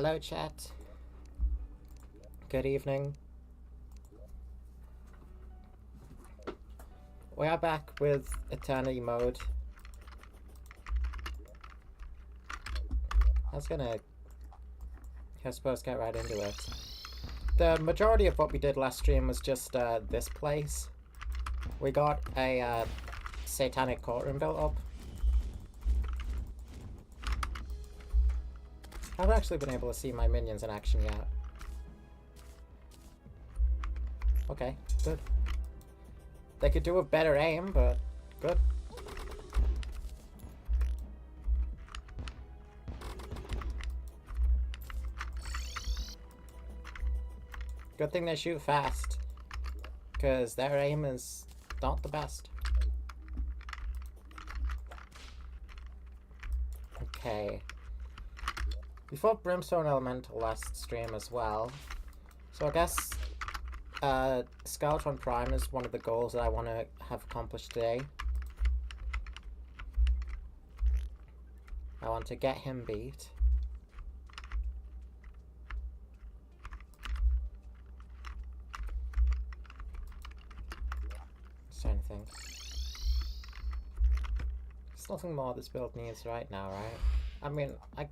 Hello, chat. Good evening. We are back with Eternity mode. I suppose, get right into it. The majority of what we did last stream was just this place. We got a satanic courtroom built up. I haven't actually been able to see my minions in action yet. Okay, good. They could do a better aim, but good. Good thing they shoot fast, because their aim is not the best. Okay. We fought Brimstone Elemental last stream as well, so I guess Skeletron Prime is one of the goals that I want to have accomplished today. I want to get him beat. Just trying to think. There's nothing more this build needs right now, right? I mean, I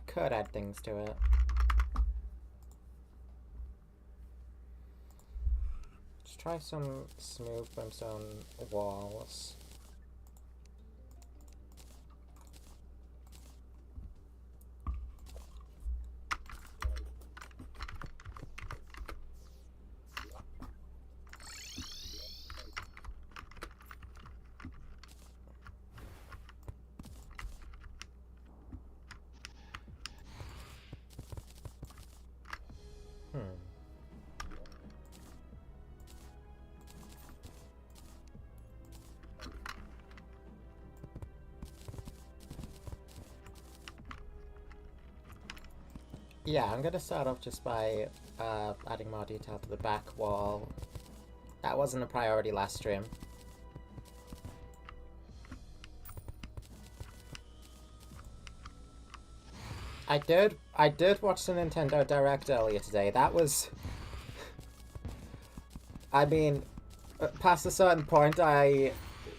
could add things to it. Let's try some smooth brimstone walls. Yeah, I'm gonna start off just by adding more detail to the back wall. That wasn't a priority last stream. I did watch the Nintendo Direct earlier today. That was... I mean, past a certain point I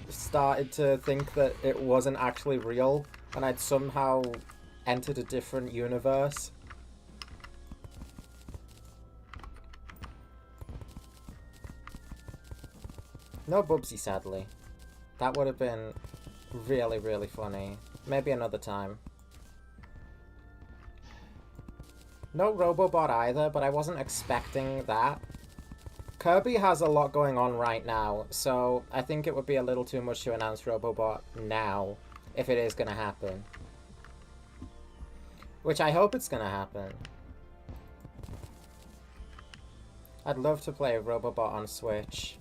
started to think that it wasn't actually real, and I'd somehow entered a different universe. No Bubsy, sadly. That would have been really, really funny. Maybe another time. No Robobot either, but I wasn't expecting that. Kirby has a lot going on right now, so I think it would be a little too much to announce Robobot now, if it is going to happen. Which I hope it's going to happen. I'd love to play Robobot on Switch.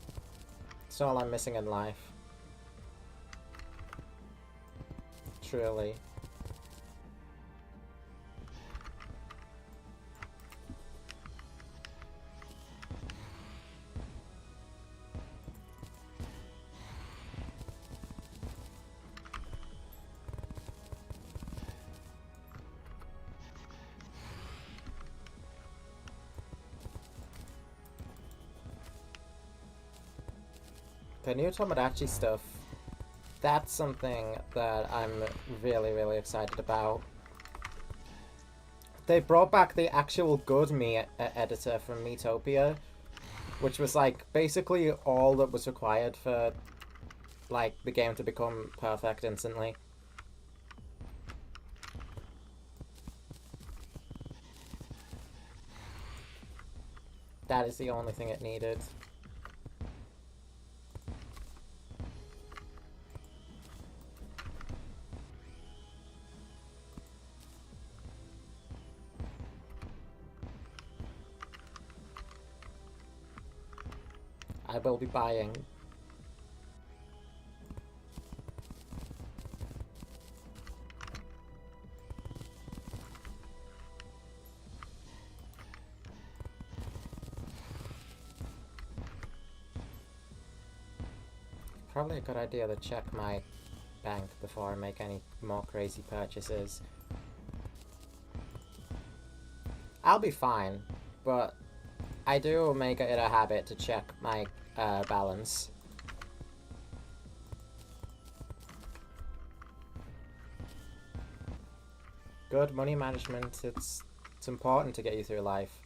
It's all I'm missing in life. Truly. The new Tomodachi stuff, that's something that I'm really, really excited about. They brought back the actual good editor from Miitopia, which was like basically all that was required for like the game to become perfect instantly. That is the only thing it needed. I will be buying. Probably a good idea to check my bank before I make any more crazy purchases. I'll be fine, but I do make it a habit to check my balance. Good money management, it's important to get you through life.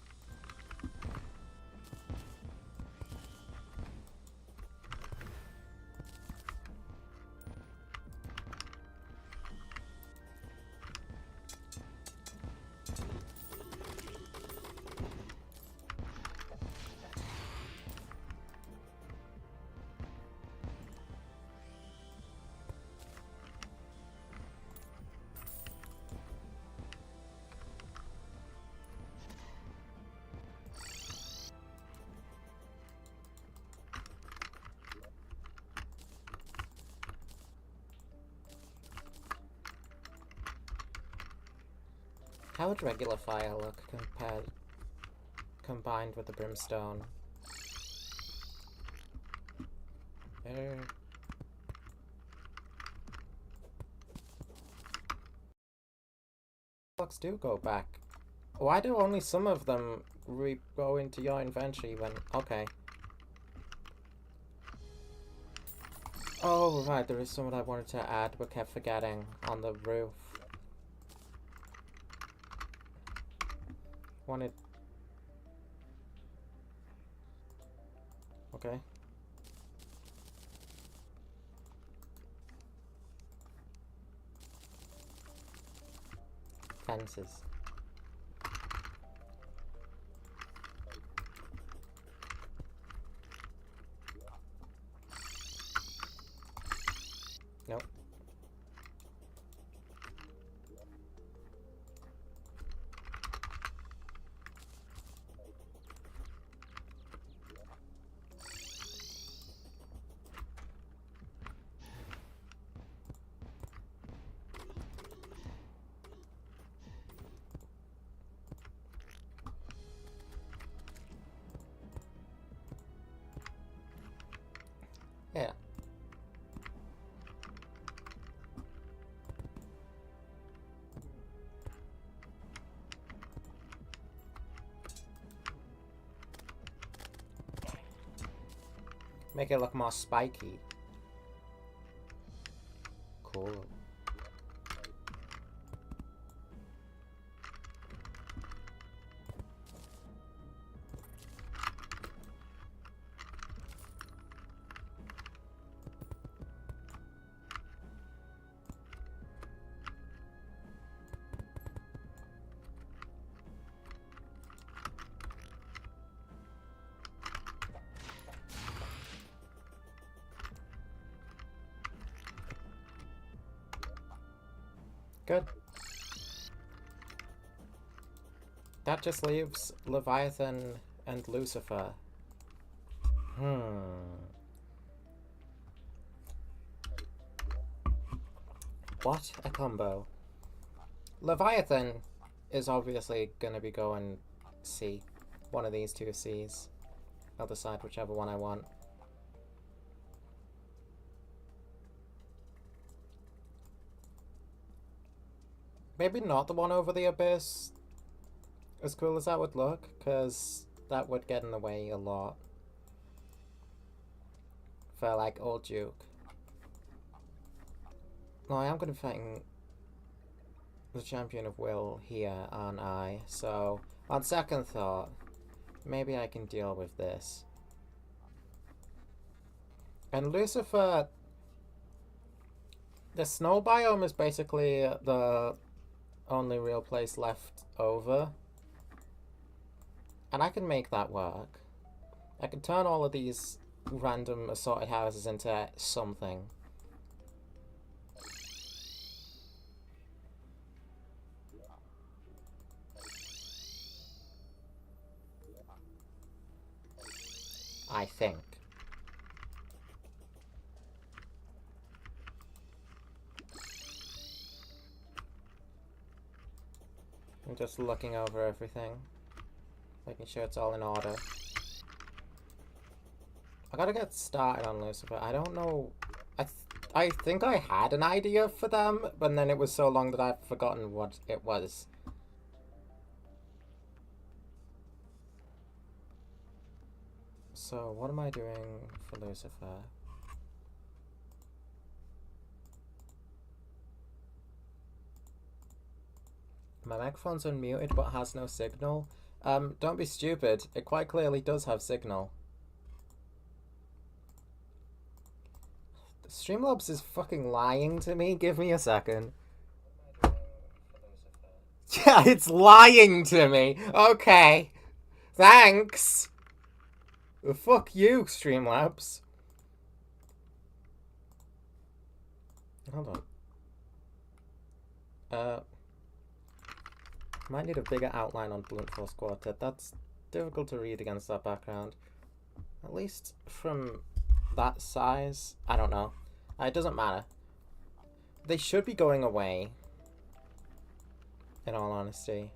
How would regular fire look combined with the brimstone? Blocks do go back. Why do only some of them go into your inventory when... Okay. Oh, right, there is someone I wanted to add but kept forgetting on the roof. Wanted... Okay. Fences. Nope. Yeah. Make it look more spiky. Cool. Good. That just leaves Leviathan and Lucifer. What a combo. Leviathan is obviously gonna be going C. One of these two C's. I'll decide whichever one I want. Maybe not the one over the abyss, as cool as that would look, because that would get in the way a lot. For, like, Old Duke. No, I am going to be fighting the Champion of Will here, aren't I? So, on second thought, maybe I can deal with this. And Lucifer... The snow biome is basically the only real place left over. And I can make that work. I can turn all of these random assorted houses into something. I think. I'm just looking over everything. Making sure it's all in order. I gotta get started on Lucifer. I don't know... I think I had an idea for them, but then it was so long that I've forgotten what it was. So, what am I doing for Lucifer? My microphone's unmuted but has no signal. Don't be stupid. It quite clearly does have signal. Streamlabs is fucking lying to me. Give me a second. Yeah, it's lying to me. Okay. Thanks. Fuck you, Streamlabs. Hold on. Might need a bigger outline on Blunt Force Quartet. That's difficult to read against that background. At least from that size. I don't know. It doesn't matter. They should be going away. In all honesty.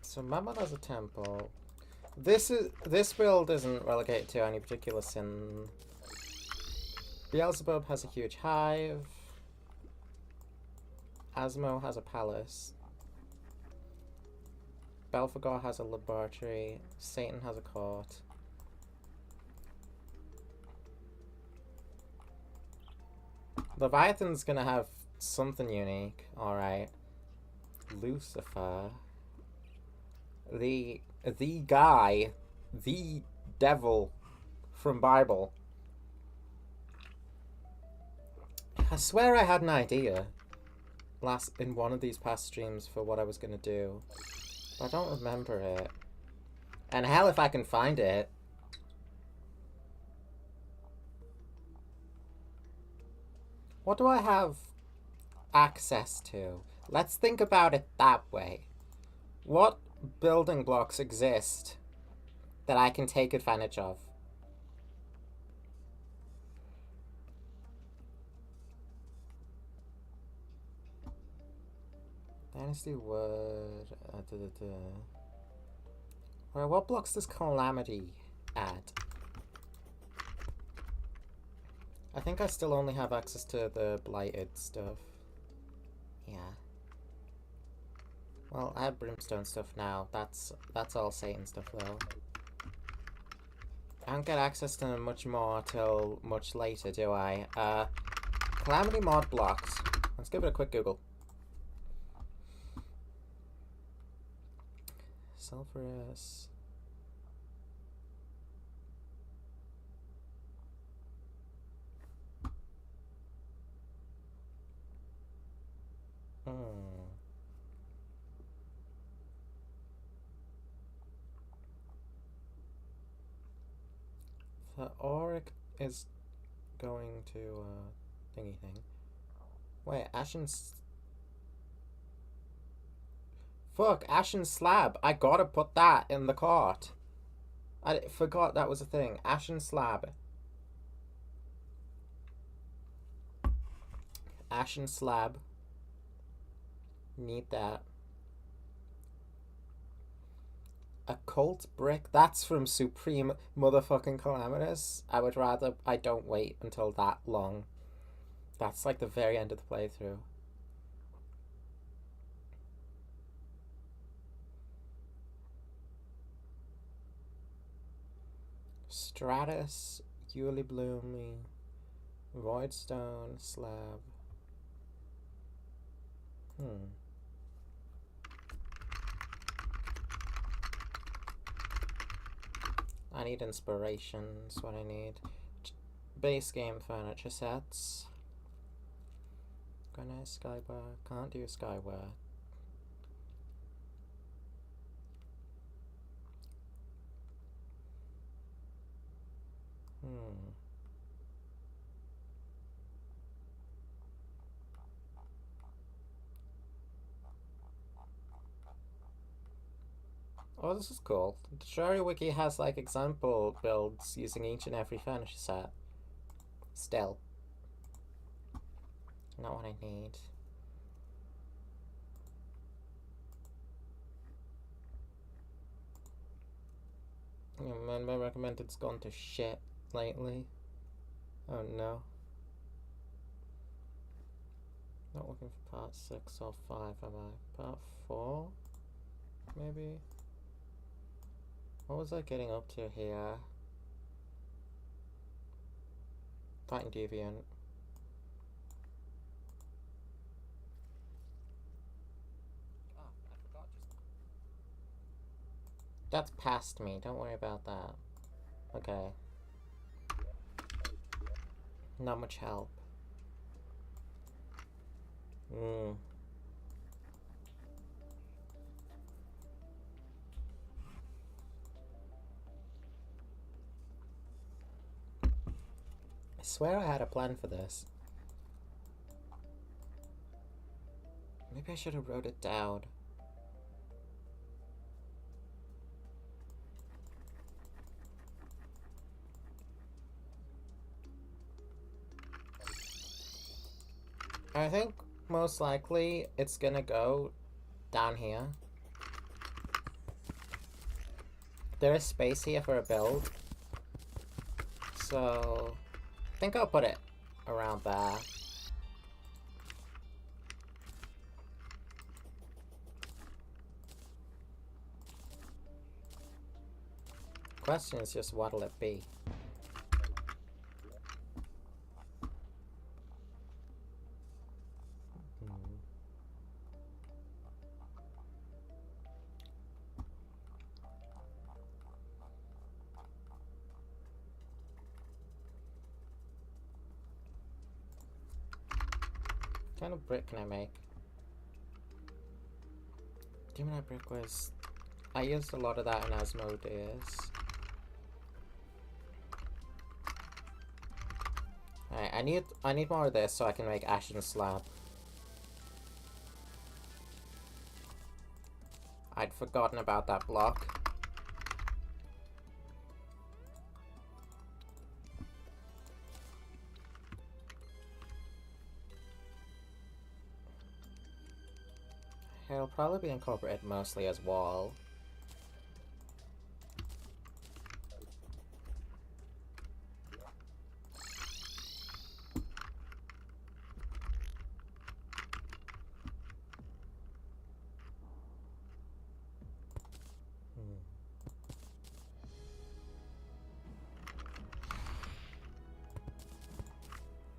So Mammon has a temple. This build isn't relegated to any particular sin. Beelzebub has a huge hive. Asmo has a palace. Belphegor has a laboratory. Satan has a court. Leviathan's gonna have something unique, alright. Lucifer. The guy, the devil from Bible. I swear I had an idea in one of these past streams for what I was gonna do. I don't remember it. And hell if I can find it. What do I have access to? Let's think about it that way. What building blocks exist that I can take advantage of? Dynasty Wood. Alright, what blocks does Calamity add? I think I still only have access to the blighted stuff. Yeah. Well, I have brimstone stuff now. That's all Satan stuff though. I don't get access to much more till much later, do I? Calamity mod blocks. Let's give it a quick Google. Sulfurous. The auric is going to thingy thing. Wait, Fuck, Ashen Slab. I gotta put that in the cart. I forgot that was a thing. Ashen Slab. Ashen Slab. Need that. Occult Brick? That's from Supreme Motherfucking Calamitous. I would rather I don't wait until that long. That's like the very end of the playthrough. Stratus, Yuli Bloomy, Voidstone, Slab. I need inspirations, what I need. Base game furniture sets. Gonna Skybar, can't do Skyware. Oh, this is cool. The Terraria Wiki has like example builds using each and every furniture set. Still. Not what I need. Man, my recommended's gone to shit lately. Oh no. Not looking for part 6 or 5, am I? Part 4? Maybe? What was I getting up to here? Fighting Deviant. Oh, I forgot just... That's past me, don't worry about that. Okay. Not much help. I swear I had a plan for this. Maybe I should have wrote it down. I think most likely it's gonna go down here. There is space here for a build. So I think I'll put it around there. Question is just what'll it be? What kind of brick can I make? Demonite brick was... I used a lot of that in Asmodeus. Alright, I need more of this so I can make ashen slab. I'd forgotten about that block. It'll probably be incorporated mostly as wall.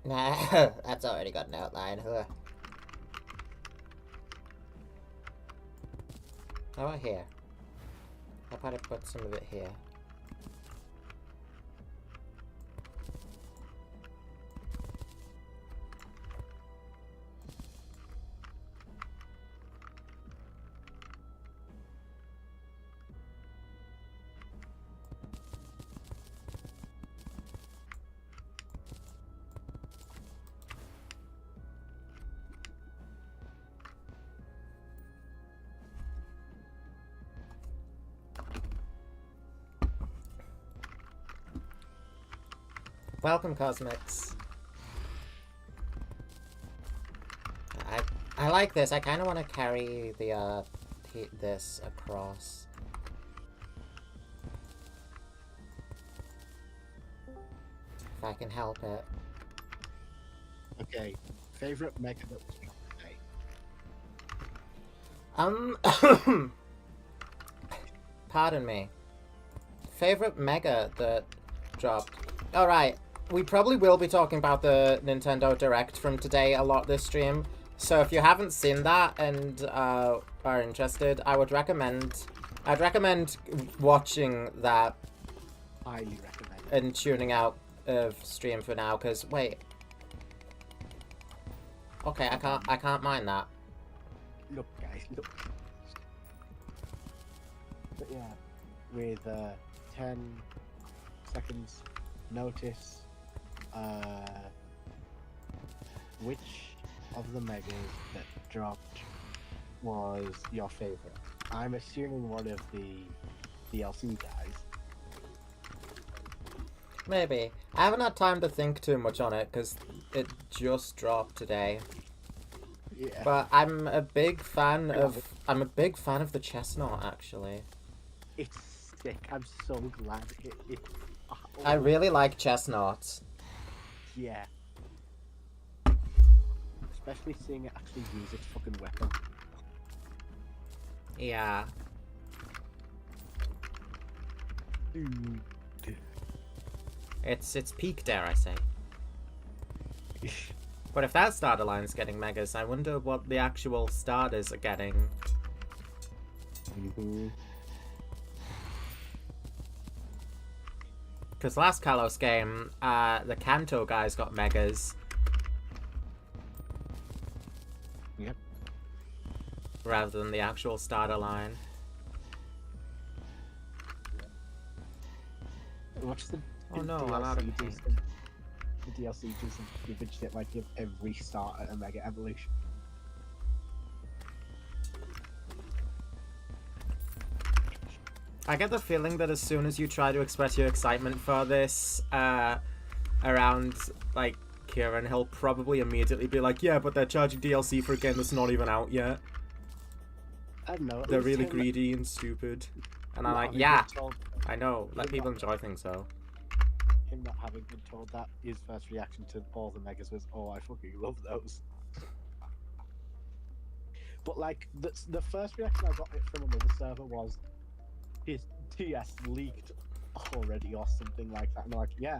Nah, that's already got an outline. Ugh. How about here? How about I put some of it here? Welcome, Cosmics. I like this. I kind of want to carry the this across. If I can help it. Okay. Favorite mega that was dropped today? Pardon me. Favorite mega that dropped. Alright. We probably will be talking about the Nintendo Direct from today a lot this stream. So if you haven't seen that and are interested, I'd recommend watching that. Highly recommend. And tuning out of stream for now, because wait. Okay, I can't mind that. Look, guys, look. But yeah, with 10 seconds notice, which of the megas that dropped was your favorite? I'm assuming one of the DLC guys. Maybe. I haven't had time to think too much on it because it just dropped today. Yeah. But I'm a big fan of the chestnut actually. It's sick. I'm so glad it I really like chestnuts. yeah. Especially seeing it actually use its fucking weapon. Yeah. Dude. It's peak, dare I say. But if that starter line is getting megas, I wonder what the actual starters are getting. Because last Kalos game, the Kanto guys got megas. Yep. Rather than the actual starter line. What's the Oh no, DLC I'm out of paint. The DLC do some stupid shit like give every starter a mega evolution. I get the feeling that as soon as you try to express your excitement for this, around, like, Kieran, he'll probably immediately be like, yeah, but they're charging DLC for a game that's not even out yet. I don't know. They're really greedy and stupid. And I'm like, yeah, I know, let people enjoy things, though. Him not having been told that, his first reaction to all the megas was, oh, I fucking love those. But, like, the first reaction I got from another server was, his TS leaked already or something like that. And I'm like, yeah,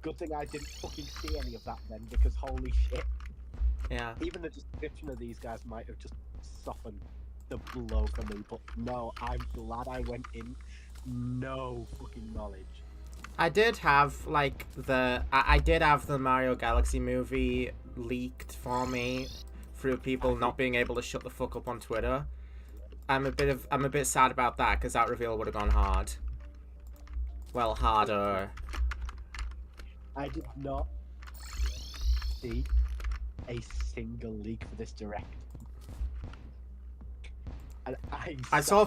good thing I didn't fucking see any of that then, because holy shit. Yeah. Even the description of these guys might have just softened the blow for me, but no, I'm glad I went in no fucking knowledge. I did have, like, I did have the Mario Galaxy movie leaked for me through people not being able to shut the fuck up on Twitter. I'm a bit sad about that, because that reveal would have gone hard. Well, harder. I did not see a single leak for this direct. And I saw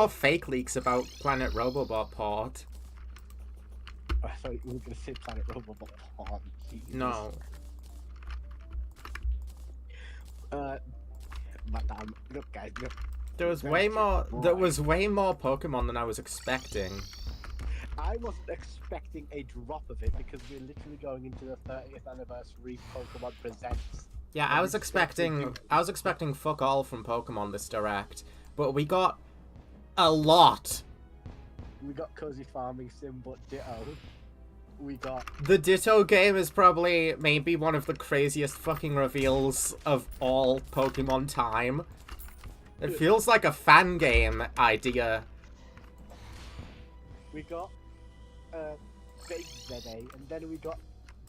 fake leaks about Planet Robobot port. I thought you were going to say Planet Robobot porn. No. Madame, look guys, look. There was way more Pokemon than I was expecting. I wasn't expecting a drop of it because we're literally going into the 30th anniversary Pokemon Presents. Yeah, I was expecting fuck all from Pokemon this direct, but we got a lot. We got Cozy Farming Sim, but Ditto. We got... The Ditto game is probably maybe one of the craziest fucking reveals of all Pokemon time. It feels like a fan game idea. We got Big ZA, and then we got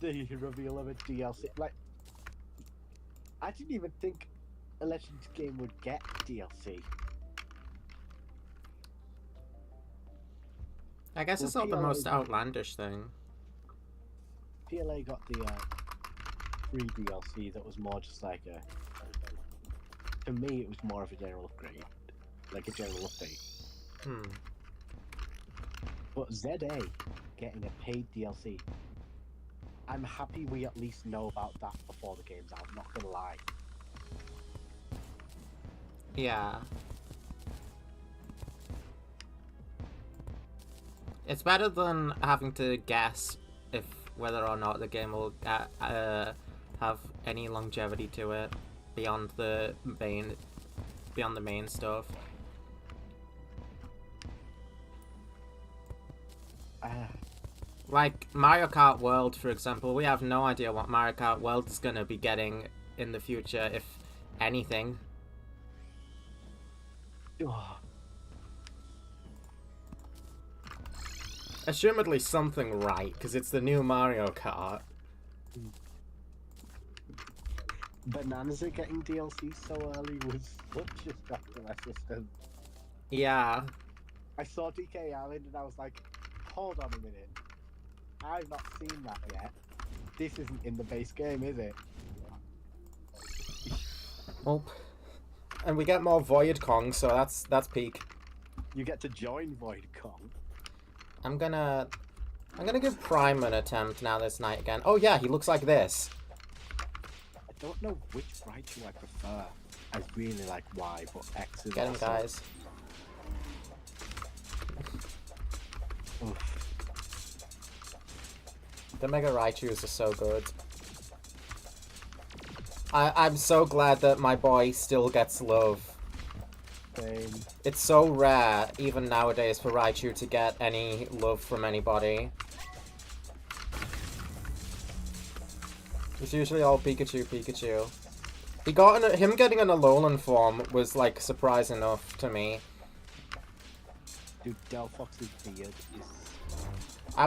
the reveal of a DLC. Like, I didn't even think a Legends game would get DLC. I guess it's not the most outlandish thing. PLA got the free DLC that was more just like a... To me, it was more of a general upgrade. Like a general update. But ZA getting a paid DLC, I'm happy we at least know about that before the game's out, not gonna lie. Yeah. It's better than having to guess whether or not the game will have any longevity to it beyond the main stuff. Like Mario Kart World, for example, we have no idea what Mario Kart World is going to be getting in the future, if anything. Assumedly something right, because it's the new Mario Kart. Bananas are getting DLC so early was such a shock to my system. Yeah. I saw DK Island and I was like, hold on a minute. I've not seen that yet. This isn't in the base game, is it? Oh. And we get more Void Kong, so that's peak. You get to join Void Kong. I'm gonna give Prime an attempt now this night again. Oh yeah, he looks like this. I don't know which Raichu I prefer. I really like Y, but X is Get him, also... guys. Oof. The Mega Raichus are so good. I'm so glad that my boy still gets love. Same. It's so rare, even nowadays, for Raichu to get any love from anybody. It's usually all Pikachu, Pikachu. Him getting an Alolan form was, like, surprise enough to me. Dude, Delphox's beard is... I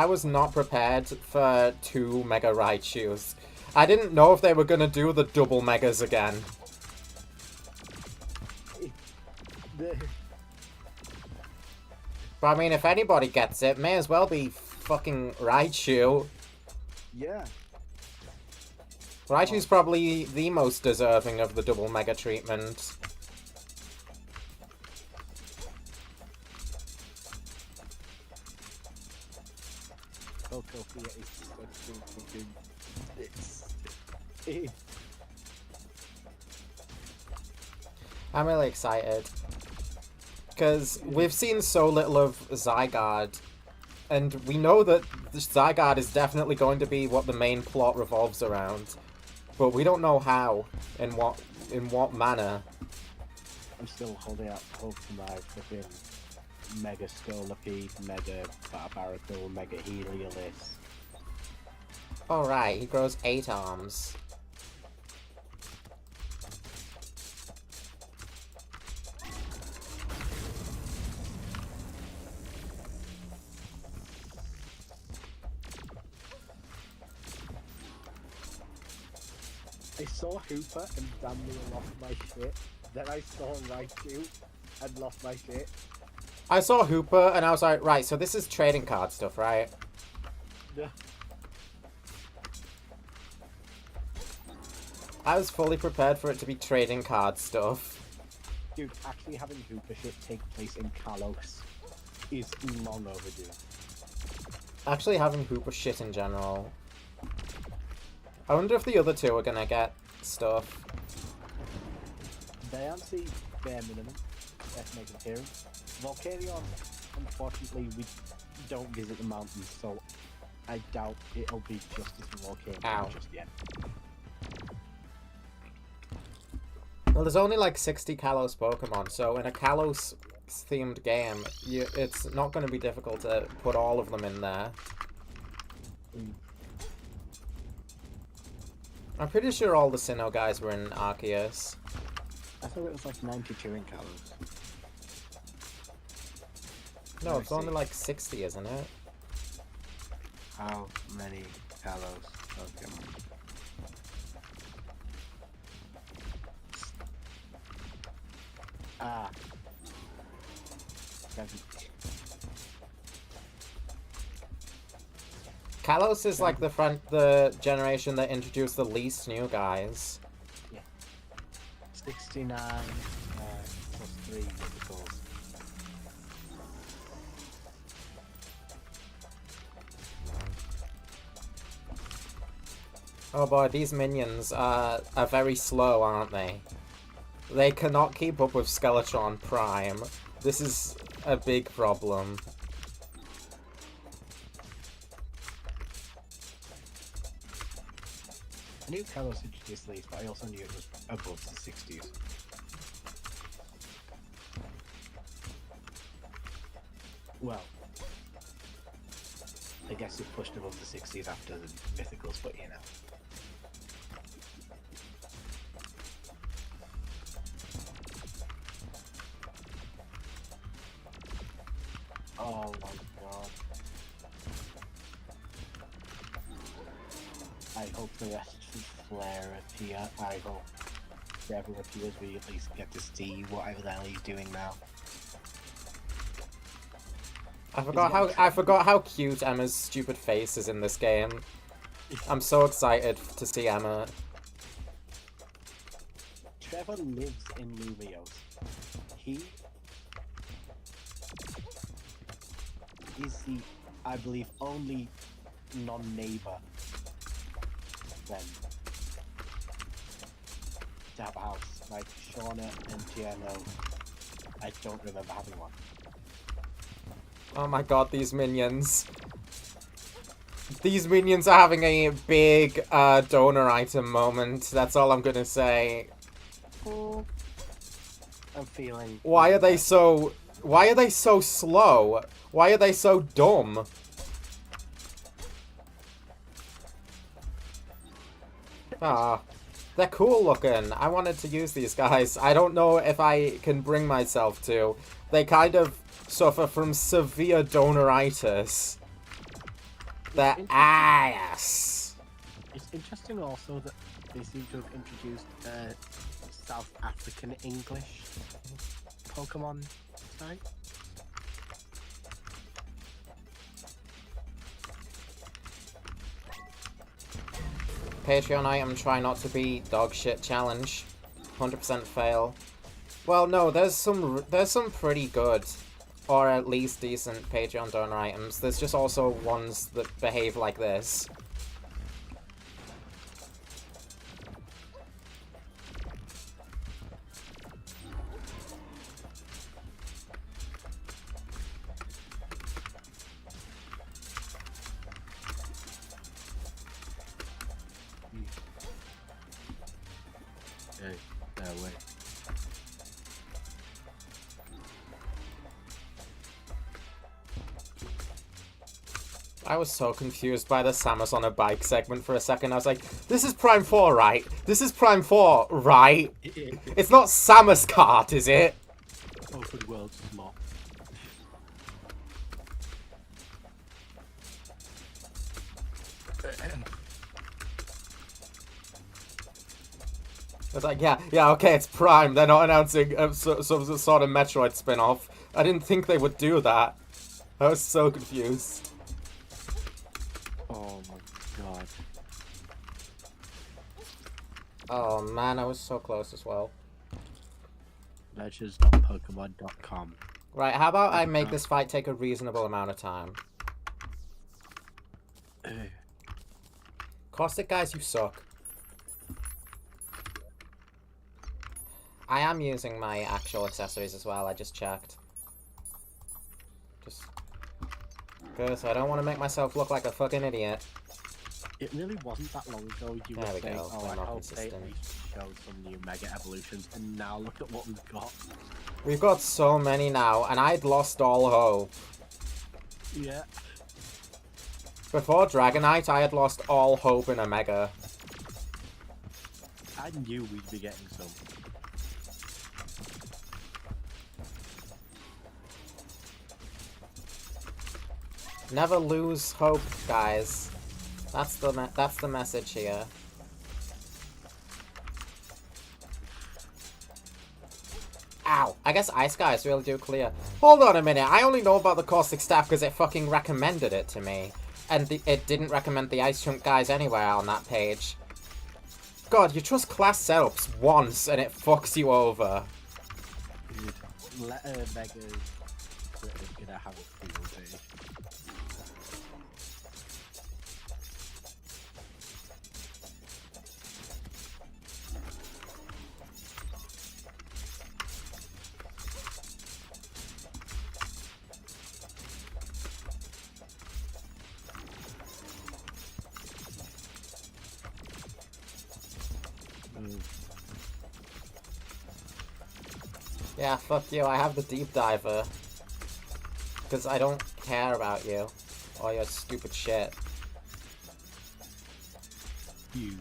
was not prepared for 2 Mega Raichus. I didn't know if they were gonna do the double Megas again. But I mean, if anybody gets it, may as well be fucking Raichu. Yeah. Raichu's probably the most deserving of the double Mega treatment. Photopia is such a fucking... I'm really excited. Because we've seen so little of Zygarde, and we know that Zygarde is definitely going to be what the main plot revolves around. But we don't know how, in what manner. I'm still holding out hope for my fucking Mega Scolipede, Mega Barbaracle, Mega Heliolisk. Alright, he grows 8 arms. I saw Hooper and damn near lost my shit. Then I saw Raichu and lost my shit. I saw Hooper and I was like, right, so this is trading card stuff, right? Yeah. I was fully prepared for it to be trading card stuff. Dude, actually having Hooper shit take place in Kalos is long overdue. Actually having Hooper shit in general. I wonder if the other two are gonna get stuff. Diancie, bare minimum. Let's make an appearance. Volcanion, unfortunately, we don't visit the mountains, so I doubt it'll be justice for Volcanion Ow. just yet. Well, there's only like 60 Kalos Pokemon, so in a Kalos-themed game, it's not going to be difficult to put all of them in there. I'm pretty sure all the Sinnoh guys were in Arceus. I thought it was like 92 in Kalos. No, it's only like 60, isn't it? How many Kalos Pokemon? Ah. 70. Kalos is like the generation that introduced the least new guys. Yeah. 69 plus 3 mythicals. Oh boy, these minions are very slow, aren't they? They cannot keep up with Skeletron Prime. This is a big problem. I knew Kalos introduced these, but I also knew it was above the 60s. Well, I guess it pushed above the 60s after the mythicals, but you know. Oh my god. I hope the rest of Flare appear. I hope Trevor appears, we at least get to see whatever the hell he's doing now. I forgot how cute Emma's stupid face is in this game. I'm so excited to see Emma. Trevor lives in Lumiose. He is the, I believe, only non-neighbor friend to have a house. Like Shauna and Giano, I don't remember having one. Oh my god, these minions. These minions are having a big donor item moment. That's all I'm gonna say. Oh, I'm feeling... Why are they so slow? Why are they so dumb? Ah, they're cool looking. I wanted to use these guys. I don't know if I can bring myself to. They kind of suffer from severe donoritis. Their ass. It's interesting also that they seem to have introduced South African English Pokemon type. Patreon item, try not to be dog shit challenge. 100% fail. Well, no, there's some pretty good, or at least decent Patreon donor items. There's just also ones that behave like this. Wait. I was so confused by the Samus on a bike segment for a second. I was like, this is Prime 4, right? This is Prime 4, right? It's not Samus Kart, is it? Open world small. It's like, yeah, okay, it's Prime. They're not announcing some sort of Metroid spin-off. I didn't think they would do that. I was so confused. Oh my god. Oh man, I was so close as well. Legends.pokemon.com. Right, how about I make this fight take a reasonable amount of time? Caustic guys, you suck. I am using my actual accessories as well, I just checked. Just... because I don't want to make myself look like a fucking idiot. It really wasn't that long ago you were There we saying, go, oh, we're I not hope they consistent. showed some new Mega Evolutions, and now look at what we've got. We've got so many now, and I'd lost all hope. Yeah. Before Dragonite, I had lost all hope in a Mega. I knew we'd be getting some. Never lose hope, guys. That's the message here. Ow! I guys Ice Guys really do clear. Hold on a minute, I only know about the Caustic Staff because it fucking recommended it to me. And it didn't recommend the Ice Chunk guys anywhere on that page. God, you trust class setups once and it fucks you over. Dude, Mega's gonna have a field day. Yeah, fuck you, I have the Deep Diver. Because I don't care about you. Or your stupid shit. You.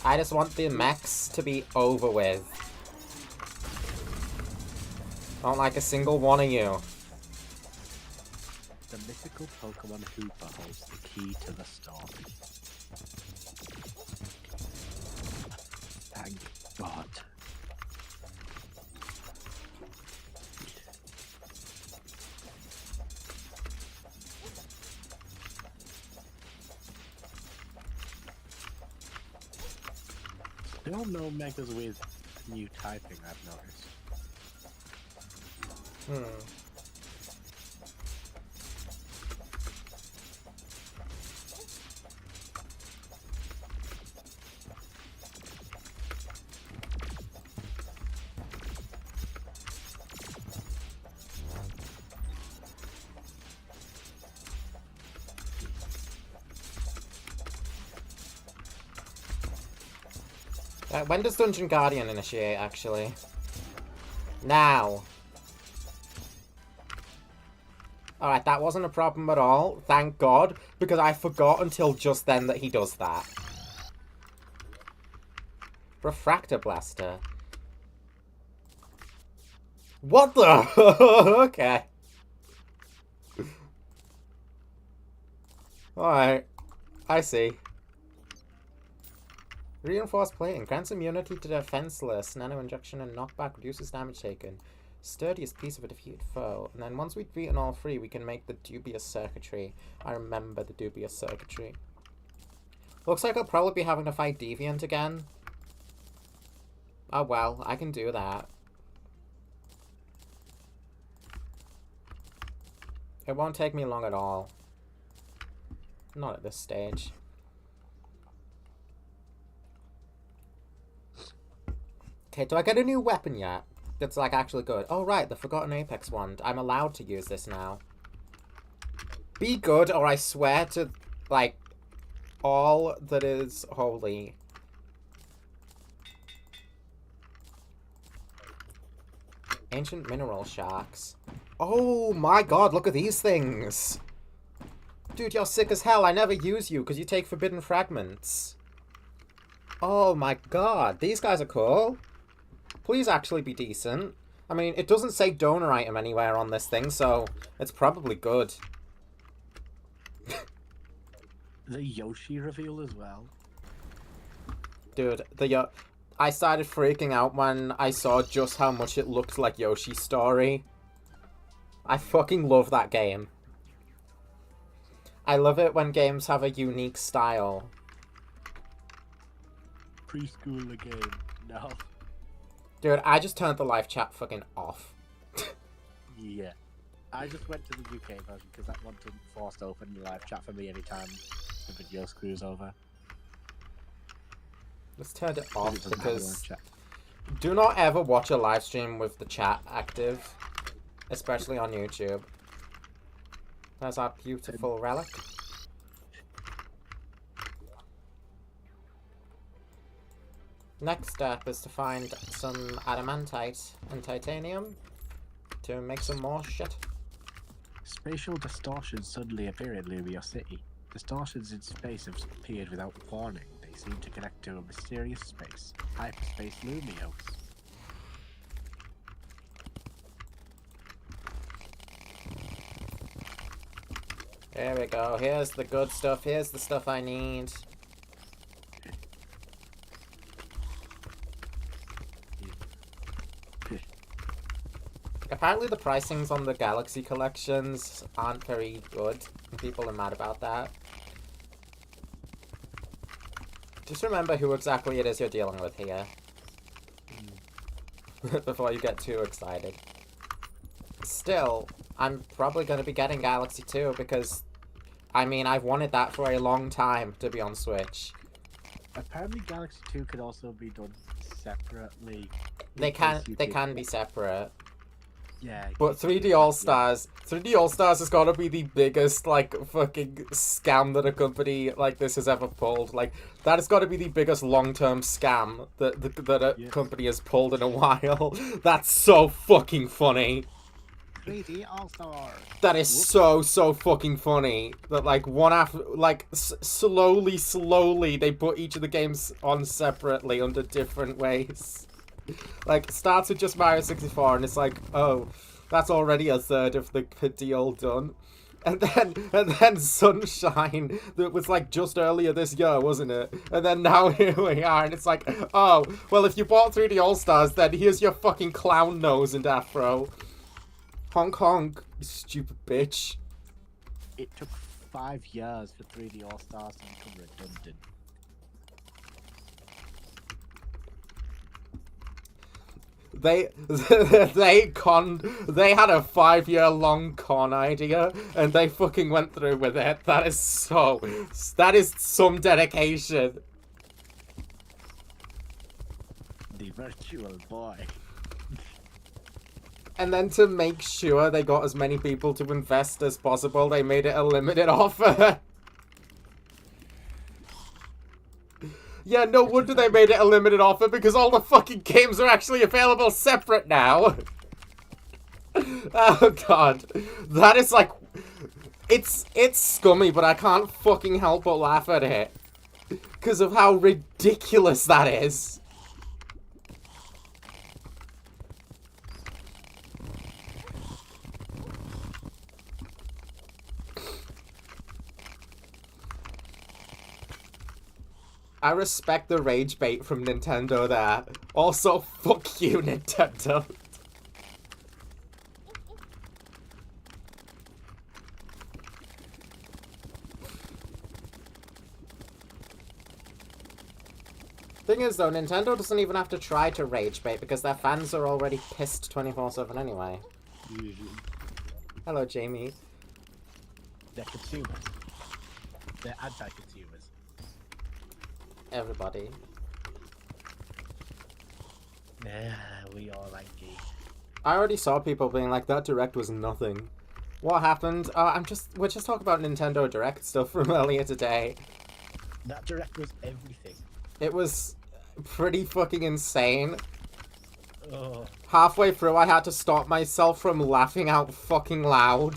I just want the mechs to be over with. I don't like a single one of you. The mythical Pokemon Hooper holds the key to the story. Thank God. Still no Megas with new typing, I've noticed. When does Dungeon Guardian initiate, actually? Now. Alright, that wasn't a problem at all. Thank God. Because I forgot until just then that he does that. Refractor Blaster. What the? Okay. Alright. I see. Reinforced plating. Grants immunity to defenseless. Nano injection and knockback reduces damage taken. Sturdiest piece of a defeated foe. And then once we've beaten all three, we can make the dubious circuitry. I remember the dubious circuitry. Looks like I'll probably be having to fight Deviant again. Oh well, I can do that. It won't take me long at all. Not at this stage. Okay, do I get a new weapon yet? That's, like, actually good. Oh, right, the Forgotten Apex Wand. I'm allowed to use this now. Be good, or I swear to, like, all that is holy. Ancient Mineral Sharks. Oh, my God, look at these things. Dude, you're sick as hell. I never use you, because you take forbidden fragments. Oh, my God. These guys are cool. Please actually be decent. I mean, it doesn't say donor item anywhere on this thing, so it's probably good. The Yoshi reveal as well. Dude, I started freaking out when I saw just how much it looked like Yoshi's Story. I fucking love that game. I love it when games have a unique style. Preschool again. No. Dude, I just turned the live chat fucking off. Yeah. I just went to the UK version because that one didn't force open the live chat for me anytime the video screws over. Let's turn it off because do not ever watch a live stream with the chat active, especially on YouTube. There's our beautiful relic. Next step is to find some adamantite and titanium to make some more shit. Spatial distortions suddenly appear in Lumio City. Distortions in space have appeared without warning. They seem to connect to a mysterious space. Hyperspace Lumios. There we go. Here's the good stuff. Here's the stuff I need. Apparently the pricings on the Galaxy collections aren't very good. People are mad about that. Just remember who exactly it is you're dealing with here. Before you get too excited. Still, I'm probably going to be getting Galaxy 2 because, I mean, I've wanted that for a long time to be on Switch. Apparently Galaxy 2 could also be done separately. They can be separate. Yeah. But 3D All-Stars, 3D All-Stars has got to be the biggest, like, fucking scam that a company like this has ever pulled. Like, that has got to be the biggest long-term scam that a company has pulled in a while. That's so fucking funny. 3D All-Stars. That is so fucking funny. That, like, one after, like, slowly, they put each of the games on separately under different ways. Like, starts with just Mario 64, and it's like, oh, that's already a third of the deal done. And then Sunshine, that was like just earlier this year, wasn't it? And then now here we are, and it's like, oh, well, if you bought 3D All-Stars, then here's your fucking clown nose and afro. Honk honk, you stupid bitch. It took 5 years for 3D All-Stars to become redundant. They had a 5-year-long con idea, and they fucking went through with it. That is some dedication. The virtual boy. And then to make sure they got as many people to invest as possible, they made it a limited offer. Yeah, no wonder they made it a limited offer, because all the fucking games are actually available separate now. Oh god. That is like... It's scummy, but I can't fucking help but laugh at it. Because of how ridiculous that is. I respect the rage bait from Nintendo there. Also, fuck you, Nintendo. Thing is, though, Nintendo doesn't even have to try to rage bait because their fans are already pissed 24/7 anyway. Hello, Jamie. They're consumers. They're anti-consumers. Everybody. Yeah, we all like geeks. I already saw people being like, that Direct was nothing. What happened? We're just talking about Nintendo Direct stuff from earlier today. That Direct was everything. It was pretty fucking insane. Oh. Halfway through, I had to stop myself from laughing out fucking loud.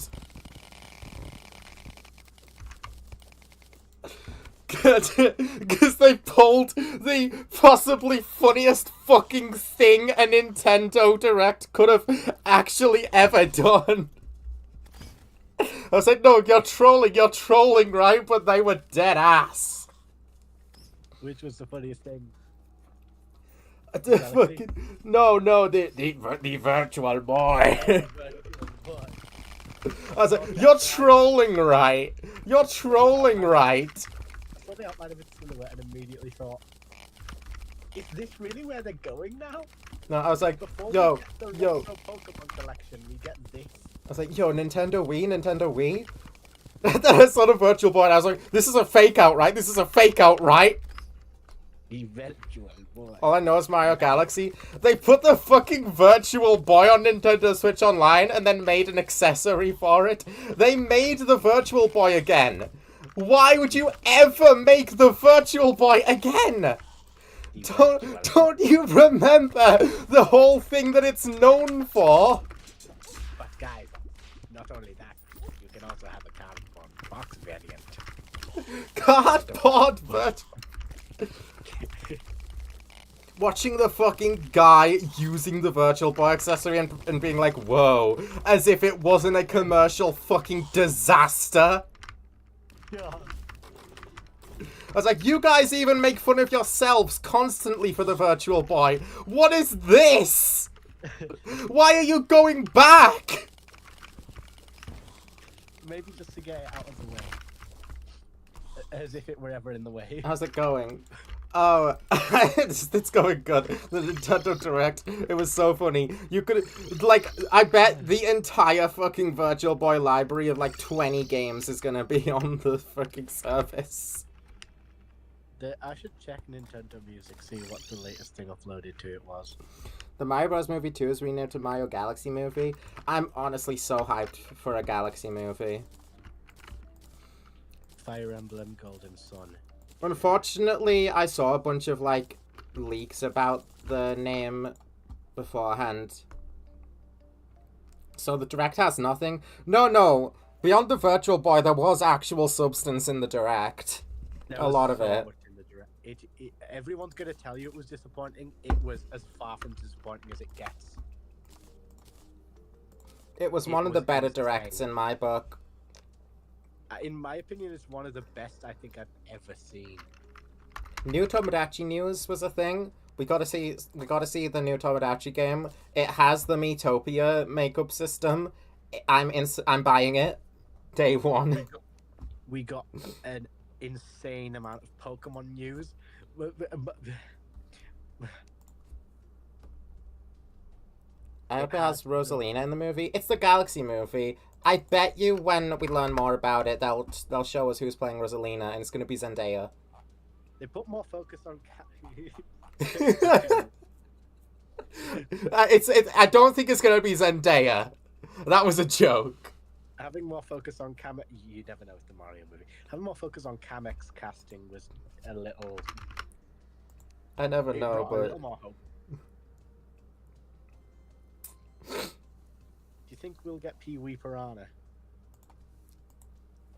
Because they pulled the possibly funniest fucking thing a Nintendo Direct could have actually ever done. I was like, no, you're trolling, right? But they were dead ass. Which was the funniest thing? The virtual boy. I was like, you're trolling, right? You're trolling, right? I saw the outline of its silhouette and immediately thought, is this really where they're going now? No, I was like, Before yo. we get the retro Pokemon collection, we get this. I was like, yo, Nintendo Wii? Then I saw the Virtual Boy and I was like, this is a fake out, right? The virtual boy. All I know is Mario Galaxy. They put the fucking Virtual Boy on Nintendo Switch Online and then made an accessory for it. They made the Virtual Boy again. Why would you ever make the Virtual Boy again? Don't you remember the whole thing that it's known for? But guys, not only that, you can also have a cardboard box variant. Cardboard Virtual... Watching the fucking guy using the Virtual Boy accessory and being like, whoa, as if it wasn't a commercial fucking disaster. Yeah. I was like, you guys even make fun of yourselves constantly for the Virtual Boy. What is this? Why are you going back? Maybe just to get it out of the way. As if it were ever in the way. How's it going? Oh, it's going good. The Nintendo Direct, it was so funny. You could, like, I bet the entire fucking Virtual Boy library of like 20 games is gonna be on the fucking service. I should check Nintendo Music, see what the latest thing uploaded to it was. The Mario Bros. Movie 2 is renamed to Mario Galaxy Movie. I'm honestly so hyped for a Galaxy movie. Fire Emblem Golden Sun. Unfortunately, I saw a bunch of, like, leaks about the name beforehand. So the Direct has nothing. No. Beyond the Virtual Boy, there was actual substance in the Direct. A lot of it. Everyone's gonna tell you it was disappointing. It was as far from disappointing as it gets. It was one of the better Directs in my book. In my opinion, it's one of the best I think I've ever seen. New Tomodachi News was a thing. We gotta see the new Tomodachi game. It has the Miitopia makeup system. I'm buying it. Day one. We got an insane amount of Pokemon news. I hope it has Rosalina in the movie. It's the Galaxy movie. I bet you when we learn more about it, they'll show us who's playing Rosalina, and it's gonna be Zendaya. They put more focus on. I don't think it's gonna be Zendaya. That was a joke. Having more focus on you never know with the Mario movie. Having more focus on Kamek's casting was a little I never It know, brought a but little more hope. Do you think we'll get Pee Wee Piranha?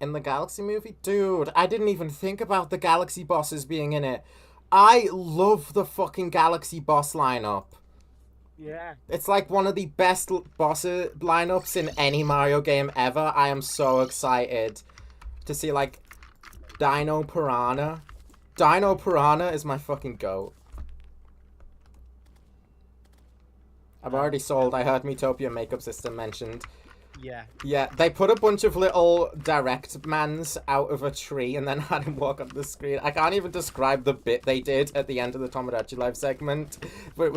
in the Galaxy movie, dude, I didn't even think about the Galaxy bosses being in it. I love the fucking Galaxy boss lineup. Yeah. It's like one of the best boss lineups in any Mario game ever. I am so excited to see, like, Dino Piranha. Dino Piranha is my fucking goat. I'm already sold. I heard Metopia makeup system mentioned. Yeah. Yeah, they put a bunch of little direct mans out of a tree and then had him walk up the screen. I can't even describe the bit they did at the end of the Tomodachi Live segment, but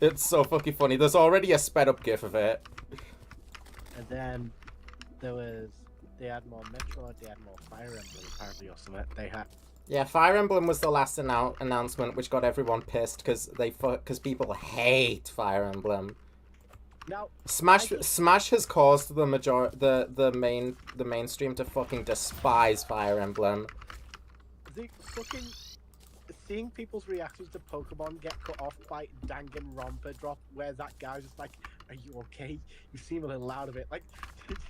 it's so fucking funny. There's already a sped up gif of it. And then they had more Metroid, they had more Fire Emblem apparently or something. They had. Yeah, Fire Emblem was the last announcement, which got everyone pissed because people hate Fire Emblem. Now, Smash has caused the mainstream to fucking despise Fire Emblem. Seeing people's reactions to Pokemon get cut off by Danganronpa drop, where that guy's just like, "Are you okay? You seem a little loud of it." Like,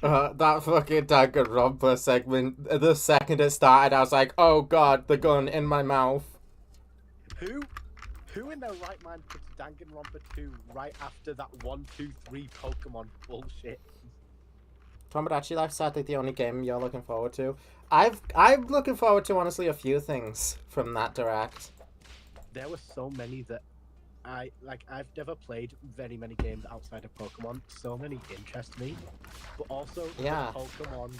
that fucking Danganronpa segment. The second it started, I was like, "Oh god, the gun in my mouth." Who in their right mind puts Danganronpa 2 right after that 1, 2, 3 Pokemon bullshit? Tomodachi Life sadly the only game you're looking forward to. I'm looking forward to honestly a few things from that direct. There were so many that I've never played very many games outside of Pokemon. So many interest me, but also yeah, the Pokemon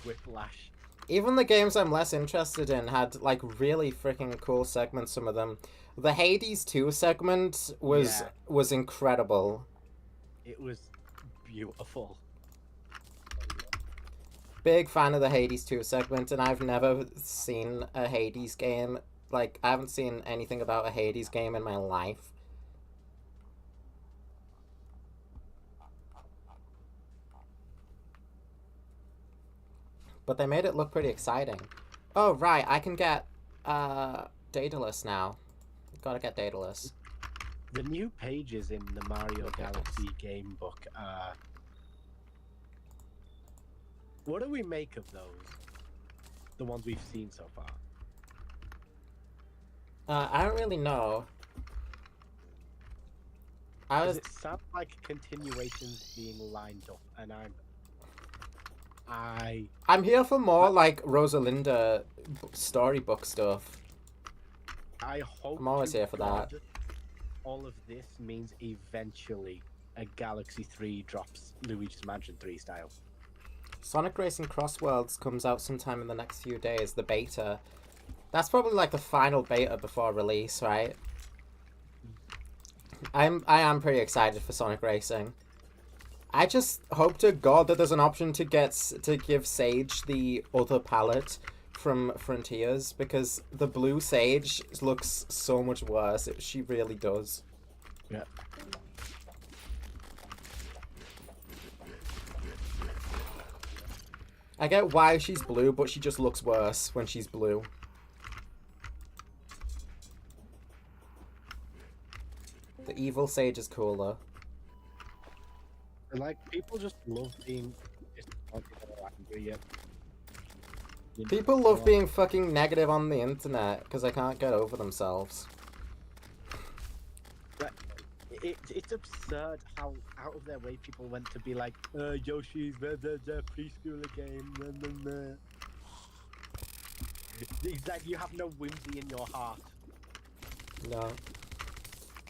whiplash. Even the games I'm less interested in had like really freaking cool segments. Some of them, the Hades 2 segment was incredible. It was beautiful. Big fan of the Hades 2 segment, and I've never seen a Hades game. Like, I haven't seen anything about a Hades game in my life. But they made it look pretty exciting. Oh, right, I can get, Daedalus now. Gotta get Daedalus. The new pages in the Mario Galaxy game book what do we make of those? The ones we've seen so far? I don't really know. It sounds like continuations being lined up, and I'm here for more, like, Rosalinda storybook stuff. I hope I'm always here for that. All of this means eventually a Galaxy 3 drops Luigi's Mansion 3 style. Sonic Racing Crossworlds comes out sometime in the next few days, the beta. That's probably like the final beta before release, right? I am pretty excited for Sonic Racing. I just hope to God that there's an option to give Sage the other palette from Frontiers, because the blue Sage looks so much worse. She really does. Yeah. I get why she's blue, but she just looks worse when she's blue. The evil Sage is cooler. Like, people just love being angry. People love being fucking negative on the internet because they can't get over themselves. It's absurd how out of their way people went to be like, Yoshi's the preschooler game. It's like you have no whimsy in your heart. No.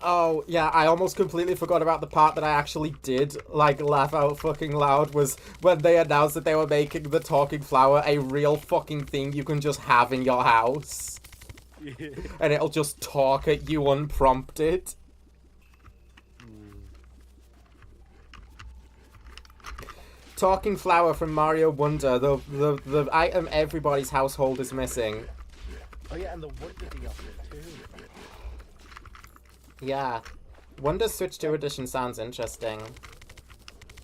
Oh, yeah, I almost completely forgot about the part that I actually did, like, laugh out fucking loud, was when they announced that they were making the talking flower a real fucking thing you can just have in your house. And it'll just talk at you unprompted. Talking flower from Mario Wonder, the item everybody's household is missing. Oh yeah, and the Wonder DLC too. Yeah. Wonder Switch 2 edition sounds interesting.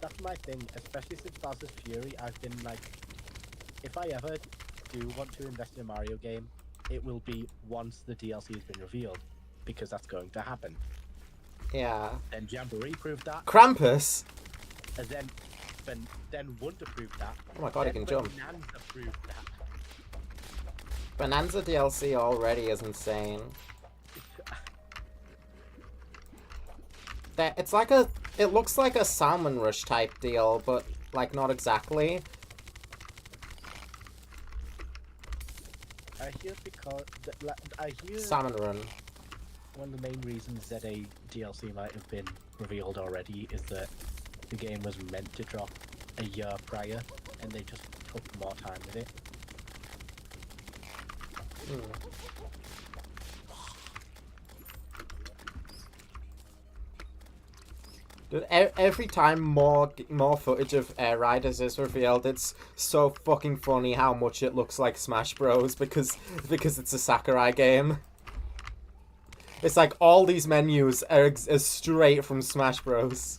That's my thing, especially since Bowser's Fury. I've been like, if I ever do want to invest in a Mario game, it will be once the DLC has been revealed. because that's going to happen. Yeah. Then Jamboree proved that, Krampus. and then Wonder proved that. Oh my god, he then can jump. Bonanza proved that. Bonanza DLC already is insane. It's like it looks like a Salmon Rush type deal, but like not exactly. I hear Salmon Run. one of the main reasons that a DLC might have been revealed already is that the game was meant to drop a year prior, and they just took more time with it. Dude, every time more footage of Air Riders is revealed, it's so fucking funny how much it looks like Smash Bros. because it's a Sakurai game. It's like all these menus are straight from Smash Bros.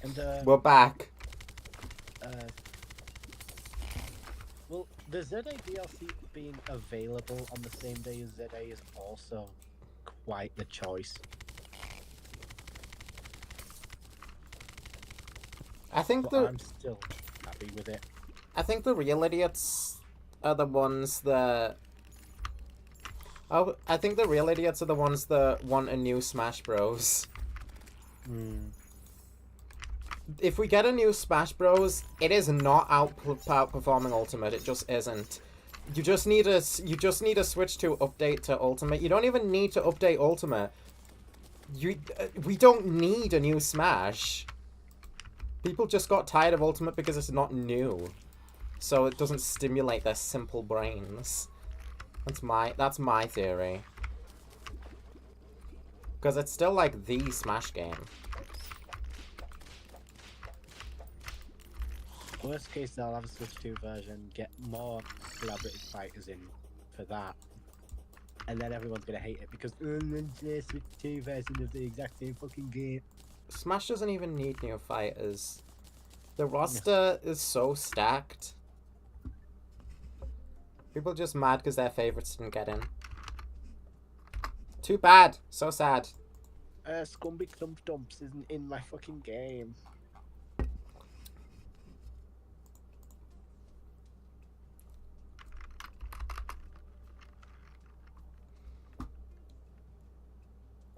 And we're back. Well, the ZA DLC being available on the same day as ZA is also quite the choice. I think but I'm still happy with it. I think the real idiots are the ones that. Oh, I think the real idiots are the ones that want a new Smash Bros. If we get a new Smash Bros, it is not outperforming Ultimate. It just isn't. You just need a switch to update to Ultimate. You don't even need to update Ultimate. We don't need a new Smash. People just got tired of Ultimate because it's not new, so it doesn't stimulate their simple brains. That's my theory. Because it's still like the Smash game. Worst case, they'll have a Switch 2 version, get more collaborative fighters in for that, and then everyone's gonna hate it because it's a Switch 2 version of the exact same fucking game. Smash doesn't even need new fighters. The roster is so stacked. People are just mad because their favorites didn't get in. Too bad. So sad. Scumby Thump Dumps isn't in my fucking game.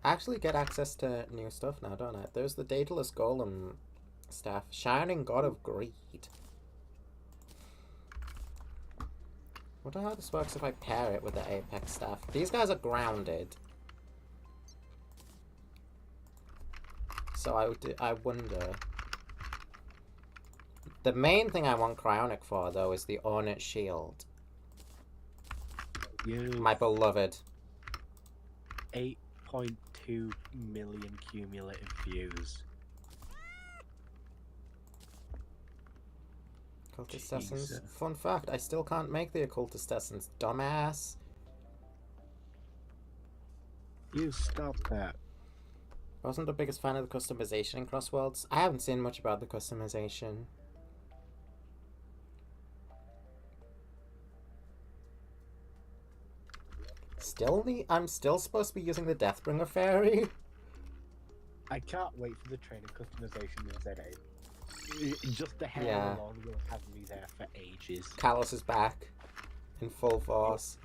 I actually get access to new stuff now, don't I? There's the Daedalus Golem staff. Shining God of Greed. Wonder how this works if I pair it with the Apex staff. These guys are grounded. So I wonder. The main thing I want Cryonic for, though, is the Ornate Shield. My beloved. 8.2 million cumulative views. Occultist Essence. Fun fact, I still can't make the Occultist Essence. Dumbass. You stop that. I wasn't the biggest fan of the customization in Crossworlds. I haven't seen much about the customization. I'm still supposed to be using the Deathbringer Fairy? I can't wait for the training customization in ZA. Just the hair alone will have me there for ages. Kalos is back. In full force.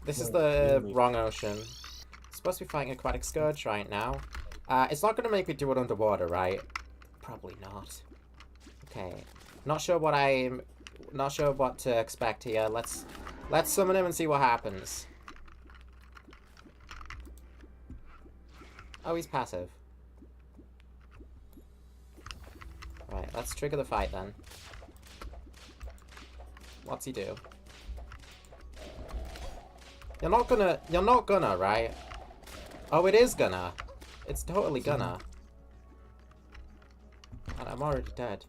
This is the wrong ocean. Supposed to be fighting Aquatic Scourge right now. It's not going to make me do it underwater, right? Probably not. Okay. Not sure what to expect here. Let's summon him and see what happens. Oh, he's passive. Right, let's trigger the fight then. What's he do? You're not gonna, right? Oh, it is gonna. It's totally gonna. And I'm already dead.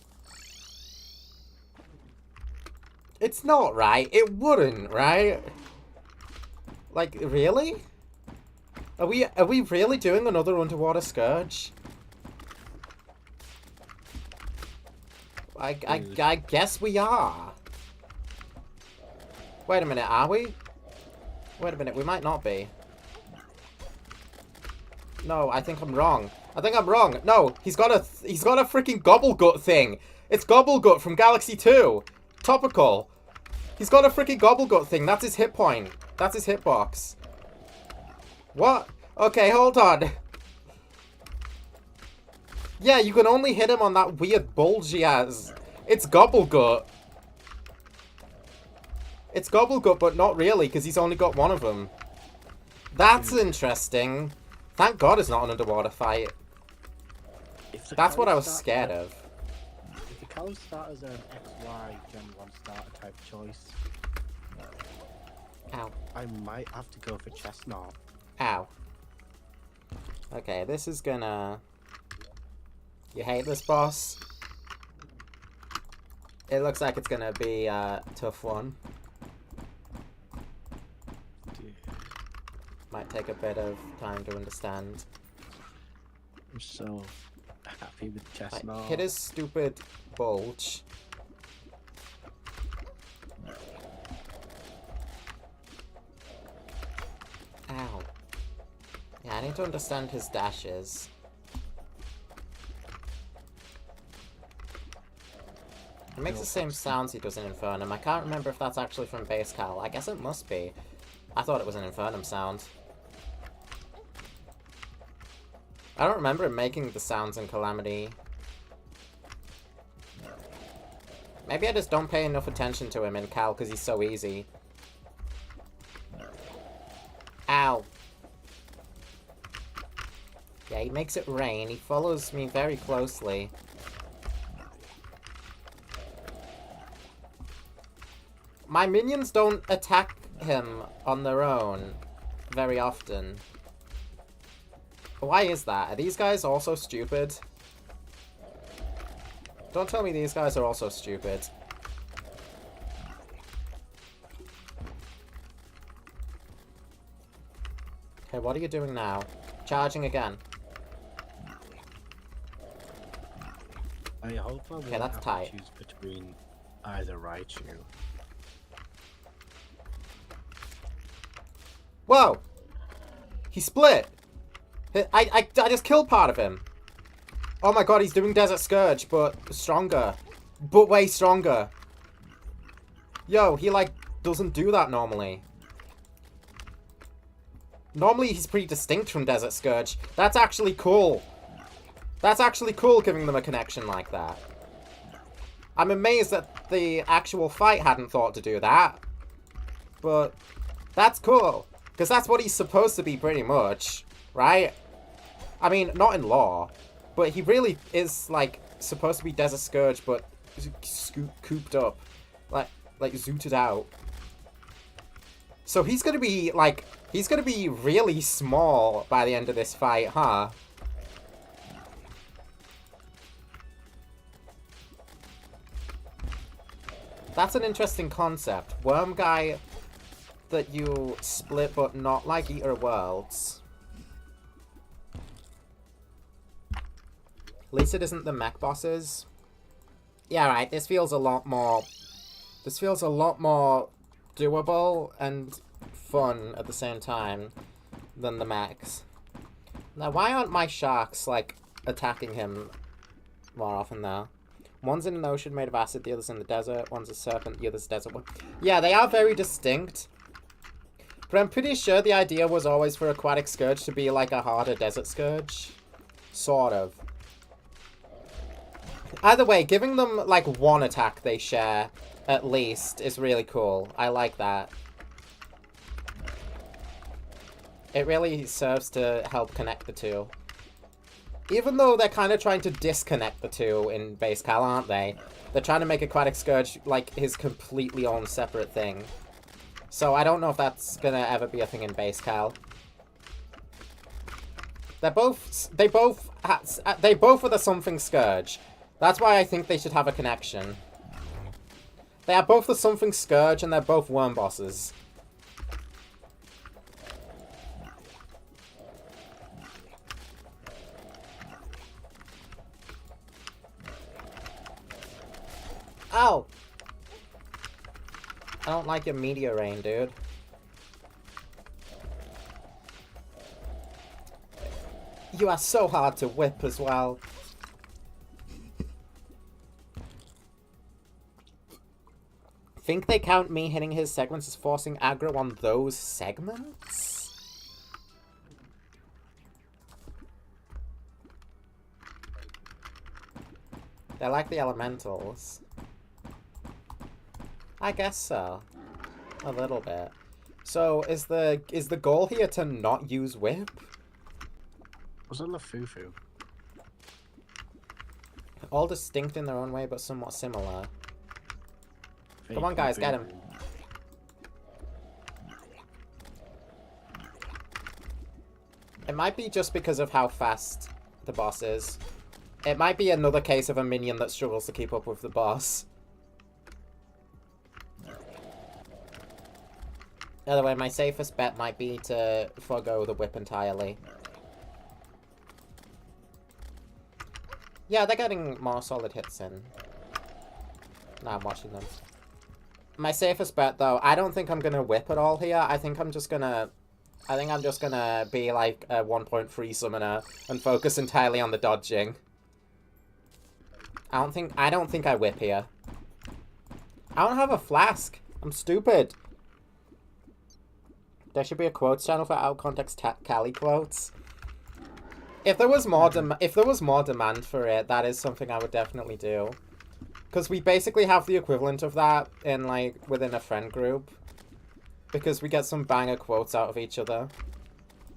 It's not, right? It wouldn't, right? Like, really? Are we really doing another underwater Scourge? I guess we are. Wait a minute, are we? Wait a minute, we might not be. No, I think I'm wrong. I think I'm wrong. No, he's got a freaking Gobblegut thing. It's Gobblegut from Galaxy 2. Topical. He's got a freaking Gobblegut thing. That's his hit point. That's his hitbox. What? Okay, hold on. Yeah, you can only hit him on that weird bulge he has. It's Gobblegut. It's Gobblegut, but not really, because he's only got one of them. That's interesting. Thank God it's not an underwater fight. That's what I was scared of. If the Calo starters are an XY Gen 1 starter type choice, Ow. I might have to go for Chestnut. Ow. Okay, this is gonna... You hate this boss? It looks like it's gonna be a tough one. Might take a bit of time to understand. I'm so happy with Chestnut. Like, hit his stupid bulge. Ow. Yeah, I need to understand his dashes. It makes the same sounds he does in Infernum. I can't remember if that's actually from Base Cal. I guess it must be. I thought it was an Infernum sound. I don't remember him making the sounds in Calamity. Maybe I just don't pay enough attention to him in Cal because he's so easy. Ow. Yeah, he makes it rain. He follows me very closely. My minions don't attack him on their own very often. Why is that? Are these guys also stupid? Don't tell me these guys are also stupid. Okay, what are you doing now? Charging again. I hope I won't that's have tight. to choose between either Raichu. Whoa! He split! I just killed part of him. Oh my god, he's doing Desert Scourge, but stronger. But way stronger. Yo, he like doesn't do that normally. Normally he's pretty distinct from Desert Scourge. That's actually cool. That's actually cool giving them a connection like that. I'm amazed that the actual fight hadn't thought to do that. But that's cool. Because that's what he's supposed to be pretty much. Right? I mean, not in lore. But he really is, like, supposed to be Desert Scourge, but cooped up. Like zooted out. So he's gonna be, like, he's gonna be really small by the end of this fight, huh? That's an interesting concept. Worm guy that you split but not like Eater of Worlds. At least it isn't the mech bosses. Yeah, right, this feels a lot more... This feels a lot more doable and fun at the same time than the mechs. Now, why aren't my sharks, like, attacking him more often, though? One's in an ocean made of acid, the other's in the desert. One's a serpent, the other's a desert one. Yeah, they are very distinct. But I'm pretty sure the idea was always for Aquatic Scourge to be like a harder Desert Scourge. Sort of. Either way, giving them like one attack they share, at least, is really cool. I like that. It really serves to help connect the two. Even though they're kind of trying to disconnect the two in Base Cal, aren't they? They're trying to make Aquatic Scourge like his completely own separate thing. So I don't know if that's gonna ever be a thing in Base Cal. They both are the something Scourge. That's why I think they should have a connection. They are both the something Scourge and they're both worm bosses. Ow! I don't like your meteor rain, dude. You are so hard to whip as well. Think they count me hitting his segments as forcing aggro on those segments? They're like the elementals. I guess so. A little bit. So, is the goal here to not use whip? Was it Lafufu? All distinct in their own way, but somewhat similar. Fake Come on, guys, get him. Lafufu. It might be just because of how fast the boss is. It might be another case of a minion that struggles to keep up with the boss. Either way, my safest bet might be to forgo the whip entirely. Yeah, they're getting more solid hits in. Now I'm watching them. My safest bet, though, I don't think I'm gonna whip at all here. I think I'm just gonna be like a 1.3 summoner and focus entirely on the dodging. I don't think I whip here. I don't have a flask. I'm stupid. There should be a quotes channel for out of context Cali quotes. If there was more demand for it, that is something I would definitely do. Because we basically have the equivalent of that in within a friend group. Because we get some banger quotes out of each other.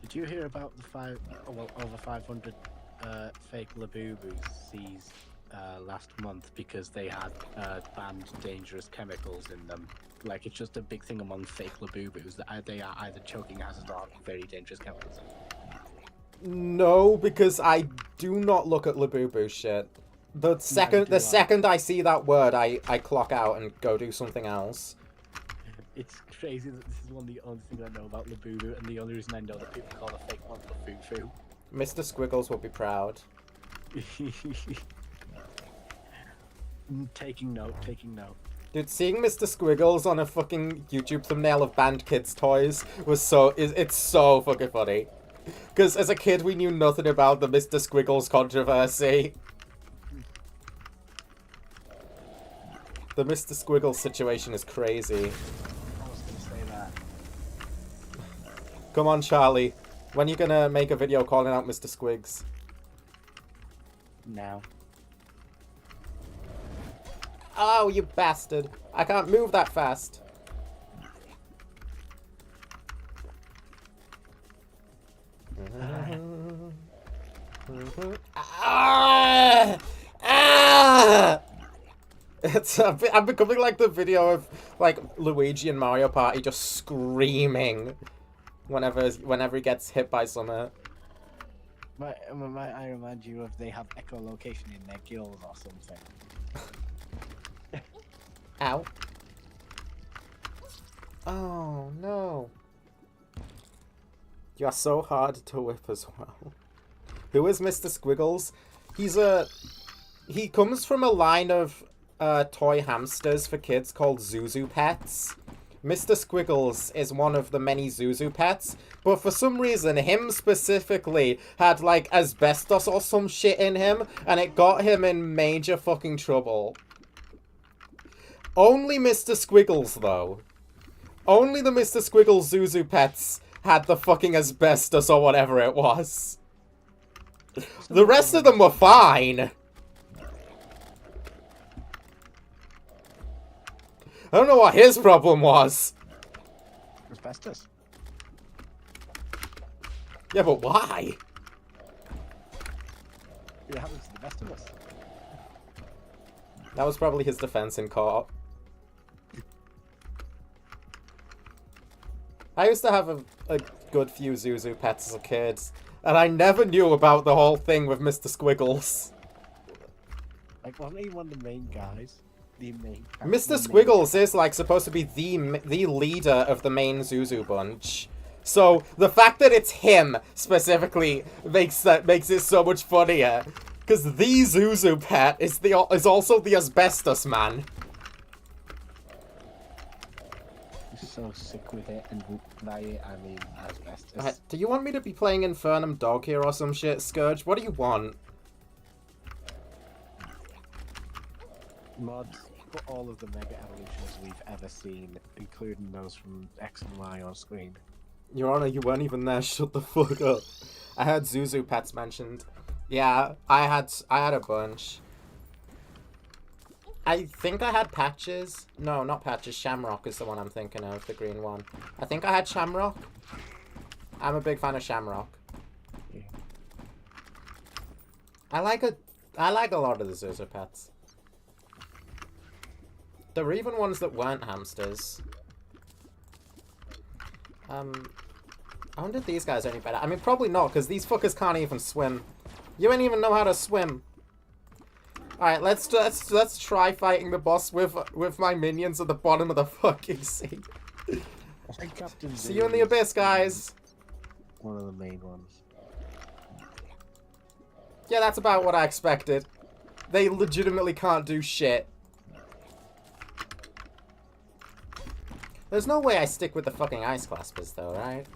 Did you hear about the over 500 fake Labubu seized last month because they had banned dangerous chemicals in them? Like, it's just a big thing among fake Labubus that they are either choking hazards or very dangerous chemicals. No, because I do not look at Labubu shit. The second I see that word, I clock out and go do something else. It's crazy that this is one of the only things I know about Labubu, and the only reason I know that people call the fake one Lafufu. Mr. Squiggles will be proud. Taking note, taking note. Dude, seeing Mr. Squiggles on a fucking YouTube thumbnail of banned kids' toys was it's so fucking funny. Because as a kid, we knew nothing about the Mr. Squiggles controversy. The Mr. Squiggles situation is crazy. I was gonna say that. Come on, Charlie. When are you gonna make a video calling out Mr. Squigs? Now. Oh, you bastard. I can't move that fast. Ah! Ah! I'm becoming like the video of Luigi and Mario Party just screaming whenever he gets hit by something. Might I remind you of they have echolocation in their gills or something? Ow. Oh, no. You are so hard to whip as well. Who is Mr. Squiggles? He comes from a line of toy hamsters for kids called Zuzu Pets. Mr. Squiggles is one of the many Zuzu Pets, but for some reason, him specifically had, asbestos or some shit in him, and it got him in major fucking trouble. Only Mr. Squiggles, though. Only the Mr. Squiggles Zuzu Pets had the fucking asbestos or whatever it was. The rest of them were fine. I don't know what his problem was. Asbestos. Yeah, but why? It happens to the best of us. That was probably his defense in court. I used to have a good few Zuzu Pets as a kid, and I never knew about the whole thing with Mr. Squiggles. Wasn't he one of the main guys? Mr. Squiggles is supposed to be the leader of the main Zuzu bunch. So the fact that it's him specifically makes it so much funnier. Because the Zuzu Pet is also the asbestos man. so sick with it, and by it I mean asbestos. Right, do you want me to be playing Infernum Dog here or some shit, Scourge? What do you want? Mods, put all of the Mega Evolutions we've ever seen, including those from X and Y on screen. Your Honor, you weren't even there. Shut the fuck up. I heard Zuzu pets mentioned. Yeah, I had a bunch. I think I had Patches. No, not Patches. Shamrock is the one I'm thinking of, the green one. I think I had Shamrock. I'm a big fan of Shamrock. Yeah. I like a lot of the Zuzu pets. There were even ones that weren't hamsters. I wonder if these guys are any better. I mean, probably not, because these fuckers can't even swim. You ain't even know how to swim. Alright, let's try fighting the boss with my minions at the bottom of the fucking sea. I think Captain See you in the abyss, guys. One of the main ones. Yeah, that's about what I expected. They legitimately can't do shit. There's no way I stick with the fucking ice claspers, though, right?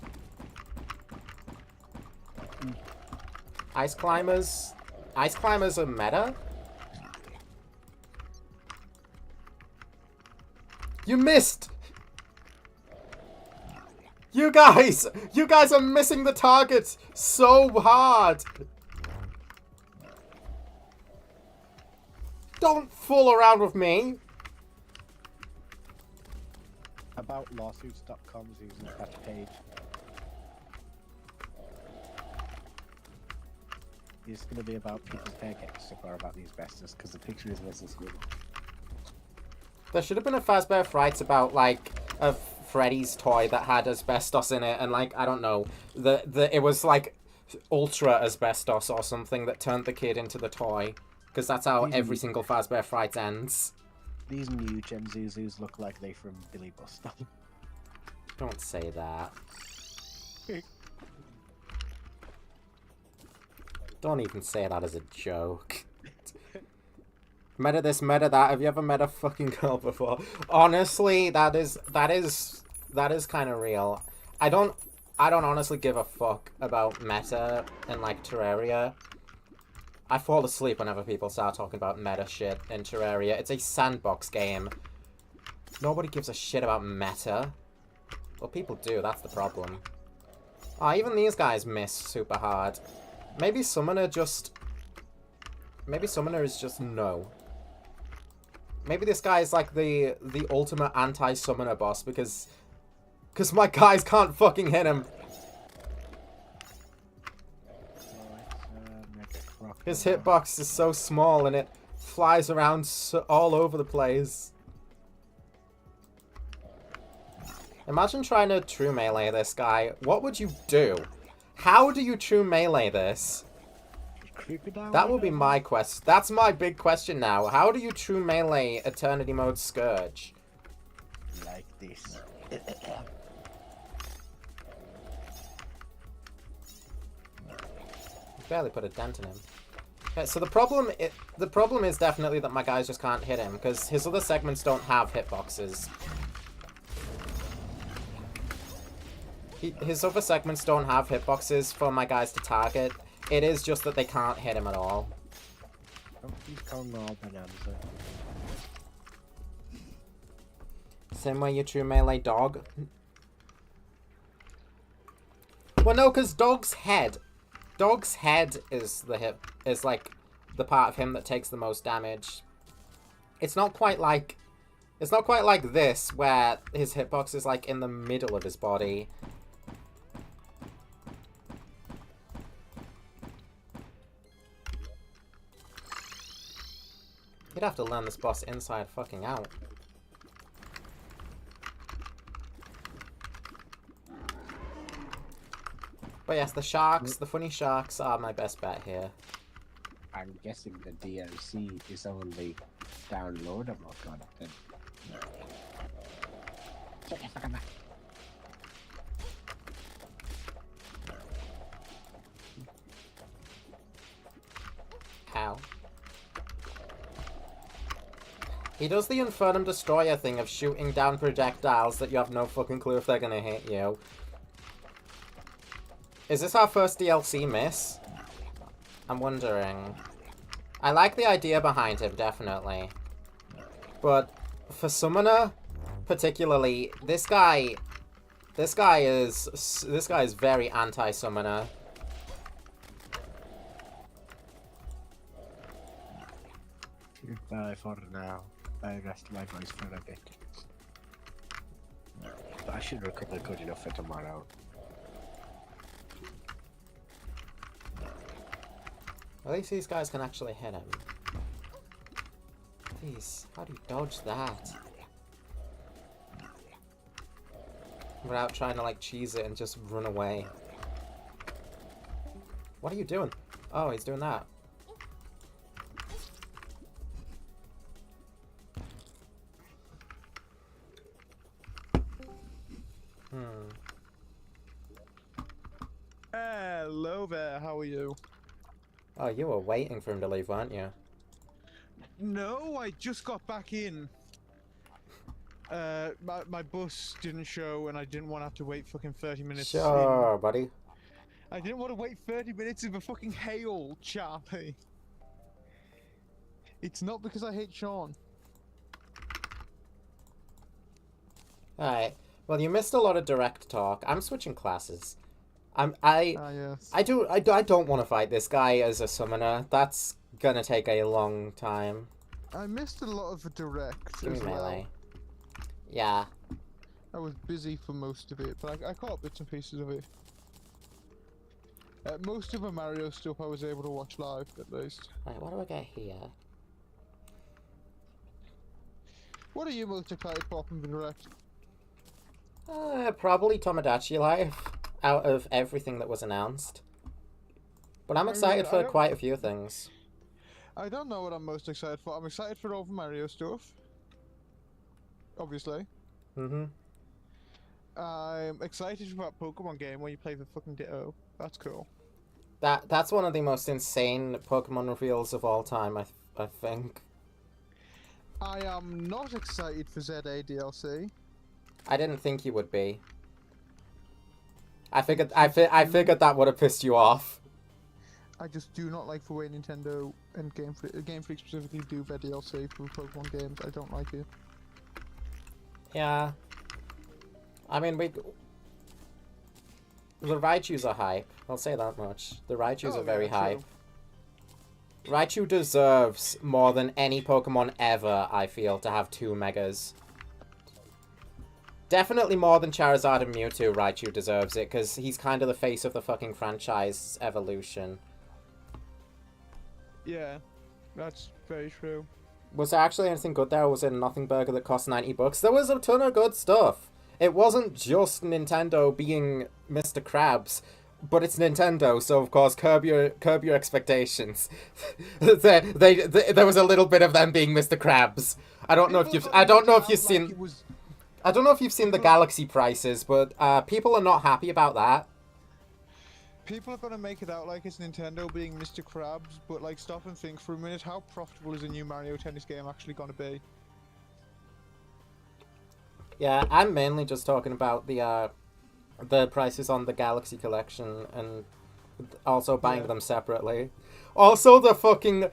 Ice climbers? Ice climbers are meta? You missed! You guys are missing the target so hard! Don't fool around with me! About lawsuits.com's using that page. It's going to be about people's hair getting sick or about the asbestos, because the picture is less good. There should have been a Fazbear Frights about, like, a Freddy's toy that had asbestos in it, and, like, I don't know, it was, like, ultra asbestos or something that turned the kid into the toy. Because that's how every single Fazbear Fright ends. These new Gen Zuzus look like they from Billy Buster. Don't say that. Don't even say that as a joke. Meta this, meta that. Have you ever met a fucking girl before? Honestly, that is kind of real. I don't honestly give a fuck about meta in, like, Terraria. I fall asleep whenever people start talking about meta shit in Terraria. It's a sandbox game. Nobody gives a shit about meta. Well, people do, that's the problem. Ah, even these guys miss super hard. Maybe Summoner is just no. Maybe this guy is like the ultimate anti-summoner boss because my guys can't fucking hit him. His hitbox is so small and it flies around all over the place. Imagine trying to true melee this guy. What would you do? How do you true melee this? That will be my quest. That's my big question now. How do you true melee Eternity Mode Scourge? Like this. Barely put a dent in him. Okay, so the problem is definitely that my guys just can't hit him because his other segments don't have hitboxes. His other segments don't have hitboxes for my guys to target. It is just that they can't hit him at all. Same way you true melee dog. Well, no, because Dog's head is like the part of him that takes the most damage. It's not quite like this where his hitbox is like in the middle of his body. You'd have to learn this boss inside fucking out. But yes, the sharks, the funny sharks are my best bet here. I'm guessing the DLC is only downloadable content. How? He does the Infernum Destroyer thing of shooting down projectiles that you have no fucking clue if they're gonna hit you. Is this our first DLC miss? I'm wondering. I like the idea behind him, definitely. But for Summoner, particularly, this guy is very anti-Summoner. Goodbye for now. I rest my voice for a bit. But I should recover good enough for tomorrow. At least these guys can actually hit him. Jeez, how do you dodge that? Without trying to, like, cheese it and just run away. What are you doing? Oh, he's doing that. Hello there, how are you? Oh, you were waiting for him to leave, weren't you? No, I just got back in. My bus didn't show and I didn't want to have to wait fucking 30 minutes. Sure, buddy. I didn't want to wait 30 minutes in the fucking hail, Charlie. It's not because I hate Sean. Alright. Well, you missed a lot of direct talk. I'm switching classes. Yes. I don't want to fight this guy as a summoner. That's gonna take a long time. I missed a lot of the direct Give me as melee. well. Yeah. I was busy for most of it, but I caught bits and pieces of it. Most of the Mario stuff I was able to watch live, at least. Right, what do I get here? What are you most excited for from the direct? Probably Tomodachi Life, out of everything that was announced. But I'm excited for quite a few things. I don't know what I'm most excited for. I'm excited for all the Mario stuff. Obviously. Mm-hmm. I'm excited for that Pokemon game where you play the fucking Ditto. That's cool. That's one of the most insane Pokemon reveals of all time, I think. I am not excited for ZA DLC. I didn't think you would be. I figured that would have pissed you off. I just do not like the way Nintendo and Game Freak specifically do their DLC for Pokemon games. I don't like it. Yeah. I mean, the Raichus are hype. I'll say that much. The Raichus are very hype. Raichu deserves more than any Pokemon ever, I feel, to have 2 Megas. Definitely more than Charizard and Mewtwo, Raichu deserves it, because he's kind of the face of the fucking franchise evolution. Yeah, that's very true. Was there actually anything good there, or was it a nothing burger that cost $90? There was a ton of good stuff. It wasn't just Nintendo being Mr. Krabs, but it's Nintendo, so of course curb your expectations. There was a little bit of them being Mr. Krabs. I don't know if you've seen the Galaxy prices, but people are not happy about that. People are gonna make it out like it's Nintendo being Mr. Krabs, but like stop and think for a minute, how profitable is a new Mario Tennis game actually gonna be? Yeah, I'm mainly just talking about the prices on the Galaxy Collection and also buying them separately. Also, the fucking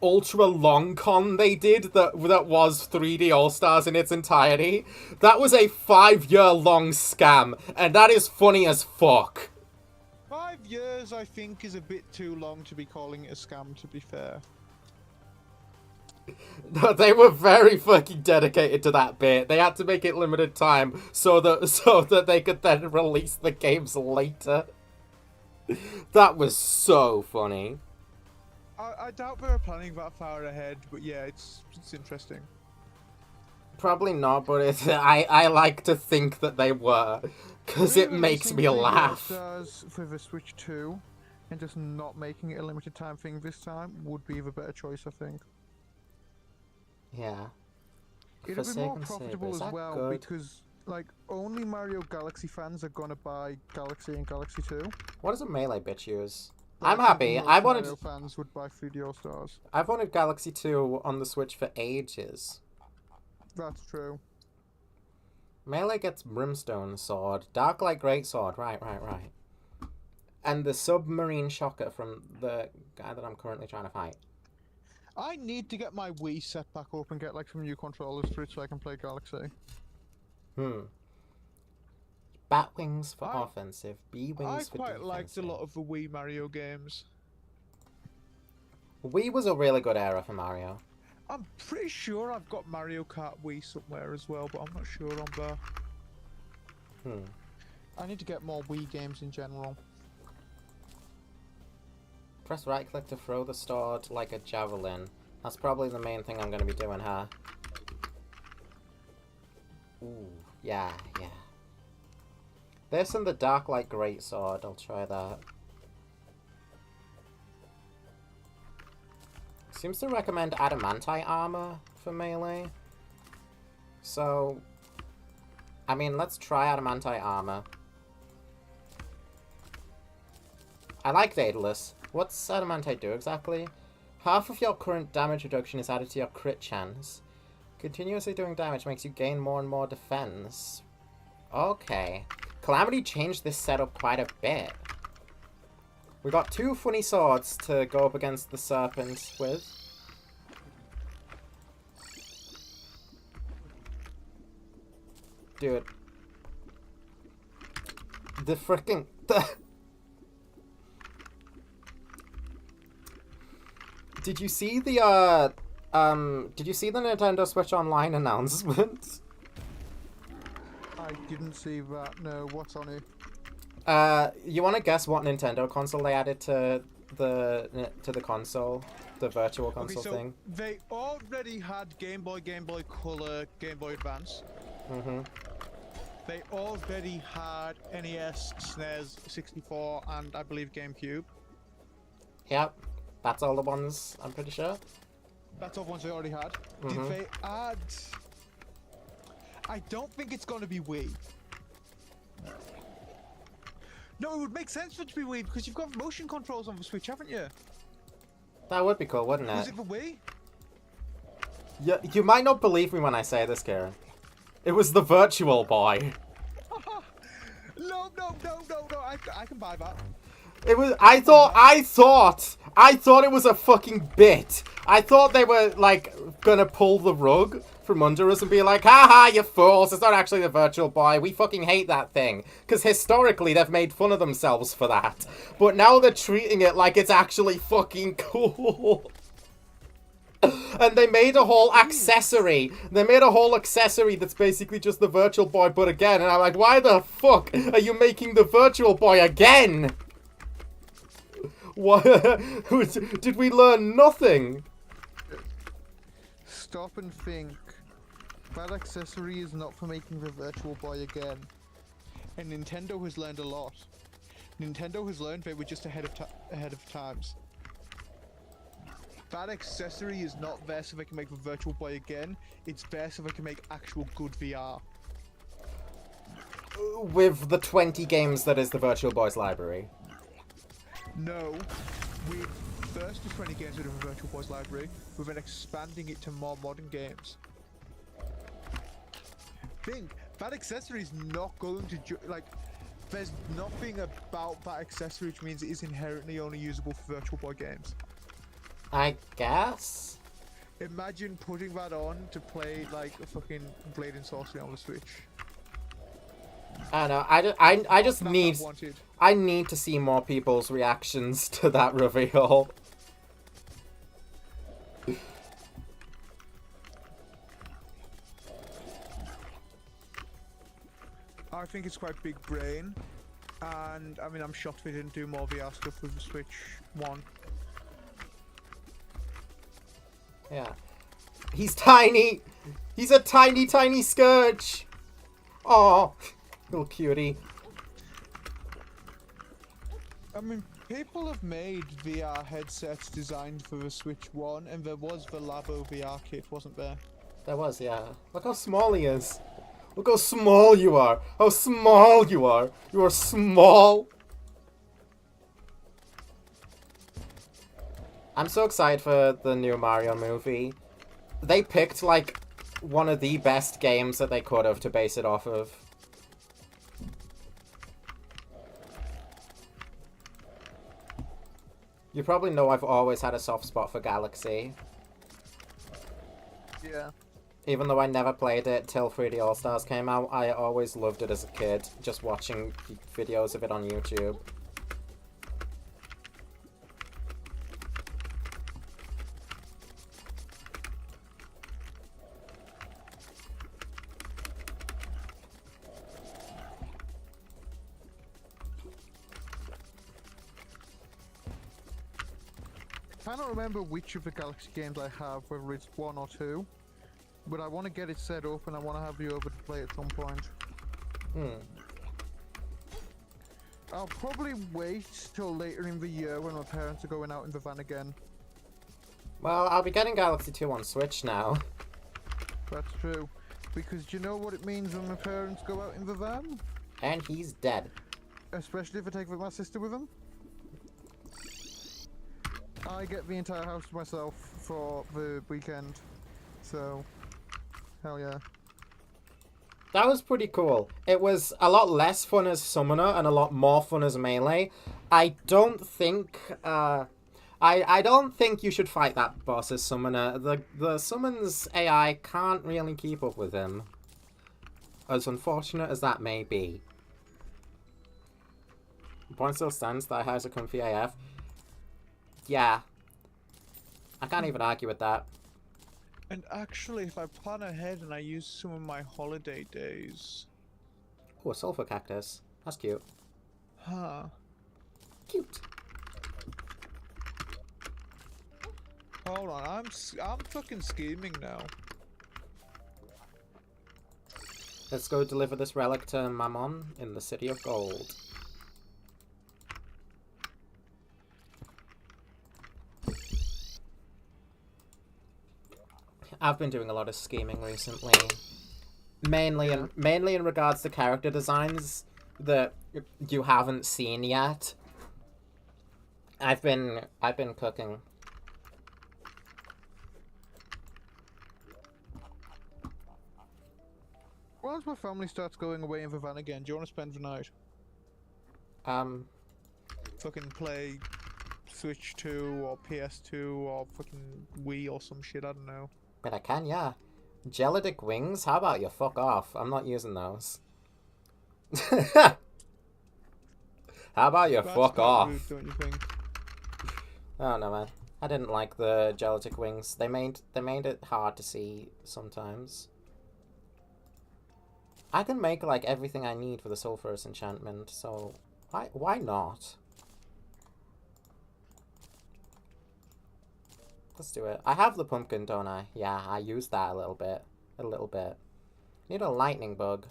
ultra long con they did that was 3D All-Stars in its entirety. That was a 5-year-long scam, and that is funny as fuck. 5 years, I think, is a bit too long to be calling it a scam, to be fair. No, they were very fucking dedicated to that bit. They had to make it limited time so that they could then release the games later. That was so funny. I doubt they were planning that far ahead, but yeah, it's interesting. Probably not, but I like to think that they were, because it makes me laugh. For the Switch 2, and just not making it a limited time thing this time would be the better choice, I think. Yeah. It'd be more profitable as well, because like only Mario Galaxy fans are gonna buy Galaxy and Galaxy 2. What does a melee bitch use? Like, I'm happy. Mario fans would buy 3D All-Stars. I've wanted Galaxy 2 on the Switch for ages. That's true. Melee gets Brimstone Sword. Darklight Greatsword. Right. And the Submarine Shocker from the guy that I'm currently trying to fight. I need to get my Wii set back up and get like some new controllers for it so I can play Galaxy. Bat Wings for offensive. B Wings I for quite defensive. liked a lot of the Wii Mario games. Wii was a really good era for Mario. I'm pretty sure I've got Mario Kart Wii somewhere as well, but I'm not sure on there. I need to get more Wii games in general. Press right click to throw the sword like a javelin. That's probably the main thing I'm going to be doing here. Ooh, yeah. This and the Darklight Greatsword, I'll try that. Seems to recommend adamantite armor for melee. So, I mean, let's try adamantite armor. I like Daedalus. What's adamantite do exactly? Half of your current damage reduction is added to your crit chance. Continuously doing damage makes you gain more and more defense. Okay. Calamity changed this setup quite a bit. We got 2 funny swords to go up against the serpent with. Dude. The freaking... Did you see the, did you see the Nintendo Switch Online announcement? I didn't see that, no. What's on it? You want to guess what Nintendo console they added to the console? The virtual console thing? They already had Game Boy, Game Boy Color, Game Boy Advance. They already had NES, SNES, 64, and I believe GameCube. Yep. That's all the ones, I'm pretty sure. That's all the ones they already had. Did they add... I don't think it's going to be Wii. No, it would make sense for it to be Wii because you've got motion controls on the Switch, haven't you? That would be cool, wouldn't it? Was it the Wii? Yeah, you might not believe me when I say this, Kieran. It was the Virtual Boy. No, I can buy that. It was. I thought it was a fucking bit. I thought they were like gonna pull the rug from under us and be like, haha, you fools! It's not actually the Virtual Boy. We fucking hate that thing because historically they've made fun of themselves for that. But now they're treating it like it's actually fucking cool. And they made a whole accessory. They made a whole accessory that's basically just the Virtual Boy, but again. And I'm like, why the fuck are you making the Virtual Boy again? What? Did we learn nothing? Stop and think. That accessory is not for making the Virtual Boy again. And Nintendo has learned a lot. Nintendo has learned they were just ahead of times. That accessory is not there so they can make the Virtual Boy again. It's there so they can make actual good VR. With the 20 games that is the Virtual Boy's library. No, with first the 20 games within the Virtual Boy's library, we've been expanding it to more modern games. Think, that accessory is not going to, like, there's nothing about that accessory which means it is inherently only usable for Virtual Boy games. I guess? Imagine putting that on to play, like, a fucking Blade and Sorcery on the Switch. I don't know, I just need... I need to see more people's reactions to that reveal. I think it's quite big brain, and I mean I'm shocked they didn't do more VR stuff with the Switch 1. Yeah. He's tiny! He's a tiny, tiny Scourge! Aw, little cutie. I mean, people have made VR headsets designed for the Switch 1, and there was the Labo VR kit, wasn't there? There was, yeah. Look how small he is. Look how small you are. How small you are. You are small. I'm so excited for the new Mario movie. They picked, like, one of the best games that they could have to base it off of. You probably know I've always had a soft spot for Galaxy. Yeah. Even though I never played it till 3D All-Stars came out, I always loved it as a kid, just watching videos of it on YouTube. I cannot remember which of the Galaxy games I have, whether it's 1 or 2. But I want to get it set up and I want to have you over to play at some point. I'll probably wait till later in the year when my parents are going out in the van again. Well, I'll be getting Galaxy 2 on Switch now. That's true. Because do you know what it means when my parents go out in the van? And he's dead. Especially if I take my sister with them. I get the entire house to myself for the weekend. So, hell yeah. That was pretty cool. It was a lot less fun as Summoner and a lot more fun as Melee. I don't think, I don't think you should fight that boss as Summoner. The Summons AI can't really keep up with him. As unfortunate as that may be. The point still stands, that house are comfy AF. Yeah. I can't even argue with that. And actually, if I plan ahead and I use some of my holiday days... Oh, a sulfur cactus. That's cute. Huh. Cute. Hold on, I'm fucking scheming now. Let's go deliver this relic to Mammon in the City of Gold. I've been doing a lot of scheming recently. Mainly in regards to character designs that you haven't seen yet. I've been cooking. Once my family starts going away in the van again, do you want to spend the night? Fucking play Switch 2 or PS2 or fucking Wii or some shit, I don't know. But I can, yeah. Gelodic wings? How about you fuck off? I'm not using those. How about you That's fuck off? rude, don't you think? Oh no, man. I didn't like the Gelodic wings. They made it hard to see sometimes. I can make like everything I need for the Sulphurous enchantment, so why not? Let's do it. I have the pumpkin, don't I? Yeah, I used that a little bit. Need a lightning bug.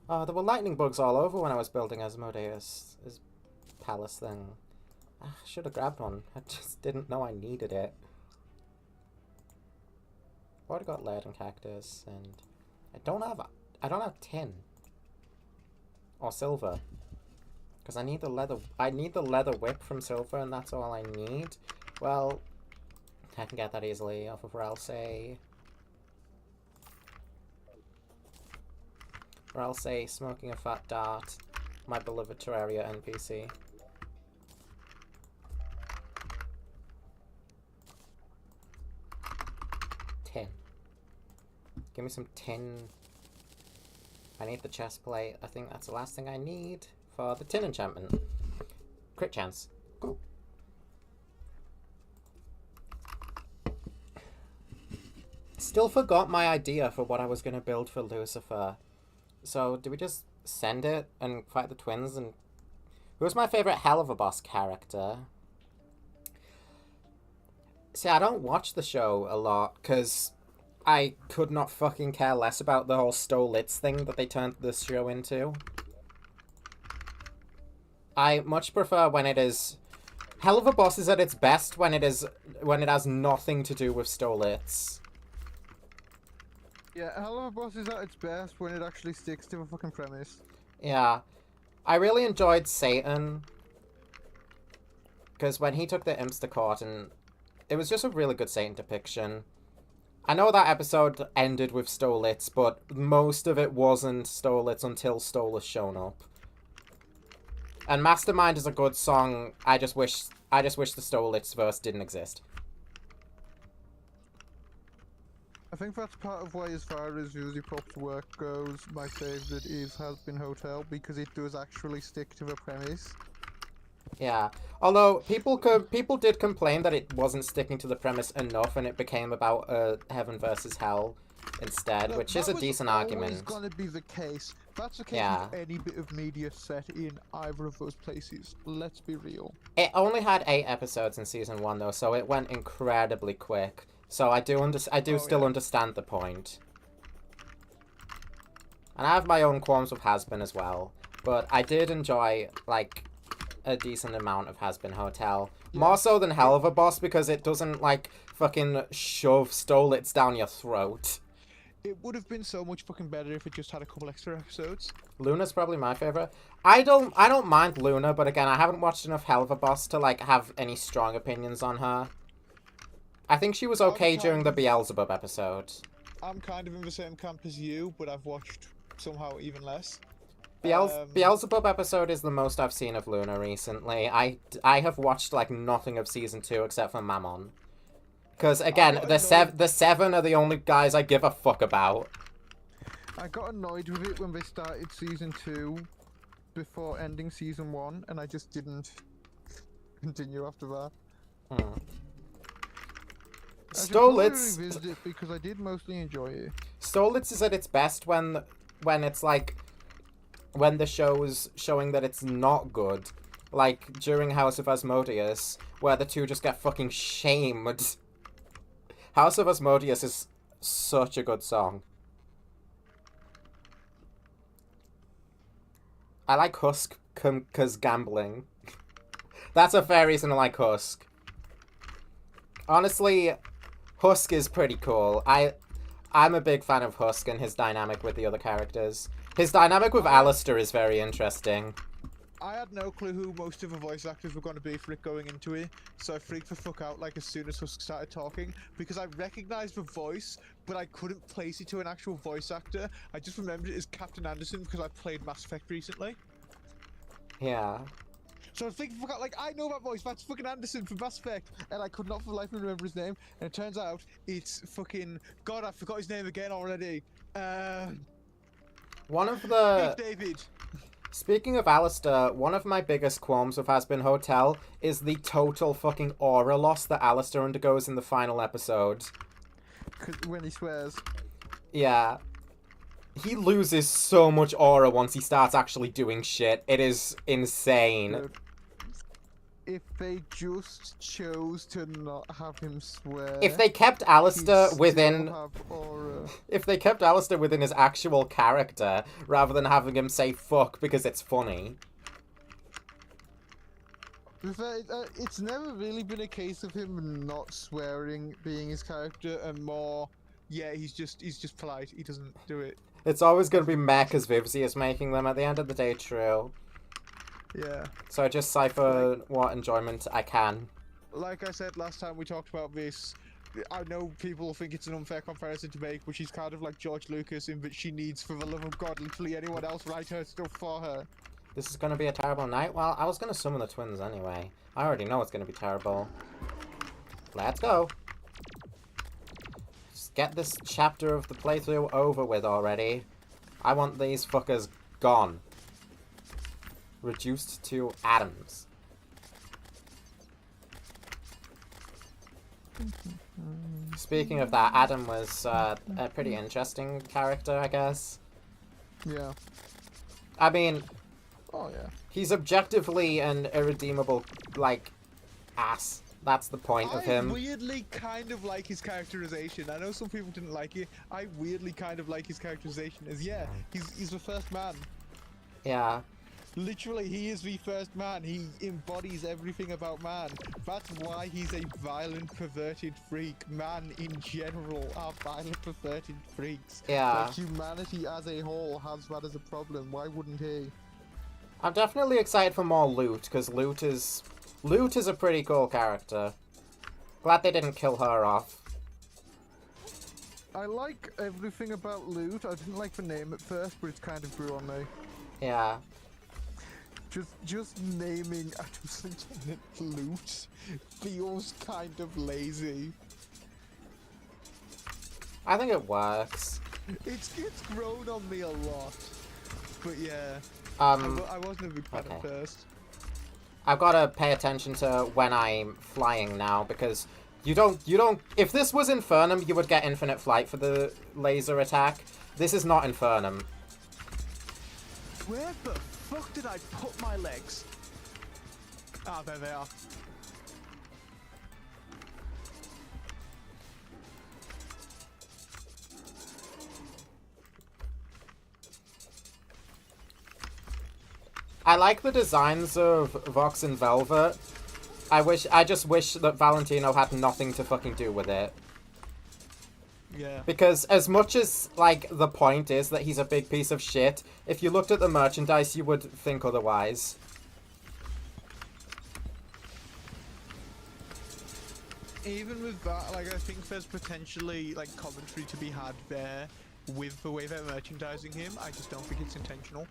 Oh, there were lightning bugs all over when I was building Asmodeus' his palace thing. I should have grabbed one. I just didn't know I needed it. I've already got lead and cactus, and I don't have tin or silver because I need the leather whip from silver, and that's all I need. Well, I can get that easily off of Ralsei. Ralsei smoking a fat dart, my beloved Terraria NPC. Tin. Give me some tin. I need the chest plate. I think that's the last thing I need for the tin enchantment. Crit chance. Cool. Still forgot my idea for what I was going to build for Lucifer. So, do we just send it and fight the twins? And who's my favorite Hell of a Boss character? See, I don't watch the show a lot, because I could not fucking care less about the whole Stolitz thing that they turned this show into. I much prefer when it is... Hell of a Boss is at its best when it has nothing to do with Stolitz. Yeah, Hell of a Boss is at its best when it actually sticks to the fucking premise. Yeah. I really enjoyed Satan. Because when he took the imps to court, and it was just a really good Satan depiction. I know that episode ended with Stolitz, but most of it wasn't Stolitz until Stolitz shown up. And Mastermind is a good song. I just wish the Stolitz verse didn't exist. I think that's part of why, as far as Uzi Pop's work goes, my favourite is Has Been Hotel, because it does actually stick to the premise. Yeah. Although people did complain that it wasn't sticking to the premise enough, and it became about heaven versus hell instead, No, which is a decent argument. That's always going to be the case. That's the case with any bit of media set in either of those places. Let's be real. It only had 8 episodes in season 1 though, so it went incredibly quick. So I do still understand the point. And I have my own qualms with Has Been as well, but I did enjoy like a decent amount of Has Been Hotel. Yeah. More so than Hell of a Boss, because it doesn't like fucking shove Stolitz down your throat. It would have been so much fucking better if it just had a couple extra episodes. Luna's probably my favorite. I don't mind Luna, but again, I haven't watched enough Hell of a Boss to like have any strong opinions on her. I think she was okay during the Beelzebub episode. I'm kind of in the same camp as you, but I've watched somehow even less. Beelzebub episode is the most I've seen of Luna recently. I have watched like nothing of season 2 except for Mammon. Because again, the seven are the only guys I give a fuck about. I got annoyed with it when they started season 2 before ending season 1, and I just didn't continue after that. Stolitz, revisit it because I did mostly enjoy it. Stolitz is at its best when it's like when the show's showing that it's not good, like during House of Asmodeus, where the two just get fucking shamed. House of Asmodeus is such a good song. I like Husk because gambling. That's a fair reason to like Husk. Honestly, Husk is pretty cool. I'm a big fan of Husk and his dynamic with the other characters. His dynamic with Alistair is very interesting. I had no clue who most of the voice actors were going to be for it going into it, so I freaked the fuck out like as soon as Husk started talking, because I recognised the voice, but I couldn't place it to an actual voice actor. I just remembered it as Captain Anderson because I played Mass Effect recently. Yeah. So I think like, I know that voice, that's fucking Anderson from Mass Effect, and I could not for the life of me remember his name, and it turns out it's fucking, God, I forgot his name again already. One of the... Big David. Speaking of Alistair, one of my biggest qualms with Has Been Hotel is the total fucking aura loss that Alistair undergoes in the final episode. When he swears. Yeah. He loses so much aura once he starts actually doing shit. It is insane. Dude, if they just chose to not have him swear... If they kept Alistair within... If they kept Alistair within his actual character, rather than having him say fuck because it's funny. It's never really been a case of him not swearing being his character, and more... Yeah, he's just polite. He doesn't do it. It's always going to be meh because Vivzy is making them. At the end of the day, true. Yeah. So I just cipher what enjoyment I can. Like I said last time we talked about this, I know people think it's an unfair comparison to make, but she's kind of like George Lucas in that she needs, for the love of God, literally anyone else write her stuff for her. This is going to be a terrible night? Well, I was going to summon the twins anyway. I already know it's going to be terrible. Let's go. Just get this chapter of the playthrough over with already. I want these fuckers gone. Reduced to atoms. Speaking of that, Adam was a pretty interesting character, I guess. Yeah. I mean... Oh, yeah. He's objectively an irredeemable, like, ass. That's the point of him. I weirdly kind of like his characterization. I know some people didn't like it. I weirdly kind of like his characterization as, yeah, he's the first man. Yeah. Literally, he is the first man. He embodies everything about man. That's why he's a violent, perverted freak. Man, in general, are violent, perverted freaks. Yeah. Like, humanity as a whole has that as a problem. Why wouldn't he? I'm definitely excited for more Loot, because Loot is a pretty cool character. Glad they didn't kill her off. I like everything about loot. I didn't like the name at first, but it's kind of grew on me. Yeah. Just naming Adam's Lieutenant loot feels kind of lazy. I think it works. It's grown on me a lot. But yeah, I wasn't a big fan at first. I've got to pay attention to when I'm flying now, because you don't, if this was Infernum, you would get infinite flight for the laser attack. This is not Infernum. Where the fuck did I put my legs? Ah, there they are. I like the designs of Vox and Velvet. I just wish that Valentino had nothing to fucking do with it. Yeah. Because as much as, like, the point is that he's a big piece of shit, if you looked at the merchandise, you would think otherwise. Even with that, like, I think there's potentially, like, commentary to be had there with the way they're merchandising him. I just don't think it's intentional.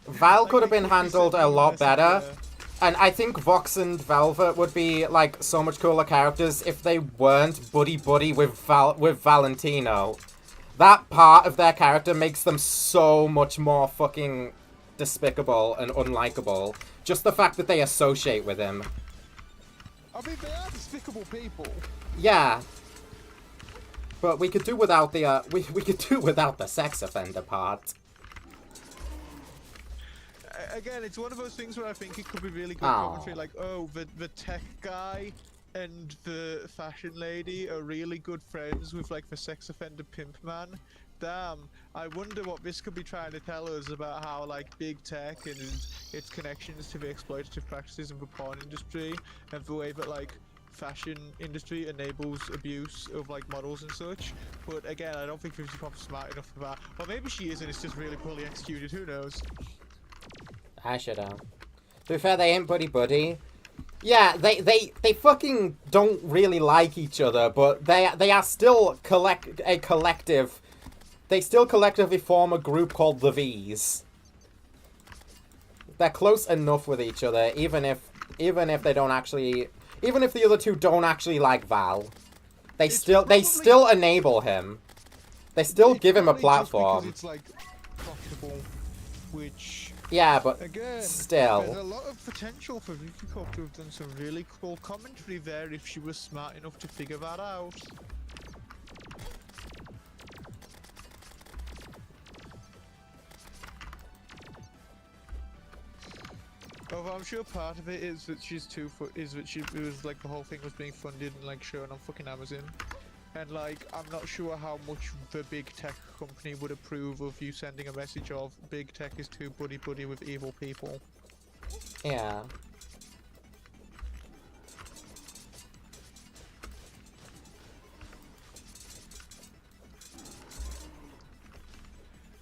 Val Like, could have they been could be handled a sending lot message better. there. And I think Vox and Velvet would be, like, so much cooler characters if they weren't buddy-buddy with Valentino. That part of their character makes them so much more fucking despicable and unlikable. Just the fact that they associate with him. I mean, they are despicable people. Yeah. But we could do without the, we could do without the sex offender part. Again, it's one of those things where I think it could be really good Oh. commentary, like, oh, the tech guy and the fashion lady are really good friends with, like, the sex offender pimp man. Damn, I wonder what this could be trying to tell us about how, like, big tech and its connections to the exploitative practices of the porn industry, and the way that, like, fashion industry enables abuse of, like, models and such. But again, I don't think 50 Pop's smart enough for that. Or maybe she is and it's just really poorly executed, who knows? I should know. To be fair, they ain't buddy-buddy. Yeah, they fucking don't really like each other, but they are still a collective. They still collectively form a group called the V's. They're close enough with each other, even if they don't actually, even if the other two don't actually like Val, they still enable him. They still give him a Probably just platform. because it's, like, profitable, which... Yeah, but Again, still. there's a lot of potential for Vicky Pop to have done some really cool commentary there if she was smart enough to figure that out. Although I'm sure part of it is that it was like the whole thing was being funded and like shown on fucking Amazon. And like, I'm not sure how much the big tech company would approve of you sending a message of big tech is too buddy-buddy with evil people. Yeah.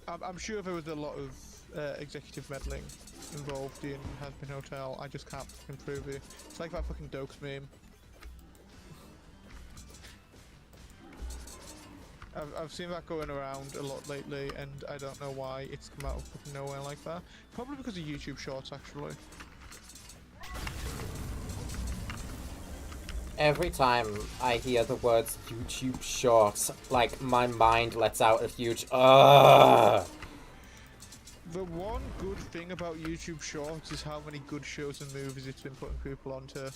I'm sure there was a lot of executive meddling involved in Has Been Hotel. I just can't fucking prove it. It's like that fucking Dokes meme. I've seen that going around a lot lately, and I don't know why it's come out of fucking nowhere like that. Probably because of YouTube Shorts, actually. Every time I hear the words YouTube Shorts, like, my mind lets out a huge ugh. The one good thing about YouTube Shorts is how many good shows and movies it's been putting people onto.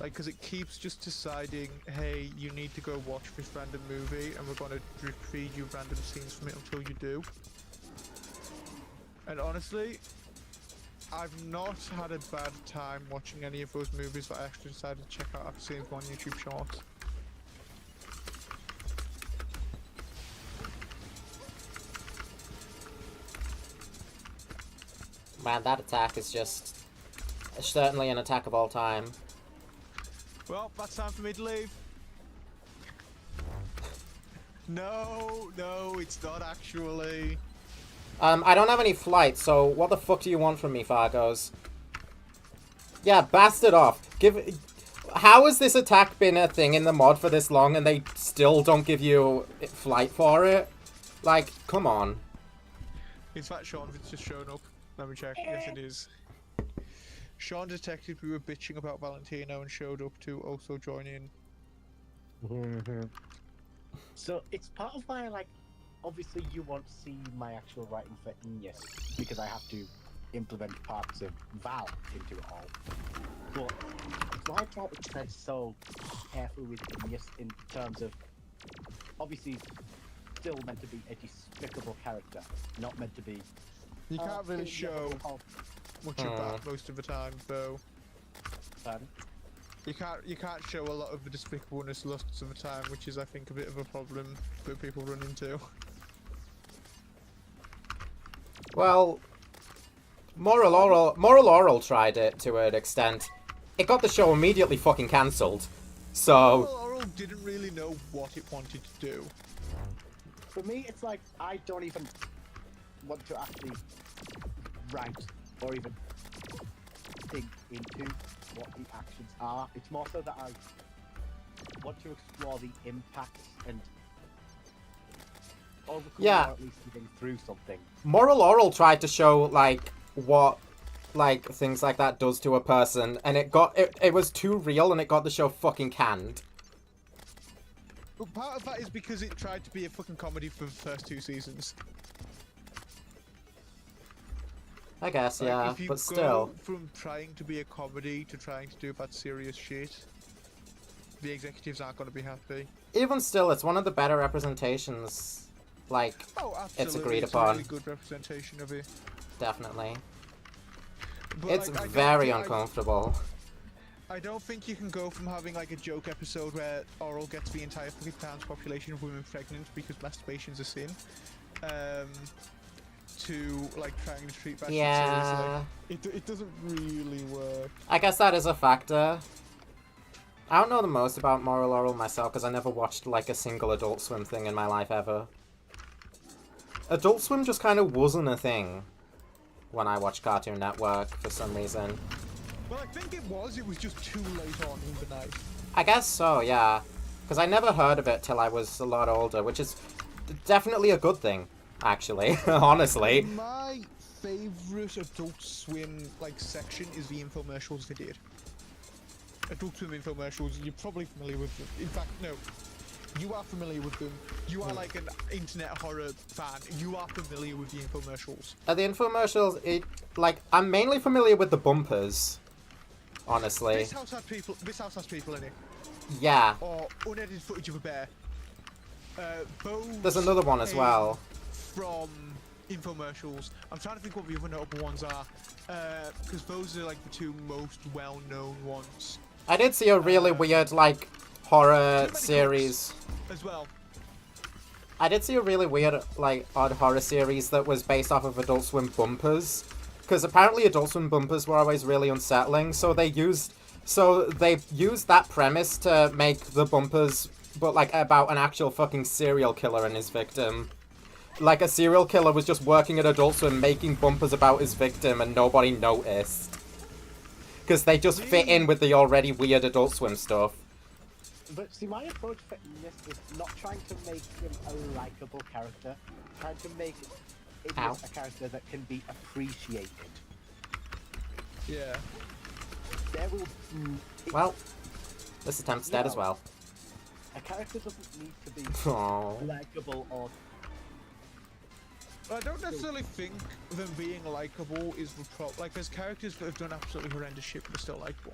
Like, because it keeps just deciding, hey, you need to go watch this random movie, and we're going to drip feed you random scenes from it until you do. And honestly, I've not had a bad time watching any of those movies that I actually decided to check out after seeing one YouTube Shorts. Man, that attack is just certainly an attack of all time. Well, that's time for me to leave. No, it's not actually. I don't have any flight, so what the fuck do you want from me, Fargos? Yeah, bastard off. How has this attack been a thing in the mod for this long and they still don't give you flight for it? Like, come on. In fact, Sean's just shown up. Let me check. Yes, it is. Sean detected we were bitching about Valentino and showed up to also join in. So it's part of why, like, obviously you won't see my actual writing for Ineos because I have to implement parts of Val into it all. But it's why I try to tread so careful with Ineos in terms of, obviously, still meant to be a despicable character, not meant to be. You can't really show much of that most of the time, though. Pardon? You can't show a lot of the despicableness lots of the time, which is, I think, a bit of a problem that people run into. Well, Moral Oral tried it to an extent. It got the show immediately fucking cancelled. So... Oral didn't really know what it wanted to do. For me, it's like, I don't even want to actually write or even think into what the actions are. It's more so that I want to explore the impacts and overcome or at least getting through something. Moral Oral tried to show, like, what, like, things like that does to a person, and it was too real and it got the show fucking canned. But part of that is because it tried to be a fucking comedy for the first 2 seasons. I guess, Like, yeah, if you but go still. from trying to be a comedy to trying to do that serious shit, the executives aren't going to be happy. Even still, it's one of the better representations, like, Oh, absolutely. it's agreed It's upon. a really good representation of it. Definitely. But, It's like, very uncomfortable. I don't think you can go from having like a joke episode where Oral gets the entire fucking town's population of women pregnant because masturbation's a sin, to like trying to treat that shit Yeah. seriously. It doesn't really work. I guess that is a factor. I don't know the most about Moral Oral myself because I never watched like a single Adult Swim thing in my life ever. Adult Swim just kind of wasn't a thing when I watched Cartoon Network for some reason. Well, I think it was just too late on in the night. I guess so, yeah. Because I never heard of it till I was a lot older, which is definitely a good thing, actually, honestly. My favourite Adult Swim like section is the infomercials they did. Adult Swim infomercials, you're probably familiar with them. In fact, no. You are familiar with them. You are like an internet horror fan. You are familiar with the infomercials. The infomercials, I'm mainly familiar with the bumpers, honestly. This house has people in it. Yeah. Or unedited footage of a bear. Those There's another one as came well. From infomercials. I'm trying to think what the other notable ones are. Because those are like the 2 most well-known ones. I did see a really weird, like, horror series. As well. I did see a really weird, like, odd horror series that was based off of Adult Swim bumpers. Because apparently Adult Swim bumpers were always really unsettling, so they used that premise to make the bumpers, but, like, about an actual fucking serial killer and his victim. Like, a serial killer was just working at Adult Swim making bumpers about his victim and nobody noticed. Because they just fit in with the already weird Adult Swim stuff. But see, my approach for Ines is not trying to make him a likable character, trying to make Ines a character that can be appreciated. Yeah. There will. Well, this attempt's dead as well. A character doesn't need to be Aww. likable or. I don't necessarily think them being likable is the problem. Like, there's characters that have done absolutely horrendous shit but are still likable.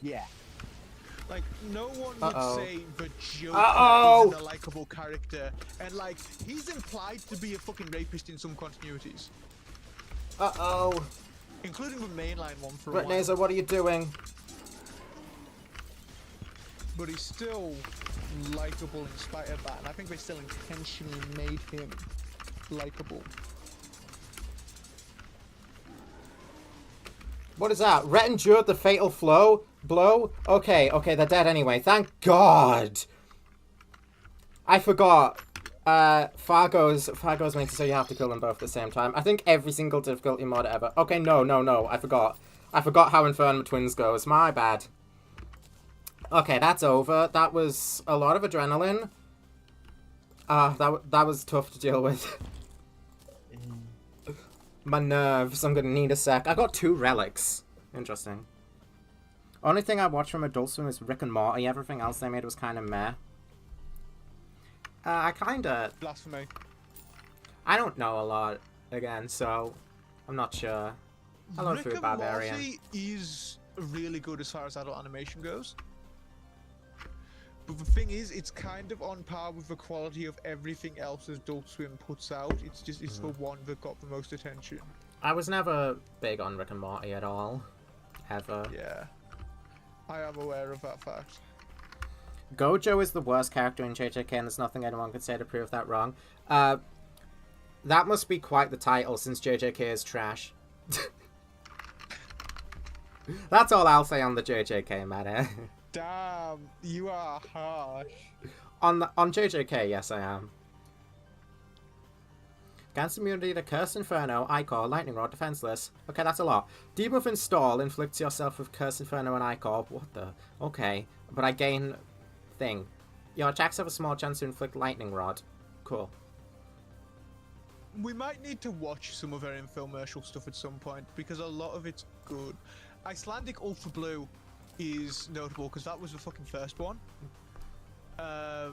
Yeah. Like, no one would say the Joker isn't a likable character, and like, he's implied to be a fucking rapist in some continuities. Uh-oh. Including the mainline one for a while. Britneza, what are you doing? But he's still likable in spite of that, and I think they still intentionally made him likable. What is that? Rhett endured the fatal blow? Okay, they're dead anyway. Thank God! I forgot. Fargo's made it so you have to kill them both at the same time. I think every single difficulty mod ever. Okay, no, I forgot. I forgot how Inferno Twins goes. My bad. Okay, that's over. That was a lot of adrenaline. That was tough to deal with. My nerves. I'm gonna need a sec. I got 2 relics. Interesting. Only thing I watched from Adult Swim is Rick and Morty. Everything else they made was kind of meh. I kinda... Blasphemy. I don't know a lot, again, so I'm not sure. Hello, Rick Food and Barbarian. Morty is really good as far as adult animation goes. But the thing is, it's kind of on par with the quality of everything else Adult Swim puts out. It's just, it's the one that got the most attention. I was never big on Rick and Morty at all. Ever. Yeah. I am aware of that fact. Gojo is the worst character in JJK, and there's nothing anyone could say to prove that wrong. That must be quite the title, since JJK is trash. That's all I'll say on the JJK matter. Damn, you are harsh. On JJK, yes I am. Grants immunity to Curse Inferno, Ichor, Lightning Rod, Defenseless. Okay, that's a lot. Debuff Install inflicts yourself with Curse Inferno and Ichor. What the? Okay. But I gain... thing. Your attacks have a small chance to inflict Lightning Rod. Cool. We might need to watch some of their infomercial stuff at some point, because a lot of it's good. Icelandic Ultra Blue is notable, because that was the fucking first one. I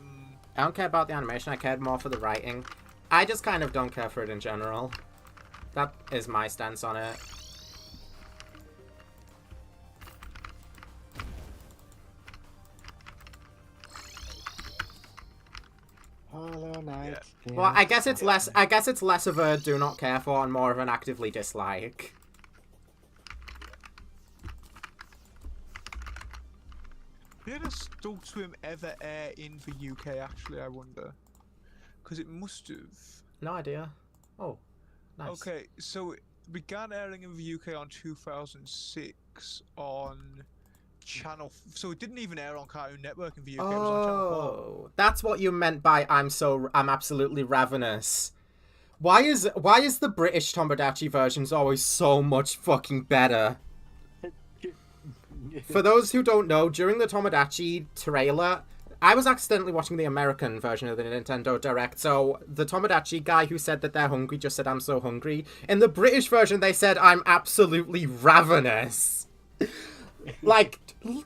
don't care about the animation, I cared more for the writing. I just kind of don't care for it in general. That is my stance on it. Hollow Knight. Yeah. Well, I guess it's less of a do not care for and more of an actively dislike. Did Adult Swim ever air in the UK, actually, I wonder? Because it must have. No idea. Oh, nice. Okay, so it began airing in the UK on 2006 on Channel... So it didn't even air on Cartoon Network in the UK, it was on Channel 4. Oh, that's what you meant by I'm absolutely ravenous. Why is the British Tomodachi versions always so much fucking better? For those who don't know, during the Tomodachi trailer, I was accidentally watching the American version of the Nintendo Direct, so the Tomodachi guy who said that they're hungry just said, I'm so hungry. In the British version, they said, I'm absolutely ravenous. Like,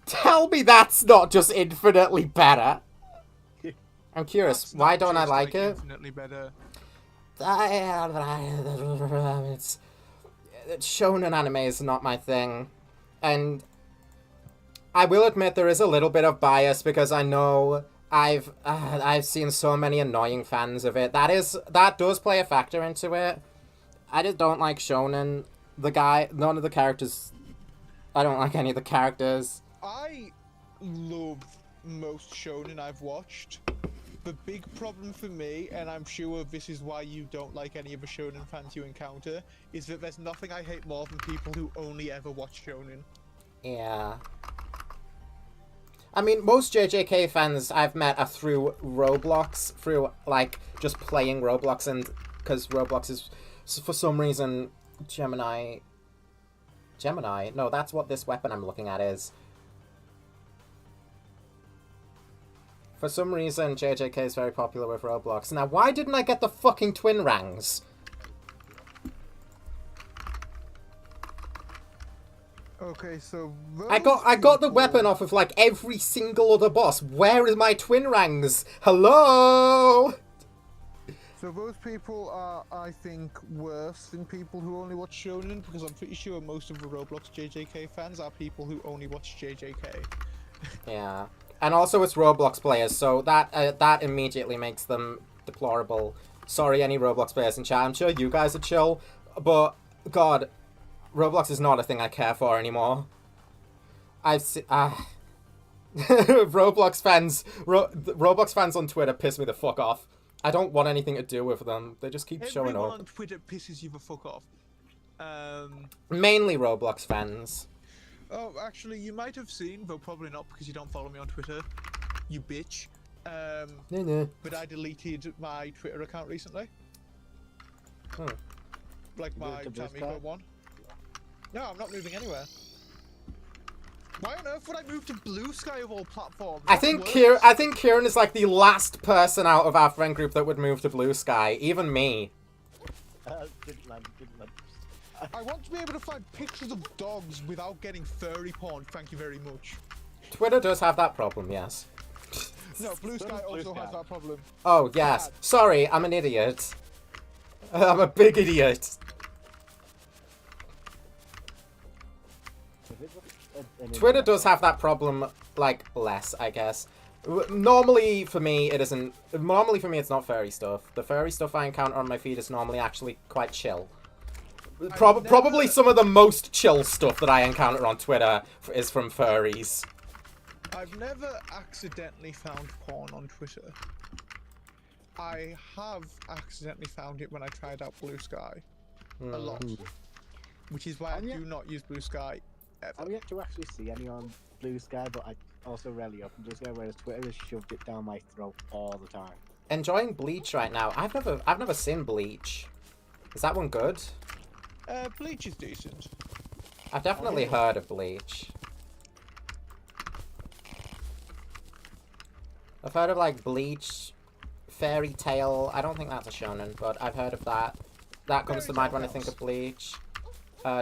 tell me that's not just infinitely better. I'm curious, why don't I like it? Infinitely better. It's shonen anime is not my thing, and I will admit there is a little bit of bias because I know I've seen so many annoying fans of it. That does play a factor into it. I just don't like shonen. None of the characters. I don't like any of the characters. I love most shonen I've watched. The big problem for me, and I'm sure this is why you don't like any of the shonen fans you encounter, is that there's nothing I hate more than people who only ever watch shonen. Yeah. I mean, most JJK fans I've met are through Roblox, through, like, just playing Roblox, and because Roblox is, for some reason, Gemini? No, that's what this weapon I'm looking at is. For some reason, JJK is very popular with Roblox. Now, why didn't I get the fucking twin rangs? Okay, so I got the weapon off of, like, every single other boss. Where is my twin rangs? Hello? So those people are, I think, worse than people who only watch shonen, because I'm pretty sure most of the Roblox JJK fans are people who only watch JJK. Yeah. And also it's Roblox players, so that immediately makes them deplorable. Sorry, any Roblox players in chat. I'm sure you guys are chill, but, God, Roblox is not a thing I care for anymore. Roblox fans on Twitter piss me the fuck off. I don't want anything to do with them. They just keep showing up. Everyone on Twitter pisses you the fuck off. Mainly Roblox fans. Oh, actually, you might have seen, though probably not because you don't follow me on Twitter, you bitch. But I deleted my Twitter account recently. Like my Tamika one. No, I'm not moving anywhere. Why on earth would I move to Blue Sky of all platforms? I think Kieran is like the last person out of our friend group that would move to Blue Sky. Even me. Didn't land. I want to be able to find pictures of dogs without getting furry porn. Thank you very much. Twitter does have that problem, yes. No, Blue So Sky does Blue also Sky. has that problem. Oh, yes. Sorry, I'm an idiot. I'm a big idiot. Twitter does have that problem, like, less, I guess. Normally, for me, it isn't... Normally, for me, it's not furry stuff. The furry stuff I encounter on my feed is normally actually quite chill. Probably some of the most chill stuff that I encounter on Twitter is from furries. I've never accidentally found porn on Twitter. I have accidentally found it when I tried out Blue Sky. A lot. Which is why I do not use Blue Sky ever. I've yet to actually see any on Blue Sky, but I also rarely open Blue Sky, whereas Twitter has shoved it down my throat all the time. Enjoying Bleach right now. I've never seen Bleach. Is that one good? Bleach is decent. I've definitely heard of Bleach. I've heard of, like, Bleach, Fairy Tail. I don't think that's a shonen, but I've heard of that. That comes to mind when I think of Bleach.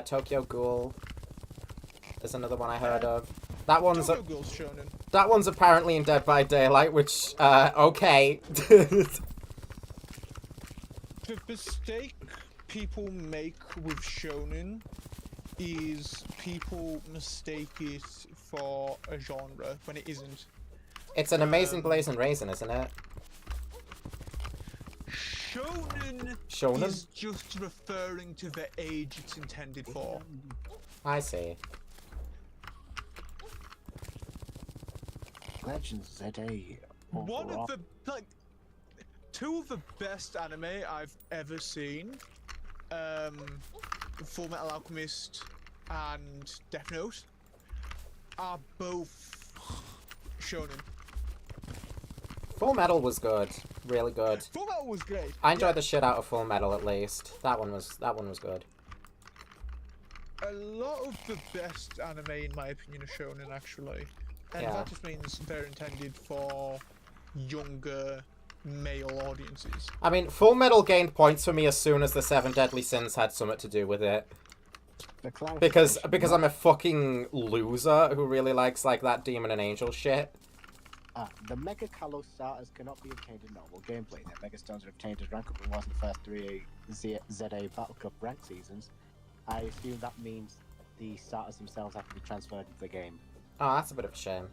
Tokyo Ghoul is another one I heard of. That one's Tokyo Ghoul's shonen. that one's apparently in Dead by Daylight, which, okay. The mistake people make with shonen is people mistake it for a genre when it isn't. It's an Amazing Blazing Raisin, isn't it? Shonen is just referring to the age it's intended for. I see. Legends ZA. One of the, like, two of the best anime I've ever seen, Full Metal Alchemist and Death Note, are both shonen. Full Metal was good. Really good. Full Metal was great. I enjoyed the shit out of Full Metal, at least. That one was good. A lot of the best anime, in my opinion, are shonen, actually. And Yeah. that just means they're intended for younger male audiences. I mean, Full Metal gained points for me as soon as the Seven Deadly Sins had something to do with it. Because I'm a fucking loser who really likes, like, that demon and angel shit. The Mega Kalos starters cannot be obtained in normal gameplay. Their Mega Stones are obtained as rank up rewards in the first 3 ZA Battle Cup rank seasons. I assume that means the starters themselves have to be transferred into the game. Oh, that's a bit of a shame.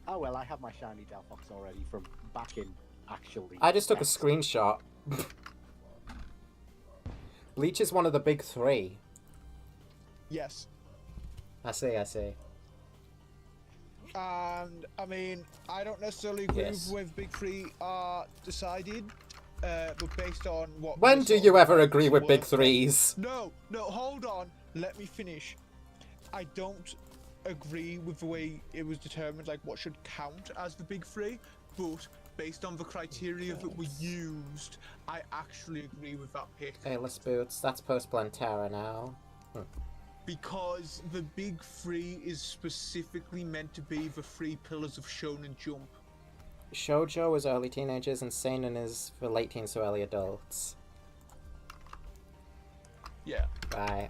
Oh well, I have my shiny Delphox already from back in, actually. I just took a Yes. screenshot. Bleach is one of the big three. Yes. I see. And, I mean, I don't necessarily agree Yes. with Big Three are decided, but based on what... When the do sort you of ever agree ranks with big were- threes? No, hold on. Let me finish. I don't agree with the way it was determined, like what should count as the Big Three, but based on the criteria that were used, I actually agree with that pick. Ayless Boots, that's post Plantera now. Because the Big Three is specifically meant to be the 3 pillars of Shonen Jump. Shoujo is early teenagers and Seinen is for late teens to early adults. Yeah. Right.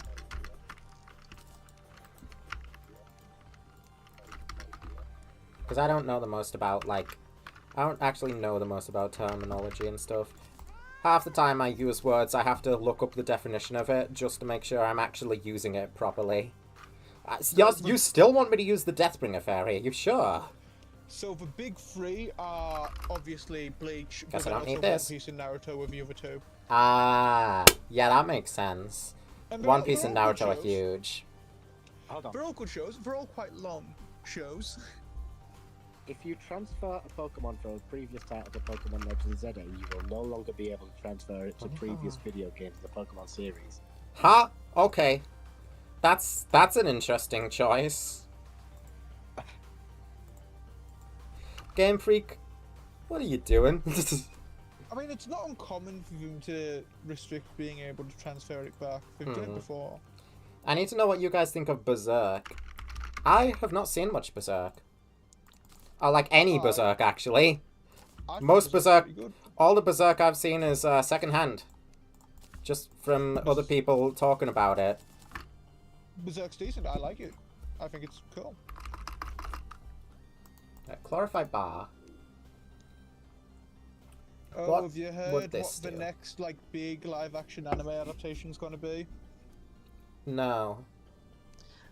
Because I don't know the most about, like... I don't actually know the most about terminology and stuff. Half the time I use words, I have to look up the definition of it just to make sure I'm actually using it properly. You still want me to use the Deathbringer Fairy? Are you sure? So the Big Three are obviously Bleach, Guess but I then don't need also One this. Piece and Naruto were the other two. Ah, yeah, that makes sense. And One Piece and they're all good Naruto are shows. huge. Hold on. They're all good shows. They're all quite long shows. If you transfer a Pokemon from a previous title to Pokemon Legends ZA, you will no longer be able to transfer it to previous video games in the Pokemon series. Huh? Okay. That's an interesting choice. Game Freak, what are you doing? I mean, it's not uncommon for them to restrict being able to transfer it back. They've done it before. I need to know what you guys think of Berserk. I have not seen much Berserk. I like any Berserk, actually. I think Most it's Berserk, pretty good. all the Berserk I've seen is secondhand. Just from other people talking about it. Berserk's decent. I like it. I think it's cool. Chlorified bar. Oh, What have you would heard what this the do? next like big live action anime adaptation is going to be? No.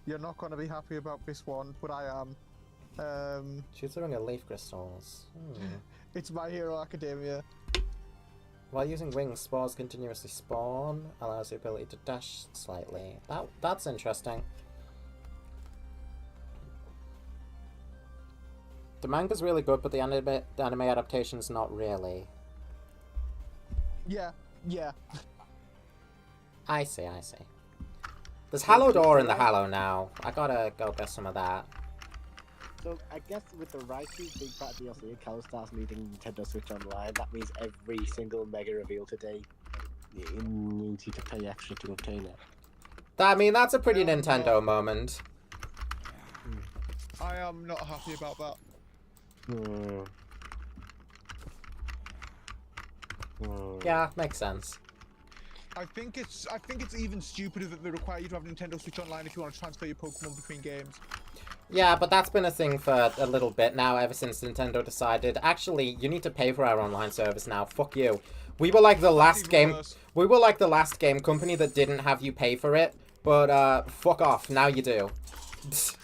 You're not going to be happy about this one, but I am. She's throwing her leaf crystals. It's My Hero Academia. While using wings, spores continuously spawn, allows the ability to dash slightly. That's interesting. The manga's really good, but the anime adaptation's not really. Yeah, yeah. I see. There's Hallowed Ore in the Hallow now. I gotta go get some of that. So I guess with the Raichu's big fat DLC and Calistars leading Nintendo Switch Online, that means every single mega reveal today you need you to pay extra to obtain it. I mean, that's a pretty Yeah, Nintendo moment. I am not happy about that. Yeah, makes sense. I think it's even stupider that they require you to have Nintendo Switch Online if you want to transfer your Pokemon between games. Yeah, but that's been a thing for a little bit now, ever since Nintendo decided, actually, you need to pay for our online service now. Fuck you. We were like the last even game. worse. We were like the last game company that didn't have you pay for it, but fuck off. Now you do.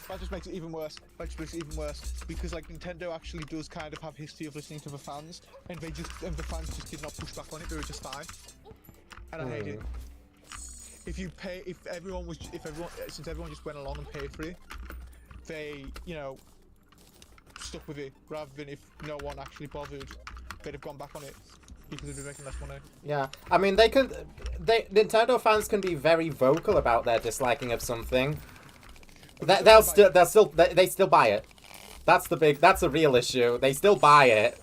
That just makes it even worse. Because like Nintendo actually does kind of have history of listening to the fans, and the fans just did not push back on it. They were just fine, and I hate it. Since everyone just went along and paid for it, they, stuck with it, rather than if no one actually bothered, they'd have gone back on it because they'd be making less money. Yeah, I mean, Nintendo fans can be very vocal about their disliking of something. They still buy it. That's the real issue. They still buy it.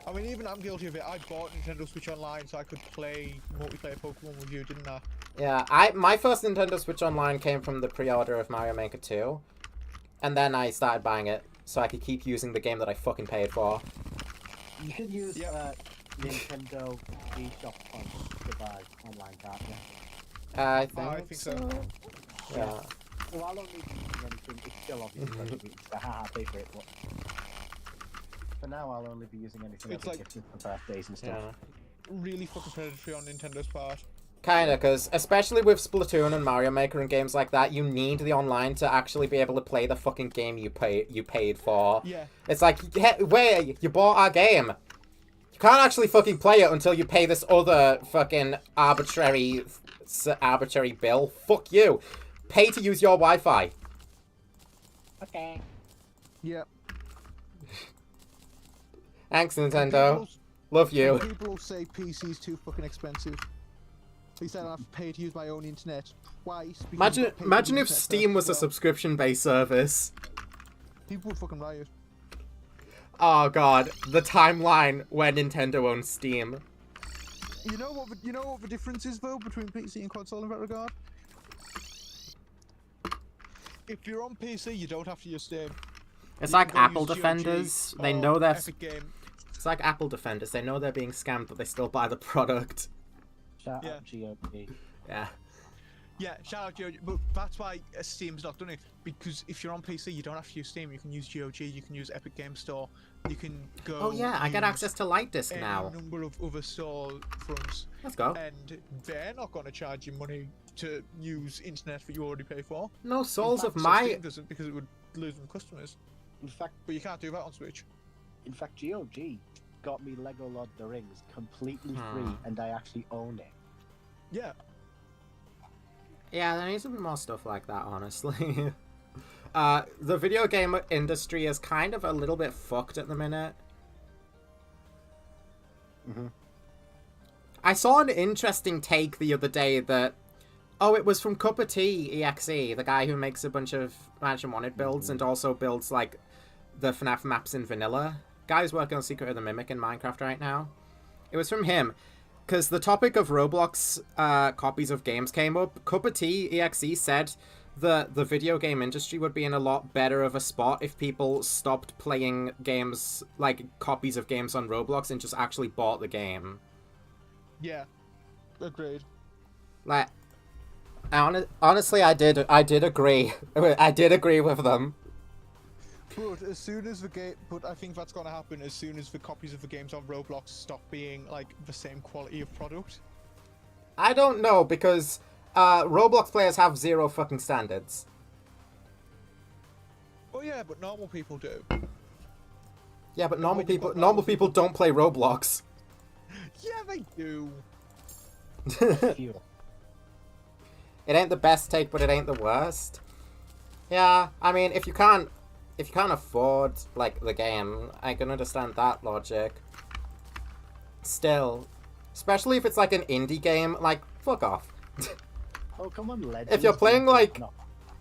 I mean, even I'm guilty of it. I bought Nintendo Switch Online so I could play multiplayer Pokemon with you, didn't I? Yeah, my first Nintendo Switch Online came from the pre-order of Mario Maker 2. And then I started buying it so I could keep using the game that I fucking paid for. You could use Nintendo eShop funds to buy online, can't you? I think so. Yeah. Well, I'll only be using anything. It's still obviously going to be pay for it, but for now I'll only be using anything It's as like- gifted for birthdays and stuff. Yeah. Really fucking predatory on Nintendo's part. Kinda, because especially with Splatoon and Mario Maker and games like that, you need the online to actually be able to play the fucking game you paid for. Yeah. It's like, hey, wait, you bought our game. You can't actually fucking play it until you pay this other fucking arbitrary bill. Fuck you. Pay to use your Wi-Fi. Okay. Yeah. Thanks, Nintendo. Love you. People will say PC's too fucking expensive. They said I have to pay to use my own internet twice. because I've got paid Imagine for if the internet Steam first was a as well. subscription-based service. People would fucking riot. Oh god, the timeline where Nintendo owns Steam. You know what the difference is though between PC and console in that regard? If you're on PC, you don't have to use Steam. It's You like can go Apple use GOG Defenders. They or know they're. Epic Game. It's like Apple Defenders. They know they're being scammed, but they still buy the product. Shout Yeah. out GOP. Yeah. Yeah, shout out GOG, but that's why Steam's not done it. Because if you're on PC, you don't have to use Steam. You can use GOG. You can use Epic Game Store. You can go. Oh yeah, I get use access to Light Disc any now. number of other store fronts, Let's go. and they're not going to charge you money to use internet that you already pay for. No souls of So my. Steam doesn't, because it would lose them customers. In fact, But you can't do that on Switch. GOG got me Lego Lord of the Rings completely Hmm. free, and I actually own it. Yeah. Yeah, there needs to be more stuff like that, honestly. The video game industry is kind of a little bit fucked at the minute. Mhm. I saw an interesting take the other day that, it was from Cup of Tea EXE, the guy who makes a bunch of Mansion Wanted builds and also builds like the FNAF maps in vanilla. Guy who's working on Secret of the Mimic in Minecraft right now. It was from him. because the topic of Roblox copies of games came up. Cup of Tea EXE said that the video game industry would be in a lot better of a spot if people stopped playing games, like copies of games on Roblox, and just actually bought the game. Yeah, agreed. Like, honestly, I did agree. I did agree with them. But as soon as but I think that's gonna happen as soon as the copies of the games on Roblox stop being like the same quality of product. I don't know, because Roblox players have zero fucking standards. Oh yeah, but normal people do. Yeah, but normal people don't play Roblox. Yeah, they do. Few. It ain't the best take, but it ain't the worst. Yeah, I mean, if you can't afford like the game, I can understand that logic. Still, especially if it's like an indie game, like fuck off. Pokemon Legends. If you're playing like, No.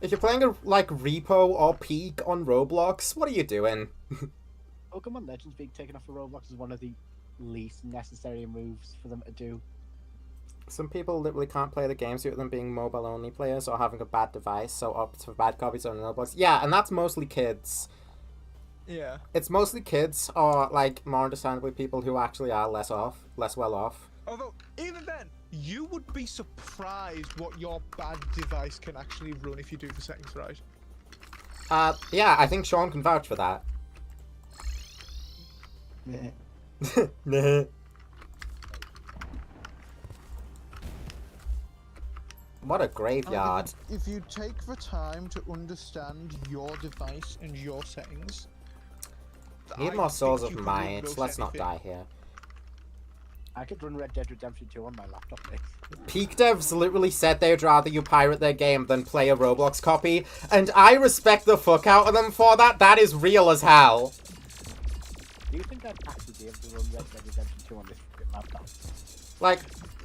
if you're playing like Repo or Peak on Roblox, what are you doing? Pokemon Legends being taken off of Roblox is one of the least necessary moves for them to do. Some people literally can't play the games due to them being mobile-only players or having a bad device, so opt for bad copies on Roblox. Yeah, and that's mostly kids. Yeah. It's mostly kids, or, like, more understandably, people who actually are less well off. Although, even then, you would be surprised what your bad device can actually run if you do the settings right. Yeah, I think Sean can vouch for that. Nah. What a graveyard. If you take the time to understand your device and your settings... Need more Souls of Might. Let's not die here. I could run Red Dead Redemption 2 on my laptop, mate. Peak devs literally said they'd rather you pirate their game than play a Roblox copy, and I respect the fuck out of them for that. That is real as hell. Do you think I'd actually be able to run Red Dead Redemption 2 on this laptop? Like,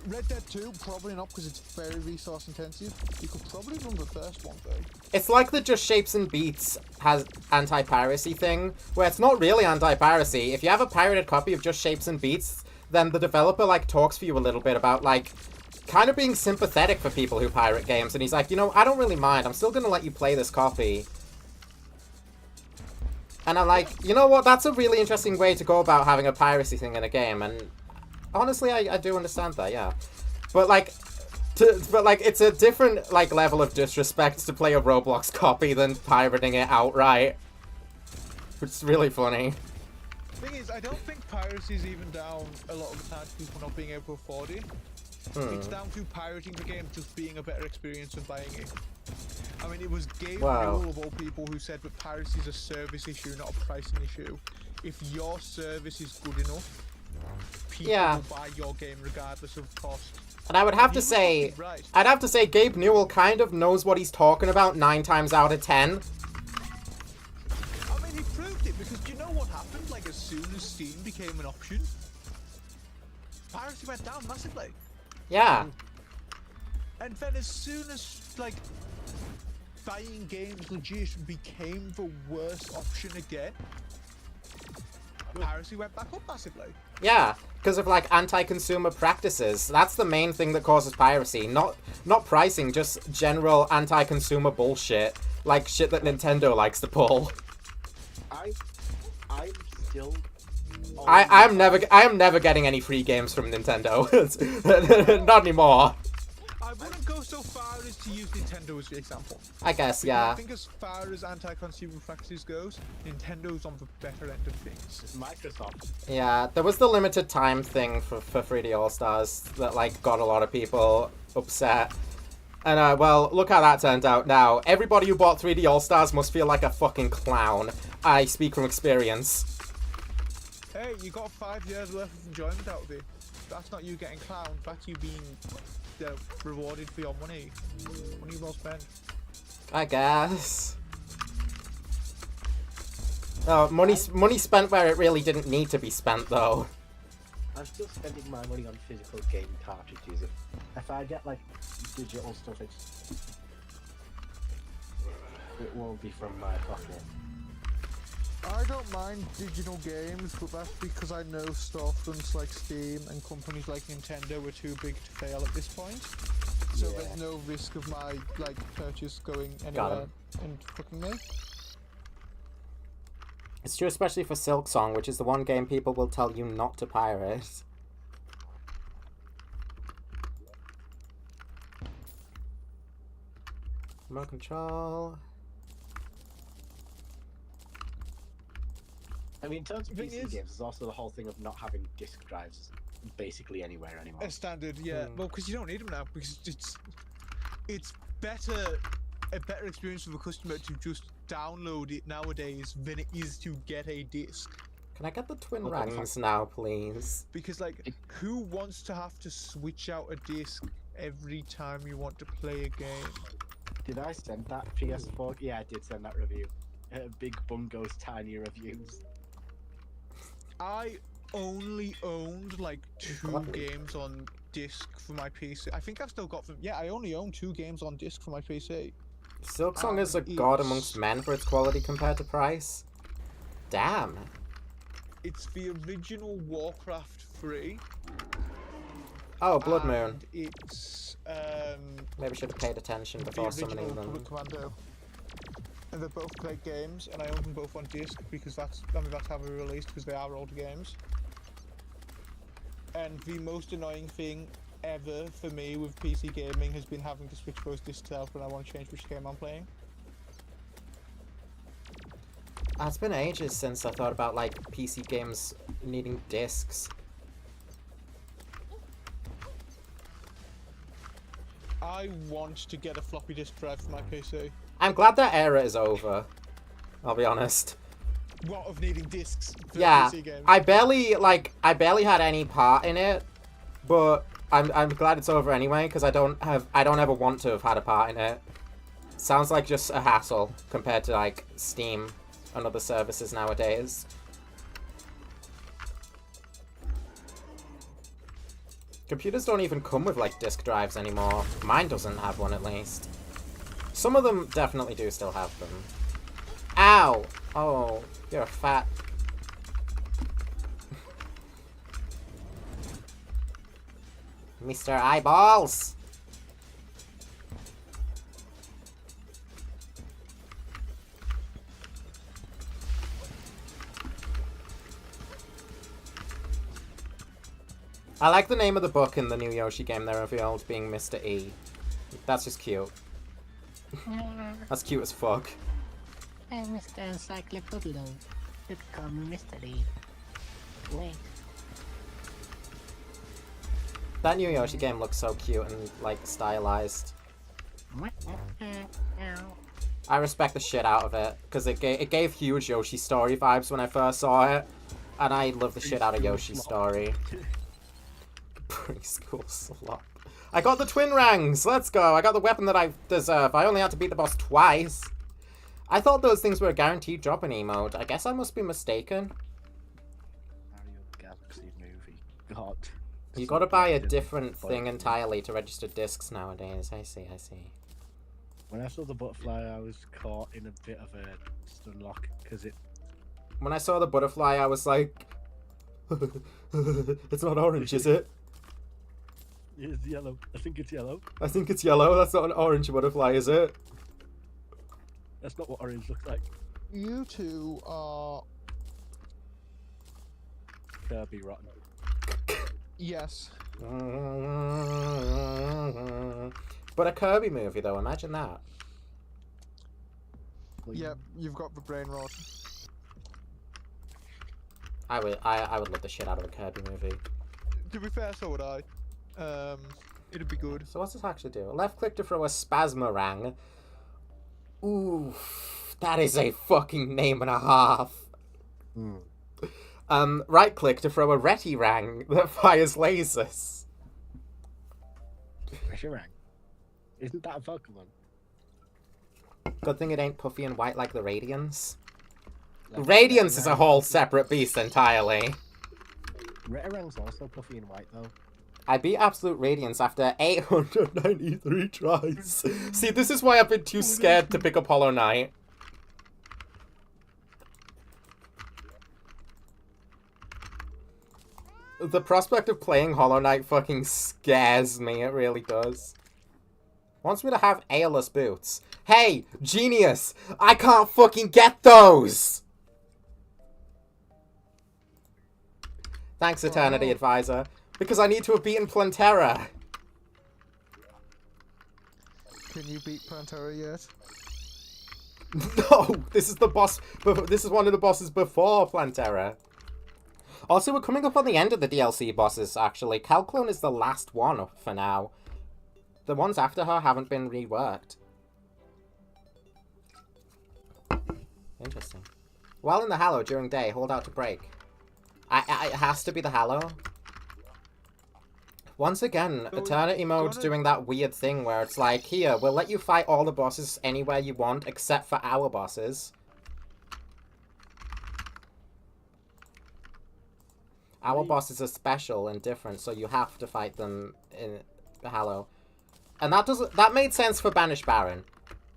Red Dead 2, probably not, because it's very resource intensive. You could probably run the first one, though. it's like the Just Shapes and Beats has anti-piracy thing, where it's not really anti-piracy. If you have a pirated copy of Just Shapes and Beats, then the developer, like, talks for you a little bit about, like, kind of being sympathetic for people who pirate games, and he's like, you know, I don't really mind. I'm still gonna let you play this copy. And I'm like, you know what? That's a really interesting way to go about having a piracy thing in a game, and honestly, I do understand that, yeah. But, like, it's a different, like, level of disrespect to play a Roblox copy than pirating it outright. Which is really funny. Thing is, I don't think piracy is even down a lot of the time to people not being able to afford it. It's down to pirating the game just being a better experience than buying it. I mean, it was Gabe Newell of all people who said that piracy is a service issue, not a pricing issue. If your service is good enough, people will buy your game regardless of cost. And I would have to say, right. I'd have to say Gabe Newell kind of knows what he's talking about 9 times out of 10. I mean, he proved it, because do you know what happened? Like, as soon as Steam became an option, piracy went down massively. Yeah. And then as soon as, like, buying games legit became the worst option again, piracy went back up massively. Yeah, because of, like, anti-consumer practices. That's the main thing that causes piracy. Not pricing, just general anti-consumer bullshit. Like, shit that Nintendo likes to pull. I'm still... I am never getting any free games from Nintendo. Not anymore. I wouldn't go so far as to use Nintendo as the example. I guess, Because yeah. I think as far as anti-consumer practices goes, Nintendo's on the better end of things. Microsoft. Yeah, there was the limited time thing for 3D All-Stars that, like, got a lot of people upset. And, well, look how that turned out now. Everybody who bought 3D All-Stars must feel like a fucking clown. I speak from experience. Hey, you got 5 years worth of enjoyment out of it. That's not you getting clowned, that's you being rewarded for your money. Money well spent. I guess. Oh, money spent where it really didn't need to be spent, though. I'm still spending my money on physical game cartridges. If I get, like, digital stuff, it won't be from my pocket. I don't mind digital games, but that's because I know storefronts like Steam and companies like Nintendo were too big to fail at this point. So Yeah. there's no risk of my purchase going Got anywhere him. and fucking me. It's true, especially for Silk Song, which is the one game people will tell you not to pirate. Remote control. I mean, in terms of Thing PC is- games, there's also the whole thing of not having disk drives basically anywhere anymore. A standard, yeah. Hmm. Well, because you don't need them now, because it's better, a better experience for the customer to just download it nowadays than it is to get a disc. Can I get the twin Okay, rangs now, please? Because who wants to have to switch out a disc every time you want to play a game? Did I send that PS4? Yeah, I did send that review. Big Bungo's tiny reviews. I only owned two Got me. games on disc for my PC. I think I've still got them. Yeah, I only own 2 games on disc for my PC. Silk Song is a god amongst men for its quality compared to price. Damn. It's the original Warcraft 3. Oh, Blood Moon. And it's Maybe should have paid attention the before original summoning them. Republic Commando. And they're both great games, and I own them both on disc because that's how they're released, because they are older games. And the most annoying thing ever for me with PC gaming has been having to switch those discs out when I want to change which game I'm playing. It's been ages since I thought about PC games needing discs. I want to get a floppy disk drive for my PC. I'm glad that era is over. I'll be honest. What, of needing discs for Yeah, PC games? I barely had any part in it, but I'm glad it's over anyway because I don't ever want to have had a part in it. Sounds like just a hassle compared to Steam and other services nowadays. Computers don't even come with disk drives anymore. Mine doesn't have one at least. Some of them definitely do still have them. Ow! Oh, you're a fat... Mr. Eyeballs! I like the name of the book in the new Yoshi game they revealed being Mr. E. That's just cute. That's cute as fuck. I'm Mr. Encyclopedia. You can call me Mr. E. Wait. That new Yoshi game looks so cute and stylized. I respect the shit out of it because it gave huge Yoshi Story vibes when I first saw it, and I love the shit out of Yoshi Story. Preschool slop. I got the twin rangs. Let's go. I got the weapon that I deserve. I only had to beat the boss twice. I thought those things were a guaranteed drop in emote. I guess I must be mistaken. Mario Galaxy movie. God. You gotta buy a different thing entirely to register discs nowadays. I see. When I saw the butterfly, I was caught in a bit of a stun lock because it. When I saw the butterfly, I was like, it's not orange, is it? It's yellow. I think it's yellow. I think it's yellow. That's not an orange butterfly, is it? That's not what orange looks like. You two are... Kirby rotten. Yes. But a Kirby movie, though. Imagine that. Yep, you've got the brain rot. I would love the shit out of a Kirby movie. To be fair, so would I. It'd be good. So what's this actually do? Left click to throw a Spasmarang. Ooh, that is a fucking name and a half. Right click to throw a Retirang that fires lasers. Reshiram. Isn't that a Pokemon? Good thing it ain't puffy and white like the Radiance. Radiance is a whole separate beast entirely. Retirang's also puffy and white though. I beat Absolute Radiance after 893 tries. See, this is why I've been too scared to pick up Hollow Knight. The prospect of playing Hollow Knight fucking scares me, it really does. Wants me to have airless boots. Hey, genius! I can't fucking get those! Thanks, Eternity Advisor. Because I need to have beaten Plantera. Can you beat Plantera yet? No! This is the boss... This is one of the bosses before Plantera. Also, we're coming up on the end of the DLC bosses, actually. Calclone is the last one for now. The ones after her haven't been reworked. Interesting. While in the Hallow during day, hold out to break. It has to be the Hallow. Once again, So Eternity Mode's doing that weird thing where it's like, here, we'll let you fight all the bosses anywhere you want, except for our bosses. Our bosses are special and different, so you have to fight them in the Hallow. And that made sense for Banished Baron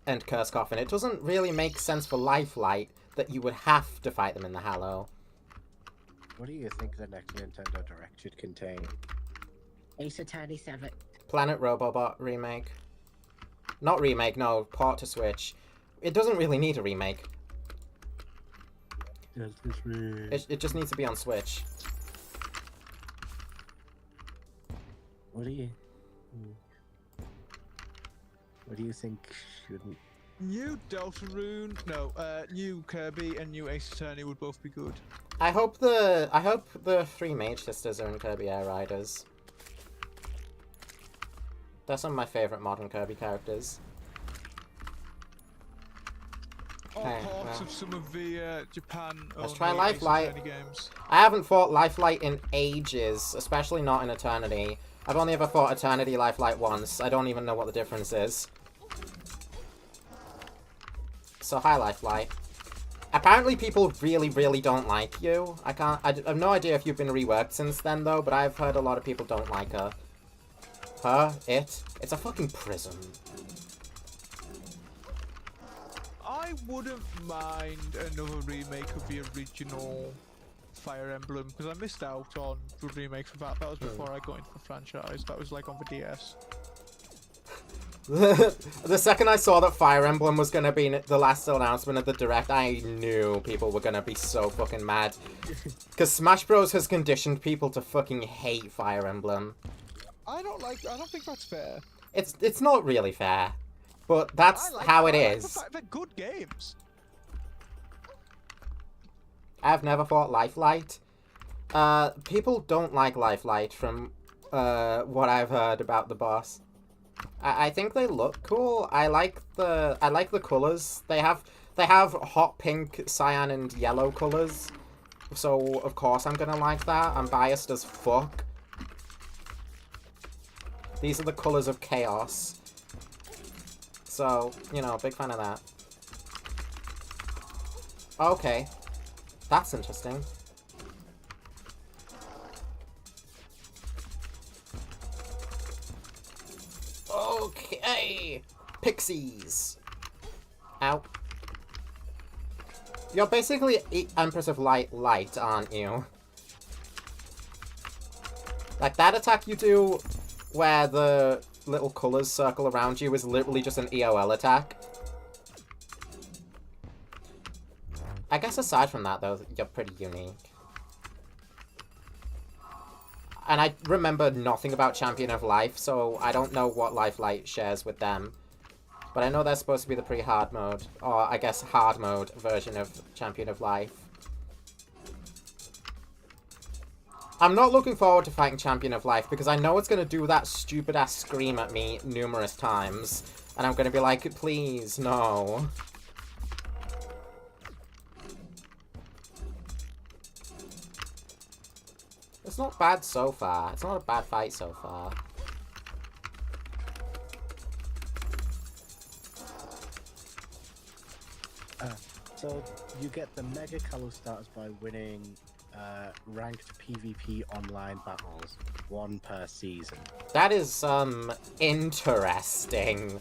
and Curse Coffin. It doesn't really make sense for Lifelight that you would have to fight them in the Hallow. What do you think the next Nintendo Direct should contain? Ace Attorney 7. Planet Robobot remake. Not remake, no, port to Switch. It doesn't really need a remake. It just needs to be on Switch. What do you think shouldn't? New Deltarune, no, new Kirby and new Ace Attorney would both be good. I hope the three Mage Sisters are in Kirby Air Riders. They're some of my favourite modern Kirby characters. Or Hey, parts well. of some of the Japan Let's try only Ace Lifelight. Attorney games. I haven't fought Lifelight in ages, especially not in Eternity. I've only ever fought Eternity Lifelight once. I don't even know what the difference is. So hi, Lifelight. Apparently people really, really don't like you. I have no idea if you've been reworked since then, though, but I've heard a lot of people don't like her. It's a fucking prison. I wouldn't mind another remake of the original Fire Emblem, because I missed out on the remake for that. That was before I got into the franchise. That was like on the DS. The second I saw that Fire Emblem was gonna be the last announcement of the Direct, I knew people were gonna be so fucking mad. Because Smash Bros. Has conditioned people to fucking hate Fire Emblem. I don't think that's fair. It's not really fair. But that's how it is. They're good games. I've never fought Lifelight. People don't like Lifelight from what I've heard about the boss. I think they look cool. I like the colors. They have hot pink, cyan, and yellow colors. So of course I'm gonna like that. I'm biased as fuck. These are the colors of chaos. So, you know, big fan of that. Okay. That's interesting. Okay! Pixies! Ow. You're basically Empress of Light, aren't you? Like, that attack you do where the little colours circle around you is literally just an EOL attack. I guess aside from that, though, you're pretty unique. And I remember nothing about Champion of Life, so I don't know what Lifelight shares with them. But I know they're supposed to be the pre-hard mode, or I guess hard mode version of Champion of Life. I'm not looking forward to fighting Champion of Life, because I know it's going to do that stupid-ass scream at me numerous times. And I'm going to be like, please, no. It's not bad so far. It's not a bad fight so far. So you get the Mega Kalos starters by winning ranked PvP online battles, 1 per season. That is, interesting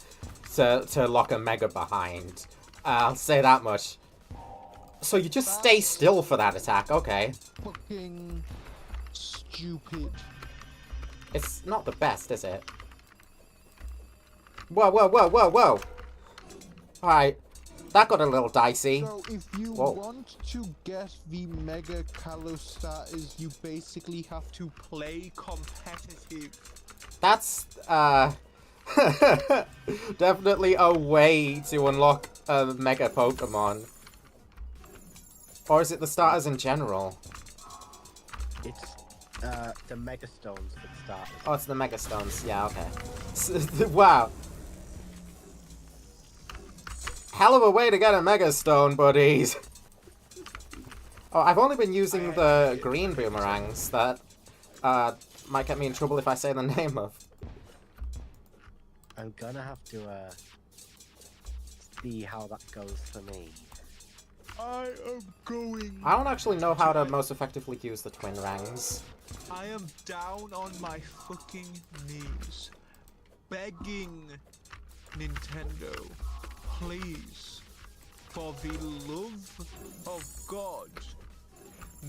to lock a Mega behind. I'll say that much. So you just stay still for that attack, okay. Fucking stupid. It's not the best, is it? Whoa, whoa, whoa, whoa, whoa! Alright. That got a little dicey. So if you Whoa. want to get the Mega Kalos status, you basically have to play competitive. That's, definitely a way to unlock a Mega Pokemon. Or is it the starters in general? It's the Mega Stones that started. Oh, it's the Mega Stones. Yeah, okay. Wow. Hell of a way to get a Mega Stone, buddies. Oh, I've only been using the green boomerangs that might get me in trouble if I say the name of. I'm gonna have to see how that goes for me. I am going. I don't actually know how to most effectively use the twin rangs. I am down on my fucking knees, begging Nintendo, please, for the love of God,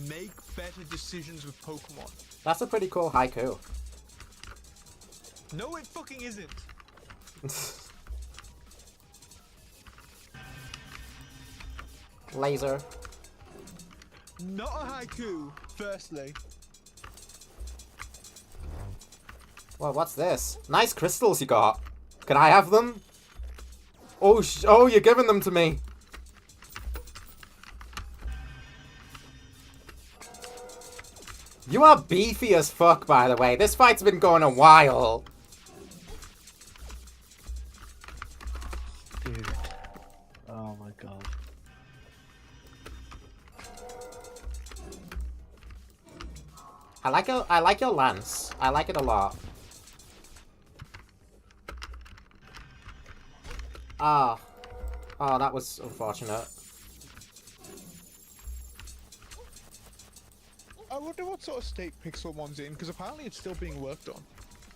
make better decisions with Pokemon. That's a pretty cool haiku. No, it fucking isn't. Laser. Not a haiku, firstly. Well, what's this? Nice crystals you got. Can I have them? Oh, oh, you're giving them to me. You are beefy as fuck, by the way. This fight's been going a while. Dude. Oh my god. I like your lance. I like it a lot. Ah. Oh, that was unfortunate. I wonder what sort of state Pixelmon's in, because apparently it's still being worked on.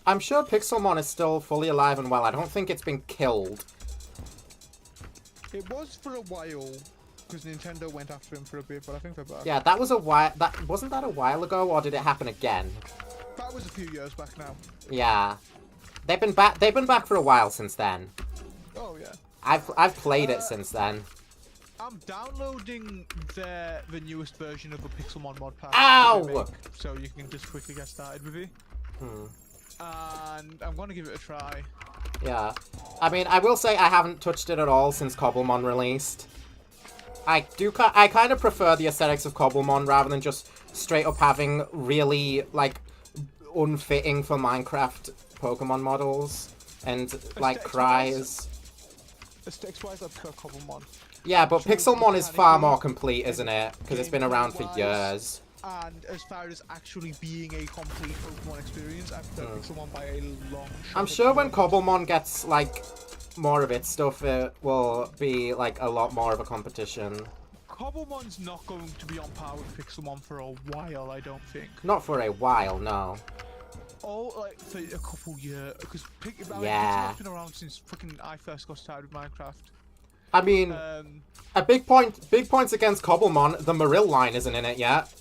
I'm sure Pixelmon is still fully alive and well. I don't think it's been killed. It was for a while, because Nintendo went after him for a bit, but I think they're back. Yeah, that was a while. Wasn't that a while ago, or did it happen again? That was a few years back now. Yeah, they've been back. They've been back for a while since then. Oh yeah. I've played it since then. I'm downloading the newest version of the Pixelmon mod pack. Ow! that they make, so you can just quickly get started with it. Hmm. And I'm gonna give it a try. Yeah, I mean, I will say I haven't touched it at all since Cobblemon released. I kind of prefer the aesthetics of Cobblemon rather than just straight up having really, like, unfitting for Minecraft Pokemon models and, like, cries. Aesthetics-wise, I prefer Cobblemon. Yeah, but So Pixelmon is far more mechanically complete, isn't it? Because it's been around for years. And as far as actually being a complete Pokemon experience, I prefer Pixelmon by a long shot. I'm sure when Cobblemon gets, like, more of its stuff, it will be, like, a lot more of a competition. Cobblemon's not going to be on par with Pixelmon for a while, I don't think. Not for a while, no. Oh, like, for a couple years, because Yeah. Pixelmon's been around since fucking I first got started with Minecraft. I mean, a big points against Cobblemon, the Marill line isn't in it yet.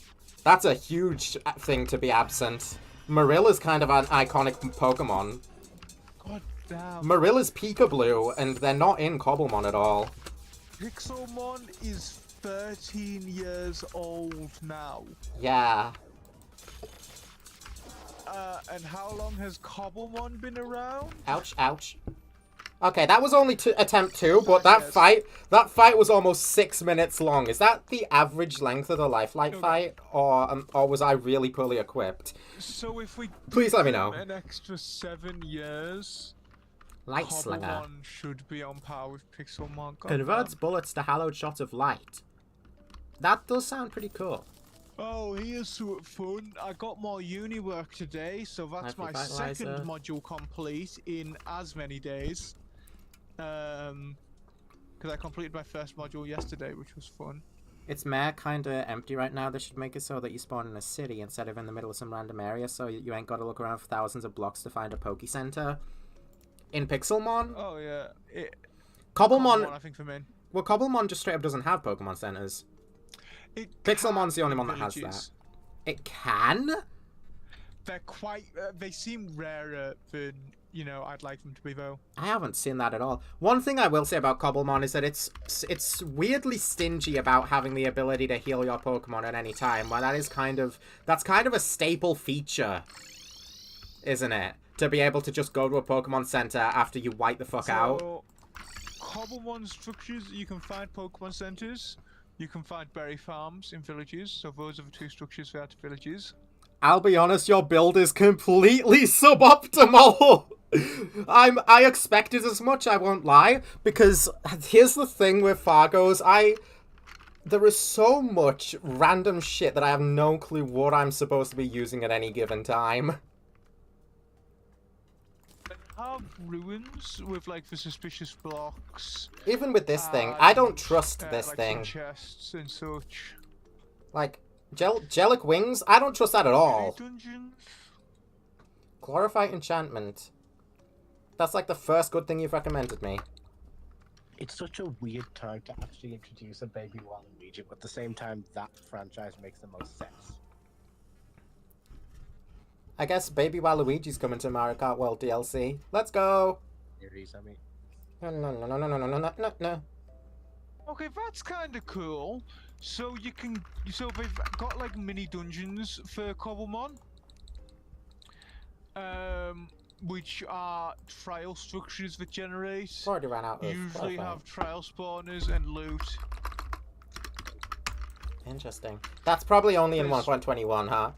That's a huge thing to be absent. Marill is kind of an iconic Pokemon. God damn. Marill is Peekaboo, and they're not in Cobblemon at all. Pixelmon is 13 years old now. Yeah. And how long has Cobblemon been around? Ouch, ouch. Okay, that was only attempt 2, but that fight was almost 6 minutes long. Is that the average length of the Lifelike fight, or was I really poorly equipped? So if we Please let me give know. an extra 7 years, Light Slinger. Cobblemon should be on par with Pixelmon. God Converts damn. bullets to hallowed shot of light. That does sound pretty cool. Oh, here's some fun. I got more uni work today, so that's Happy my Vitalizer. second module complete in as many days. Because I completed my first module yesterday, which was fun. It's meh, kinda empty right now. They should make it so that you spawn in a city instead of in the middle of some random area, so you ain't gotta look around for thousands of blocks to find a Poke Center. In Pixelmon, Oh yeah, Cobblemon, I think for men. well, Cobblemon just straight up doesn't have Pokemon Centers. It Pixelmon's the can only in one that has villages. that. It can? they're quite. They seem rarer than I'd like them to be though. I haven't seen that at all. One thing I will say about Cobblemon is that it's weirdly stingy about having the ability to heal your Pokemon at any time. Well, that's kind of a staple feature, isn't it? To be able to just go to a Pokemon Center after you wipe the fuck out. Cobblemon structures, you can find Pokemon centers. You can find berry farms in villages. So those are the two structures for out villages. I'll be honest, your build is completely suboptimal. I expected as much, I won't lie, because here's the thing with Fargos, there is so much random shit that I have no clue what I'm supposed to be using at any given time. They have ruins with like the suspicious blocks. Even with this thing, I don't trust this like thing. Chests and such. Like, Gelic Wings? I don't trust that at all. Dungeons? Chlorophyte Enchantment. That's like the first good thing you've recommended me. It's such a weird time to actually introduce a baby Waluigi, but at the same time, that franchise makes the most sense. I guess Baby Waluigi's coming to Mario Kart World DLC. Let's go! Series, I mean. No. Okay, that's kind of cool. So they've got like mini dungeons for Cobblemon, which are trial structures that generate. Already ran out of Usually Chlorophyte. have trial spawners and loot. Interesting. That's probably only in There's- 1.21, huh?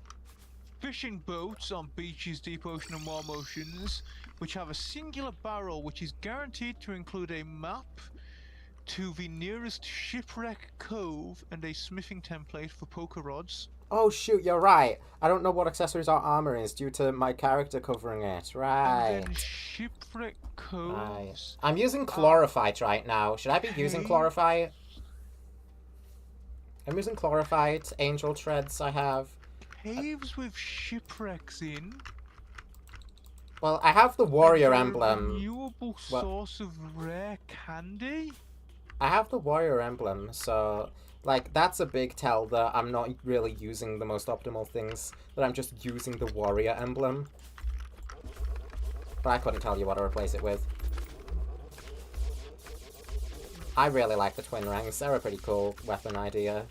Fishing boats on beaches, deep ocean and warm oceans, which have a singular barrel which is guaranteed to include a map to the nearest shipwreck cove and a smithing template for poker rods. Oh shoot, you're right. I don't know what accessories or armor is due to my character covering it. Right. And then shipwreck coves. I'm using Chlorophyte right now. Should I be using Okay. Chlorophyte? I'm using Chlorophyte, Angel Treads I have. Caves with shipwrecks in. Well, I have the Warrior and a Emblem. Renewable What? source of rare candy. I have the Warrior Emblem, so, like, that's a big tell that I'm not really using the most optimal things, that I'm just using the Warrior Emblem. But I couldn't tell you what to replace it with. I really like the Twin Rangs, they're a pretty cool weapon idea.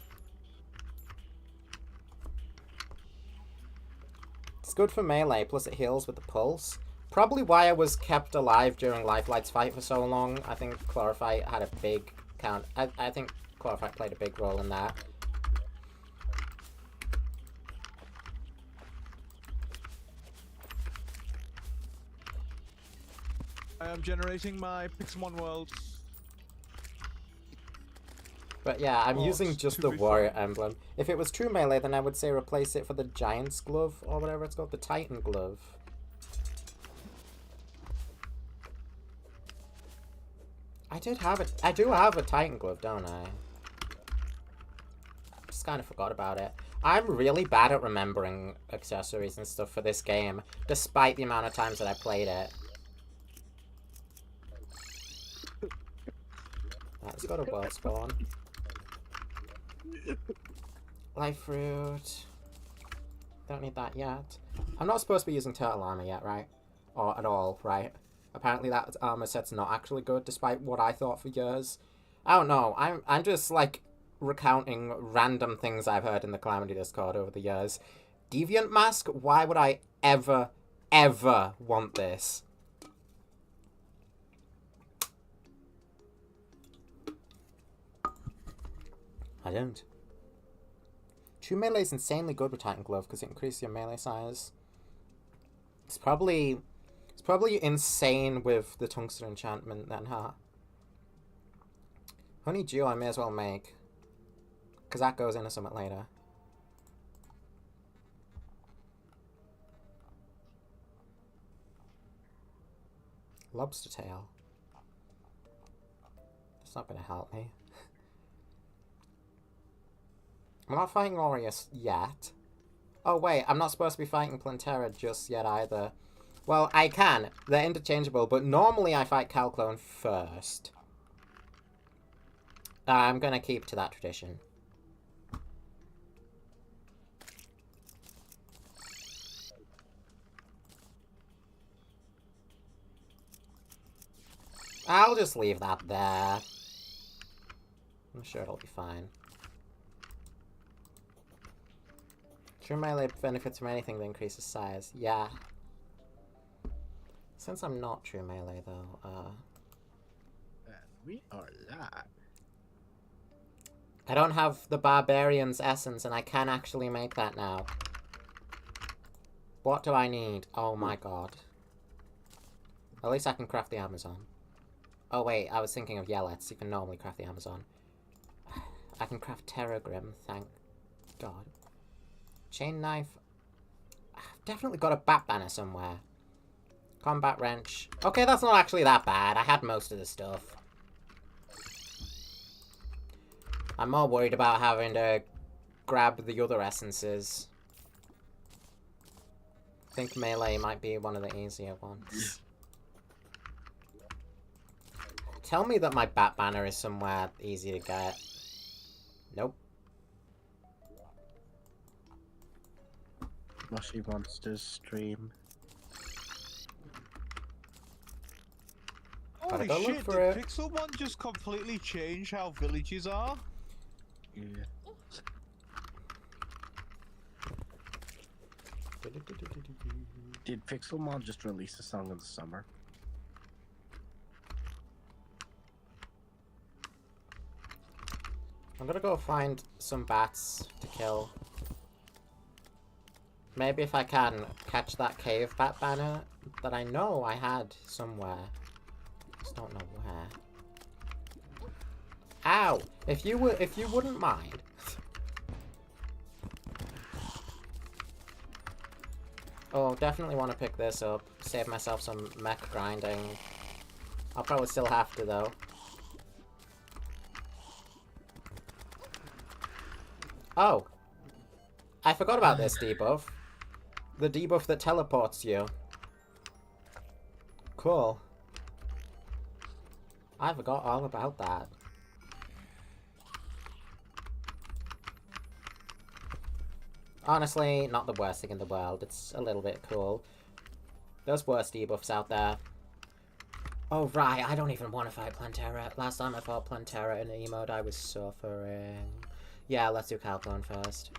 It's good for melee, plus it heals with the pulse. Probably why I was kept alive during Lifelight's fight for so long. I think Chlorophyte had a big count. I think Chlorophyte played a big role in that. I am generating my Pixelmon world. But yeah, I'm Oh, using it's just to the be Warrior fair. Emblem. If it was true melee, then I would say replace it for the Giant's Glove, or whatever it's called, the Titan Glove. I do have a Titan Glove, don't I? Just kind of forgot about it. I'm really bad at remembering accessories and stuff for this game, despite the amount of times that I played it. Let's go to World Spawn. Life Fruit. Don't need that yet. I'm not supposed to be using Turtle Armor yet, right? Or at all, right? Apparently that armor set's not actually good, despite what I thought for years. I don't know. I'm just, like, recounting random things I've heard in the Calamity Discord over the years. Deviant Mask? Why would I ever want this? I don't. True melee is insanely good with Titan Glove because it increases your melee size. It's probably insane with the Tungsten Enchantment then, huh? Honeydew I may as well make, because that goes into something later. Lobster Tail. That's not going to help me. I'm not fighting Aureus yet. Oh wait, I'm not supposed to be fighting Plantera just yet either. Well, I can. They're interchangeable, but normally I fight Calclone first. I'm gonna keep to that tradition. I'll just leave that there. I'm sure it'll be fine. True melee benefits from anything that increases size. Yeah. Since I'm not true melee, though, We are live. I don't have the barbarian's essence, and I can actually make that now. What do I need? Oh my god. At least I can craft the Amazon. Oh wait, I was thinking of Yellets. You can normally craft the Amazon. I can craft Terragrim, thank god. Chain knife. I've definitely got a bat banner somewhere. Combat wrench. Okay, that's not actually that bad. I had most of the stuff. I'm more worried about having to grab the other essences. I think melee might be one of the easier ones. Tell me that my bat banner is somewhere easy to get. Nope. Mushy Monsters stream. Gotta Holy go look shit, for did it. Pixelmon just completely change how villages are? Yeah. Did Pixelmon just release a song in the summer? I'm gonna go find some bats to kill. Maybe if I can catch that cave bat banner that I know I had somewhere. Just don't know where. Ow! If you wouldn't mind. Oh, definitely want to pick this up. Save myself some mech grinding. I'll probably still have to though. Oh. I forgot about this debuff. The debuff that teleports you. Cool. I forgot all about that. Honestly, not the worst thing in the world. It's a little bit cool. There's worse debuffs out there. Oh, right. I don't even want to fight Plantera. Last time I fought Plantera in E-mode, I was suffering. Yeah, let's do Calclone first.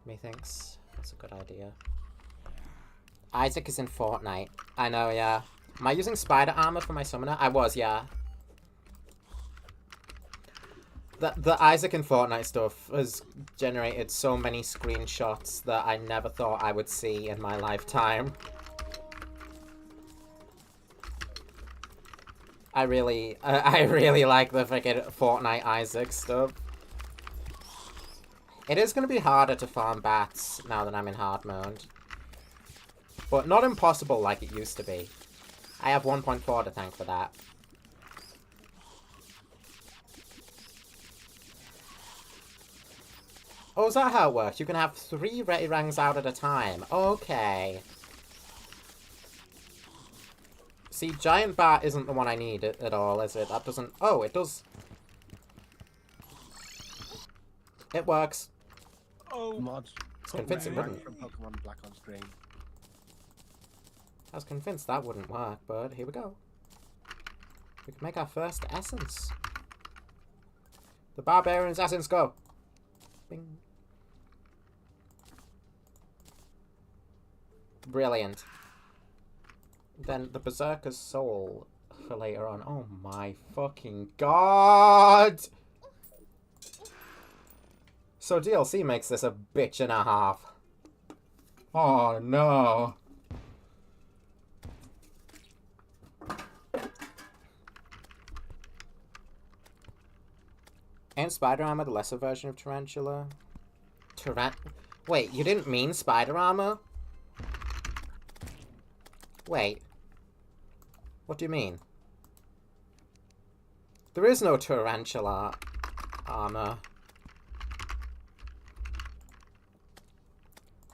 Methinks that's a good idea. Isaac is in Fortnite. I know, yeah. Am I using spider armor for my summoner? I was, yeah. The Isaac in Fortnite stuff has generated so many screenshots that I never thought I would see in my lifetime. I really like the freaking Fortnite Isaac stuff. It is going to be harder to farm bats now that I'm in hard mode. But not impossible like it used to be. I have 1.4 to thank for that. Oh, is that how it works? You can have 3 ready rangs out at a time. Okay. See, Giant Bat isn't the one I need at all, is it? That doesn't... Oh, it does. It works. Oh, Mods. I was convinced it wouldn't. From Pokemon Black on screen. I was convinced that wouldn't work, but here we go. We can make our first essence. The Barbarian's essence, go! Bing. Brilliant. Then the Berserker's Soul for later on. Oh my fucking god! So DLC makes this a bitch and a half. Oh no. Ain't Spider Armor the lesser version of Tarantula? Wait, you didn't mean Spider Armor? Wait. What do you mean? There is no Tarantula armor.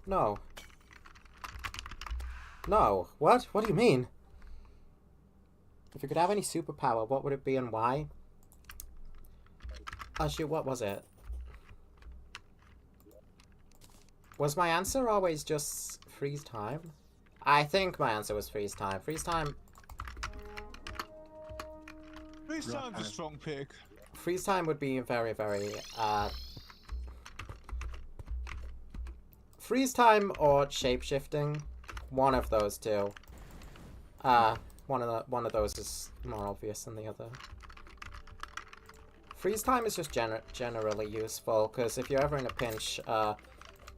No. No. What? What do you mean? If you could have any superpower, what would it be and why? Oh shoot, what was it? Was my answer always just freeze time? I think my answer was freeze time. Freeze time. Freeze time's a strong pick. Freeze time would be very, very, freeze time or shapeshifting. One of those two. One of those is more obvious than the other. Freeze time is just generally useful, because if you're ever in a pinch,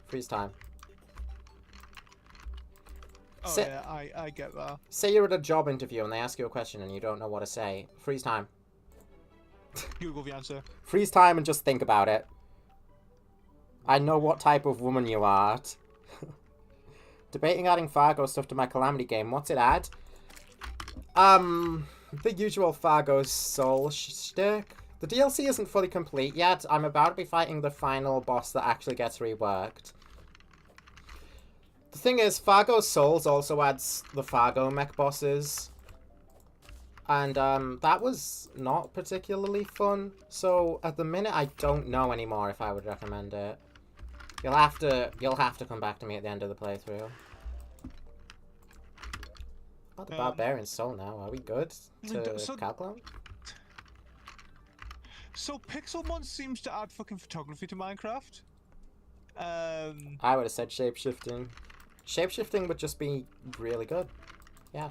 freeze time. Oh yeah, I get that. Say you're at a job interview and they ask you a question and you don't know what to say. Freeze time. Google the answer. Freeze time and just think about it. I know what type of woman you are. Debating adding Fargo stuff to my Calamity game. What's it add? The usual Fargo soul shtick. The DLC isn't fully complete yet. I'm about to be fighting the final boss that actually gets reworked. The thing is, Fargo Souls also adds the Fargo mech bosses. And, that was not particularly fun. So, at the minute, I don't know anymore if I would recommend it. You'll have to come back to me at the end of the playthrough. Oh, the Barbarian Soul now. Are we good to Calclone? So Pixelmon seems to add fucking photography to Minecraft. I would have said shapeshifting. Shapeshifting would just be really good. Yeah.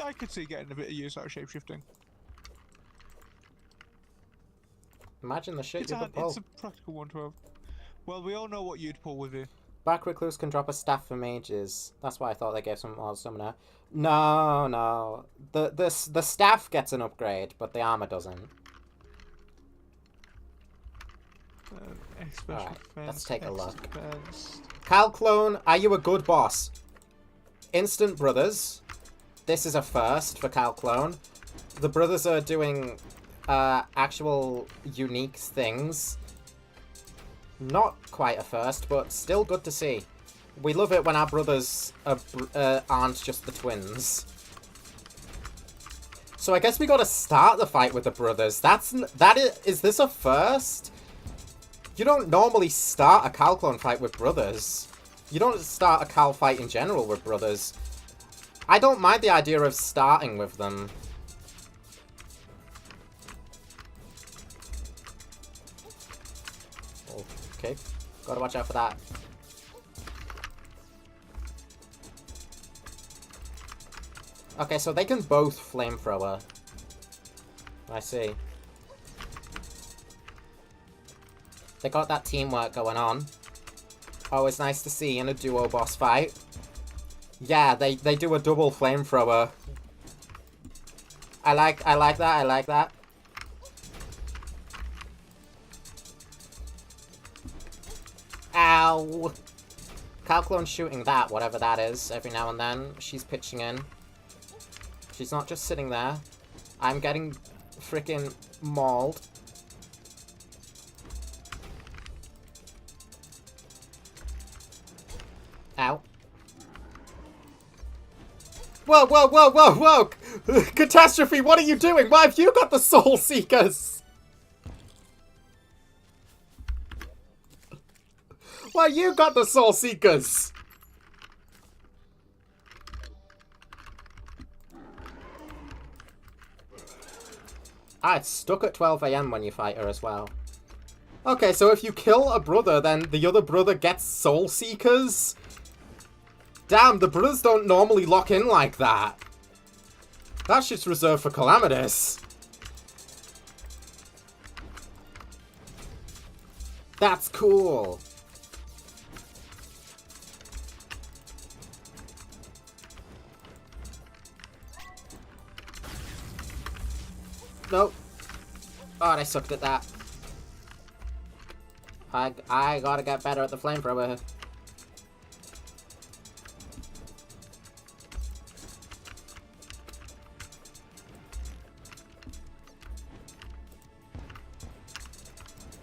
I could see getting a bit of use out of shapeshifting. Imagine the shit you could pull. It's a practical one to have. Well, we all know what you'd pull with it. Back Recluse can drop a staff for mages. That's why I thought they gave some more summoner. No. The staff gets an upgrade, but the armor doesn't. Alright, let's take a look. Calclone, are you a good boss? Instant Brothers. This is a first for Calclone. The brothers are doing actual unique things. Not quite a first, but still good to see. We love it when our brothers aren't just the twins. So I guess we gotta start the fight with the brothers. Is this a first? You don't normally start a Calclone fight with brothers. You don't start a Cal fight in general with brothers. I don't mind the idea of starting with them. Okay, gotta watch out for that. Okay, so they can both flamethrower. I see. They got that teamwork going on. Always nice to see in a duo boss fight. Yeah, they do a double flamethrower. I like that. Ow! Calclone's shooting that, whatever that is, every now and then. She's pitching in. She's not just sitting there. I'm getting freaking mauled. Ow. Whoa! Catastrophe, what are you doing? Why have you got the Soul Seekers? Why you got the Soul Seekers? Ah, it's stuck at 12 AM when you fight her as well. Okay, so if you kill a brother, then the other brother gets Soul Seekers? Damn, the brothers don't normally lock in like that. That shit's reserved for Calamities. That's cool. Nope. Oh, I sucked at that. I gotta get better at the flamethrower.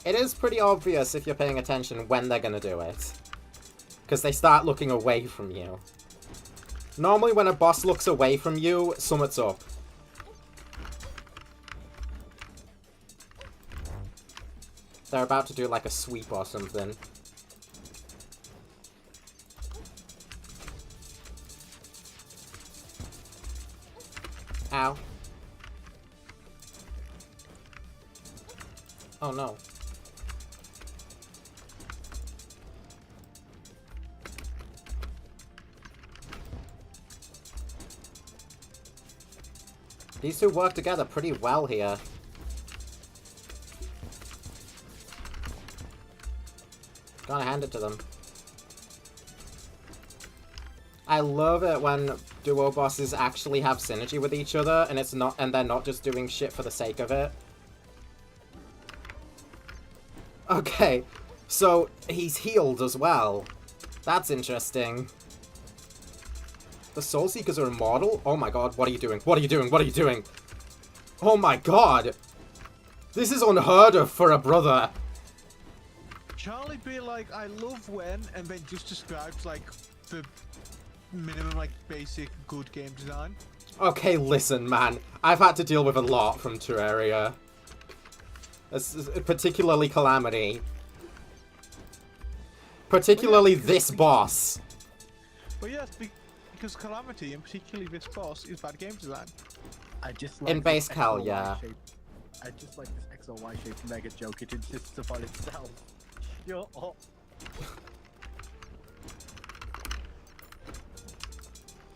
It is pretty obvious if you're paying attention when they're gonna do it. Because they start looking away from you. Normally when a boss looks away from you, summit's up. They're about to do like a sweep or something. Ow. Oh no. These two work together pretty well here. Gotta hand it to them. I love it when duo bosses actually have synergy with each other and they're not just doing shit for the sake of it. Okay, so he's healed as well. That's interesting. The Soul Seekers are immortal? Oh my god, what are you doing? What are you doing? What are you doing? Oh my god! This is unheard of for a brother. Charlie be like, I love when, and then just describes like the minimum, like basic good game design. Okay, listen, man. I've had to deal with a lot from Terraria. Particularly Calamity. Particularly this boss. But yes, because Calamity, and particularly this boss, is bad game design. I just like In base this Cal, X or Y yeah. shape. I just like this X or Y shaped mega joke. It insists upon itself. Shut up.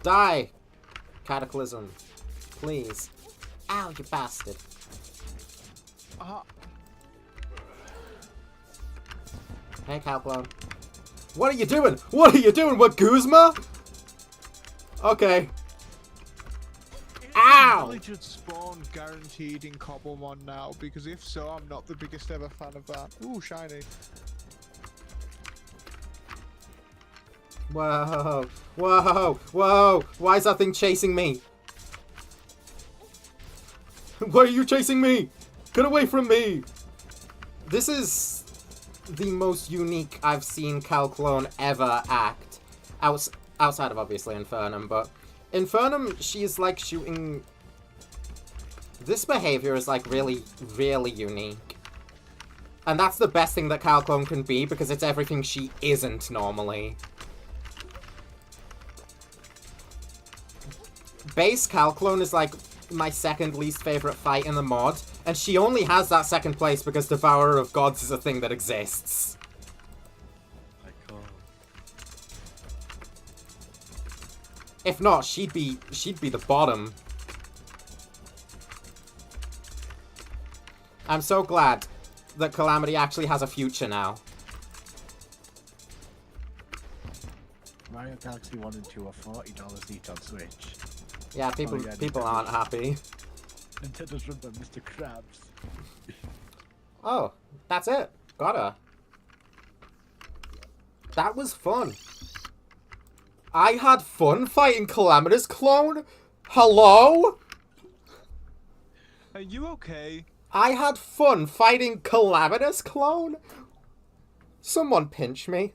Die! Cataclysm. Please. Ow, you bastard. Hey, Calclone. What are you doing? What are you doing? What, Guzma? Okay. Ow! Intelligent spawn guaranteed in Cobblemon now, because if so, I'm not the biggest ever fan of that. Ooh, shiny. Whoa. Whoa. Whoa. Why is that thing chasing me? Why are you chasing me? Get away from me! This is the most unique I've seen Calclone ever act. Outside of, obviously, Infernum, but Infernum, she's, like, shooting... This behavior is, like, really, really unique. And that's the best thing that Calclone can be, because it's everything she isn't normally. Base Calclone is, like, my second least favorite fight in the mod, and she only has that second place because Devourer of Gods is a thing that exists. I can't. If not, she'd be the bottom. I'm so glad that Calamity actually has a future now. Mario Galaxy 1 and 2 are $40 each on Switch. Yeah, people Oh, yeah, people Nintendo. aren't happy. Nintendo's run by Mr. Krabs. Oh, that's it. Got her. That was fun. I had fun fighting Calamity's clone? Hello? Are you okay? I had fun fighting Calamity's clone? Someone pinch me.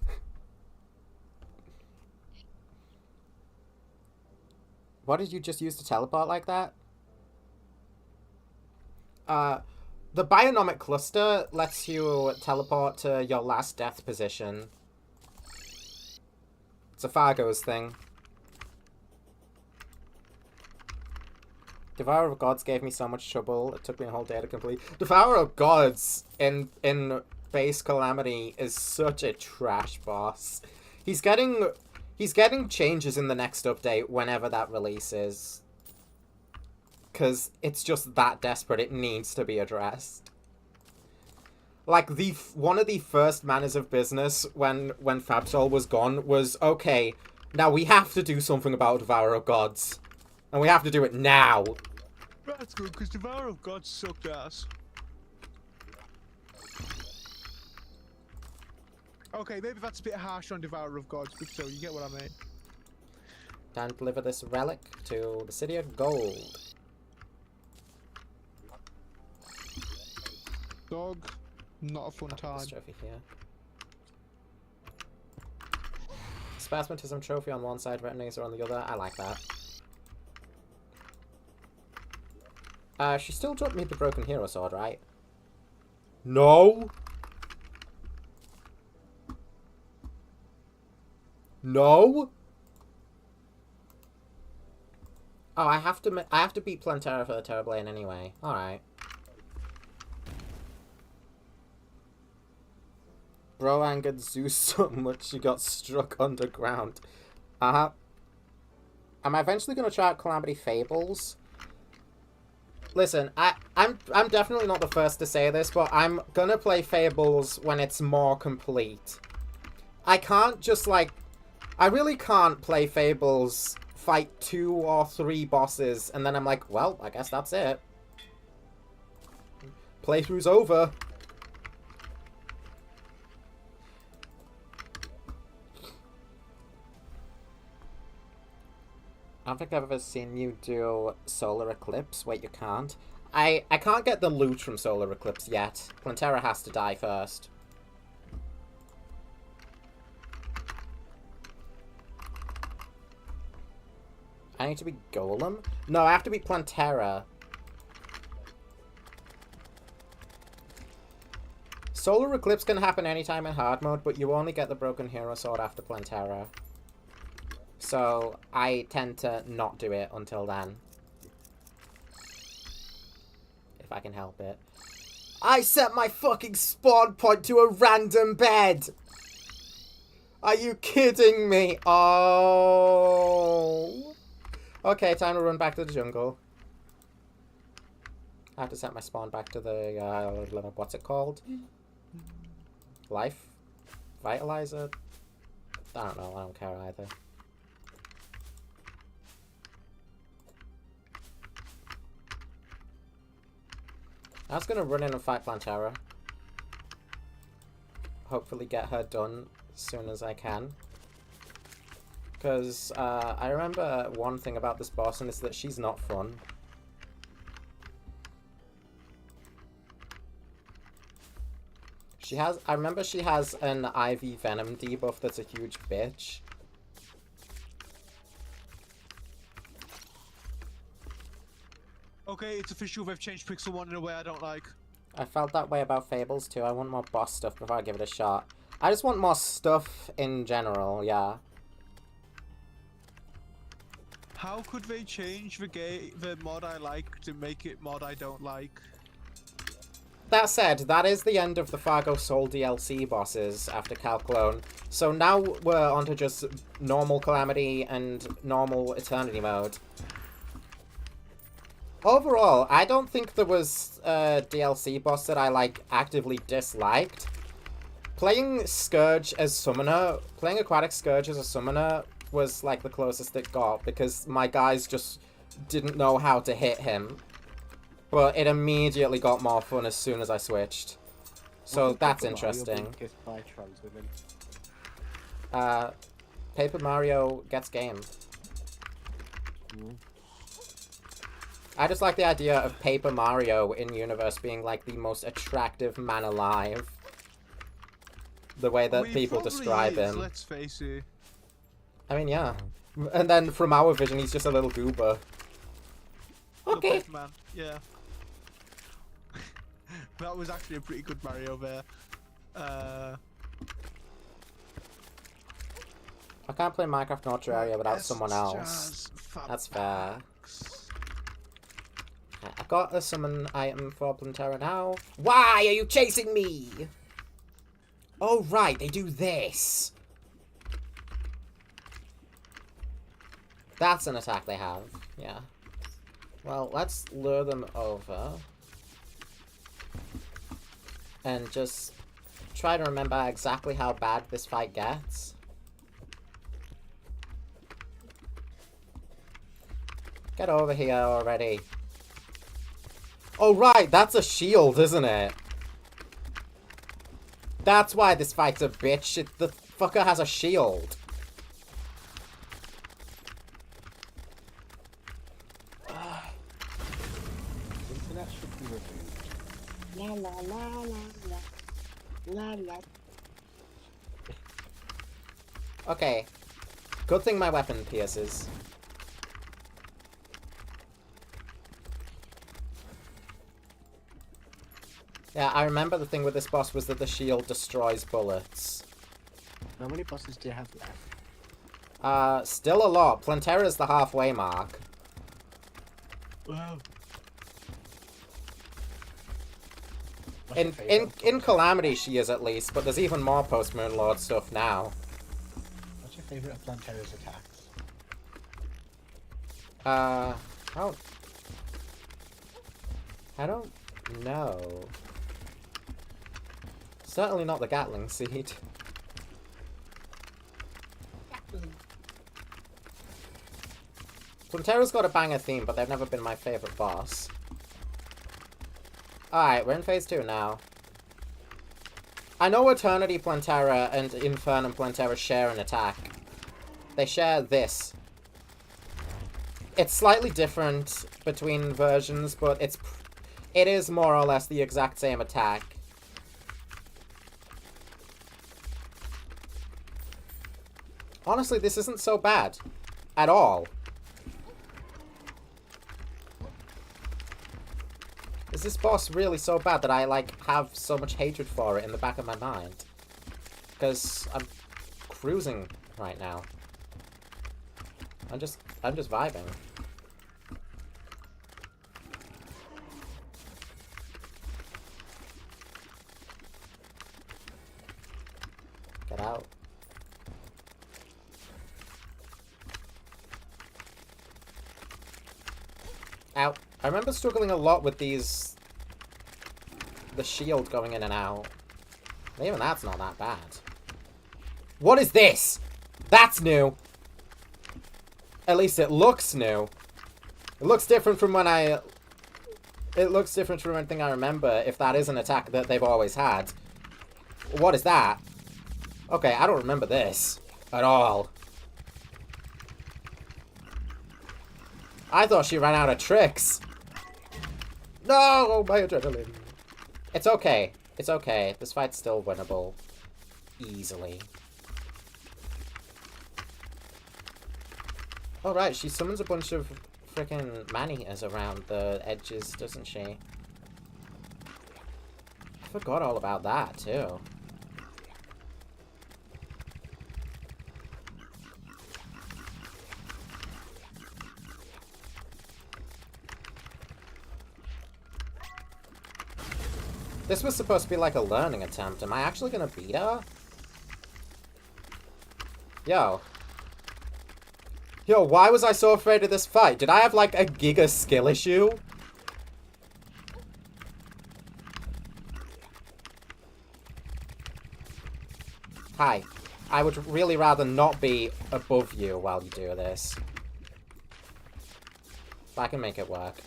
What did you just use to teleport like that? The Bionomic Cluster lets you teleport to your last death position. It's a Fargo's thing. Devourer of Gods gave me so much trouble, it took me a whole day to complete. Devourer of Gods in base Calamity is such a trash boss. He's getting changes in the next update whenever that releases. Because it's just that desperate, it needs to be addressed. Like, one of the first manners of business when Fabsol was gone was, okay, now we have to do something about Devourer of Gods. And we have to do it now. That's good, because Devourer of God sucked ass. Okay, maybe that's a bit harsh on Devourer of Gods, but still, you get what I mean. Time to deliver this relic to the City of Gold. Dog, not a fun time. This trophy here. Spasmatism trophy on one side, Retinazer on the other. I like that. She still dropped me the Broken Hero Sword, right? No! No? Oh, I have to beat Plantera for the Terrorblade anyway. Alright. Bro angered Zeus so much she got struck underground. Uh-huh. Am I eventually gonna try out Calamity Fables? Listen, I'm definitely not the first to say this, but I'm gonna play Fables when it's more complete. I can't just, like... I really can't play Fables, fight 2 or 3 bosses, and then I'm like, well, I guess that's it. Playthrough's over. I don't think I've ever seen you do Solar Eclipse. Wait, you can't? I can't get the loot from Solar Eclipse yet. Plantera has to die first. I need to be Golem? No, I have to be Plantera. Solar Eclipse can happen anytime in hard mode, but you only get the Broken Hero Sword after Plantera. So, I tend to not do it until then. If I can help it. I set my fucking spawn point to a random bed! Are you kidding me? Oh. Okay, time to run back to the jungle. I have to set my spawn back to the, what's it called? Life? Vitalizer? I don't know, I don't care either. I was gonna run in and fight Plantera. Hopefully get her done as soon as I can. Because I remember one thing about this boss, and it's that she's not fun. I remember she has an IV Venom debuff that's a huge bitch. Okay, it's official, they've changed Pixel 1 in a way I don't like. I felt that way about Fables too. I want more boss stuff before I give it a shot. I just want more stuff in general, yeah. How could they change the mod I like to make it mod I don't like? That said, that is the end of the Fargo Soul DLC bosses after Calclone. So now we're onto just normal Calamity and normal Eternity mode. Overall, I don't think there was a DLC boss that I, like, actively disliked. Playing Scourge as Summoner, playing Aquatic Scourge as a Summoner was, like, the closest it got, because my guys just didn't know how to hit him. But it immediately got more fun as soon as I switched. So that's interesting. Paper Mario gets game. I just like the idea of Paper Mario in universe being like the most attractive man alive. The way that people describe him. Let's face it. I mean, yeah. And then from our vision, he's just a little goober. Okay. Man. Yeah. That was actually a pretty good Mario there. I can't play Minecraft in Terraria without someone else. That's fair. I got a summon item for Plantera now. Why are you chasing me? Oh, right, they do this. That's an attack they have, yeah. Well, let's lure them over. And just try to remember exactly how bad this fight gets. Get over here already. Oh, right, that's a shield, isn't it? That's why this fight's a bitch. The fucker has a shield. Internet should be removed. La la la la la la la. Okay. Good thing my weapon pierces. Yeah, I remember the thing with this boss was that the shield destroys bullets. How many bosses do you have left? Still a lot. Plantera's the halfway mark. Wow. In Calamity she is at least, but there's even more post Moon Lord stuff now. What's your favourite of Plantera's attacks? Oh. I don't know. Certainly not the Gatling Seed. Plantera's got a banger theme, but they've never been my favourite boss. Alright, we're in phase 2 now. I know Eternity Plantera and Infernum Plantera share an attack. They share this. It's slightly different between versions, but it is more or less the exact same attack. Honestly, this isn't so bad. At all. Is this boss really so bad that I, like, have so much hatred for it in the back of my mind? Because I'm cruising right now. I'm just vibing. Get out. Ow. I remember struggling a lot with these... the shield going in and out. Even that's not that bad. What is this? That's new. At least it looks new. It looks different from when I... It looks different from anything I remember, if that is an attack that they've always had. What is that? Okay, I don't remember this. At all. I thought she ran out of tricks. No, my adrenaline. It's okay. It's okay. This fight's still winnable. Easily. Oh, right. She summons a bunch of freaking man-eaters around the edges, doesn't she? I forgot all about that, too. This was supposed to be like a learning attempt. Am I actually gonna beat her? Yo. Yo, why was I so afraid of this fight? Did I have like a giga skill issue? Hi. I would really rather not be above you while you do this. But I can make it work.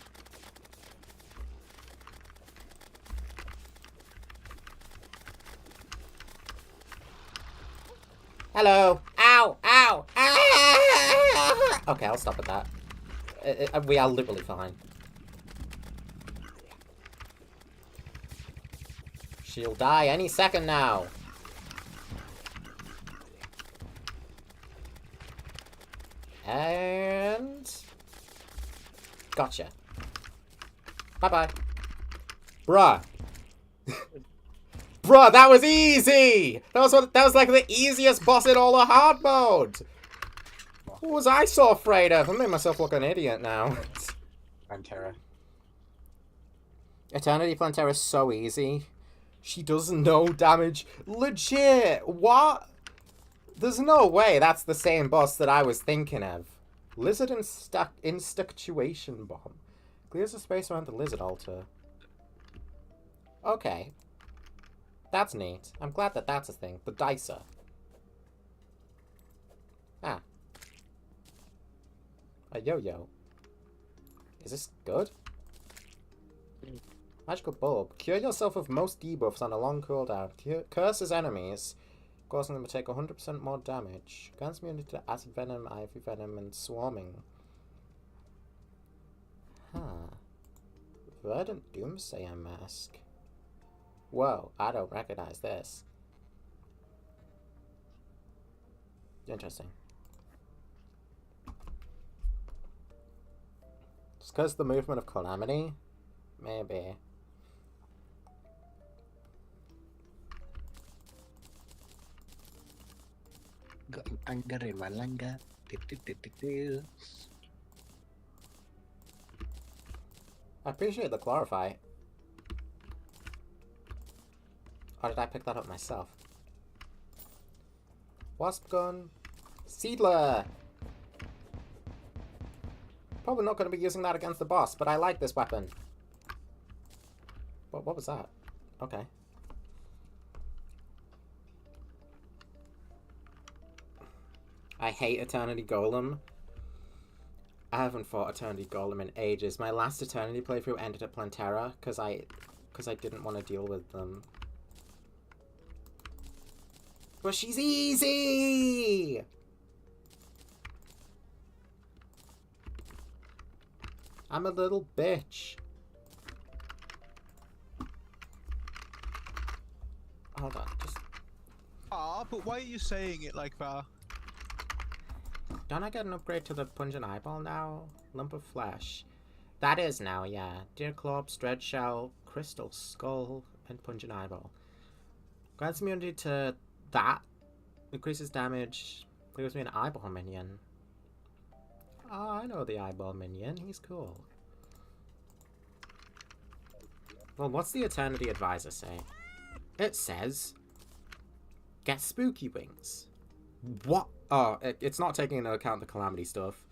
Hello. Ow. Ow. Ah! Okay, I'll stop at that. We are literally fine. She'll die any second now. And... Gotcha. Bye-bye. Bruh. Bruh, that was easy! That was like the easiest boss in all of hard mode! What was I so afraid of? I made myself look an idiot now. Plantera. Eternity Plantera is so easy. She does no damage. Legit! What? There's no way that's the same boss that I was thinking of. Lizard Instuctuation Bomb. Clears the space around the lizard altar. Okay. That's neat. I'm glad that that's a thing. The Dicer. Ah. A yo-yo. Is this good? Magical Bulb. Cure yourself of most debuffs on a long cooldown. Curses enemies, causing them to take 100% more damage. Grants immunity to Acid Venom, Ivy Venom, and Swarming. Huh. Verdant Doomsayer Mask. Whoa, I don't recognize this. Interesting. Just because the movement of Calamity? Maybe. Got an anger in my langa. I appreciate the chlorophyte. Or did I pick that up myself? Wasp gun. Seedler! Probably not going to be using that against the boss, but I like this weapon. What was that? Okay. I hate Eternity Golem. I haven't fought Eternity Golem in ages. My last Eternity playthrough ended at Plantera because I didn't want to deal with them. But she's easy! I'm a little bitch. Hold on, just... But why are you saying it like that? Don't I get an upgrade to the Pungent Eyeball now? Lump of Flesh. That is now, yeah. Deer Clops, Dread Shell, Crystal Skull, and Pungent Eyeball. Grants immunity to that. Increases damage. Gives me an Eyeball minion. Oh, I know the Eyeball minion. He's cool. Well, what's the Eternity Advisor say? It says... Get Spooky Wings. What? Oh, it's not taking into account the Calamity stuff.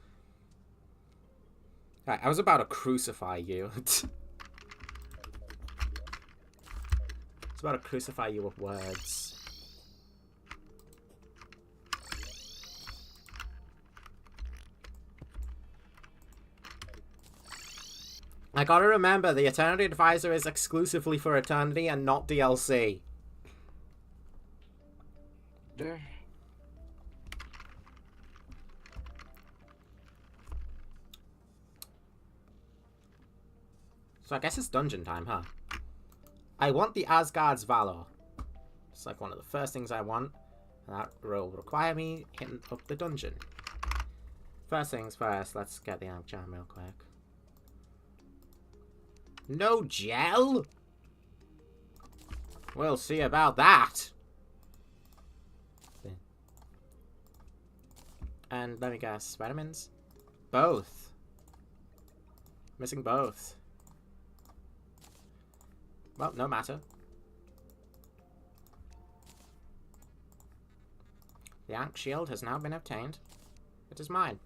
Right, I was about to crucify you. It's about to crucify you with words. I gotta remember, the Eternity Advisor is exclusively for Eternity and not DLC. So I guess it's dungeon time, huh? I want the Asgard's Valor. It's like one of the first things I want. And that will require me hitting up the dungeon. First things first, let's get the amp jam real quick. No gel? We'll see about that. And let me guess, vitamins? Both. Missing both. Well, no matter. The Ankh Shield has now been obtained. It is mine.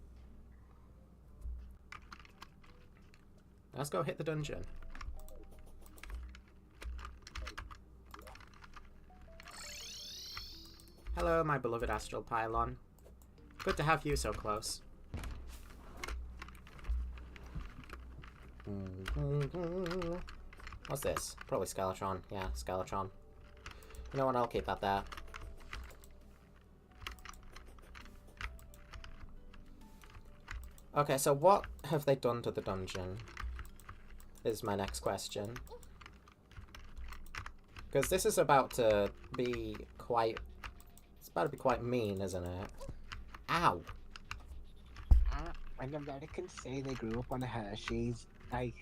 Let's go hit the dungeon. Hello, my beloved Astral Pylon. Good to have you so close. What's this? Probably Skeletron. Yeah, Skeletron. You know what? I'll keep that there. Okay, so what have they done to the dungeon? Is my next question. Because this is about to be quite... It's about to be quite mean, isn't it? Ow! When Americans say they grew up on Hershey's, I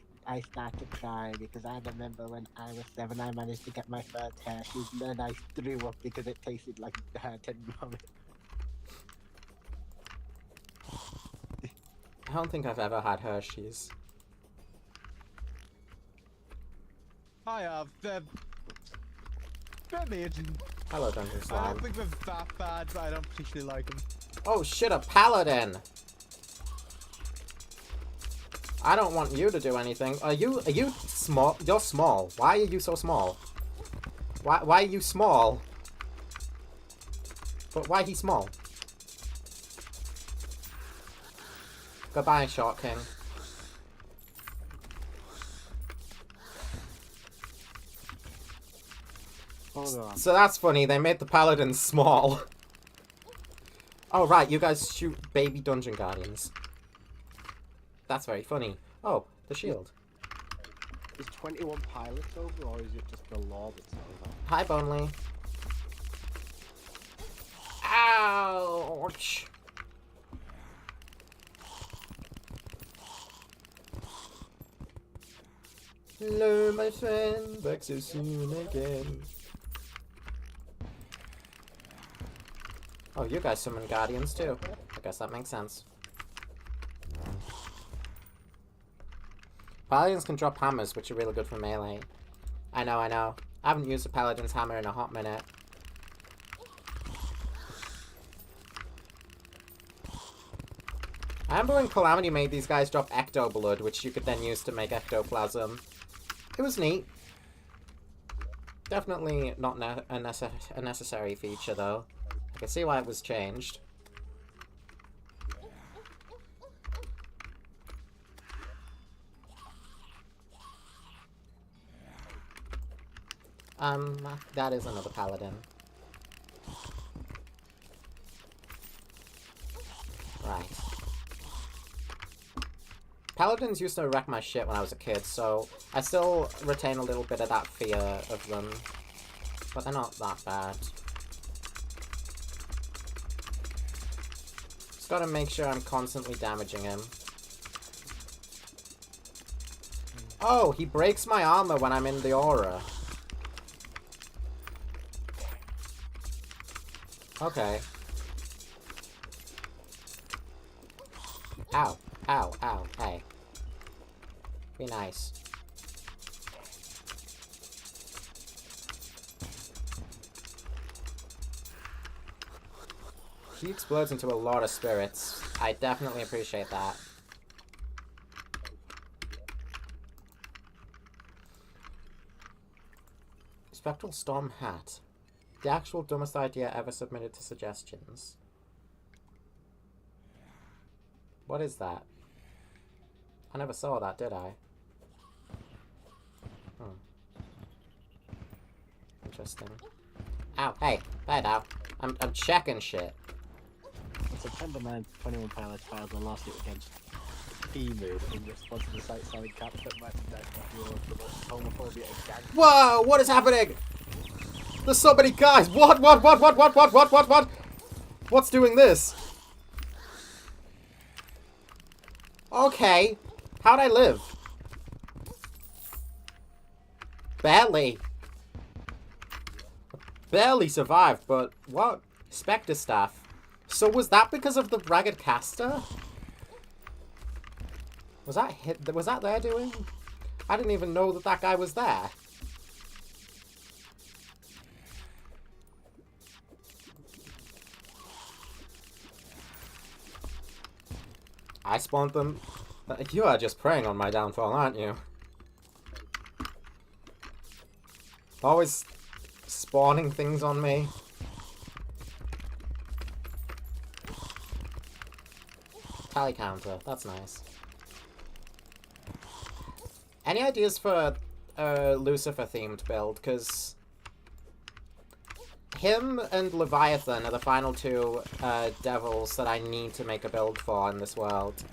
start to cry because I remember when I was 7, I managed to get my first Hershey's, and then I threw up because it tasted like dirt and vomit. I don't think I've ever had Hershey's. I have. They're amazing. Hello, Dungeon I Slime. don't think they're that bad, but I don't particularly like them. Oh shit, a paladin! I don't want you to do anything. Are you small? You're small. Why are you so small? Why are you small? But why he small? Goodbye, Short King. Hold on. So that's funny, they made the paladins small. Oh right, you guys shoot baby dungeon guardians. That's very funny. Oh, the shield. Is 21 pilots over, or is it just the law that's over? Hi, Bonely. Ouch! Hello, my friend. Back so soon again. Oh, you guys summon guardians too. I guess that makes sense. Paladins can drop hammers, which are really good for melee. I know, I know. I haven't used a paladin's hammer in a hot minute. I remember when Calamity made these guys drop ecto blood, which you could then use to make ectoplasm. It was neat. Definitely not a necessary feature, though. I can see why it was changed. That is another paladin. Right. Paladins used to wreck my shit when I was a kid, so I still retain a little bit of that fear of them. But they're not that bad. Just gotta make sure I'm constantly damaging him. Oh, he breaks my armor when I'm in the aura. Okay. Ow. Ow, ow, hey. Be nice. He explodes into a lot of spirits. I definitely appreciate that. Spectral Storm Hat. The actual dumbest idea ever submitted to suggestions. What is that? I never saw that, did I? Interesting. Ow, hey, bad ow. I'm checking shit. On September 9th, 21 pilots filed a lawsuit against Emu in response to the site selling counterfeit merchandise that promotes homophobia and gang. Whoa, what is happening? There's so many guys. What? What's doing this? Okay. How'd I live? Barely. Barely survived, but what? Spectre staff. So was that because of the ragged caster? Was that their doing? I didn't even know that that guy was there. I spawned them. You are just preying on my downfall, aren't you? Always spawning things on me. Tally counter, that's nice. Any ideas for a Lucifer-themed build? Because him and Leviathan are the final two devils that I need to make a build for in this world.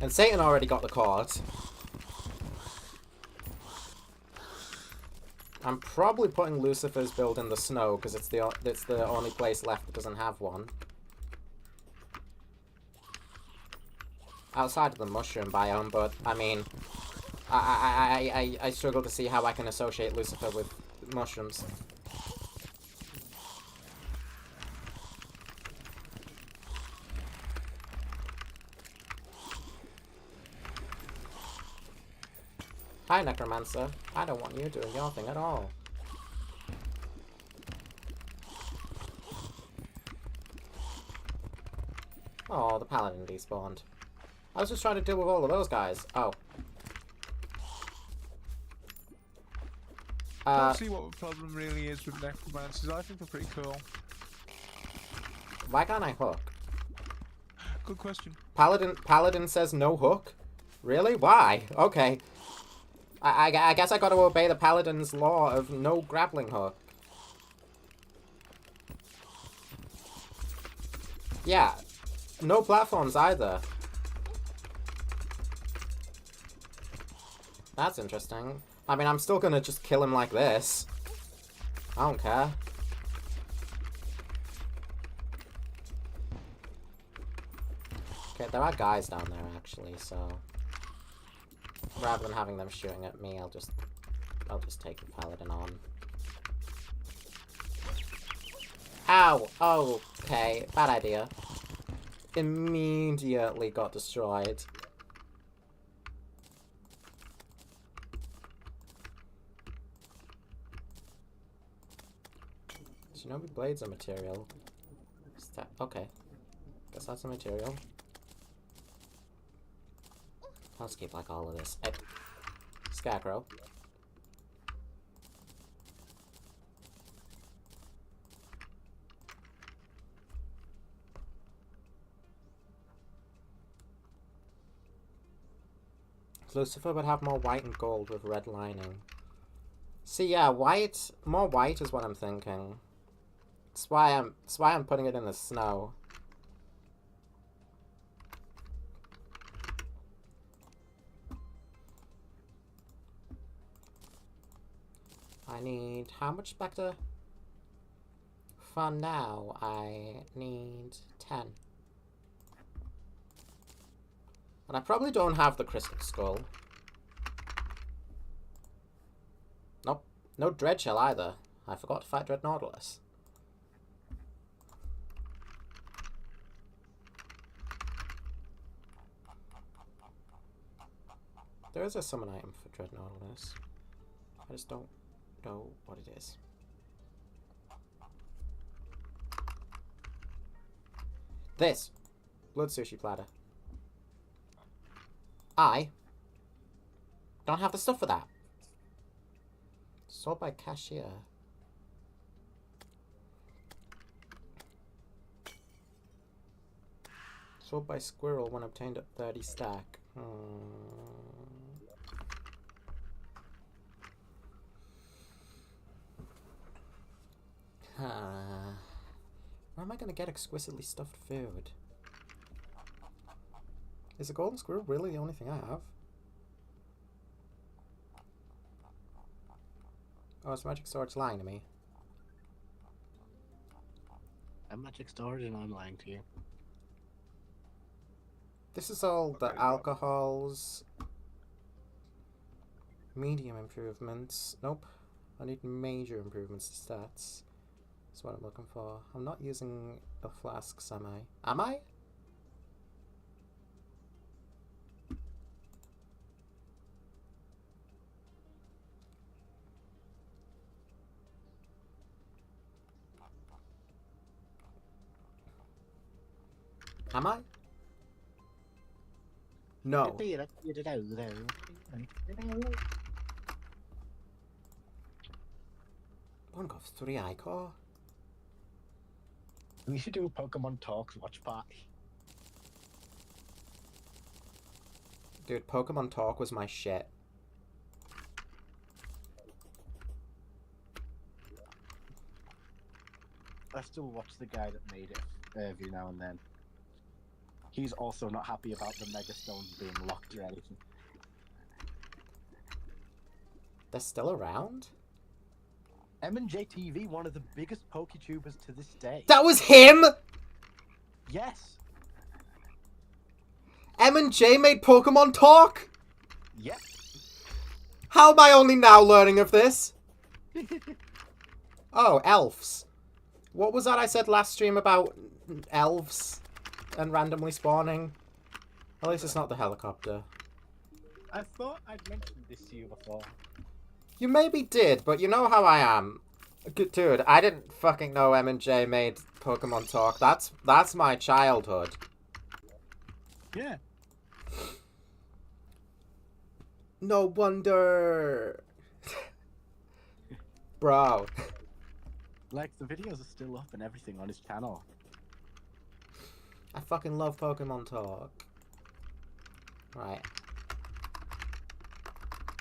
And Satan already got the court. I'm probably putting Lucifer's build in the snow because it's the only place left that doesn't have one. Outside of the mushroom biome, but I mean, I struggle to see how I can associate Lucifer with mushrooms. Hi, Necromancer. I don't want you doing your thing at all. Oh, the Paladin despawned. I was just trying to deal with all of those guys. Oh. I don't see what the problem really is with necromancers. I think they're pretty cool. Why can't I hook? Good question. Paladin says no hook? Really? Why? Okay. I guess I gotta obey the Paladin's law of no grappling hook. Yeah. No platforms either. That's interesting. I mean, I'm still gonna just kill him like this. I don't care. Okay, there are guys down there, actually, so... rather than having them shooting at me, I'll just take the Paladin on. Ow! Oh, okay. Bad idea. Immediately got destroyed. Shinobi blades are material. Okay. Guess that's a material. I'll skip like all of this. Hey. Scarecrow. Lucifer would have more white and gold with red lining. See, yeah, white, more white is what I'm thinking. That's why I'm putting it in the snow. I need how much Spectre? For now, I need 10. And I probably don't have the crystal skull. Nope. No Dreadshell either. I forgot to fight Dread Nautilus. There is a summon item for Dread Nautilus. I just don't know what it is. This. Blood Sushi Platter. I don't have the stuff for that. Sold by cashier. Sold by squirrel when obtained at 30 stack. Where am I gonna get exquisitely stuffed food? Is a golden squirrel really the only thing I have? Oh, is Magic Sword's lying to me? I'm Magic Storage and I'm lying to you. This is all the alcohols. Medium improvements. Nope. I need major improvements to stats. That's what I'm looking for. I'm not using a flask, am I? Am I? Am I? No. One got 3 Ichor. We should do a Pokemon Talks watch party. Dude, Pokemon Talk was my shit. I still watch the guy that made it every now and then. He's also not happy about the Mega Stones being locked or anything. They're still around? M&J TV, one of the biggest PokeTubers to this day. That was him? Yes. M&J made Pokemon Talk? Yep. How am I only now learning of this? Oh, elves. What was that I said last stream about elves and randomly spawning? At least it's not the helicopter. I thought I'd mentioned this to you before. You maybe did, but you know how I am. Dude, I didn't fucking know M&J made Pokemon Talk. That's my childhood. Yeah. No wonder. Bro. Like, the videos are still up and everything on his channel. I fucking love Pokemon Talk. Right.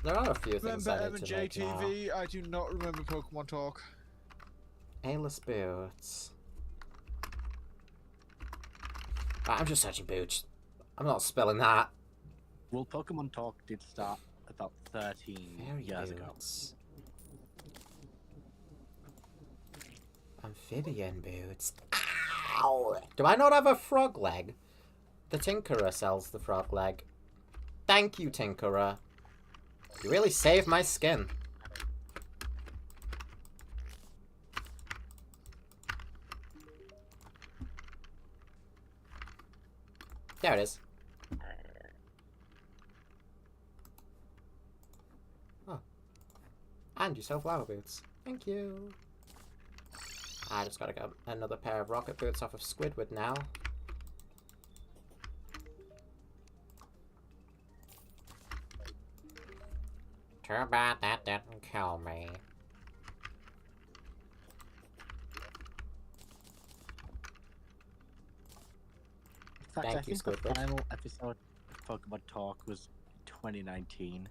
There are a few things Remember I need to M&J make now. TV? I do not remember Pokemon Talk. Aimless boots. Right, I'm just searching boots. I'm not spelling that. Well, Pokemon Talk did start about 13 Fairy years ago. boots. Amphibian boots. Ow! Do I not have a frog leg? The Tinkerer sells the frog leg. Thank you, Tinkerer. You really saved my skin. There it is. Oh. And you sell flower boots. Thank you. I just gotta get another pair of rocket boots off of Squidward now. Too bad that didn't kill me. In fact, Thank I you, think the Squidward. final episode of Pokemon Talk was 2019.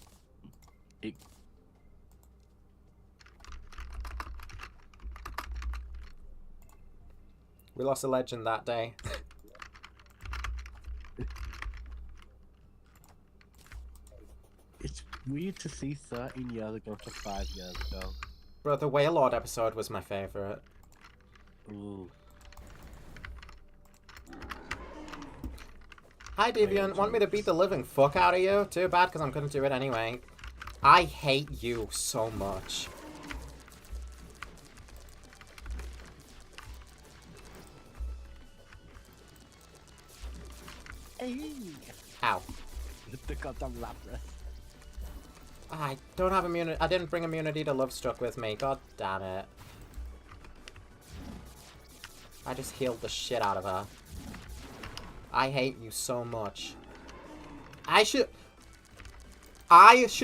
We lost a legend that day. It's weird to see 13 years ago to 5 years ago. Bro, the Wailord episode was my favourite. Ooh. Hi, Deviant. Want me to beat the living fuck out of you? Too bad, because I'm gonna do it anyway. I hate you so much. Hey! Ow. The goddamn Lapras. I don't have immunity. I didn't bring immunity to Lovestruck with me. God damn it. I just healed the shit out of her. I hate you so much. I should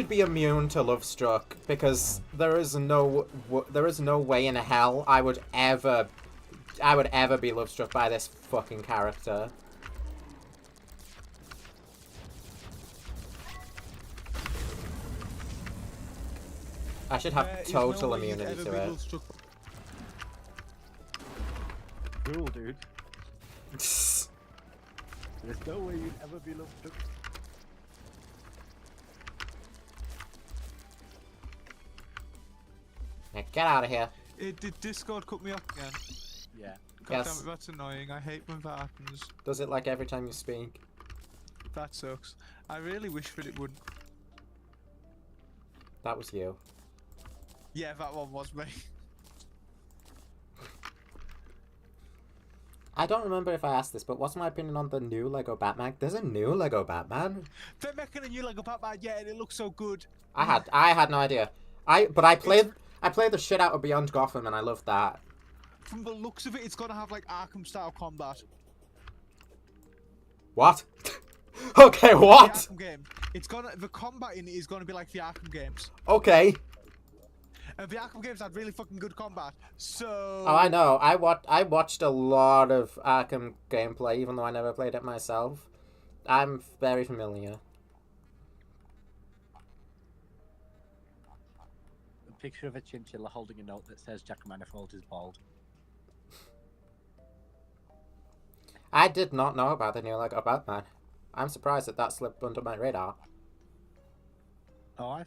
be immune to Lovestruck because there is no way in hell I would ever be Lovestruck by this fucking character. I should have total immunity to it. Cool, dude. There's no way you'd ever be loved. Yeah, get out of here. Did Discord cut me off again? Yeah. God Yes. damn it, that's annoying. I hate when that happens. Does it like every time you speak? That sucks. I really wish that it wouldn't. That was you. Yeah, that one was me. I don't remember if I asked this, but what's my opinion on the new Lego Batman? There's a new Lego Batman? They're making a new Lego Batman, yeah, and it looks so good. I had no idea. I played the shit out of Beyond Gotham and I loved that. From the looks of it, it's gonna have like Arkham style combat. What? Okay, what? The Arkham game. The combat in it is gonna be like the Arkham games. Okay. And the Arkham games had really fucking good combat. So Oh, I know. I watched a lot of Arkham gameplay, even though I never played it myself. I'm very familiar. A picture of a chinchilla holding a note that says Jack Manifold is bald. I did not know about the new Lego Batman. I'm surprised that slipped under my radar. Oh,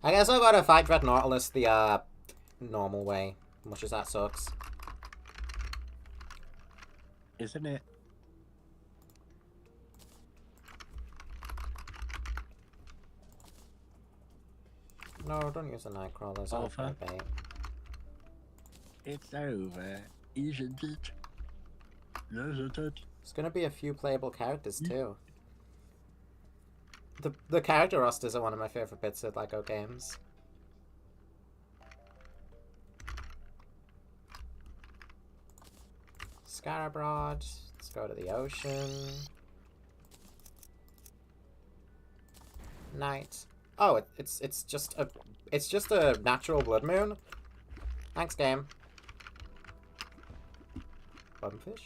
I guess I gotta fight Dread Nautilus the normal way, much as that sucks. isn't it? No, don't use the Nightcrawlers. I'll Over. bait. It's over, isn't it? Isn't it? There's gonna be a few playable characters too. The character rosters are one of my favorite bits of Lego games. Scarabrod. Let's go to the ocean. Night. Oh, it's just a natural blood moon. Thanks, game. Bumfish.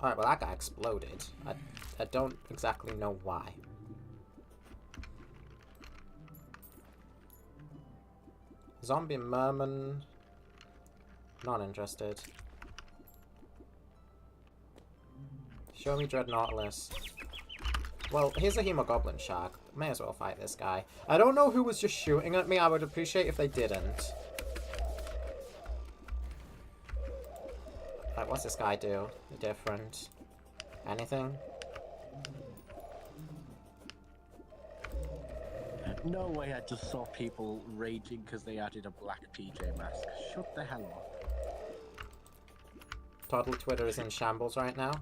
Alright, well that guy exploded. I don't exactly know why. Zombie merman. Not interested. Show me Dread Nautilus. Well, here's a Hemogoblin Shark. May as well fight this guy. I don't know who was just shooting at me. I would appreciate if they didn't. Like, what's this guy do? Different. Anything? No way, I just saw people raging because they added a black PJ mask. Shut the hell up. Toddle Twitter is in shambles right now.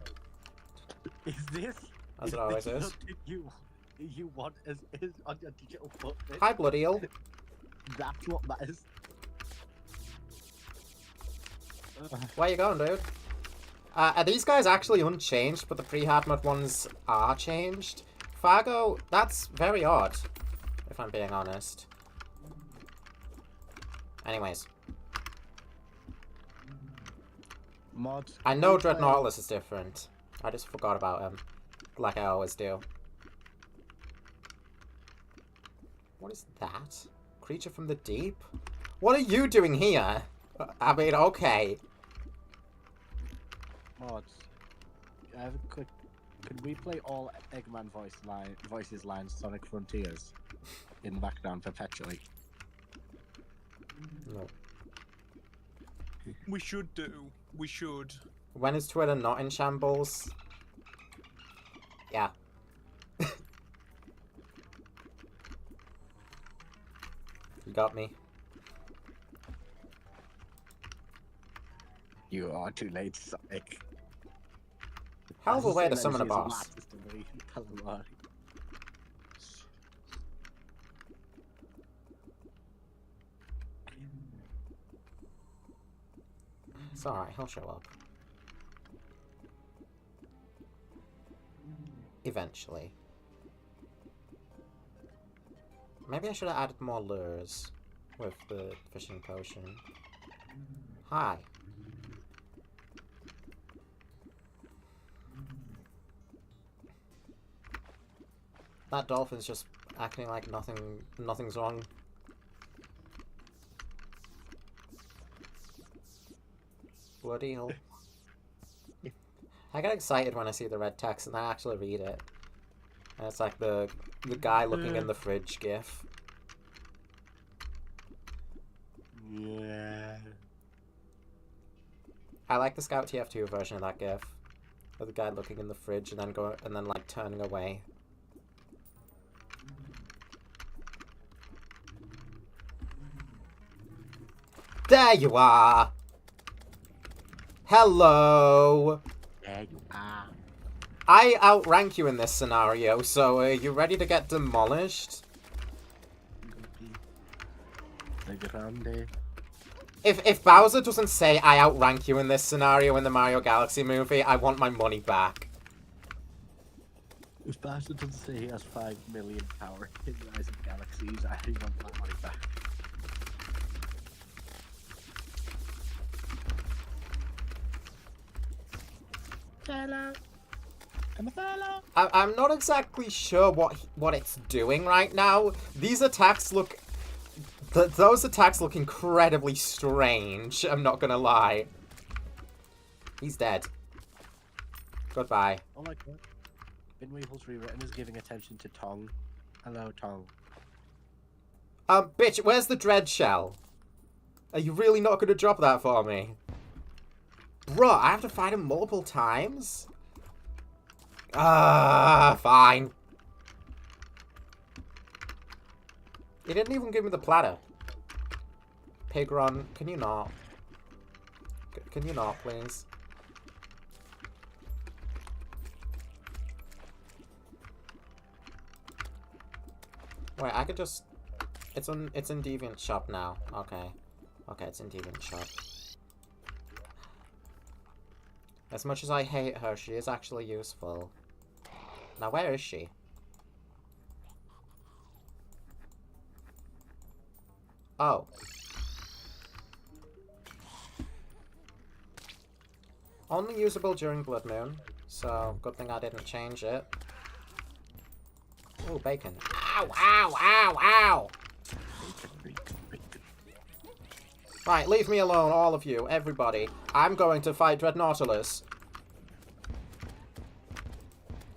Is this? as it always is. You want is on your digital footprint. Hi, Blood Eel. That's what matters. Where you going, dude? Are these guys actually unchanged, but the pre-hard mode ones are changed? Fargo, that's very odd, if I'm being honest. Anyways. Mod. I know Dread Nautilus is different. I just forgot about him. Like I always do. What is that? Creature from the deep? What are you doing here? I mean, okay. Mods. I have a quick. Could we play all Eggman voices lines Sonic Frontiers in the background perpetually? No. We should do. We should. When is Twitter not in shambles? Yeah. You got me. You are too late, Sonic. Hell of a way to summon a boss. Calamity. It's alright, he'll show up. Eventually. Maybe I should have added more lures with the fishing potion. Hi. That dolphin's just acting like nothing's wrong. Bloody hell. I get excited when I see the red text and I actually read it. And it's like the guy looking in the fridge gif. Yeah. I like the Scout TF2 version of that gif. Of the guy looking in the fridge and then like turning away. There you are! Hello! There you are. I outrank you in this scenario, so are you ready to get demolished? The Grande. If Bowser doesn't say I outrank you in this scenario in the Mario Galaxy movie, I want my money back. If Bowser doesn't say he has 5 million power in Rise of Galaxies, I want my money back. Hello. I'm a fellow. I'm not exactly sure what it's doing right now. These attacks look... those attacks look incredibly strange, I'm not gonna lie. He's dead. Goodbye. Oh my god. In Weevil's rewritten is giving attention to Tong. Hello, Tong. Bitch, where's the dread shell? Are you really not gonna drop that for me? Bruh, I have to fight him multiple times? Fine. He didn't even give me the platter. Pigron, can you not? Can you not, please? Wait, I could just... It's in Deviant Shop now. Okay. Okay, it's in Deviant Shop. As much as I hate her, she is actually useful. Now, where is she? Oh. Only usable during Blood Moon, so good thing I didn't change it. Oh, bacon. Ow, ow, ow, ow! Right, leave me alone, all of you, everybody. I'm going to fight Dread Nautilus.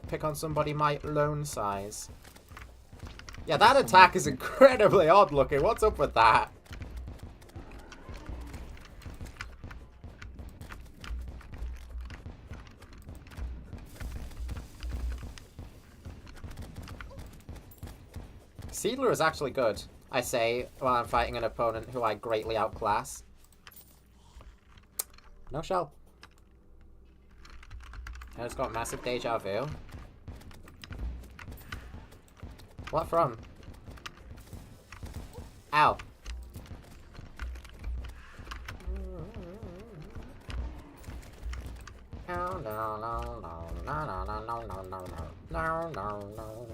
Pick on somebody my lone size. Yeah, that attack is incredibly odd looking. What's up with that? Seedler is actually good, I say, while I'm fighting an opponent who I greatly outclass. No shell. I just got massive deja vu. What from? Ow. No, no, no, no, no, no, no, no, no, no, no, no, no.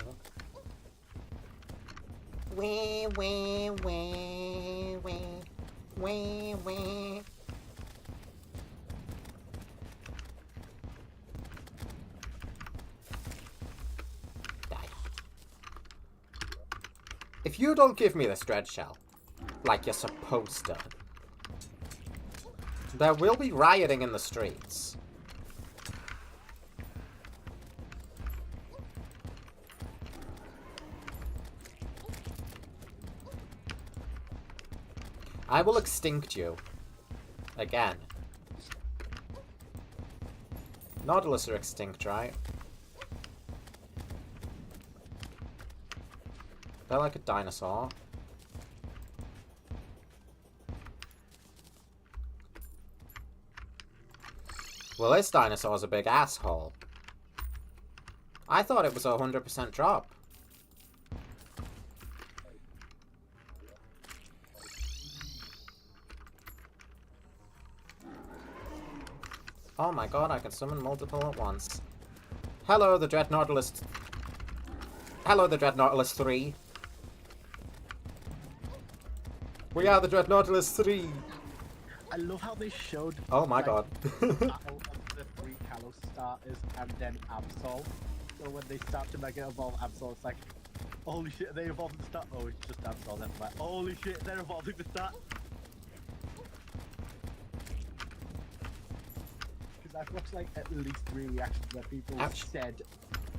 Wee, wee, wee, wee, wee, wee. Die. If you don't give me this dread shell, like you're supposed to, there will be rioting in the streets. I will extinct you. Again. Nautilus are extinct, right? They're like a dinosaur. Well, this dinosaur's a big asshole. I thought it was a 100% drop. Oh my god, I can summon multiple at once. Hello, the Dread Nautilus. Hello, the Dread Nautilus 3. We are the Dread Nautilus 3. I love how they showed. Oh my god. Battle of the 3 Kalos starters and then Absol. So when they start to mega evolve Absol, it's like, holy shit, they evolved the start. Oh, it's just Absol. Then like, holy shit, they're evolving the start. I've watched like at least 3 reactions where people said,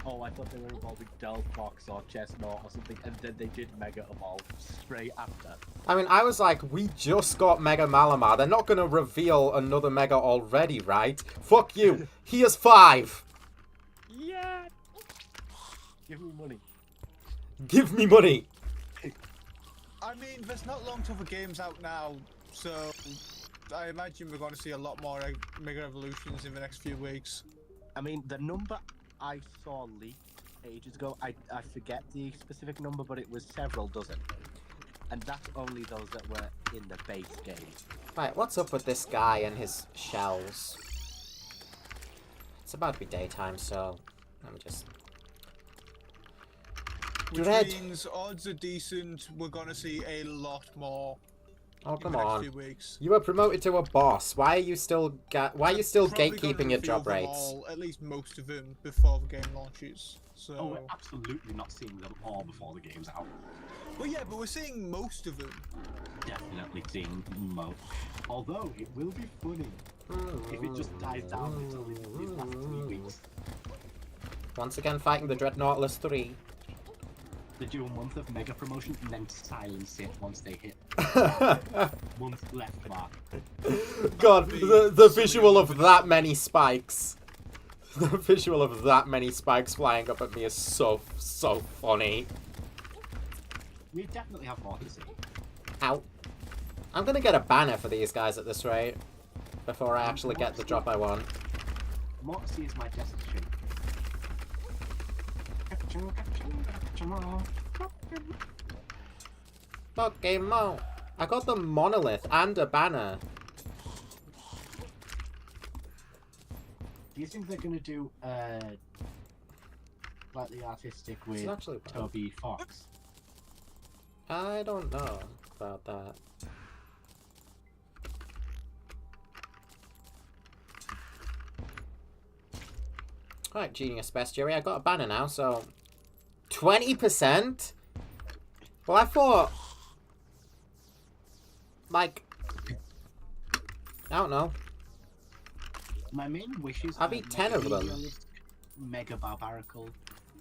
oh, I thought they were evolving Delphox or Chestnut or something, and then they did Mega Evolve straight after. I mean, I was like, we just got Mega Malamar. They're not going to reveal another Mega already, right? Fuck you. Here's 5. Yeah. Give me money. Give me money. I mean, there's not long till the game's out now, so I imagine we're going to see a lot more Mega Evolutions in the next few weeks. I mean, the number I saw leaked ages ago, I forget the specific number, but it was several dozen. And that's only those that were in the base game. Right, what's up with this guy and his shells? It's about to be daytime, so let me just... Which Dread. means odds are decent, we're going to see a lot more. Oh, come in the next on. few weeks. You were promoted to a boss. Why are you still Probably gatekeeping gonna your reveal job them rates? all, at least most of them, before the game launches. So. Oh, we're absolutely not seeing them all before the game's out. Well, yeah, but we're seeing most of them. Definitely seeing most. Although, it will be funny if it just dies down until these last 3 weeks. Once again, fighting the Dread Nautilus 3. They do a month of mega promotion and then silence it once they hit month left mark. God, the visual of that many spikes. The visual of that many spikes flying up at me is so funny. We definitely have more to see. Ow. I'm gonna get a banner for these guys at this rate. Before I actually get the drop I want. More to see is my destination. Pokemon! I got the monolith and a banner. Do you think they're gonna do slightly artistic with It's actually bad. Toby Fox? I don't know about that. Alright, Genius Bestiary, I got a banner now, so... 20%? Well, I thought... Like... I don't know. My main wishes I'll eat 10 of them. Mega Barbarical,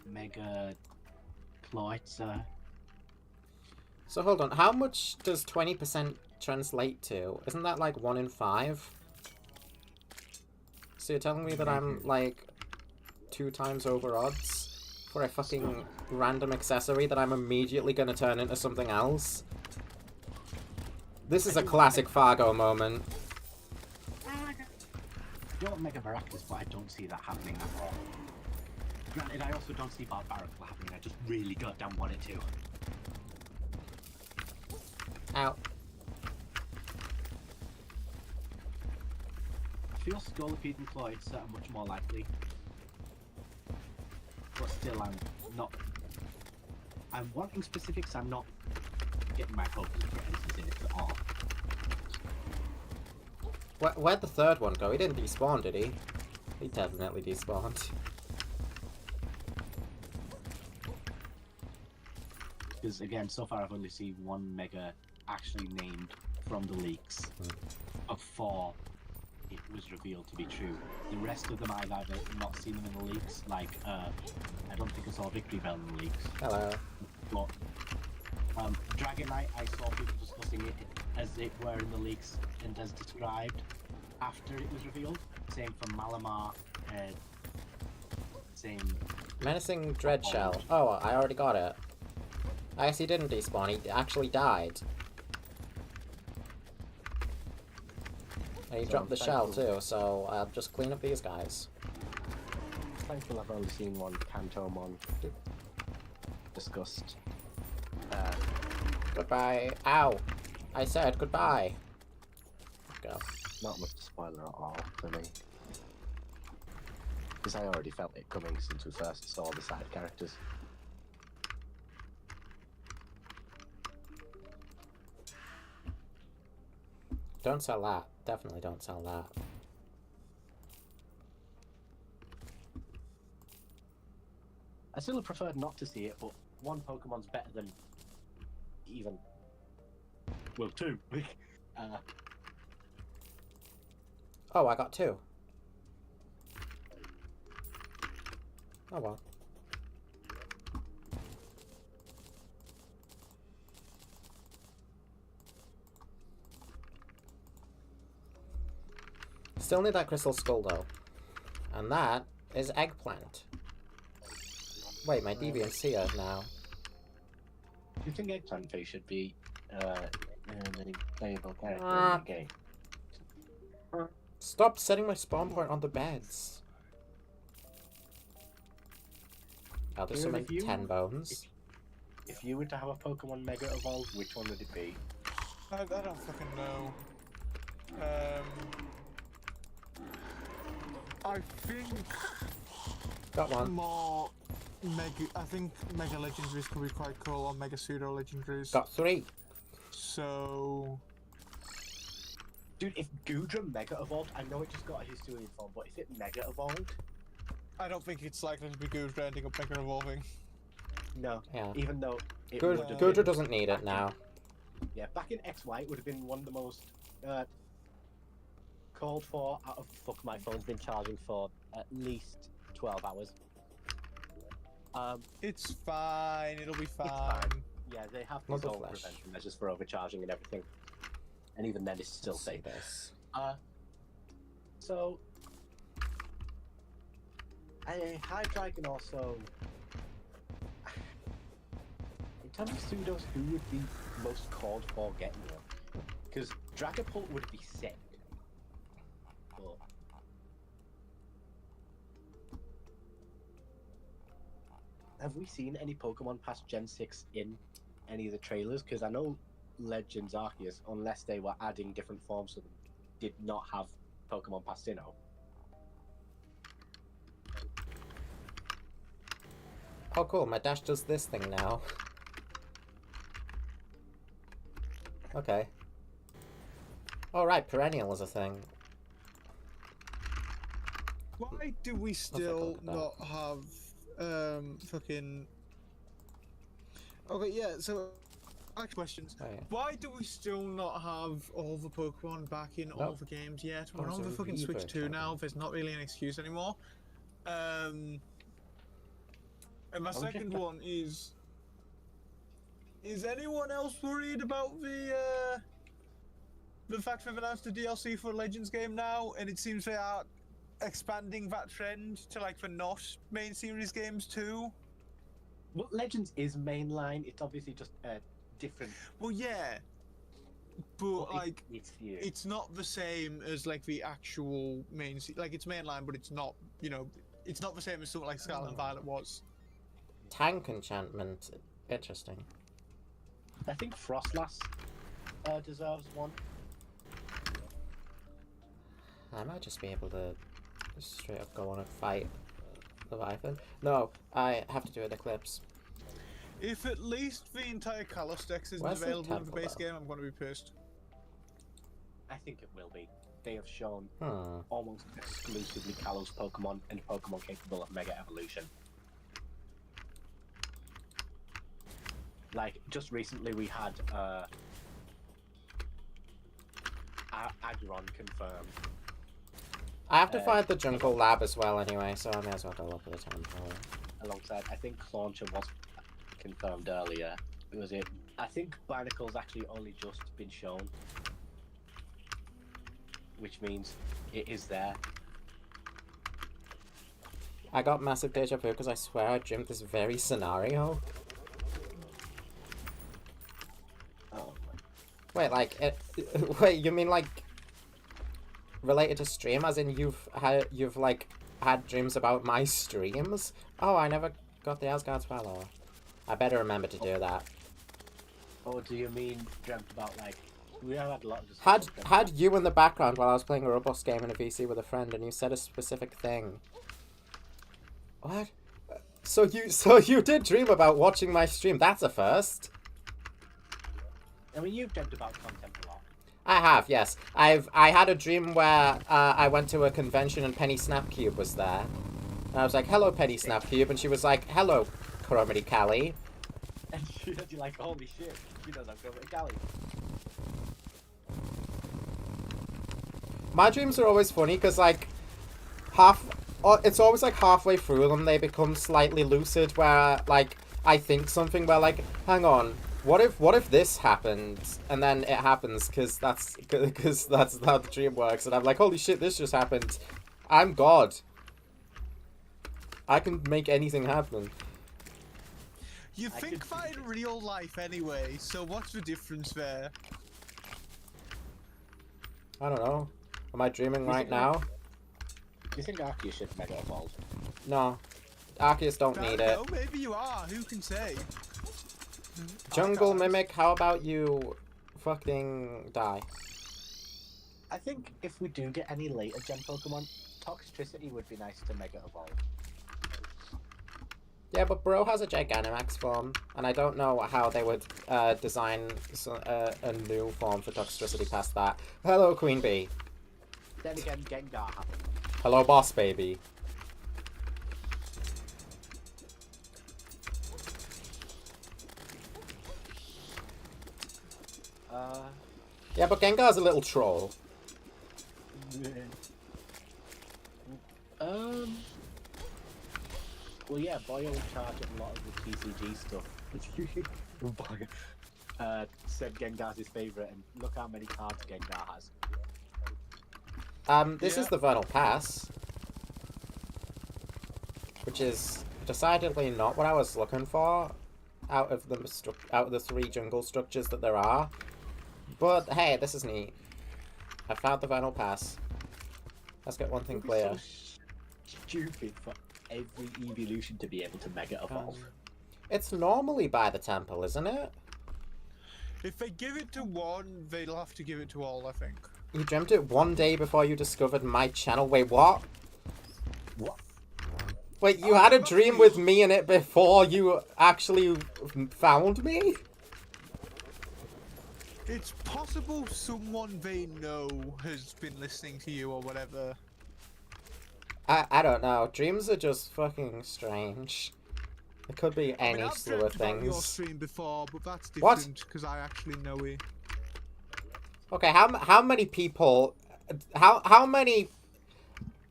Mega Cloitzer. So hold on, how much does 20% translate to? Isn't that like 1 in 5? So you're telling me that I'm like 2 times over odds for a fucking random accessory that I'm immediately gonna turn into something else? This is a classic Fargo moment. I want Mega Baracus, but I don't see that happening at all. Granted, I also don't see barbaric happening. I just really goddamn want it to. Ow. I feel Scolipede and Cloyds are much more likely. But still, I'm not... I'm wanting specifics, I'm not getting my hopes for anything in it at all. Where'd the third one go? He didn't despawn, did he? He definitely despawned. Because again, so far I've only seen one mega actually named from the leaks before it was revealed to be true. The rest of them I've either not seen them in the leaks, like I don't think I saw Victory Bell in the leaks. Hello. But Dragon Knight, I saw people discussing it as it were in the leaks and as described after it was revealed. Same for Malamar, same. Menacing Dreadshell. Oh, I already got it. I guess he didn't despawn, he actually died. And he So dropped the shell thankful- too, so I'll just clean up these guys. Thankful I've only seen one Kantomon discussed. Goodbye. Ow! I said goodbye. Go. Not much spoiler at all for me. Because I already felt it coming since we first saw the side characters. Don't sell that. Definitely don't sell that. I still preferred not to see it, but one Pokemon's better than even. Well, two. Oh, I got two. Oh well. Still need that crystal skull though. And that is eggplant. Wait, my deviant's here now. Do you think Eggplant Face should be a playable character Ah. in the game? Stop setting my spawn point on the beds. I'll just Kieran, summon if you- 10 bones. If you were to have a Pokemon Mega Evolve, which one would it be? I don't fucking know. I think Got one. more mega. I think Mega Legendaries could be quite cool, or Mega Pseudo Legendaries. Got 3. So Dude, if Goodra Mega Evolved, I know it just got a Hisuian form, but if it Mega Evolved, I don't think it's likely to be Gudra ending up Mega Evolving. no. Yeah. Even though it Good, would have Goodra been- doesn't need it now. Yeah, back in XY, it would have been one of the most called for out of. Fuck, my phone's been charging for at least 12 hours. It's fine. It'll be fine. fine. Yeah, they have Not these the own flash. prevention measures for overcharging and everything. And even then, it's still Let's see safe. this. So, Hydra can also. In terms of pseudos, who would be most called for getting one? Because Dragapult would be sick. But have we seen any Pokemon past Gen 6 in any of the trailers? Because I know Legends Arceus, unless they were adding different forms to them, did not have Pokemon past Sinnoh. Oh cool, my dash does this thing now. Okay. Alright, Perennial is a thing. Why do we still not have fucking? Okay, yeah. So, I have questions. Oh, yeah. Why do we still not have all the Pokemon back in all Nope. the games yet? We're Those on the are fucking Reaver Switch 2 now. Dragons. There's not really an excuse anymore. And my Okay. second one is anyone else worried about the fact we've announced a DLC for a Legends game now, and it seems they are expanding that trend to like the not main series games too? Well, Legends is mainline. It's obviously just different. Well, yeah, but Well, like it's here. it's not the same as like the actual main like it's mainline, but it's not, you know, it's not the same as something like Scarlet and Violet was. Tank enchantment. Interesting. I think Frostlass deserves one. I might just be able to straight up go on and fight Leviathan. No, I have to do an Eclipse. If at least the entire Kalos Dex isn't Where's the available in the temple, base though? game, I'm going to be pissed. I think it will be. They have shown Hmm. almost exclusively Kalos Pokemon and Pokemon capable of Mega Evolution. Like, just recently we had Aggron confirmed. I have to find the jungle lab as well anyway, so I may as well go look at the temple. Alongside, I think Clauncher was confirmed earlier. Was it? I think Barnacle's actually only just been shown, which means it is there. I got massive deja vu because I swear I dreamt this very scenario. Oh, Wait, like, wait, you mean like related to stream, as in you've like had dreams about my streams? Oh, I never got the Asgard Swallow. I better remember to do that. oh, do you mean dreamt about like? We have had a lot of discussions. Had you in the background while I was playing a Roblox game in a VC with a friend, and you said a specific thing. What? So you did dream about watching my stream? That's a first. I mean, you've dreamt about content a lot. I have, yes. I had a dream where I went to a convention and Penny Snapcube was there. And I was like, hello, Penny Snapcube. And she was like, hello, Calamity Callie. And you're like, holy shit, she knows I'm going to Cali. My dreams are always funny because, like, it's always like halfway through them they become slightly lucid where, like, I think something where, like, hang on, what if this happens? And then it happens because that's how the dream works. And I'm like, holy shit, this just happened. I'm God. I can make anything happen. You think that in real life anyway, so what's the difference there? I don't know. Am I dreaming right now? Do you think Arceus should Mega Evolve? No. Arceus don't need it. No, maybe you are. Who can say? Jungle Mimic, how about you fucking die? I think if we do get any later gen Pokemon, Toxtricity would be nice to Mega Evolve. Yeah, but Bro has a Gigantamax form, and I don't know how they would design a new form for Toxtricity past that. Hello, Queen Bee. Then again, Gengar happened. Hello, Boss Baby. Yeah, but Gengar's a little troll. Well, yeah, Boyo in charge of a lot of the TCG stuff. Said Gengar's his favourite, and look how many cards Gengar has. This is the Vernal Pass, which is decidedly not what I was looking for out of the 3 jungle structures that there are. But hey, this is neat. I found the Vernal Pass. Let's get one thing clear. So stupid for every evolution to be able to Mega Evolve. It's normally by the temple, isn't it? If they give it to one, they'll have to give it to all, I think. You dreamt it one day before you discovered my channel. Wait, what? What? Wait, you had a dream with me in it before you actually found me? It's possible someone they know has been listening to you or whatever. I don't know. Dreams are just fucking strange. It could be any I've slew dreamt of about your things. stream before, but that's What? different because I actually know it. Okay, how many people? How many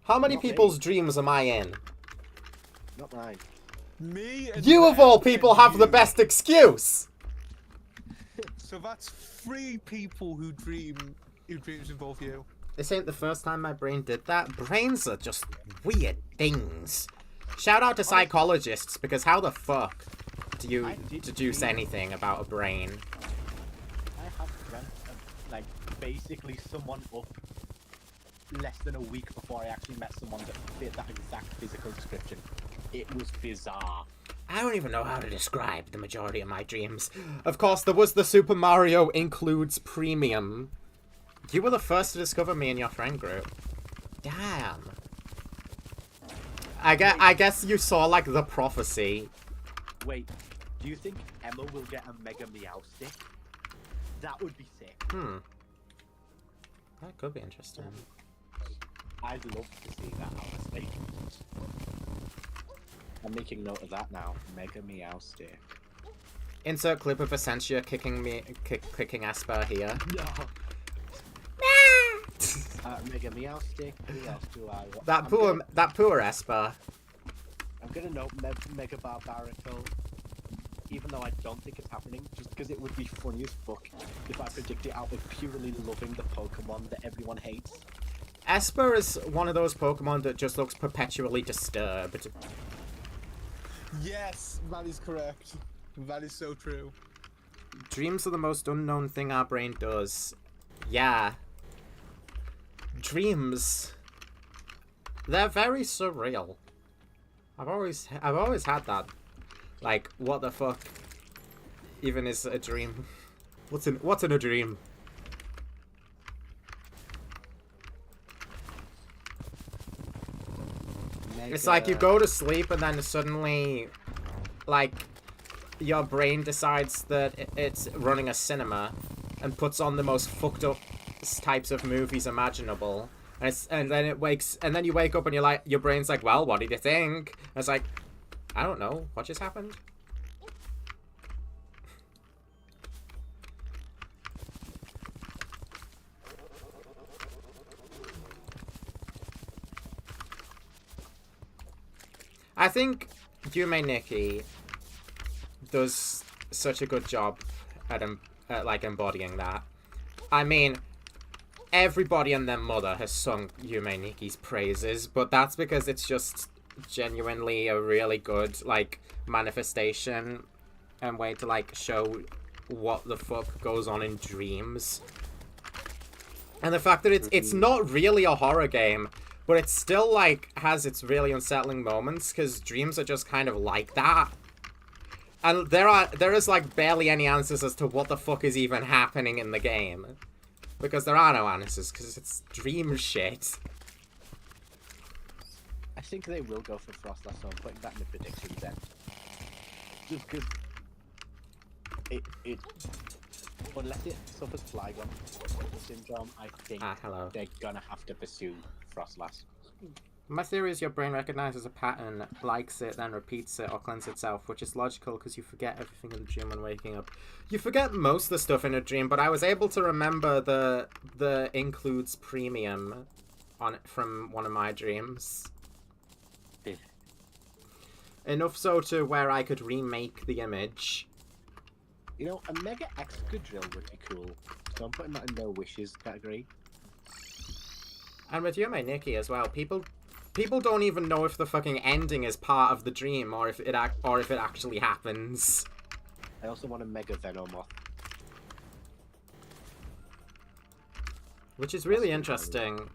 Not people's dreams am I in? Not mine. Me and You of them all people and have the you. best excuse. So that's 3 people who dreams involve you. This ain't the first time my brain did that. Brains are just weird things. Shout out to psychologists, because how the fuck do you I did deduce dream- anything about a brain? I have dreamt of, like, basically someone up, less than a week before I actually met someone that fit that exact physical description. It was bizarre. I don't even know how to describe the majority of my dreams. Of course, there was the Super Mario Includes Premium. You were the first to discover me in your friend group. Damn. I guess you saw, like, the prophecy. Wait, do you think Emma will get a Mega Meow stick? That would be sick. That could be interesting. I'd love to see that, honestly. I'm making note of that now. Mega Meow stick. Insert clip of Essentia kicking Esper here. No. Mega Meow stick. Who else do I want? That poor Esper. I'm gonna note Mega Barbarical, even though I don't think it's happening, just because it would be funny as fuck if I predict it out of purely loving the Pokemon that everyone hates. Esper is one of those Pokemon that just looks perpetually disturbed. Yes, that is correct. That is so true. Dreams are the most unknown thing our brain does. Yeah. Dreams. They're very surreal. I've always had that. Like, what the fuck even is a dream? What's in a dream? It's like you go to sleep and then suddenly, like, your brain decides that it's running a cinema and puts on the most fucked up types of movies imaginable. And then you wake up and you're like, your brain's like, well, what did you think? And it's like, I don't know, what just happened? I think Yume Nikki does such a good job at like embodying that. I mean, everybody and their mother has sung Yume Nikki's praises, but that's because it's just genuinely a really good, like, manifestation and way to, like, show what the fuck goes on in dreams. And the fact that it's not really a horror game, but it still, like, has its really unsettling moments, because dreams are just kind of like that. And there is, like, barely any answers as to what the fuck is even happening in the game. Because there are no answers, because it's dream shit. I think they will go for Frostlass, so I'm putting that in the predictions then. Just because it unless it suffers Flygon syndrome, I think they're gonna have to pursue Frostlass. My theory is your brain recognizes a pattern, likes it, then repeats it or cleanses itself, which is logical because you forget everything in the dream when waking up. You forget most of the stuff in a dream, but I was able to remember the includes premium from one of my dreams. Yeah. Enough so to where I could remake the image. You know, a Mega Excadrill would be cool, so I'm putting that in their wishes category. And with Yume Nikki as well, people don't even know if the fucking ending is part of the dream or if it actually happens. I also want a Mega Venomoth. Which is really interesting.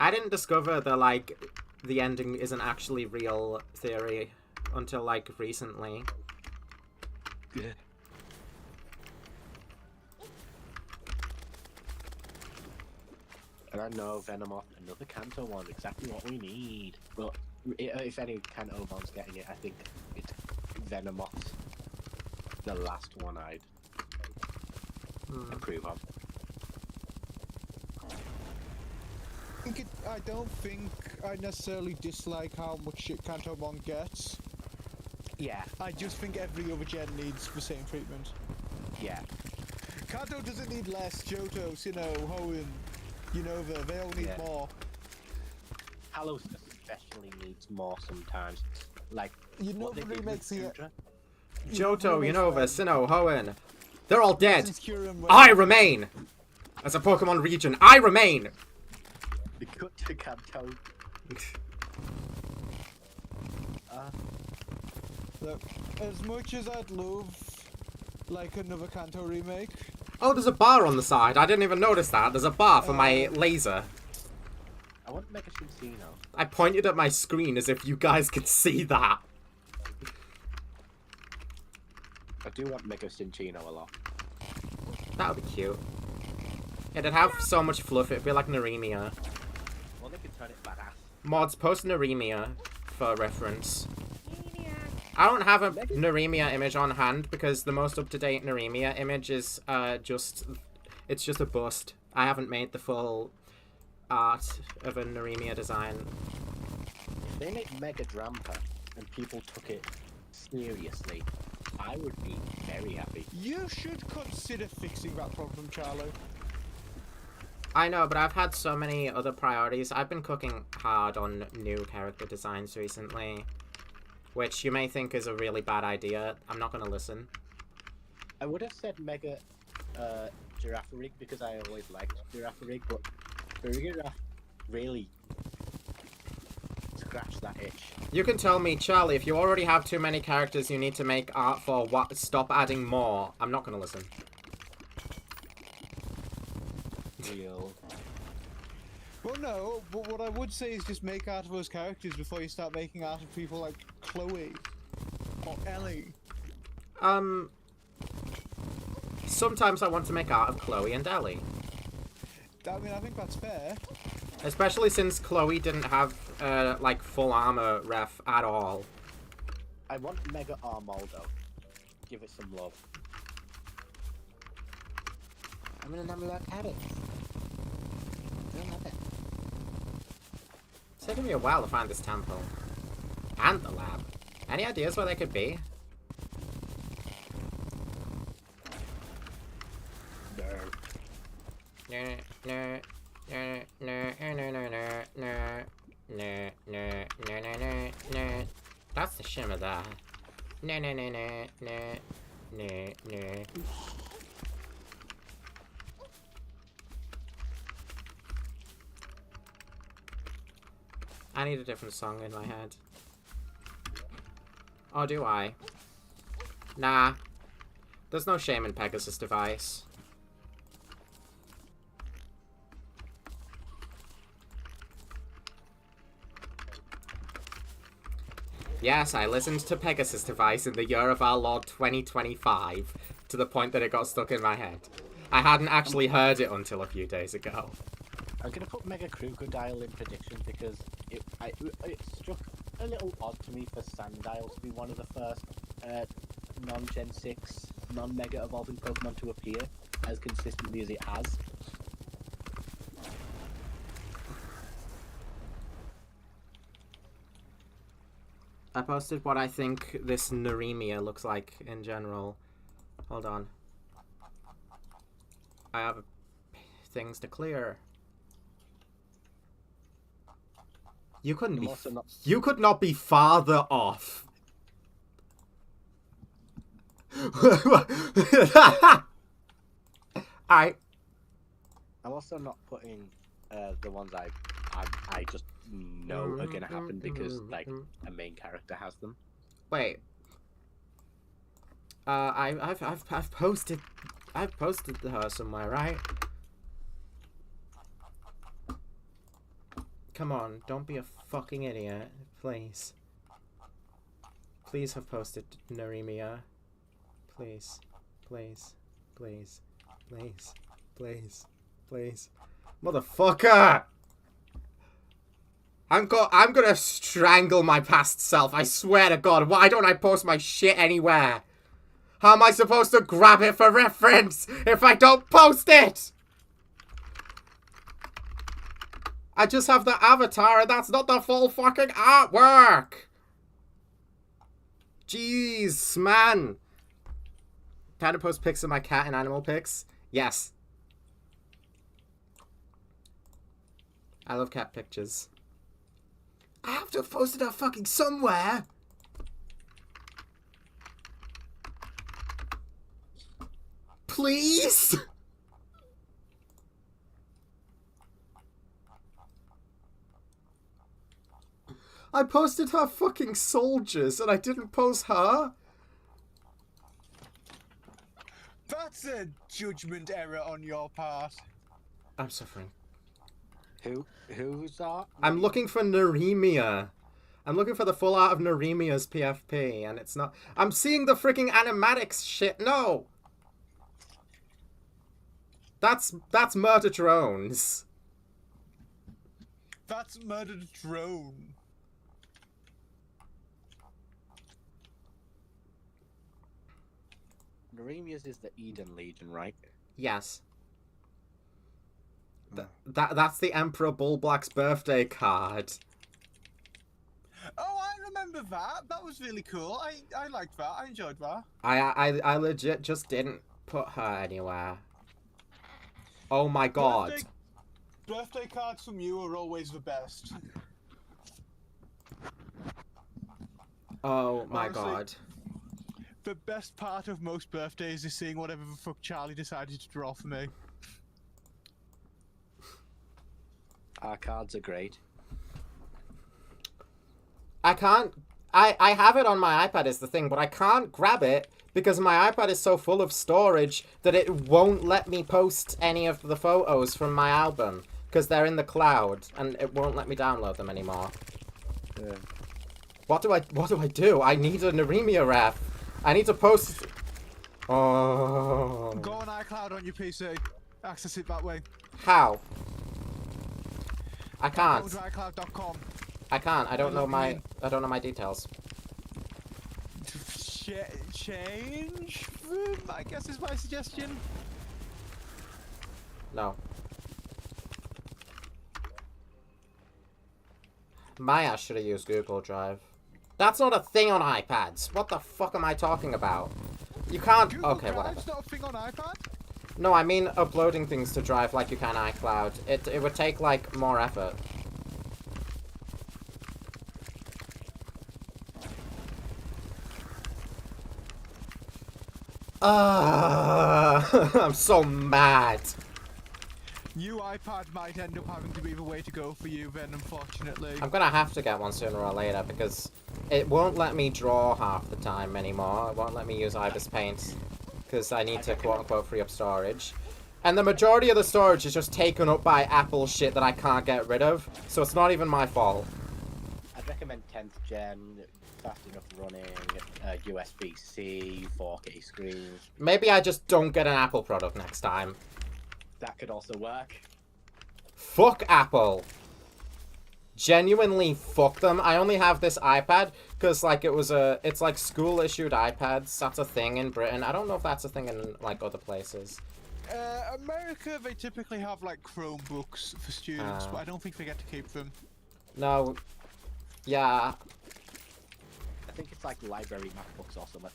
I didn't discover the ending isn't actually real theory until, like, recently. Yeah. And I know Venomoth, another Kanto one, exactly what we need. But if any Kanto one's getting it, I think it's Venomoth, the last one I'd approve of. I don't think I necessarily dislike how much shit Kantomon gets. Yeah. I just think every other gen needs the same treatment. Yeah. Kanto doesn't need less. Johto, Sinnoh, Hoenn, Unova, they all need more. Kalos especially needs more sometimes. Like, Unova remakes the... Johto, Unova, Sinnoh, Hoenn. They're all dead. I remain! As a Pokemon region, I remain! The cut to Kanto. Look, as much as I'd love, like, another Kanto remake... Oh, there's a bar on the side. I didn't even notice that. There's a bar for my laser. want Mega Cincino. I pointed at my screen as if you guys could see that. I do want Mega Cincino a lot. That would be cute. It'd have so much fluff, it'd be like Neremia. Well, they can turn it badass. Mods, post Neremia for reference. I don't have a Neremia image on hand because the most up-to-date Neremia image is it's just a bust. I haven't made the full art of a Neremia design. If they made Mega Drampa and people took it seriously, I would be very happy. You should consider fixing that problem, Charlo. I know, but I've had so many other priorities. I've been cooking hard on new character designs recently, which you may think is a really bad idea. I'm not going to listen. I would have said Mega Girafarig because I always liked Girafarig, but Giraffe really scratched that itch. You can tell me, Charlie, if you already have too many characters you need to make art for, what? Stop adding more. I'm not going to listen. Real. Well, no, but what I would say is just make art of those characters before you start making art of people like Chloe or Ellie. Sometimes I want to make art of Chloe and Ellie. I mean, I think that's fair. Especially since Chloe didn't have, like, full armor ref at all. I want Mega Armaldo. Give it some love. I'm gonna never look at it. I love it. It's taken me a while to find this temple. And the lab. Any ideas where they could be? That's the shimmer there. I need a different song in my head. Or do I? Nah. There's no shame in Pegasus device. Yes, I listened to Pegasus device in the year of our Lord 2025 to the point that it got stuck in my head. I hadn't actually heard it until a few days ago. I'm gonna put Mega Crocodile in predictions because it struck a little odd to me for Sandile to be one of the first non-Gen 6, non-Mega evolving Pokemon to appear as consistently as it has. I posted what I think this Neremia looks like in general. Hold on. I have things to clear. You couldn't be. You could not be farther off. I'm also not putting the ones I just know are gonna happen because like a main character has them. Wait. I've posted her somewhere, right? Come on, don't be a fucking idiot, please. Please have posted Neremia. Please, please, please, please, please, please. Motherfucker! I'm gonna strangle my past self, I swear to God. Why don't I post my shit anywhere? How am I supposed to grab it for reference if I don't post it? I just have the avatar and that's not the full fucking artwork. Jeez, man. Can I post pics of my cat and animal pics? Yes. I love cat pictures. I have to have posted her fucking somewhere. Please? I posted her fucking soldiers and I didn't post her? That's a judgment error on your part. I'm suffering. Who's that? I'm looking for Neremia. I'm looking for the full art of Neremia's PFP, and it's not. I'm seeing the freaking animatics shit. No! That's murder drones. That's murdered drone. Neremia's is the Eden Legion, right? Yes. That's the Emperor Bullblack's birthday card. Oh, I remember that. That was really cool. I liked that. I enjoyed that. I legit just didn't put her anywhere. Oh my god. Birthday cards from you are always the best. Oh my Honestly, god. The best part of most birthdays is seeing whatever the fuck Charlie decided to draw for me. Our cards are great. I can't... I have it on my iPad is the thing, but I can't grab it because my iPad is so full of storage that it won't let me post any of the photos from my album because they're in the cloud and it won't let me download them anymore. Yeah. What do I do? I need a Neremia ref. I need to post... Oh... Go on iCloud on your PC. Access it that way. How? I can't. Go to iCloud.com. I can't. I don't know my details. Change them, I guess is my suggestion. No. Maya should have used Google Drive. That's not a thing on iPads. What the fuck am I talking about? You can't... Google Okay, whatever. Drive's not a thing on iPad? No, I mean uploading things to Drive like you can iCloud. It would take, like, more effort. I'm so mad. New iPad might end up having to be the way to go for you then, unfortunately. I'm gonna have to get one sooner or later because it won't let me draw half the time anymore. It won't let me use Ibis Paint because I need to quote-unquote free up storage. And the majority of the storage is just taken up by Apple shit that I can't get rid of, so it's not even my fault. I'd recommend 10th gen, fast enough running, USB-C, 4K screens. Maybe I just don't get an Apple product next time. That could also work. Fuck Apple. Genuinely fuck them. I only have this iPad because like it's like school issued iPads. That's a thing in Britain. I don't know if that's a thing in like other places. America, they typically have like Chromebooks for students, but I don't think they get to keep them. No. Yeah. I think it's like library MacBooks or something.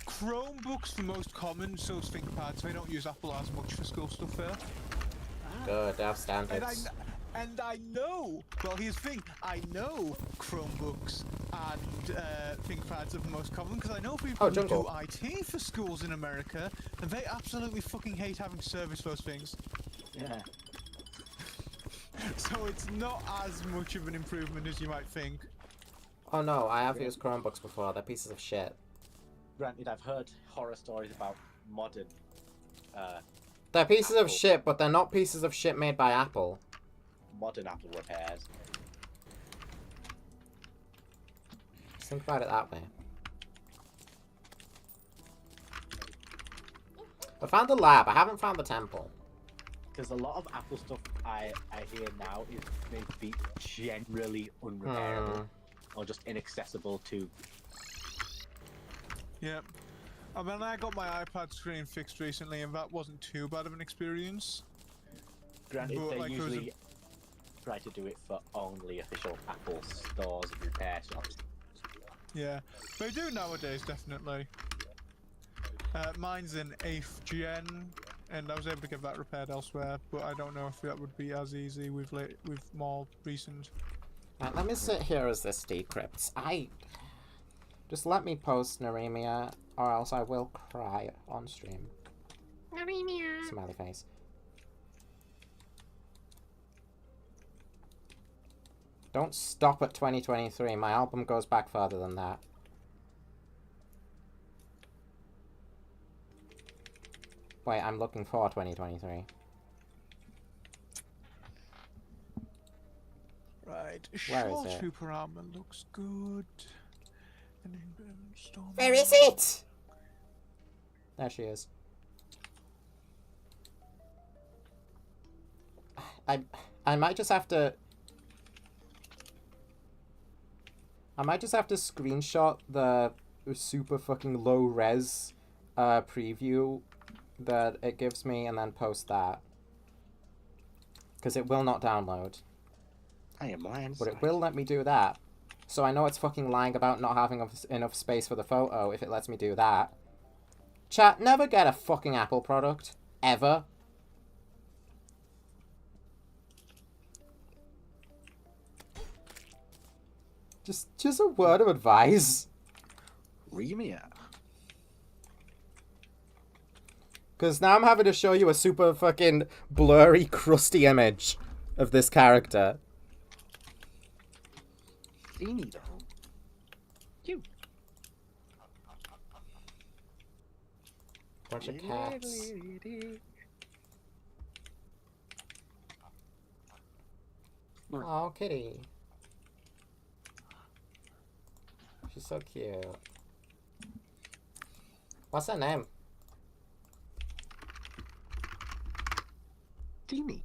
Chromebooks the most common, so is ThinkPads. They don't use Apple as much for school stuff there. Good, they have standards. And I know, well here's the thing, I know Chromebooks and ThinkPads are the most common because I know people who do IT for schools in America and they absolutely fucking hate having to service those things. Yeah. So it's not as much of an improvement as you might think. Oh no, I have used Chromebooks before. They're pieces of shit. Granted, I've heard horror stories about modern. They're pieces of Apple. shit, but they're not pieces of shit made by Apple. Modern Apple repairs. Just think about it that way. I found the lab. I haven't found the temple. Because a lot of Apple stuff I hear now is made to be generally unrepairable or just inaccessible to. Yep. I mean, I got my iPad screen fixed recently, and that wasn't too bad of an experience. Granted, But, they like, there was usually try to do it for only official Apple stores and repair shops. Yeah, they do nowadays, definitely. Mine's in 8th gen, and I was able to get that repaired elsewhere, but I don't know if that would be as easy with more recent. Right, let me sit here as this decrypts. Just let me post Neremia, or else I will cry on stream. Neremia. Smiley face. Don't stop at 2023. My album goes back further than that. Wait, I'm looking for 2023. Right, Where is Shore it? Trooper armor looks good. And then, Storm Where is it? There she is. I might just have to... I might just have to screenshot the super fucking low res preview that it gives me and then post that. Because it will not download. I am lying. But it will let me do that. So I know it's fucking lying about not having enough space for the photo if it lets me do that. Chat, never get a fucking Apple product. Ever. Just a word of advice. Remia. Because now I'm having to show you a super fucking blurry, crusty image of this character. Teeny though. Cute. Bunch of cats. Oh, kitty. She's so cute. What's her name? Teeny.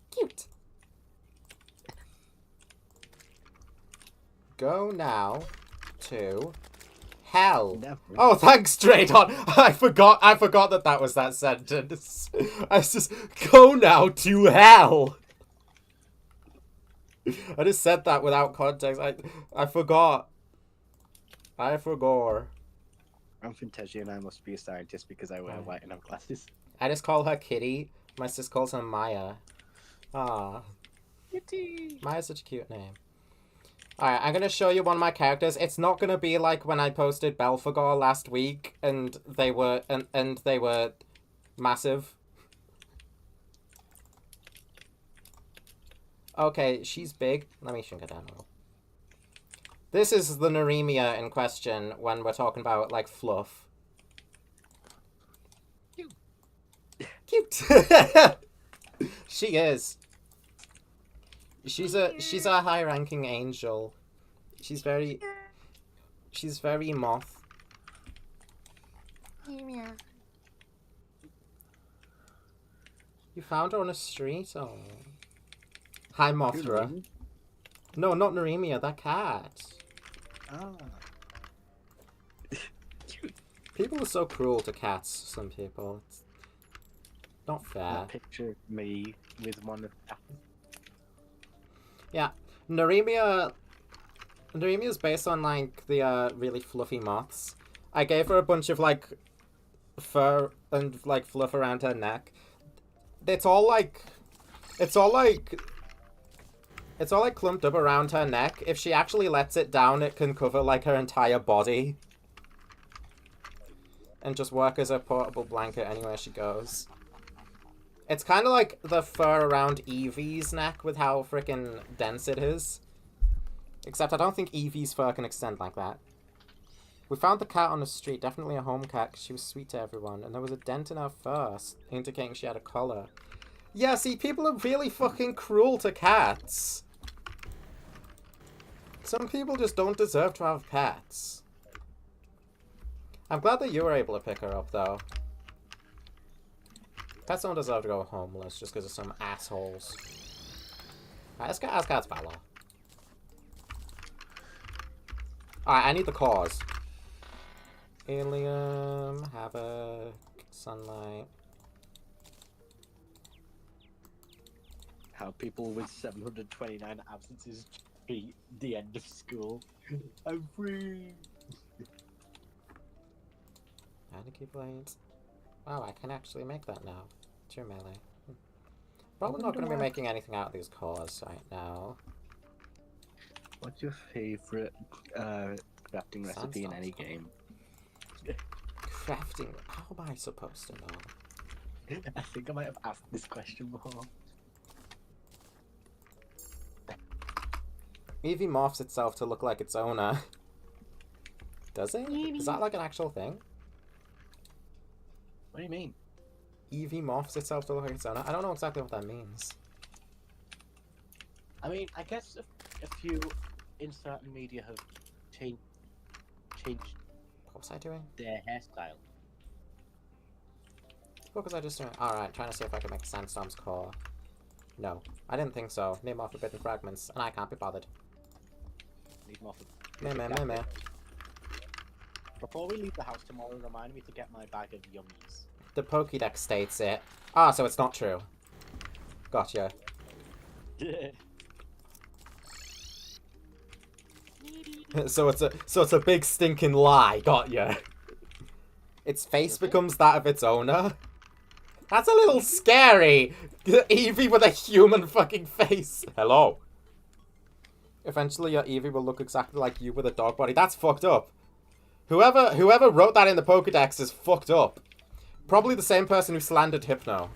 Cute. Go now to hell. Never. Oh, thanks, Draydon. I forgot that was that sentence. I just go now to hell. I just said that without context. I forgot. I forgot. I'm Fantasia and I must be a scientist because I wear white and have glasses. I just call her Kitty. My sis calls her Maya. Ah. Kitty. Maya's such a cute name. Alright, I'm gonna show you one of my characters. It's not gonna be like when I posted Belphegor last week and they were and they were massive. Okay, she's big. Let me shrink her down a little. This is the Neremia in question when we're talking about, like, fluff. Cute. Cute! She is. She's a high-ranking angel. She's very moth. Meow. You found her on a street? Oh. Hi, Mothra. No, not Neremia, that cat. Ah. People are so cruel to cats, some people. It's not fair. That picture of me with one of Yeah. Neremia is based on, like, the, really fluffy moths. I gave her a bunch of, like, fur and, like, fluff around her neck. It's all, like, clumped up around her neck. If she actually lets it down, it can cover, like, her entire body. And just work as a portable blanket anywhere she goes. It's kind of like the fur around Eevee's neck with how freaking dense it is. Except I don't think Eevee's fur can extend like that. We found the cat on the street, definitely a home cat, 'cause she was sweet to everyone, and there was a dent in her fur, indicating she had a collar. Yeah, see, people are really fucking cruel to cats. Some people just don't deserve to have pets. I'm glad that you were able to pick her up, though. Pets don't deserve to go homeless just because of some assholes. Alright, let's get Asgard's Valor. Alright, I need the cause. Helium, Havoc, Sunlight. how people with 729 absences treat the end of school. I'm free. Panicky Blades. Wow, I can actually make that now. It's your melee. Probably not going to be making anything out of these cores right now. What's your favorite crafting recipe in any game? Crafting? How am I supposed to know? I think I might have asked this question before. Eevee morphs itself to look like its owner. Does it? Is that like an actual thing? What do you mean? Eevee morphs itself to look like its owner? I don't know exactly what that means. I mean, I guess a few in certain media have changed What was I doing? their hairstyle. What was I just doing? Alright, trying to see if I can make a sandstorm's core. No, I didn't think so. Need more forbidden fragments, and I can't be bothered. Need more. Meh. Before we leave the house tomorrow, remind me to get my bag of yummies. The Pokédex states it. Ah, so it's not true. Gotcha. So it's a big stinking lie. Got ya. Its face becomes that of its owner. That's a little scary. Eevee with a human fucking face. Hello. Eventually your Eevee will look exactly like you with a dog body. That's fucked up. Whoever wrote that in the Pokédex is fucked up. Probably the same person who slandered Hypno.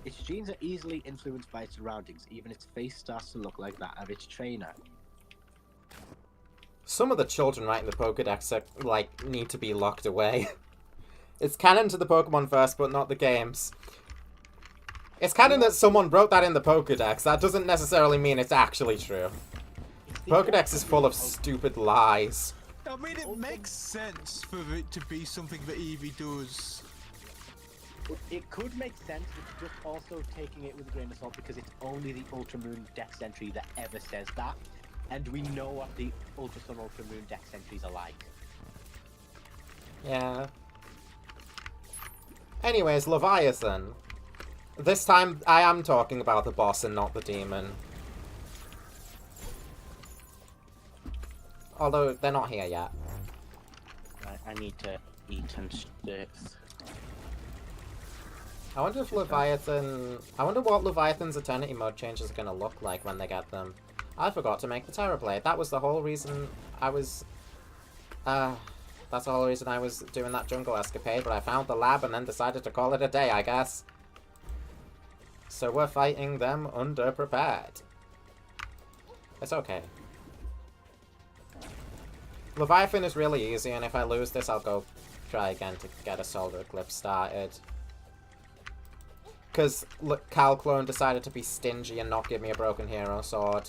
Its genes are easily influenced by its surroundings. Even its face starts to look like that of its trainer. Some of the children writing the Pokédex are, like, need to be locked away. It's canon to the Pokemon verse, but not the games. It's canon that someone wrote that in the Pokédex. That doesn't necessarily mean it's actually true. Pokédex is full of stupid lies. I mean, it makes sense for it to be something that Eevee does. It could make sense, but just also taking it with a grain of salt because it's only the Ultramoon Dex entry that ever says that. And we know what the Ultra Sun, Ultramoon Dex entries are like. Yeah. Anyways, Leviathan. This time, I am talking about the boss and not the demon. Although, they're not here yet. I need to eat and stuff. I wonder if Leviathan... I wonder what Leviathan's Eternity Mode changes are going to look like when they get them. I forgot to make the Terror Blade. That was the whole reason I was... that's the whole reason I was doing that jungle escapade, but I found the lab and then decided to call it a day, I guess. So we're fighting them underprepared. It's okay. Leviathan is really easy, and if I lose this, I'll go try again to get a Solar Eclipse started. Because Calclone decided to be stingy and not give me a Broken Hero Sword.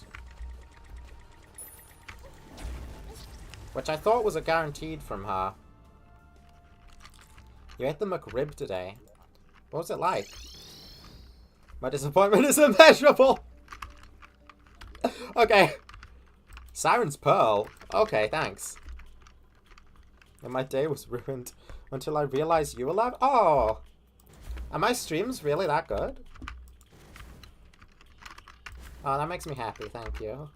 Which I thought was a guaranteed from her. You ate the McRib today. What was it like? My disappointment is immeasurable! Okay. Siren's Pearl. Okay, thanks. And my day was ruined until I realized you were alive. Oh! Are my streams really that good? Oh, that makes me happy, thank you.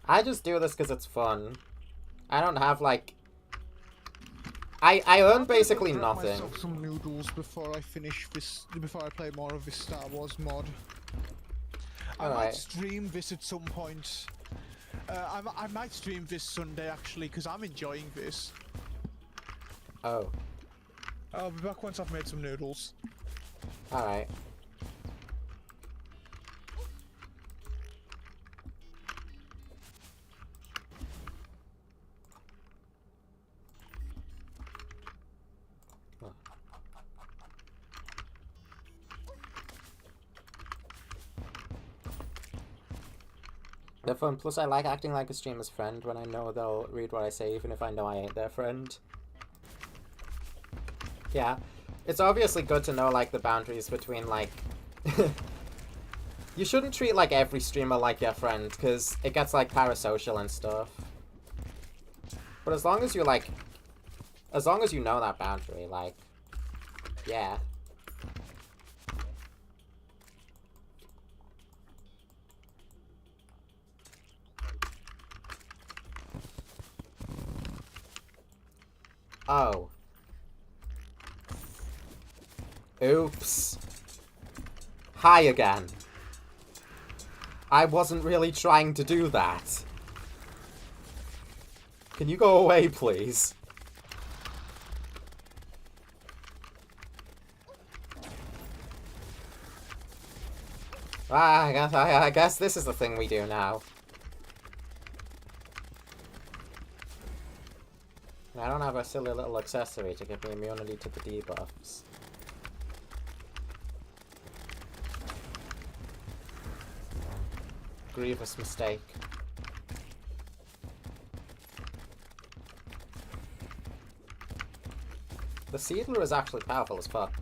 I just do this because it's fun. I don't have, like... I earn basically nothing. Myself some noodles before I finish this, before I play more of this Star Wars mod. I might stream this at some point. I might stream this Sunday actually, because I'm enjoying this. Oh. I'll be back once I've made some noodles. Alright. They're fun, plus I like acting like a streamer's friend when I know they'll read what I say even if I know I ain't their friend. Yeah, it's obviously good to know, like, the boundaries between, like... You shouldn't treat, like, every streamer like your friend, because it gets, like, parasocial and stuff. But as long as you, like... As long as you know that boundary, like... Yeah. Oh. Oops. Hi again. I wasn't really trying to do that. Can you go away, please? I guess this is the thing we do now. I don't have a silly little accessory to give me immunity to the debuffs. Grievous mistake. The Seedler is actually powerful as fuck.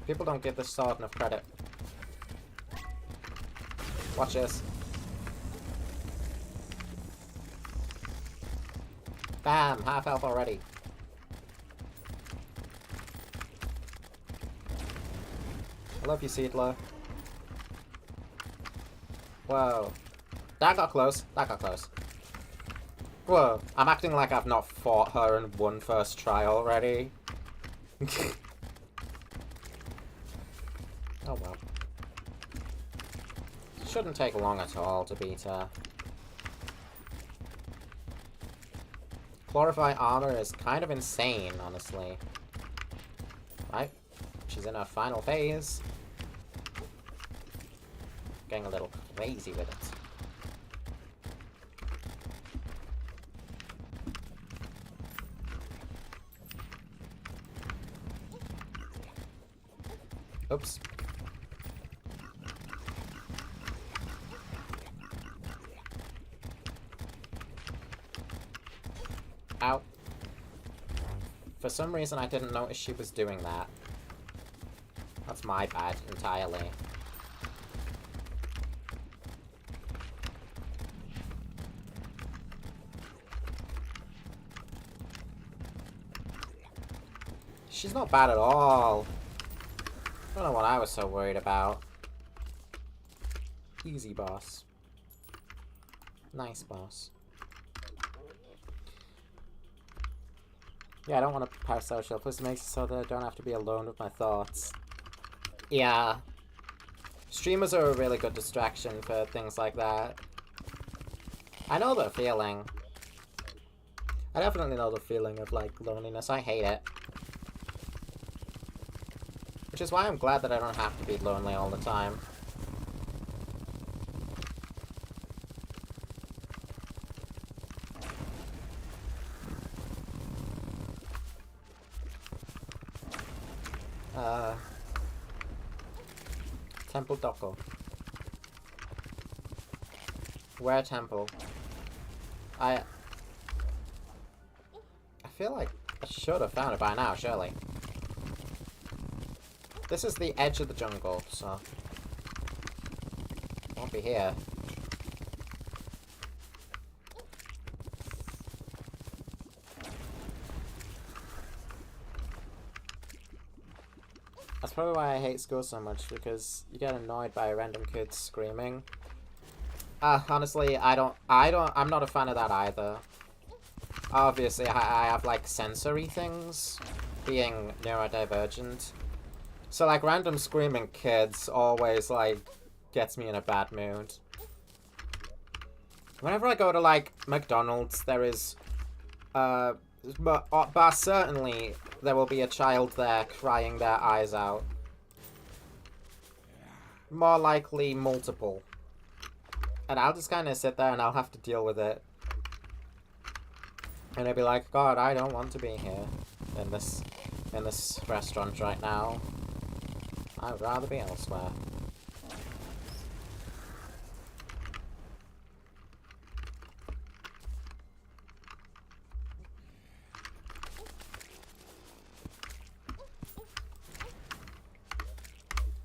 People don't give this sword enough credit. Watch this. Bam! Half health already. I love you, Seedler. Whoa. That got close. That got close. Whoa. I'm acting like I've not fought her in one first try already. Oh well. Shouldn't take long at all to beat her. Glorify Armor is kind of insane, honestly. Right? She's in her final phase. Getting a little crazy with it. Oops. Ow. For some reason I didn't notice she was doing that. That's my bad entirely. She's not bad at all. I don't know what I was so worried about. Easy, boss. Nice, boss. Yeah, I don't want to parasocial. Plus it makes it so that I don't have to be alone with my thoughts. Yeah. Streamers are a really good distraction for things like that. I know the feeling. I definitely know the feeling of, like, loneliness. I hate it. Which is why I'm glad that I don't have to be lonely all the time. Temple Doko. Where temple? I feel like I should have found it by now, surely. This is the edge of the jungle, so won't be here. That's probably why I hate school so much, because you get annoyed by random kids screaming. Honestly, I'm not a fan of that either. Obviously, I have, like, sensory things, being neurodivergent. So, like, random screaming kids always, like, gets me in a bad mood. Whenever I go to, like, McDonald's, there is, but certainly there will be a child there crying their eyes out. More likely, multiple. And I'll just kind of sit there and I'll have to deal with it. And I'll be like, God, I don't want to be here in this restaurant right now. I would rather be elsewhere.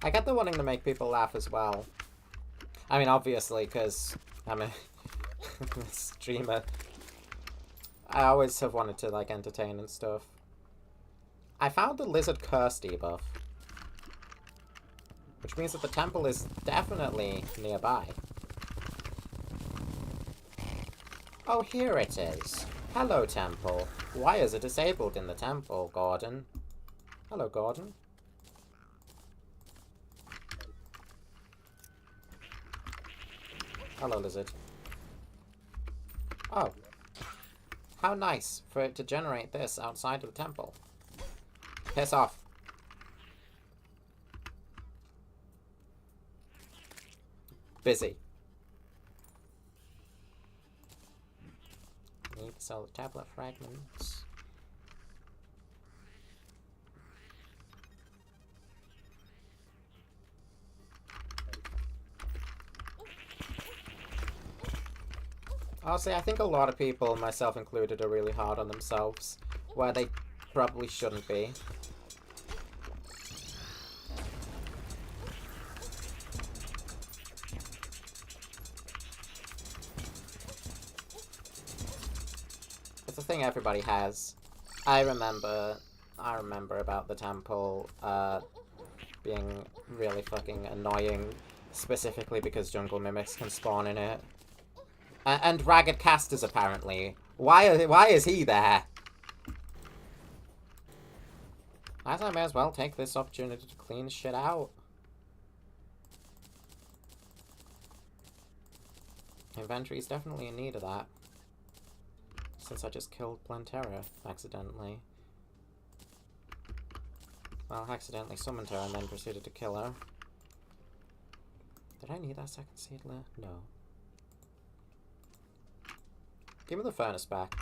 I get the wanting to make people laugh as well. I mean, obviously, because I'm a streamer. I always have wanted to, like, entertain and stuff. I found the Lizard Curse debuff. Which means that the temple is definitely nearby. Oh, here it is. Hello, temple. Why is it disabled in the temple, Gordon? Hello, Gordon. Hello, lizard. Oh. How nice for it to generate this outside of the temple. Piss off. Busy. Need sell the tablet fragments. Honestly, I think a lot of people, myself included, are really hard on themselves, where they probably shouldn't be. It's a thing everybody has. I remember about the temple, being really fucking annoying, specifically because jungle mimics can spawn in it. And ragged casters, apparently. Why is he there? I may as well take this opportunity to clean shit out. Inventory's definitely in need of that. Since I just killed Plantera accidentally. Well, accidentally summoned her and then proceeded to kill her. Did I need that second seedler? No. Give me the furnace back.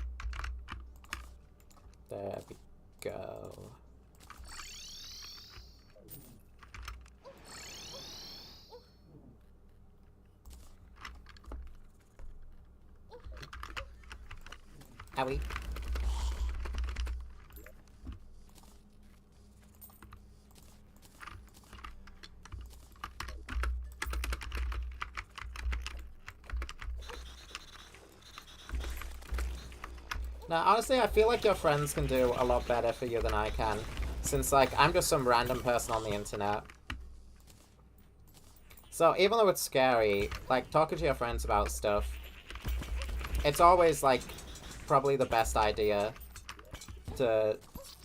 There we go. Owie. Now, honestly, I feel like your friends can do a lot better for you than I can. Since, like, I'm just some random person on the internet. So, even though it's scary, like, talking to your friends about stuff, it's always, like, probably the best idea to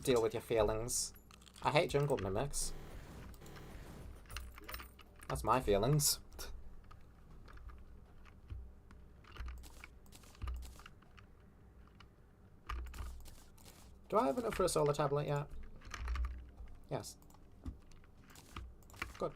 deal with your feelings. I hate jungle mimics. That's my feelings. Do I have enough for a solar tablet yet? Yes. Good.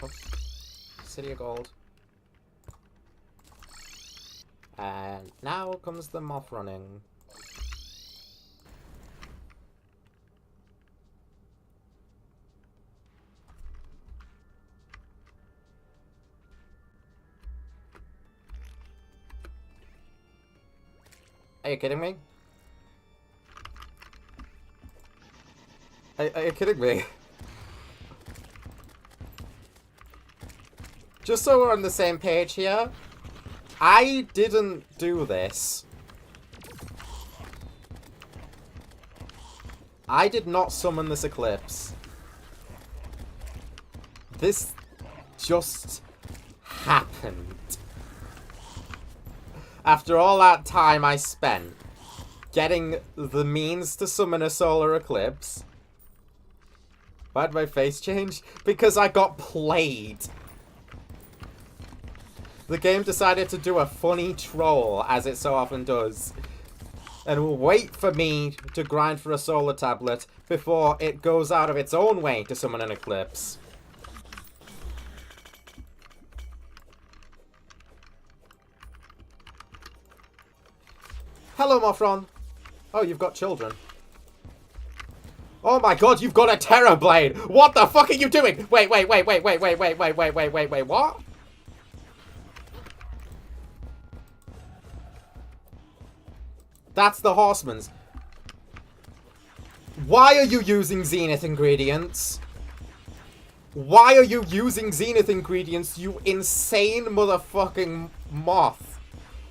Oops. City of Gold. And now comes the moth running. Are you kidding me? Are you kidding me? Just so we're on the same page here, I didn't do this. I did not summon this eclipse. This just happened. After all that time I spent getting the means to summon a solar eclipse. Why'd my face change? Because I got played. The game decided to do a funny troll, as it so often does, and will wait for me to grind for a solar tablet before it goes out of its own way to summon an eclipse. Hello, Mothron. Oh, you've got children. Oh my god, you've got a Terror Blade! What the fuck are you doing? Wait, what? That's the Horseman's. Why are you using Zenith ingredients? Why are you using Zenith ingredients, you insane motherfucking moth?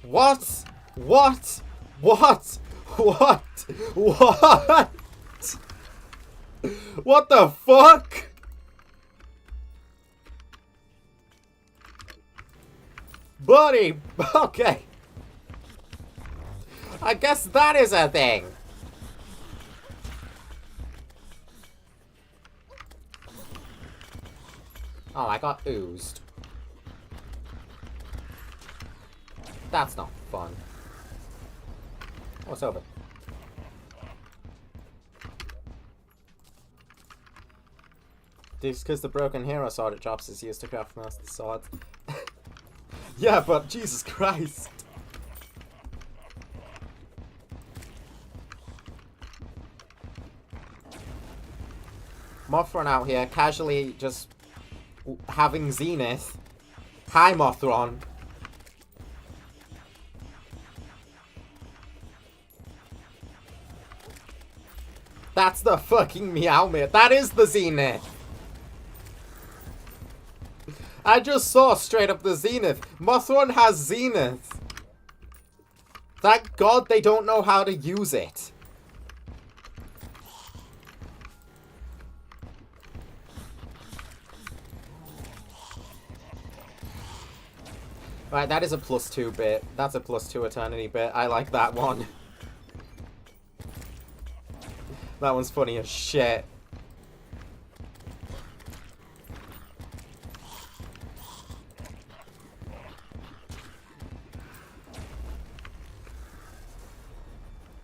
What? What? What? What? What? What the fuck? Buddy, okay. I guess that is a thing. Oh, I got oozed. That's not fun. Oh, it's over. Just because the broken hero sword it drops is used to craft most of the swords. Yeah, but Jesus Christ. Mothron out here, casually just having Zenith. Hi, Mothron. That's the fucking Meowmere. That is the Zenith. I just saw straight up the Zenith. Mothron has Zenith. Thank God they don't know how to use it. Right, that is a +2 bit. That's a +2 eternity bit. I like that one. That one's funny as shit.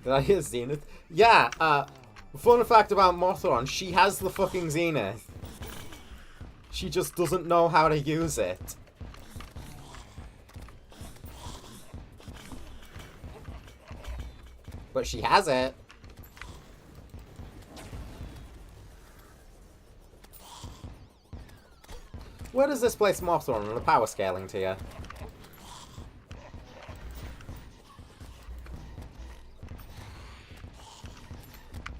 Did I hear Zenith? Yeah, fun fact about Mothron, she has the fucking Zenith. She just doesn't know how to use it. But she has it. Where does this place Mothron on the power scaling tier?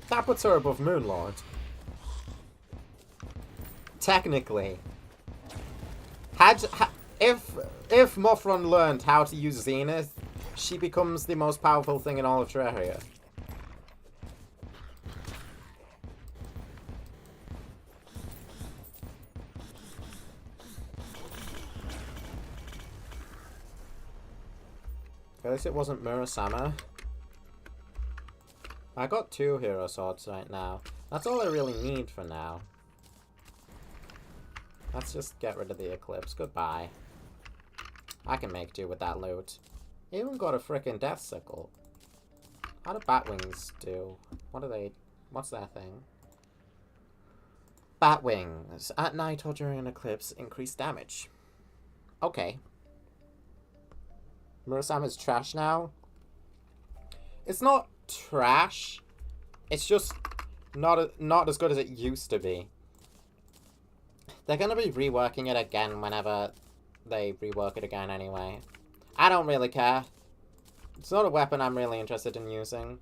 That puts her above Moonlord. Technically. If Mothron learned how to use Zenith, she becomes the most powerful thing in all of Terraria. At least it wasn't Murasama. I got 2 hero swords right now. That's all I really need for now. Let's just get rid of the Eclipse. Goodbye. I can make do with that loot. Even got a frickin' Death Sickle. How do Batwings do? What are they? What's their thing? Batwings. At night or during an eclipse, increase damage. Okay. Murasama's trash now? It's not trash. It's just not as good as it used to be. They're gonna be reworking it again whenever they rework it again anyway. I don't really care. It's not a weapon I'm really interested in using.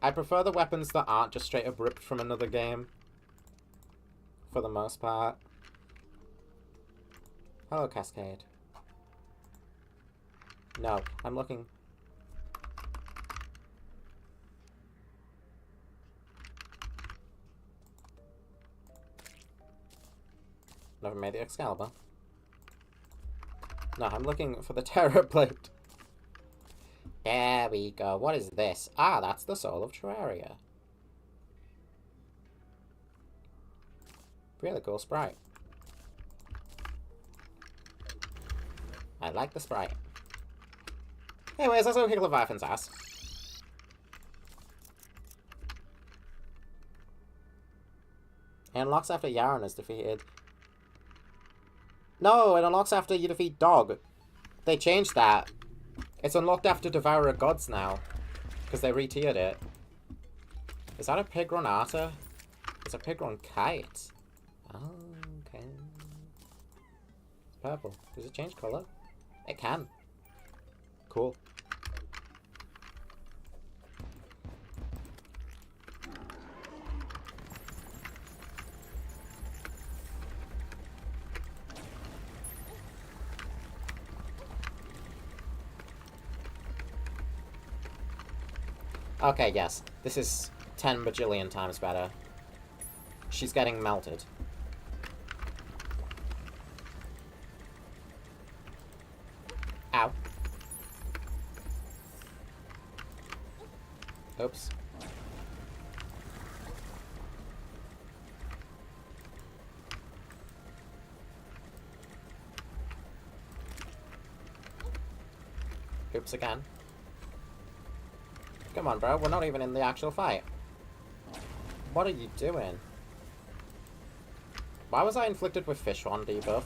I prefer the weapons that aren't just straight up ripped from another game. For the most part. Hello, Cascade. No, I'm looking. Never made the Excalibur. No, I'm looking for the Terror Plate. There we go. What is this? Ah, that's the Soul of Terraria. Really cool sprite. I like the sprite. Anyways, let's go kick Leviathan's ass. It unlocks after Yaren is defeated. No, it unlocks after you defeat Dog. They changed that. It's unlocked after Devourer Gods now. Because they re-tiered it. Is that a Pigron Arta? It's a Pigron Kite. Oh, okay. It's purple. Does it change colour? It can. Cool. Okay, yes. This is 10 bajillion times better. She's getting melted. Ow. Oops. Oops again. Come on, bro. We're not even in the actual fight. What are you doing? Why was I inflicted with fish on debuff?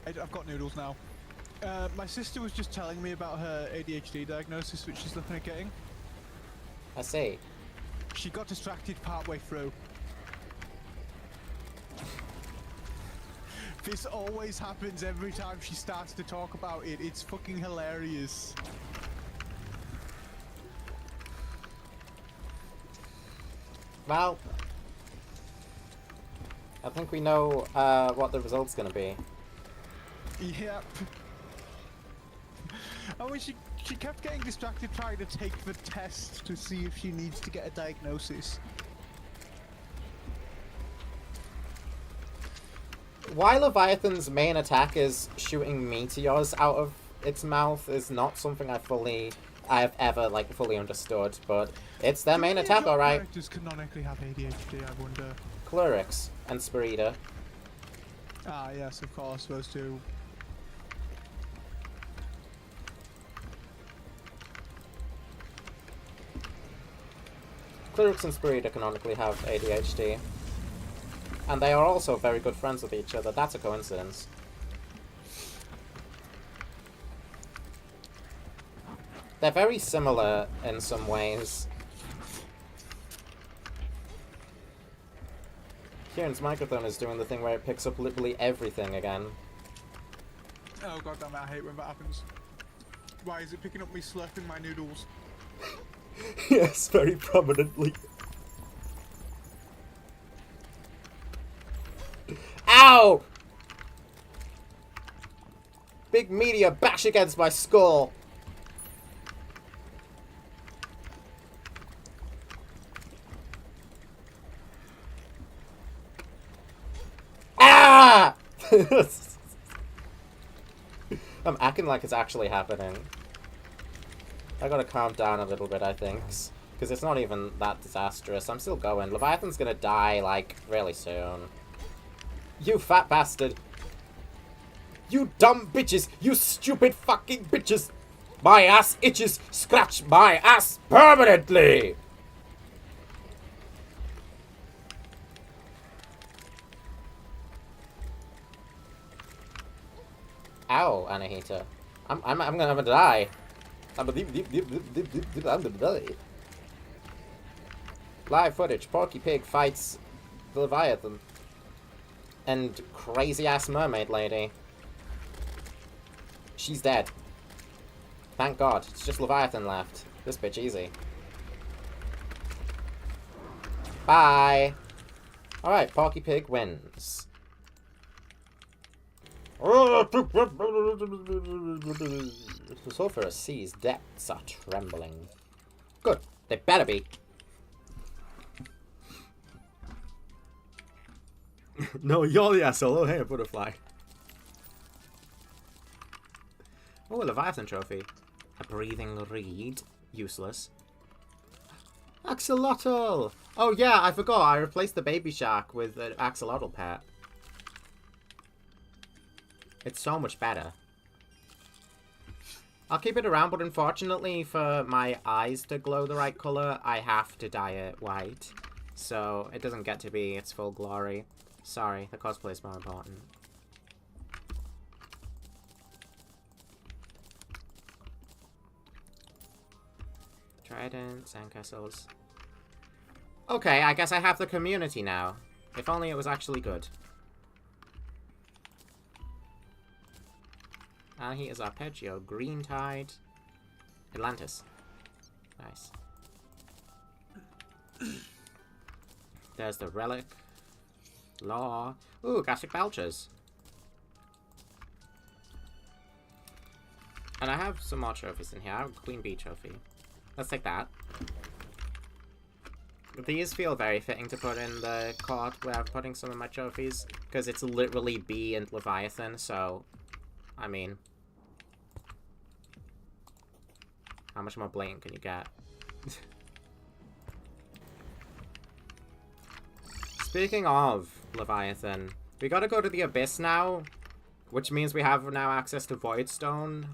I've got noodles now. My sister was just telling me about her ADHD diagnosis, which she's looking at getting. I see. She got distracted partway through. This always happens every time she starts to talk about it. It's fucking hilarious. Well, I think we know what the result's gonna be. Yep. I mean, she kept getting distracted trying to take the test to see if she needs to get a diagnosis. Why Leviathan's main attack is shooting meteors out of its mouth is not something I have ever like fully understood, but it's their main attack, alright. Characters canonically have ADHD, I wonder. Clerics and Sparita. Ah, yes, of course, those two. Clerics and Sparita canonically have ADHD. And they are also very good friends with each other. That's a coincidence. They're very similar in some ways. Kieran's microphone is doing the thing where it picks up literally everything again. Oh god damn it, I hate when that happens. Why is it picking up me slurping my noodles? Yes, very prominently. Ow! Big meteor bash against my skull. Ah! I'm acting like it's actually happening. I gotta calm down a little bit, I think. Because it's not even that disastrous. I'm still going. Leviathan's gonna die, like, really soon. You fat bastard! You dumb bitches! You stupid fucking bitches! My ass itches! Scratch my ass permanently! Ow, Anahita. I'm gonna die. I'm gonna die. Live footage. Porky Pig fights the Leviathan. And crazy-ass mermaid lady. She's dead. Thank God. It's just Leviathan left. This bitch easy. Bye! Alright, Porky Pig wins. The sulphurous sea's depths are trembling. Good. They better be. No, you're the asshole. Oh, hey, a butterfly. Oh, a Leviathan trophy. A breathing reed. Useless. Axolotl! Oh, yeah, I forgot. I replaced the baby shark with an axolotl pet. It's so much better. I'll keep it around, but unfortunately for my eyes to glow the right colour, I have to dye it white. So it doesn't get to be its full glory. Sorry, the cosplay is more important. Trident, sandcastles. Okay, I guess I have the community now. If only it was actually good. Here's Arpeggio, Green Tide, Atlantis. Nice. There's the Relic. Law. Ooh, Gastric Belchers. And I have some more trophies in here. I have a Queen Bee trophy. Let's take that. These feel very fitting to put in the court where I'm putting some of my trophies. Because it's literally Bee and Leviathan, so... I mean... How much more blatant can you get? Speaking of Leviathan, we gotta go to the Abyss now, which means we have now access to Voidstone,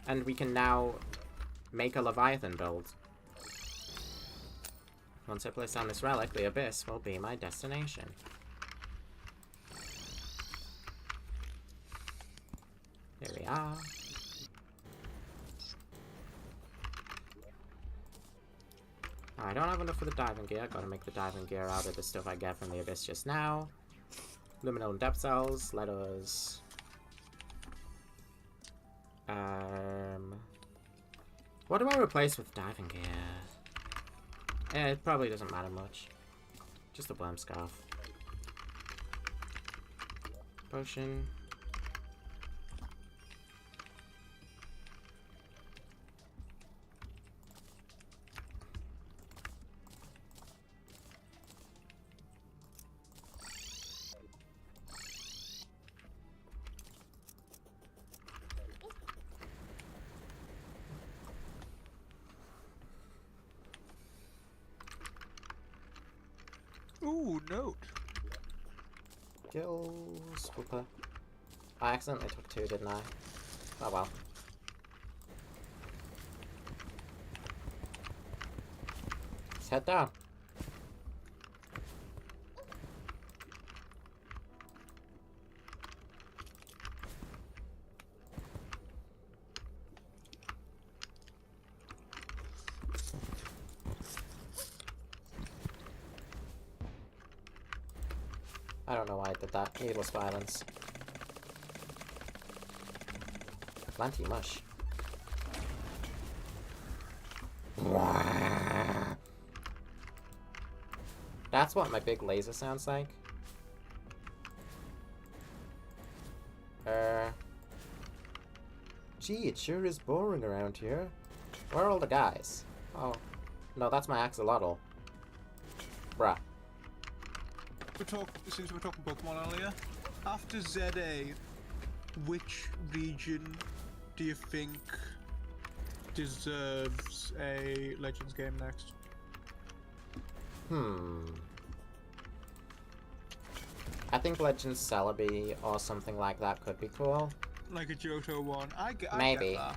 and we can now make a Leviathan build. Once I place down this relic, the Abyss will be my destination. Here we are. I don't have enough for the diving gear. Gotta make the diving gear out of the stuff I get from the Abyss just now. Luminal and depth cells. Let us... What do I replace with diving gear? It probably doesn't matter much. Just a blam scarf. Potion. Ooh, note. Gill Swooper. I accidentally took 2, didn't I? Oh well. Let's head down. I don't know why I did that. Needless violence. Plenty mush. That's what my big laser sounds like. Gee, it sure is boring around here. Where are all the guys? Oh, no, that's my axolotl. Bruh. Since we were talking Pokemon earlier, after ZA, which region do you think deserves a Legends game next? I think Legends Celebi or something like that could be cool. Like a Johto one. I get that.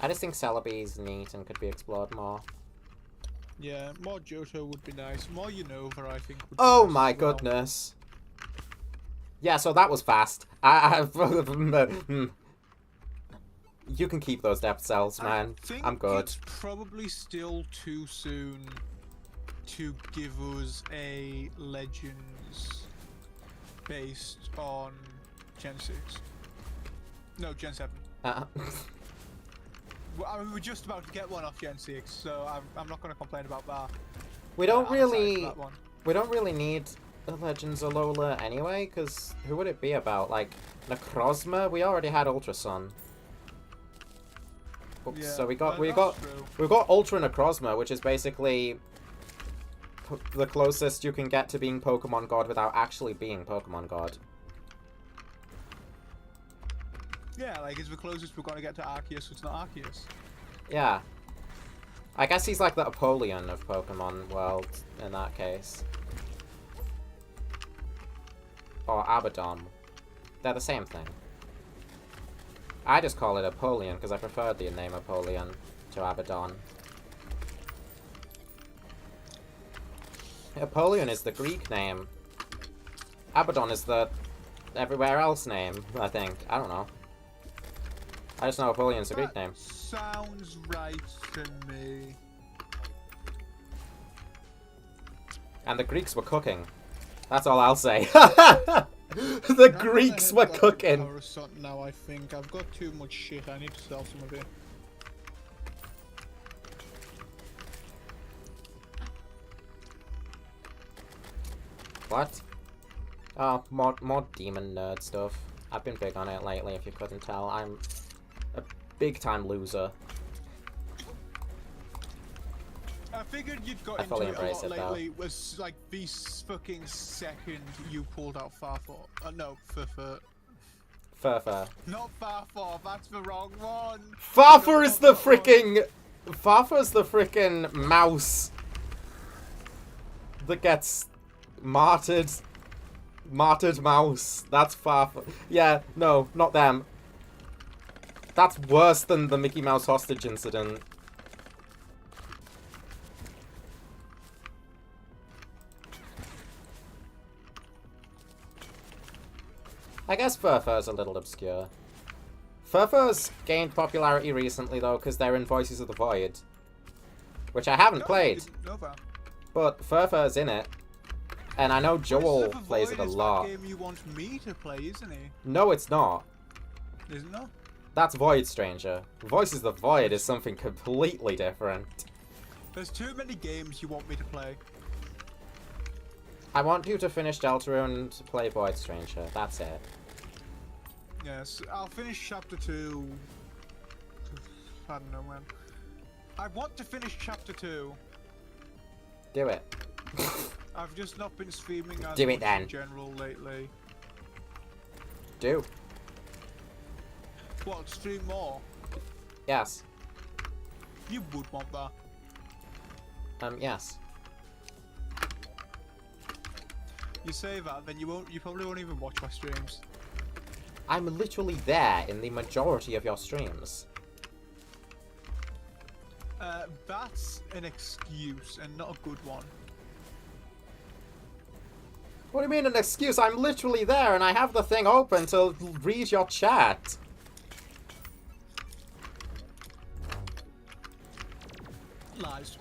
I just think Celebi's neat and could be explored more. Yeah, more Johto would be nice. More Unova, I think. Would be Oh nice my as well. goodness. Yeah, so that was fast. You can keep those depth cells, man. I think I'm good. It's probably still too soon to give us a Legends based on Gen 6. No, Gen 7. Well, I mean, we're just about to get one off Gen 6, so I'm not going to complain about that. We don't I'm excited for really... that one. We don't really need a Legends Alola anyway, because who would it be about? Like, Necrozma? We already had Ultra Sun. Oops, Yeah, so we've got true. Ultra Necrozma, which is basically the closest you can get to being Pokemon God without actually being Pokemon God. Yeah, like, it's the closest we're going to get to Arceus, so it's not Arceus. Yeah. I guess he's like the Apollyon of Pokemon world in that case. Or Abaddon. They're the same thing. I just call it Apollyon because I preferred the name Apollyon to Abaddon. Apollyon is the Greek name. Abaddon is the everywhere else name, I think. I don't know. I just know Apollyon's a Greek name. Sounds right to me. And the Greeks were cooking. That's all I'll say. The Greeks were cooking. Now I think I've got too much shit. I need to sell some of it. What? Oh, more demon nerd stuff. I've been big on it lately, if you couldn't tell. I'm a big-time loser. I figured you'd got I into fully it a embrace lot it, though. lately. Was like the fucking second you pulled out Farfor. No, Furfur. not Farfor. That's the wrong one. Farfur is the freaking... Farfur's the freaking mouse that gets martyred. Martyred mouse. That's Farfur. Yeah, no, not them. That's worse than the Mickey Mouse hostage incident. I guess Furfur's a little obscure. Furfur's gained popularity recently, though, because they're in Voices of the Void. Which I haven't played. Didn't know that. But Furfur's in it. And I know Joel Voices of the plays it Void a is lot. That game you want me to play, isn't he? No, it's not. Isn't it? That's Void Stranger. Voices of the Void is something completely different. There's too many games you want me to play. I want you to finish Deltarune and play Void Stranger. That's it. Yes, I'll finish chapter 2. I don't know when. I want to finish chapter 2. Do it. I've just not been streaming as Do it much then. in general lately. Do. What, stream more? Yes. You would want that. Yes. You say that, then you probably won't even watch my streams. I'm literally there in the majority of your streams. That's an excuse and not a good one. What do you mean an excuse? I'm literally there and I have the thing open to read your chat. Lies.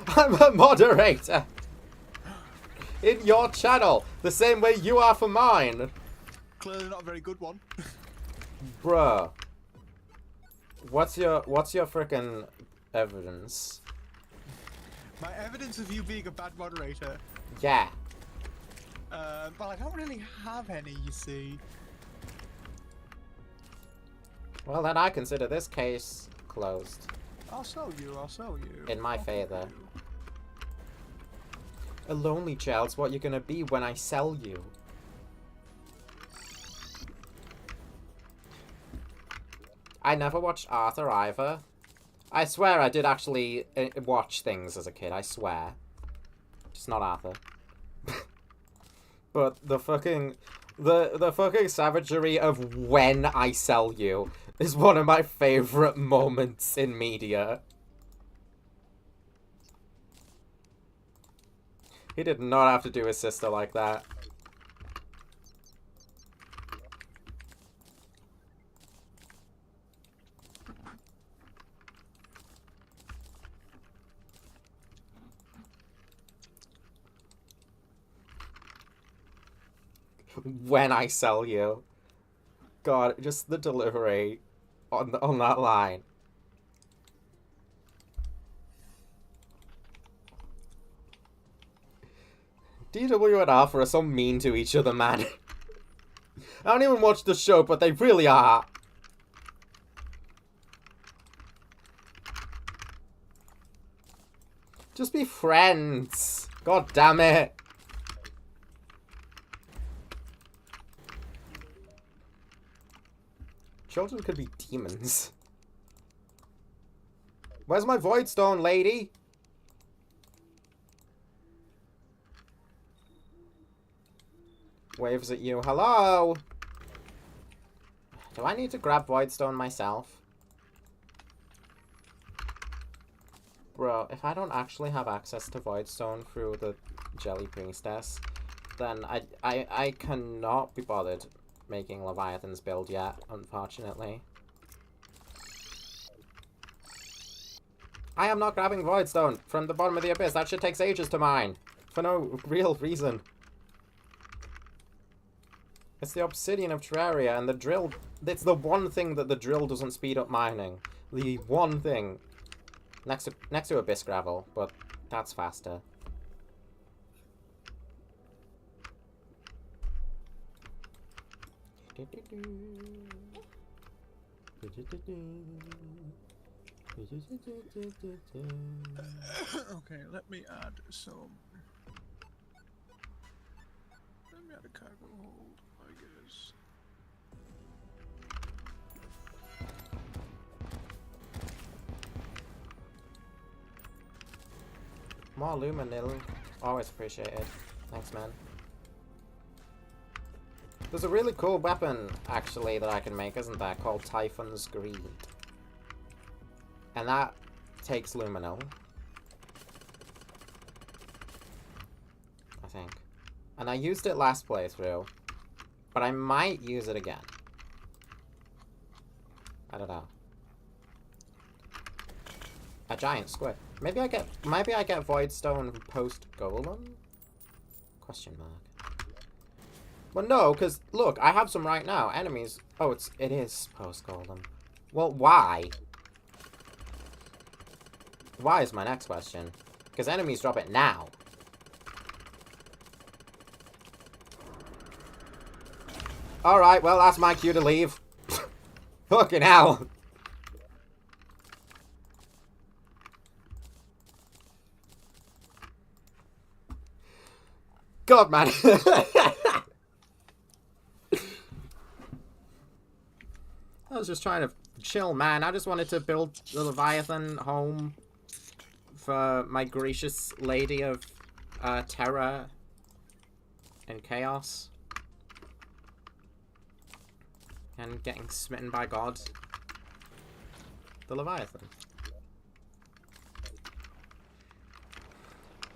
I'm a moderator. In your channel, the same way you are for mine. Clearly not a very good one. Bruh. What's your frickin' evidence? My evidence of you being a bad moderator. Yeah. Well, I don't really have any, you see. Well, then I consider this case closed. I'll sell you, I'll sell you. In my I'll favour. sell you. A lonely child's what you're gonna be when I sell you. I never watched Arthur either. I swear I did actually watch things as a kid, I swear. Just not Arthur. But the fucking savagery of when I sell you is one of my favourite moments in media. He did not have to do his sister like that. When I sell you. God, just the delivery on that line. DW and Alpha are so mean to each other, man. I don't even watch the show, but they really are. Just be friends. God damn it. Children could be demons. Where's my Void Stone, lady? Waves at you. Hello? Do I need to grab Void Stone myself? Bro, if I don't actually have access to Void Stone through the Jelly Priestess, then I cannot be bothered making Leviathan's build yet, unfortunately. I am not grabbing Void Stone from the bottom of the abyss. That shit takes ages to mine. For no real reason. It's the obsidian of Terraria, and the drill... It's the one thing that the drill doesn't speed up mining. The one thing. Next to abyss gravel, but that's faster. Okay, let me add some. Let me add a cargo hold, I guess. More Luminil. Always appreciated. Thanks, man. There's a really cool weapon, actually, that I can make, isn't there? Called Typhon's Greed. And that takes Luminol. I think. And I used it last playthrough. But I might use it again. I don't know. A giant squid. Maybe I get Voidstone post Golem? Question mark. Well, no, because look, I have some right now. Enemies. Oh, it is post Golem. Well, why? Why is my next question? Because enemies drop it now. Alright, well, that's my cue to leave. Fucking hell. God, man. I was just trying to chill, man. I just wanted to build the Leviathan home for my gracious lady of terror and chaos. And getting smitten by God. The Leviathan.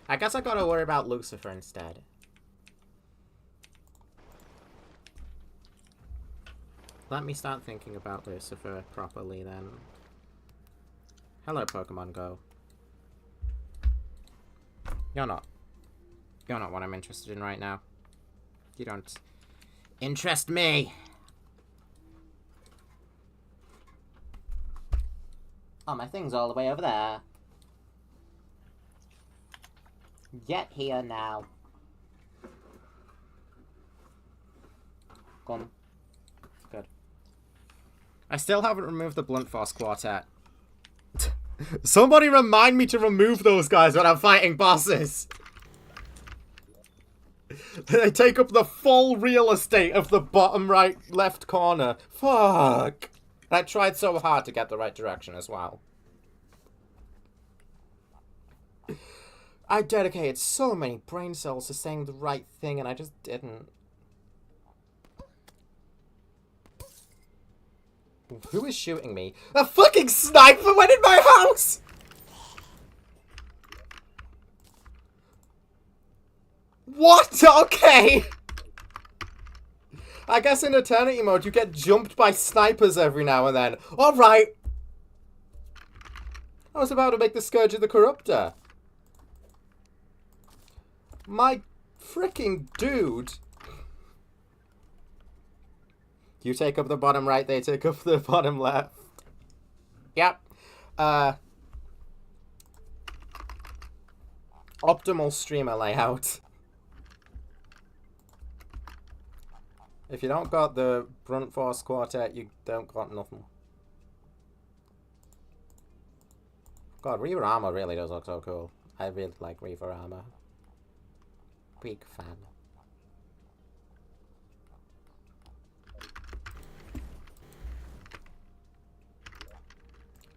I guess I gotta worry about Lucifer instead. Let me start thinking about Lucifer properly then. Hello, Pokemon Go. You're not what I'm interested in right now. You don't interest me. Oh, my thing's all the way over there. Get here now. Come. Good. I still haven't removed the Blunt Force Quartet. Somebody remind me to remove those guys when I'm fighting bosses. They take up the full real estate of the bottom right left corner. Fuck. I tried so hard to get the right direction as well. I dedicated so many brain cells to saying the right thing and I just didn't. Who is shooting me? A fucking sniper went in my house! What? Okay! I guess in Eternity mode you get jumped by snipers every now and then. Alright! I was about to make the Scourge of the Corruptor. My freaking dude. You take up the bottom right, they take up the bottom left. Yep. Optimal streamer layout. If you don't got the Blunt Force Quartet, you don't got nothing. God, Reaver Armor really does look so cool. I really like Reaver Armor. Big fan.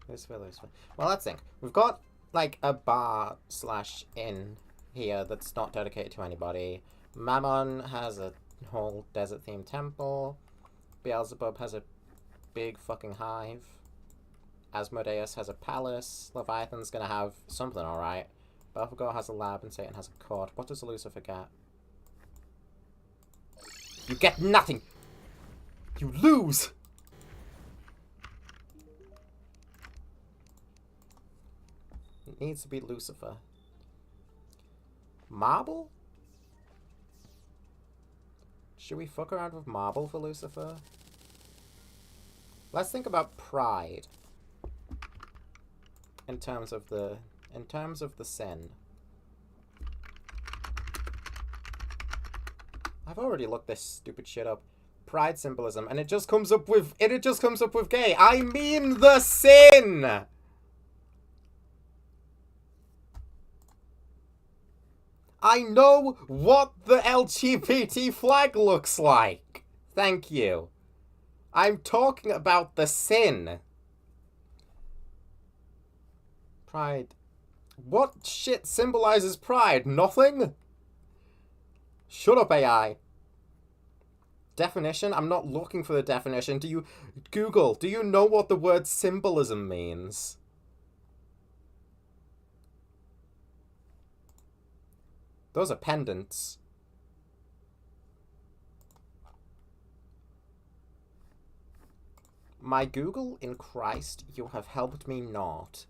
This way. Well, let's think. We've got, like, a bar/inn here that's not dedicated to anybody. Mammon has a whole desert-themed temple. Beelzebub has a big fucking hive. Asmodeus has a palace. Leviathan's gonna have something alright. Fargo has a lab and Satan has a court. What does Lucifer get? You get nothing! You lose! It needs to be Lucifer. Marble? Should we fuck around with marble for Lucifer? Let's think about pride. In terms of the sin. I've already looked this stupid shit up. Pride symbolism, and it just comes up with gay. I mean the sin! I know what the LGBT flag looks like. Thank you. I'm talking about the sin. Pride. What shit symbolizes pride? Nothing? Shut up, AI. Definition? I'm not looking for the definition. Do you... Google, do you know what the word symbolism means? Those are pendants. My Google, in Christ, you have helped me not.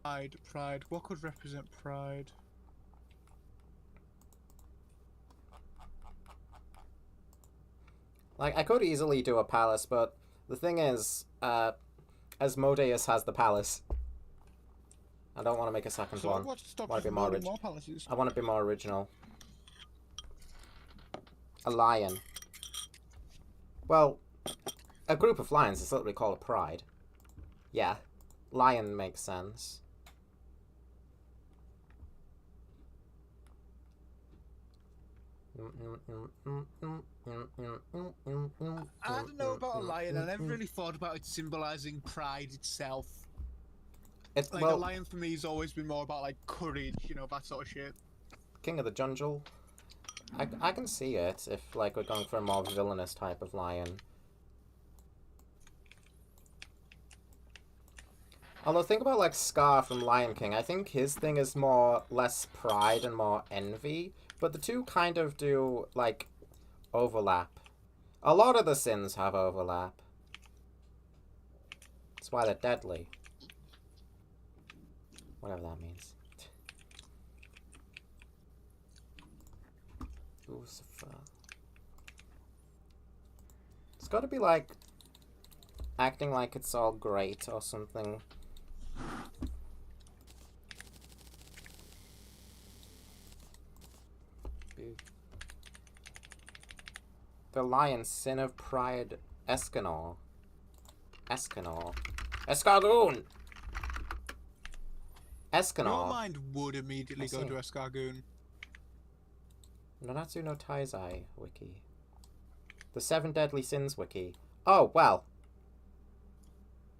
Pride. What could represent pride? Like, I could easily do a palace, but the thing is, Asmodeus has the palace. I don't want to make a second So one. what stops Want to you be from more building original. more palaces? I want to be more original. A lion. Well, a group of lions is literally called a pride. Yeah, lion makes sense. I don't know about a lion. I never really thought about it symbolizing pride itself. It's, Like, well, a lion for me has always been more about, like, courage, you know, that sort of shit. King of the Jungle. I can see it if, like, we're going for a more villainous type of lion. Although, think about, like, Scar from Lion King. I think his thing is more less pride and more envy. But the two kind of do, like, overlap. A lot of the sins have overlap. That's why they're deadly. Whatever that means. Lucifer. It's gotta be, like, acting like it's all great or something. The lion, sin of pride, Escanor. Escargoon! Your Escanor. mind would immediately go to Escargoon. Nanatsu no Taizai wiki. The 7 Deadly Sins wiki. Oh, well.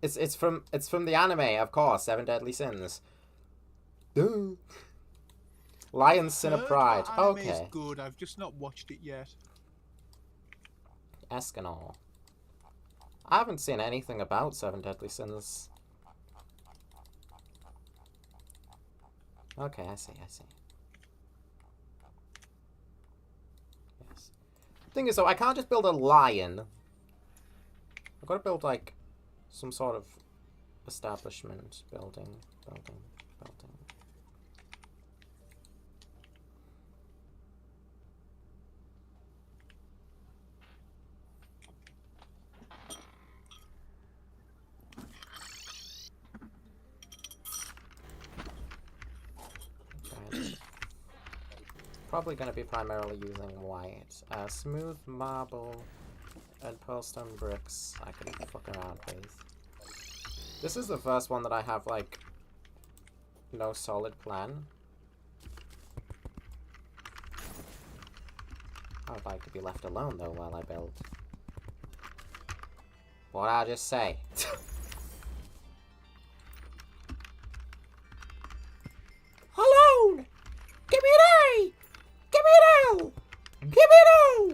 It's from the anime, of course, 7 Deadly Sins. Duh. Lion's Sin of Pride. That anime Okay. is good. I've just not watched it yet. Escanor. I haven't seen anything about 7 Deadly Sins. Okay, I see. Yes. Thing is, though, I can't just build a lion. I've got to build, like, some sort of establishment. Building. Probably going to be primarily using white. Smooth marble and pearlstone bricks I can fuck around with. This is the first one that I have, like, no solid plan. I would like to be left alone, though, while I build. What'd I just say? Alone! Give me an A! Give me an L! Give me an O!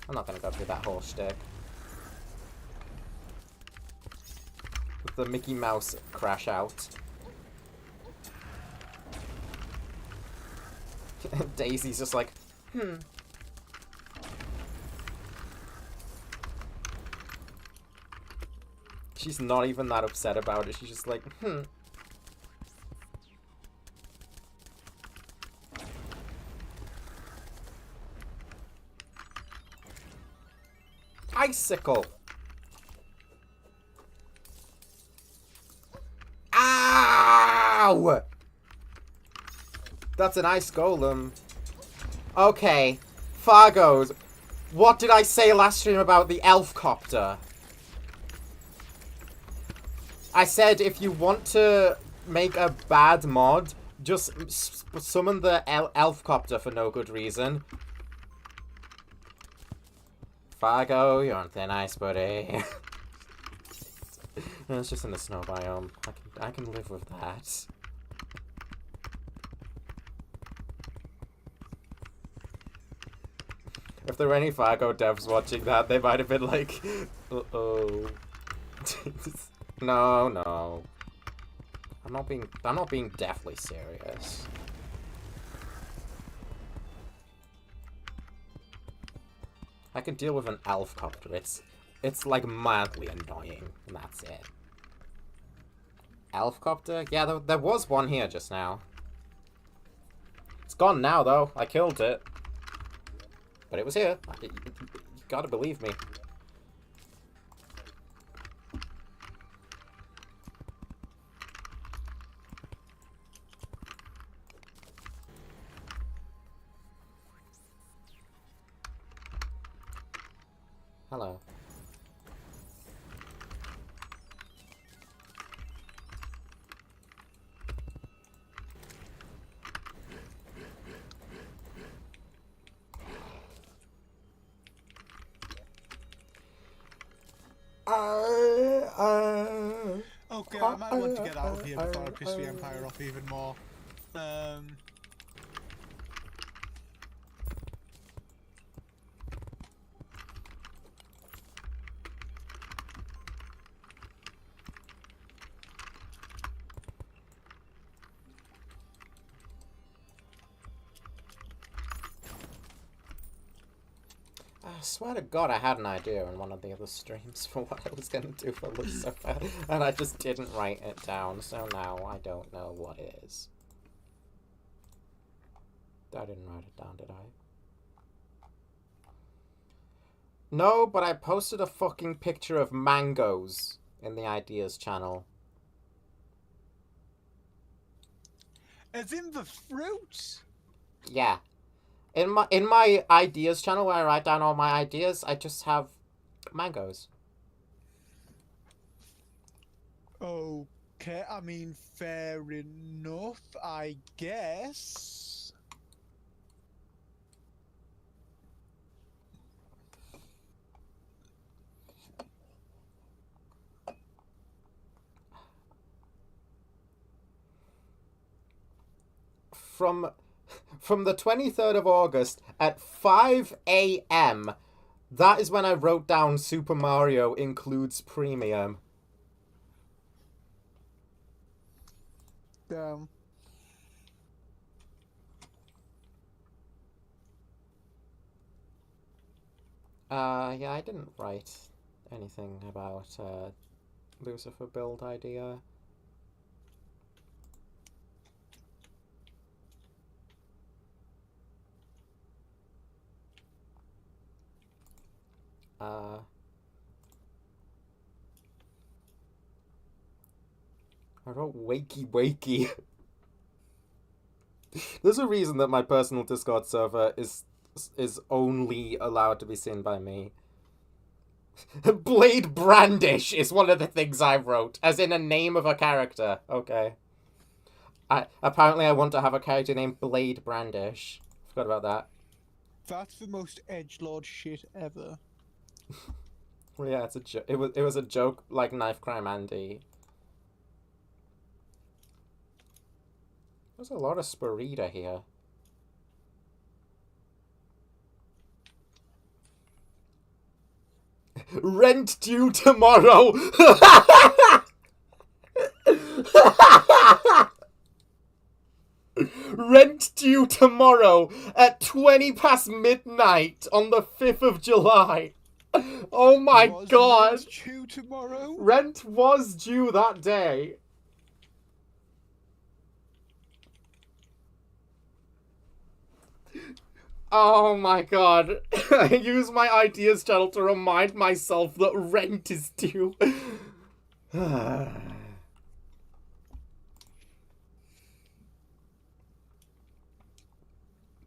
I'm not gonna go through that whole shtick. With the Mickey Mouse crash out. Daisy's just like, She's not even that upset about it. She's just like, Icicle! Ow! That's an ice golem. Okay. Fargo's. What did I say last stream about the elf copter? I said if you want to make a bad mod, just summon the elf copter for no good reason. Fargo, you're on thin ice, buddy. It's just in the snow biome. I can live with that. If there were any Fargo devs watching that, they might have been like, uh-oh. No, no. I'm not being deathly serious. I can deal with an elf copter. It's like mildly annoying, and that's it. Elf copter? Yeah, there was one here just now. It's gone now, though. I killed it. But it was here. You gotta believe me. Hello. Okay, I might want to get out of here before I piss the Empire off even more. I swear to God, I had an idea in one of the other streams for what I was going to do for Lucifer, and I just didn't write it down, so now I don't know what it is. I didn't write it down, did I? No, but I posted a fucking picture of mangoes in the Ideas channel. As in the fruit? Yeah. In my Ideas channel where I write down all my ideas, I just have mangoes. Okay, I mean, fair enough, I guess. From the 23rd of August at 5 a.m., that is when I wrote down Super Mario includes premium. Damn. Yeah, I didn't write anything about Lucifer build idea. I wrote wakey wakey. There's a reason that my personal Discord server is only allowed to be seen by me. Blade Brandish is one of the things I wrote, as in a name of a character. Okay. Apparently I want to have a character named Blade Brandish. Forgot about that. That's the most edgelord shit ever. Well, yeah, it's a joke. It was a joke like Knife Crime Andy. There's a lot of Sparita here. Rent due tomorrow! Rent due tomorrow at 20 past midnight on the 5th of July. Oh my God! Rent due tomorrow? Rent was due that day. Oh my God. I use my ideas channel to remind myself that rent is due.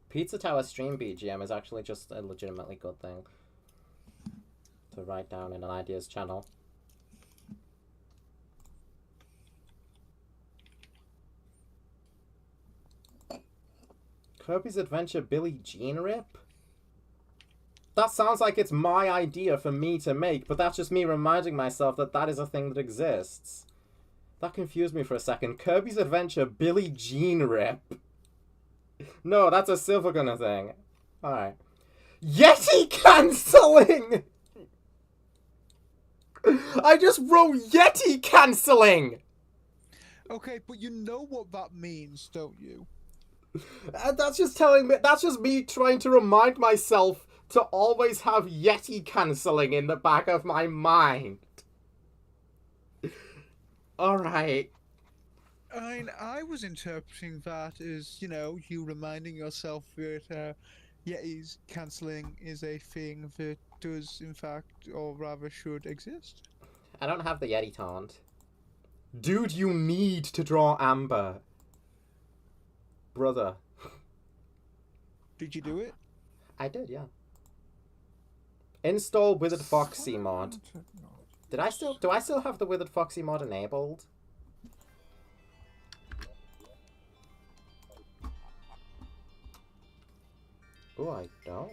Pizza Tower stream BGM is actually just a legitimately good thing to write down in an ideas channel. Kirby's Adventure Billie Jean rip? That sounds like it's my idea for me to make, but that's just me reminding myself that that is a thing that exists. That confused me for a second. Kirby's Adventure Billie Jean rip. No, that's a Silvergunner thing. Alright. Yeti cancelling! I just wrote Yeti cancelling! Okay, but you know what that means, don't you? That's just telling me. That's just me trying to remind myself to always have Yeti cancelling in the back of my mind. Alright. I mean, I was interpreting that as, you know, you reminding yourself that Yeti's cancelling is a thing that does, in fact, or rather should exist. I don't have the Yeti taunt. Dude, you need to draw Amber. Brother. Did you do it? I did, yeah. Install Withered Foxy mod. Do I still have the Withered Foxy mod enabled? Oh, I don't.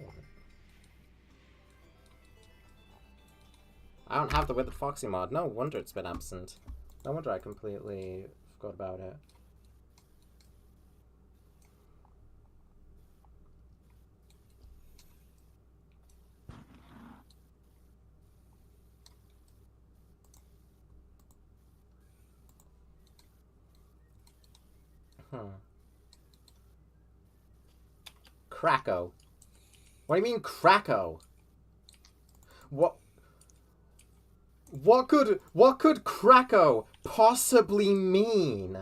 I don't have the Withered Foxy mod. No wonder it's been absent. No wonder I completely forgot about it. Krakow. What do you mean Krakow? What could Krakow possibly mean?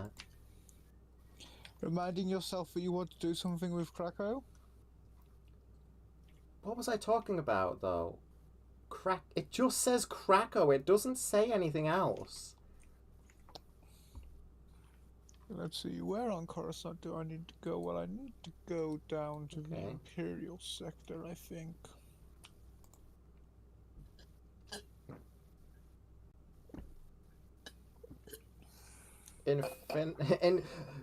Reminding yourself that you want to do something with Krakow? What was I talking about though? It just says Krakow. It doesn't say anything else. Let's see, where on Coruscant do I need to go? Well, I need to go down to the Imperial sector, I think.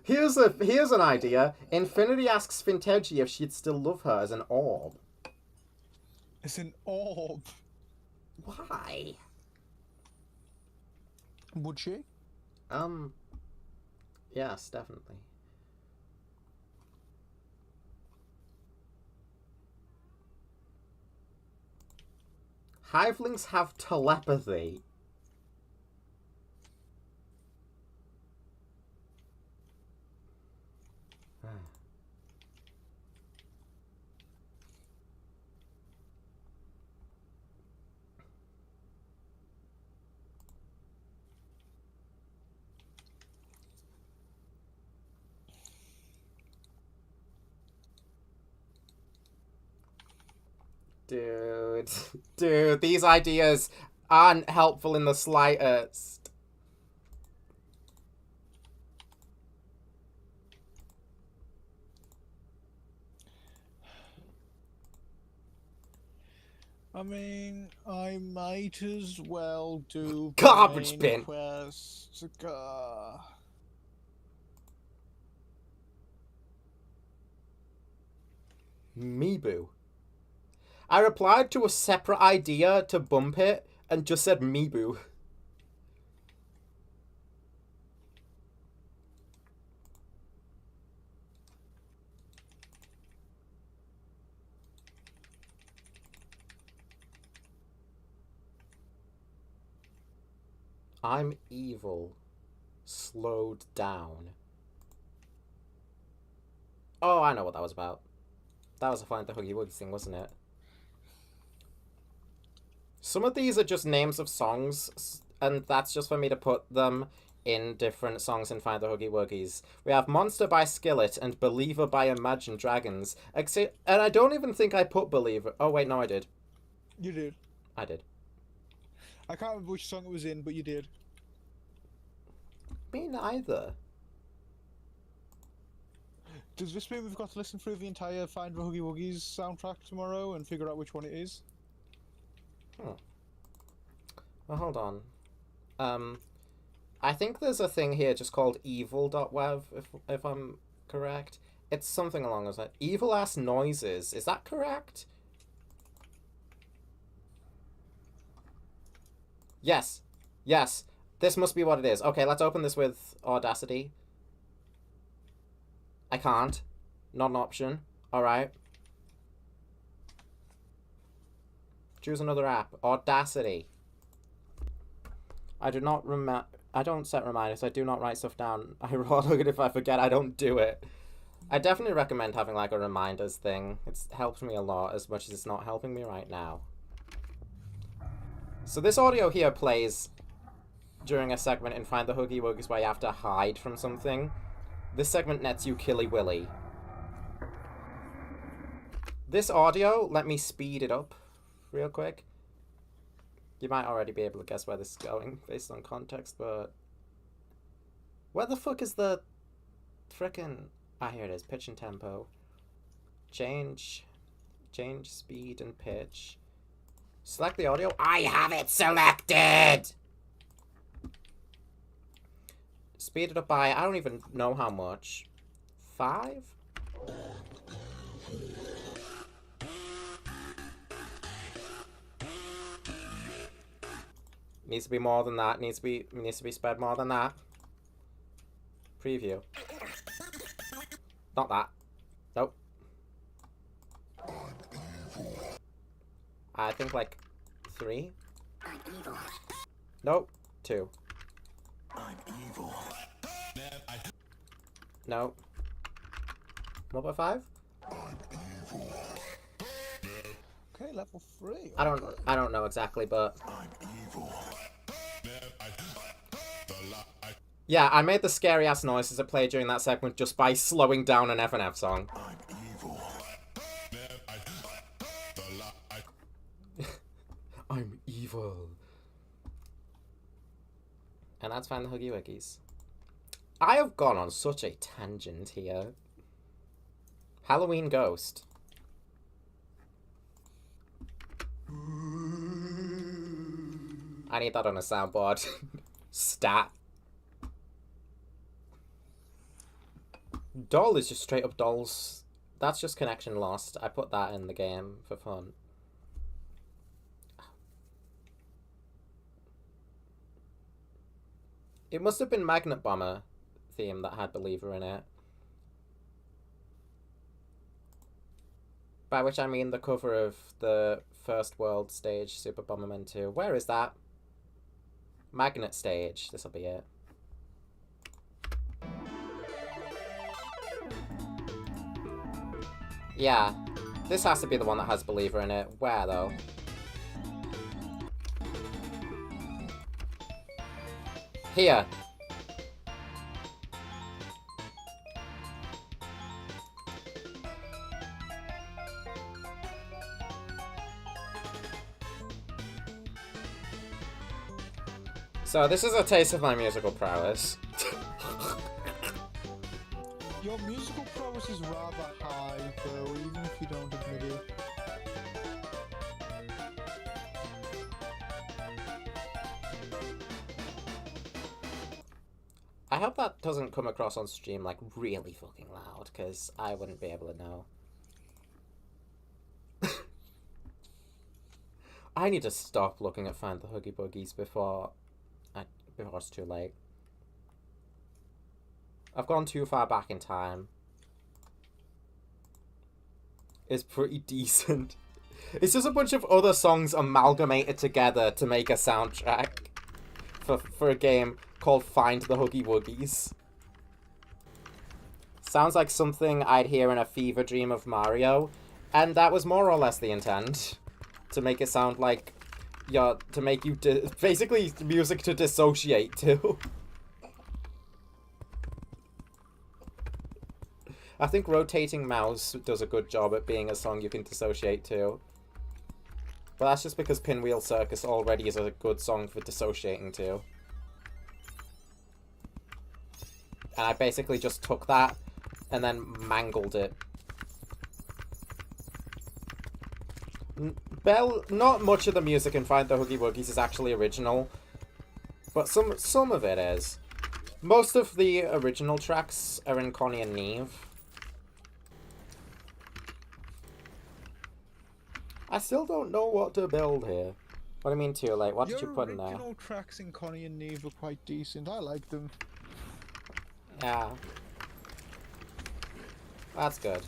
Here's an idea. Infinity asks Finteggi if she'd still love her as an orb. As an orb? Why? Would she? Yes, definitely. Hivelings have telepathy. Dude, these ideas aren't helpful in the slightest. I mean, I might as well do Garbage main bin. Quest. Mibu. I replied to a separate idea to bump it and just said Mibu. I'm evil. Slowed down. Oh, I know what that was about. That was a Find the Huggy Wuggy thing, wasn't it? Some of these are just names of songs, and that's just for me to put them in different songs in Find the Huggy Wuggies. We have Monster by Skillet and Believer by Imagine Dragons. And I don't even think I put Believer. Oh, wait, no, I did. You did. I did. I can't remember which song it was in, but you did. Me neither. Does this mean we've got to listen through the entire Find the Huggy Wuggies soundtrack tomorrow and figure out which one it is? Well, hold on. I think there's a thing here just called evil.wev, if I'm correct. It's something along those lines. Evil ass noises. Is that correct? Yes. Yes. This must be what it is. Okay, let's open this with Audacity. I can't. Not an option. Alright. Choose another app. Audacity. I do not I don't set reminders. I do not write stuff down. I raw look at it if I forget. I don't do it. I definitely recommend having like a reminders thing. It's helped me a lot as much as it's not helping me right now. So this audio here plays during a segment in Find the Huggy Wuggies where you have to hide from something. This segment nets you Killy Willy. This audio, let me speed it up real quick. You might already be able to guess where this is going based on context, but... Where the fuck is the frickin'... Ah, here it is. Pitch and tempo. Change speed and pitch. Select the audio. I have it selected! Speed it up by, I don't even know how much. 5? Needs to be more than that. Needs to be sped more than that. Preview. Not that. Nope. I think like 3. Nope. 2. I'm evil. No. What about 5? Okay, level 3. I don't know exactly, but yeah, I made the scary ass noises that played during that segment just by slowing down an FNF song. I'm evil. And that's Find the Huggy Wuggies. I have gone on such a tangent here. Halloween Ghost. I need that on a soundboard. Stat. Doll is just straight up dolls. That's just connection lost. I put that in the game for fun. It must have been Magnet Bomber theme that had Believer in it. By which I mean the cover of the First World stage, Super Bomberman 2. Where is that? Magnet stage. This'll be it. Yeah. This has to be the one that has Believer in it. Where, though? Here. So this is a taste of my musical prowess. Your musical prowess is rather high, though, even if you don't admit it. I hope that doesn't come across on stream like really fucking loud, because I wouldn't be able to know. I need to stop looking at Find the Huggy Buggies before it's too late. I've gone too far back in time. It's pretty decent. It's just a bunch of other songs amalgamated together to make a soundtrack for a game called Find the Huggy Wuggies. Sounds like something I'd hear in a fever dream of Mario, and that was more or less the intent. To make it sound like, yeah, to make you basically music to dissociate to. I think Rotating Mouse does a good job at being a song you can dissociate to. But that's just because Pinwheel Circus already is a good song for dissociating to. And I basically just took that and then mangled it. Not much of the music in Find the Huggy Wuggies is actually original, but some of it is. Most of the original tracks are in Connie and Neve. I still don't know what to build here. What do you mean too late? What did you put in there? Your original tracks in Connie and Neve were quite decent. I like them. Yeah. That's good.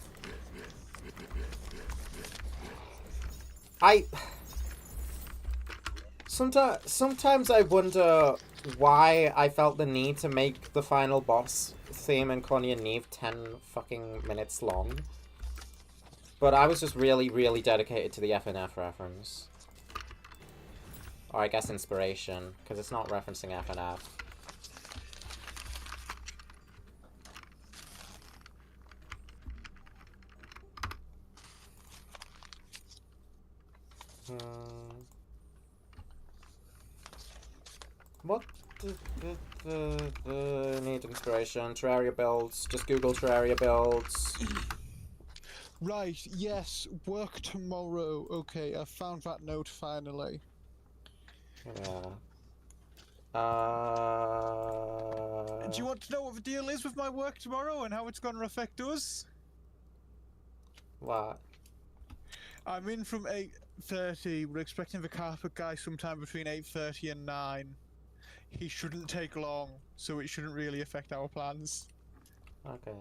Sometimes I wonder why I felt the need to make the final boss theme in Connie and Neve 10 fucking minutes long. But I was just really, really dedicated to the FNF reference. Or I guess inspiration, because it's not referencing FNF. What need inspiration? Terraria builds. Just Google Terraria builds. Right, yes, work tomorrow. Okay, I found that note finally. Yeah. Do you want to know what the deal is with my work tomorrow and how it's going to affect us? What? I'm in from 8:30. We're expecting the carpet guy sometime between 8:30 and 9. He shouldn't take long, so it shouldn't really affect our plans. Okay.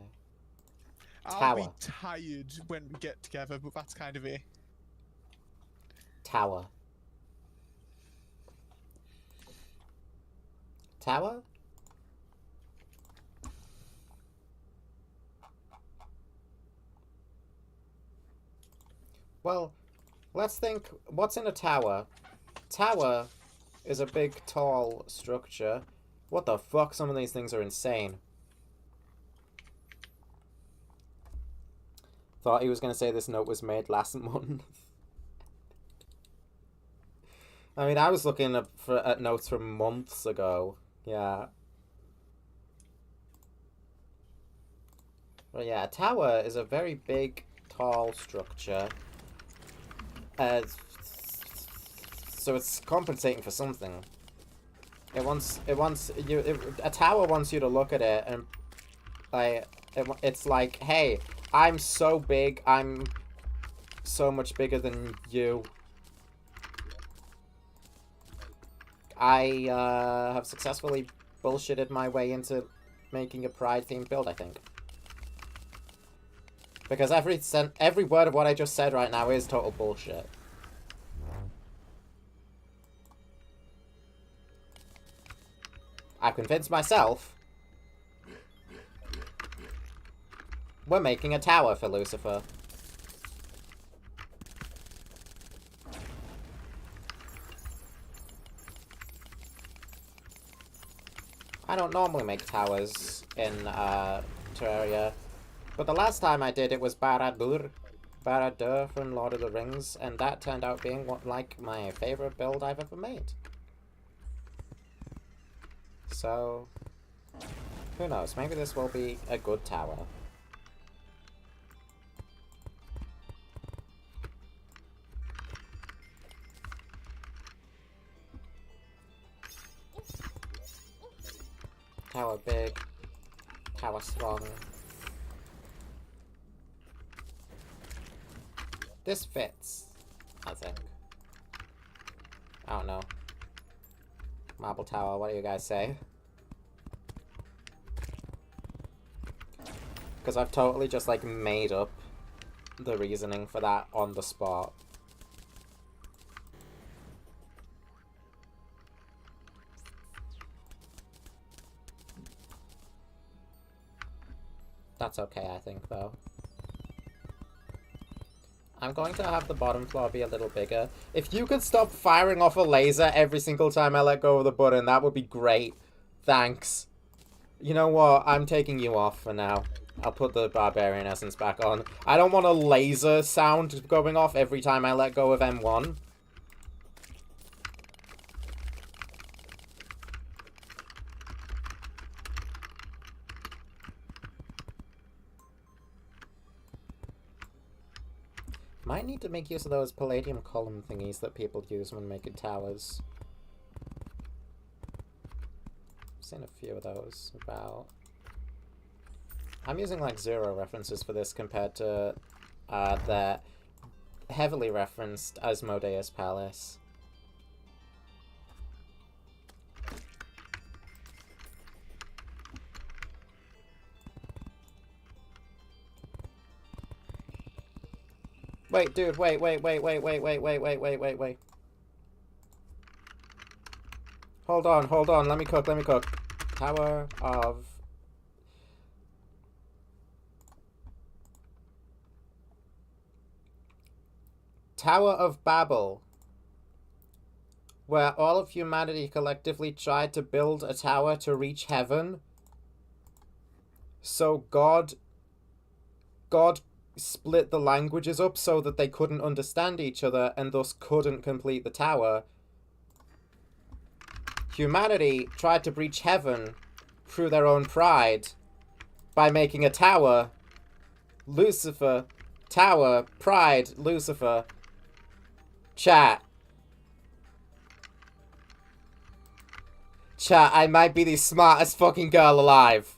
I'll be tired when we get together, but that's kind of it. Tower. Tower? Well, let's think, what's in a tower? Tower is a big, tall structure. What the fuck? Some of these things are insane. Thought he was going to say this note was made last month. I mean, I was looking at notes from months ago. Yeah. Well, yeah, a tower is a very big, tall structure. So it's compensating for something. A tower wants you to look at it and, like, it's like, hey, I'm so big, I'm so much bigger than you. I have successfully bullshitted my way into making a Pride-themed build, I think. Because every word of what I just said right now is total bullshit. I've convinced myself we're making a tower for Lucifer. I don't normally make towers in Terraria, but the last time I did it was Barad-dûr from Lord of the Rings, and that turned out being like my favorite build I've ever made. So, who knows, maybe this will be a good tower. Tower big, tower strong. This fits, I think. I don't know. Marble tower, what do you guys say? Because I've totally just, like, made up the reasoning for that on the spot. That's okay, I think, though. I'm going to have the bottom floor be a little bigger. If you could stop firing off a laser every single time I let go of the button, that would be great. Thanks. You know what? I'm taking you off for now. I'll put the Barbarian Essence back on. I don't want a laser sound going off every time I let go of M1. Might need to make use of those palladium column thingies that people use when making towers. I've seen a few of those about. I'm using like 0 references for this compared to the heavily referenced Asmodeus Palace. Wait, dude, wait. Hold on. Let me cook. Tower of... Tower of Babel. Where all of humanity collectively tried to build a tower to reach heaven. So God split the languages up so that they couldn't understand each other and thus couldn't complete the tower. Humanity tried to reach heaven through their own pride by making a tower. Lucifer, tower, pride, Lucifer. Chat, I might be the smartest fucking girl alive.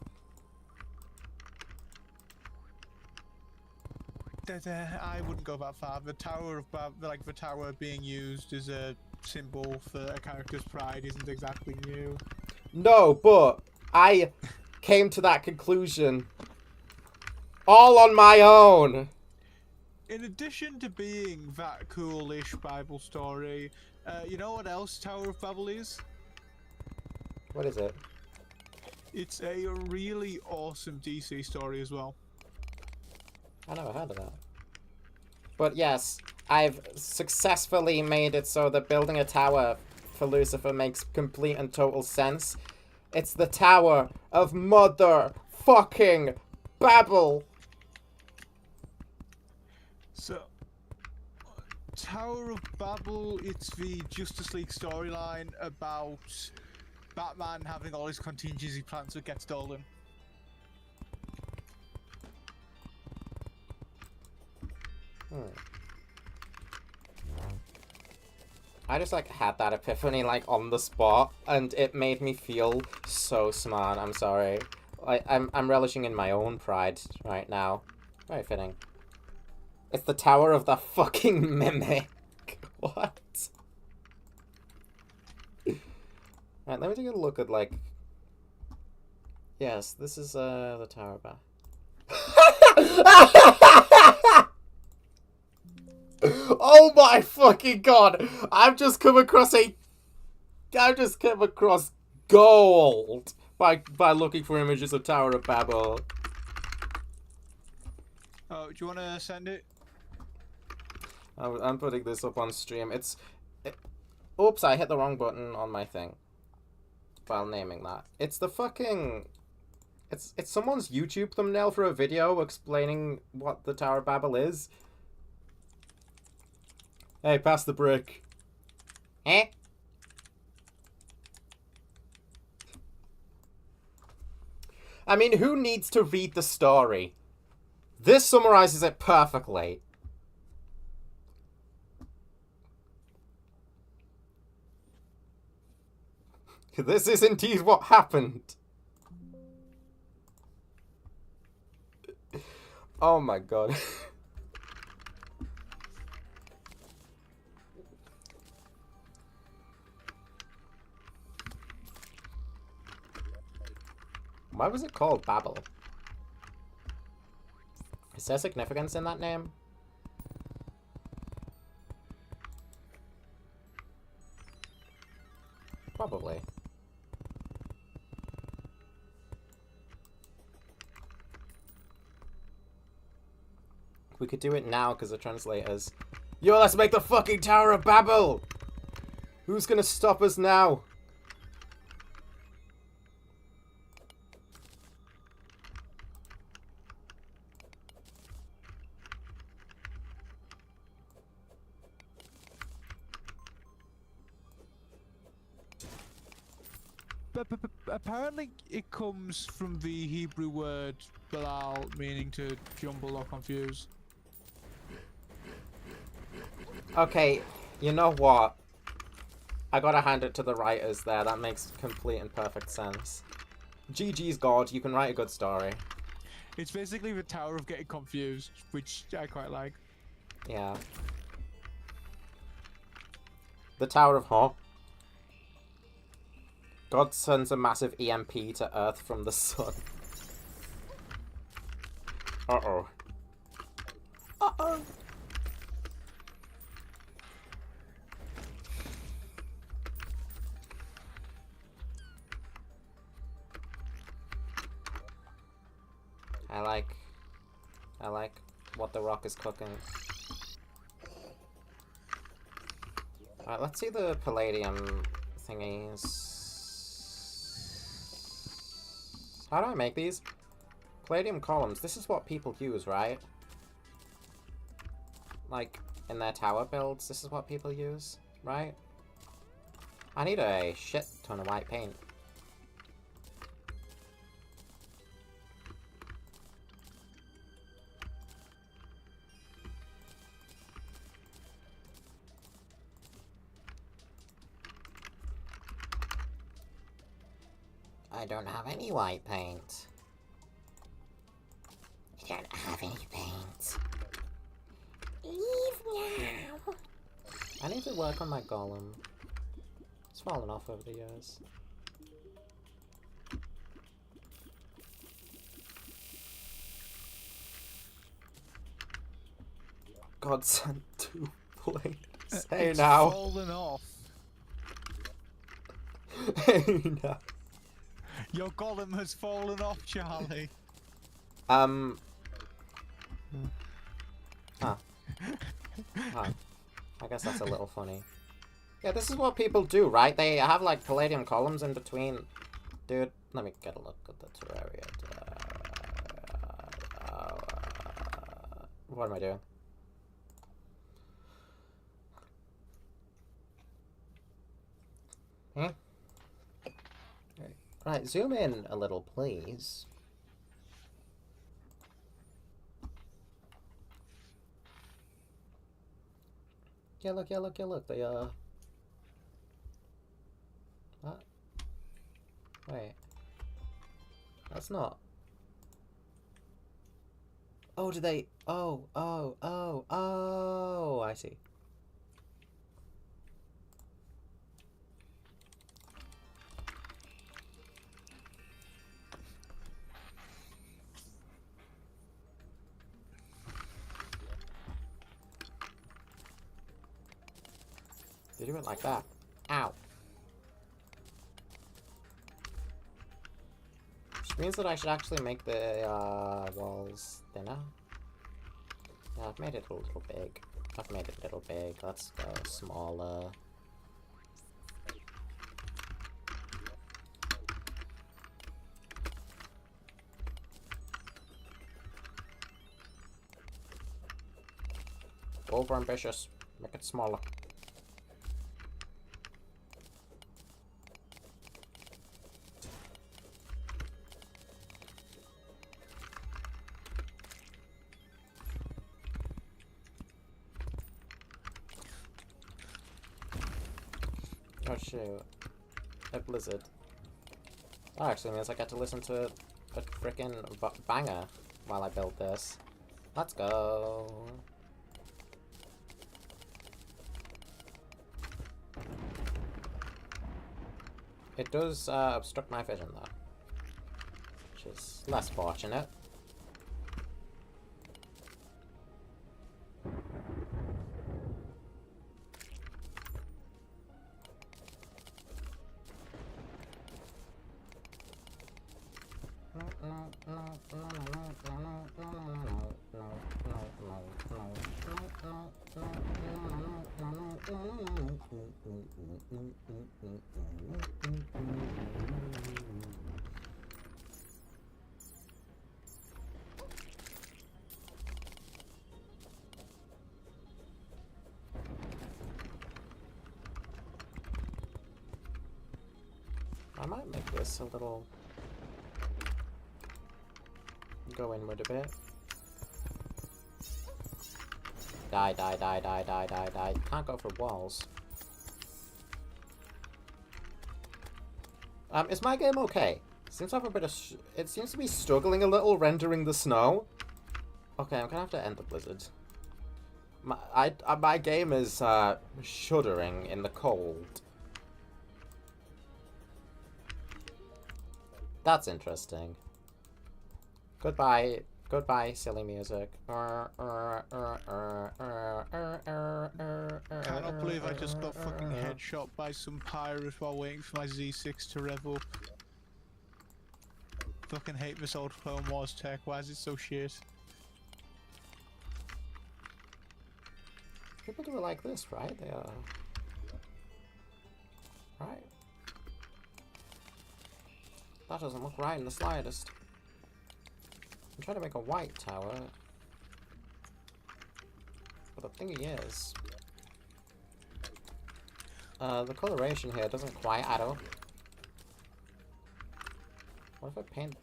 I wouldn't go that far. The Tower of the tower being used as a symbol for a character's pride isn't exactly new. No, but I came to that conclusion all on my own. In addition to being that coolish Bible story, you know what else Tower of Babel is? What is it? It's a really awesome DC story as well. I never heard of that. But yes, I've successfully made it so that building a tower for Lucifer makes complete and total sense. It's the Tower of Mother fucking Babel. So, Tower of Babel, it's the Justice League storyline about Batman having all his contingency plans that get stolen. I just like had that epiphany like on the spot and it made me feel so smart. I'm sorry. I'm relishing in my own pride right now. Very fitting. It's the Tower of the fucking Mimic. What? Alright, let me take a look at like... Yes, this is the Tower of Babel. Oh my fucking god! I've just come across gold by looking for images of Tower of Babel. Oh, do you want to send it? I'm putting this up on stream. Oops, I hit the wrong button on my thing while naming that. It's the fucking... It's someone's YouTube thumbnail for a video explaining what the Tower of Babel is. Hey, pass the brick. Eh? I mean, who needs to read the story? This summarizes it perfectly. This is indeed what happened. Oh my god. Why was it called Babel? Is there significance in that name? Probably. We could do it now because the translators. Yo, let's make the fucking Tower of Babel! Who's gonna stop us now? But apparently it comes from the Hebrew word balal, meaning to jumble or confuse. Okay, you know what? I gotta hand it to the writers there. That makes complete and perfect sense. GG's God, you can write a good story. It's basically the Tower of getting confused, which I quite like. Yeah. The Tower of Huh? God sends a massive EMP to Earth from the sun. Uh-oh. Uh-oh. I like what the rock is cooking. Alright, let's see the palladium thingies. How do I make these? Palladium columns. This is what people use, right? Like, in their tower builds, this is what people use, right? I need a shit ton of white paint. I don't have any white paint. I don't have any paint. Leave now. I need to work on my golem. It's fallen off over the years. God sent 2 blades. Hey It's now. fallen off. Hey now. Your golem has fallen off, Charlie. Huh. I guess that's a little funny. Yeah, this is what people do, right? They have, like, palladium columns in between. Dude, let me get a look at the terraria. What am I doing? Hmm? Right, zoom in a little, please. Yeah, look, yeah, look, yeah, look. They, What? Wait. That's not... Oh, do they... Oh, I see. They do it like that. Ow. Which means that I should actually make the walls thinner. Yeah, I've made it a little big. I've made it a little big. Let's go smaller. Over ambitious. Make it smaller. Oh shoot. A blizzard. That actually means I get to listen to a frickin' banger while I build this. Let's go. It does obstruct my vision though, which is less fortunate. I might make this a little... go inward a bit. Die, die, die, die, die, die, die. Can't go for walls. Is my game okay? Seems to have a bit of it seems to be struggling a little rendering the snow. Okay, I'm gonna have to end the blizzard. My game is shuddering in the cold. That's interesting. Goodbye. Goodbye, silly music. Cannot believe I just got fucking headshot by some pirate while waiting for my Z6 to rev up. Fucking hate this old Clone Wars tech. Why is it so shit? People do it like this, right? They are. Right. That doesn't look right in the slightest. I'm trying to make a white tower. But the thingy is... the coloration here doesn't quite add up. What if I paint...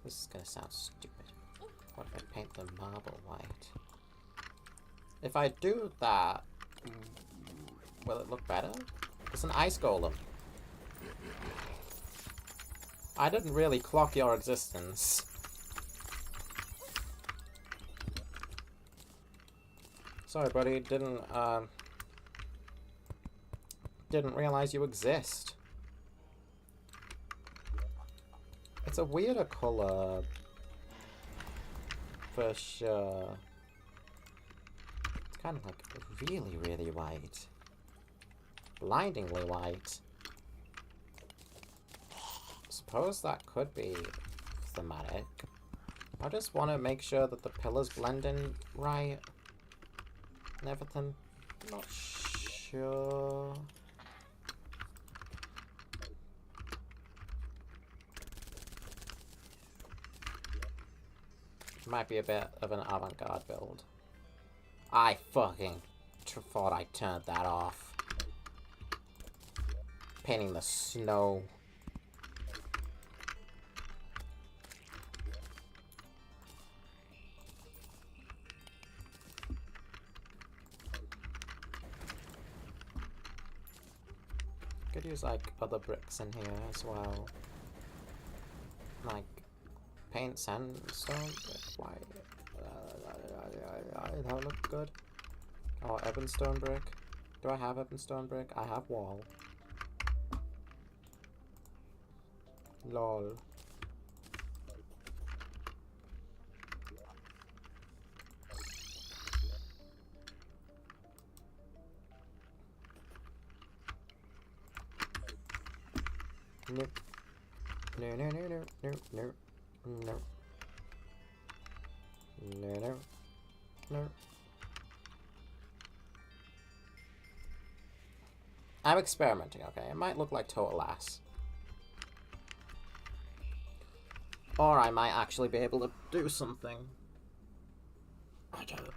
This is gonna sound stupid. What if I paint the marble white? If I do that... Will it look better? It's an ice golem. I didn't really clock your existence. Sorry, buddy. Didn't realize you exist. It's a weirder color. For sure. It's kind of like really, really white. Blindingly white. Suppose that could be thematic. I just want to make sure that the pillars blend in right. And everything. Not sure. Might be a bit of an avant-garde build. I fucking thought I turned that off. Painting the snow. Could use like other bricks in here as well. Like paint sandstone brick white. That would look good. Oh, ebonstone brick. Do I have ebonstone brick? I have wall. Lol. Nope. No, no, no, no, no, no, no. No, no, no. I'm experimenting, okay? It might look like total ass. Or I might actually be able to do something. I don't know.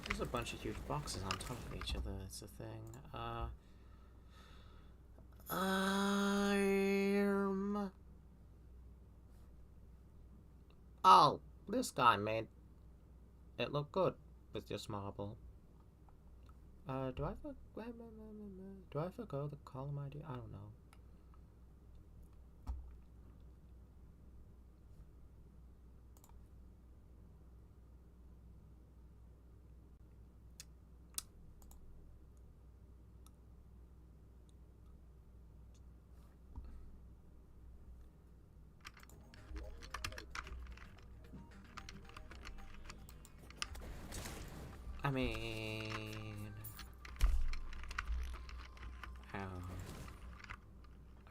There's a bunch of huge boxes on top of each other, it's a thing. Oh, this guy made it look good with just marble. Do I forgo the column ID? I don't know. I mean...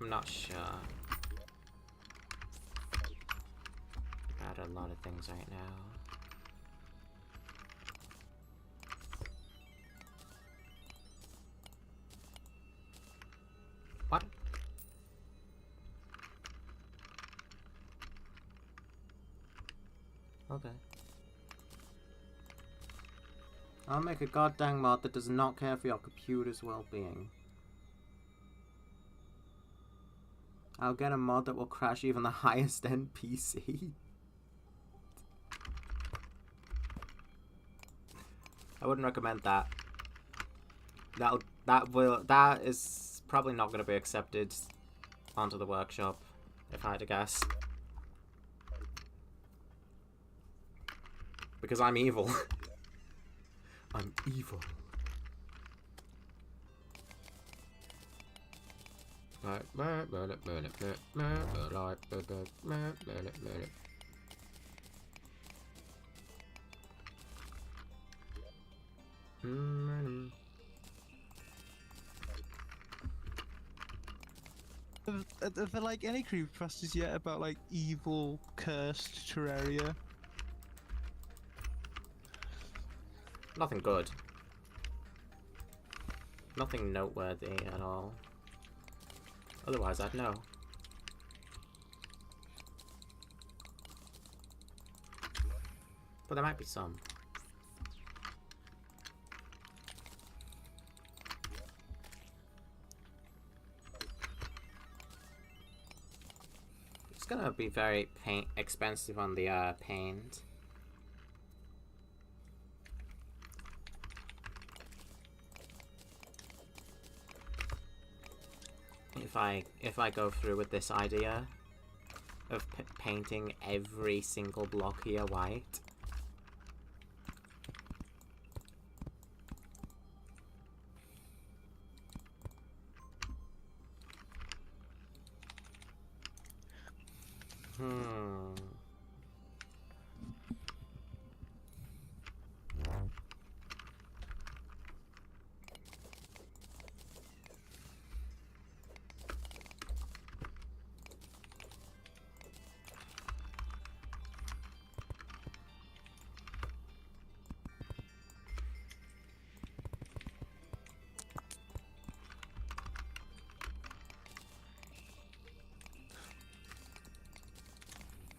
I'm not sure. About a lot of things right now. What? Okay. I'll make a goddamn mod that does not care for your computer's well-being. I'll get a mod that will crash even the highest end PC. I wouldn't recommend that. That is probably not going to be accepted onto the workshop, if I had to guess. Because I'm evil. I'm evil. Are there like any creepypastas yet about like evil, cursed Terraria? Nothing good. Nothing noteworthy at all. Otherwise, I'd know. But there might be some. It's gonna be very expensive on the paint. If I go through with this idea of painting every single block here white.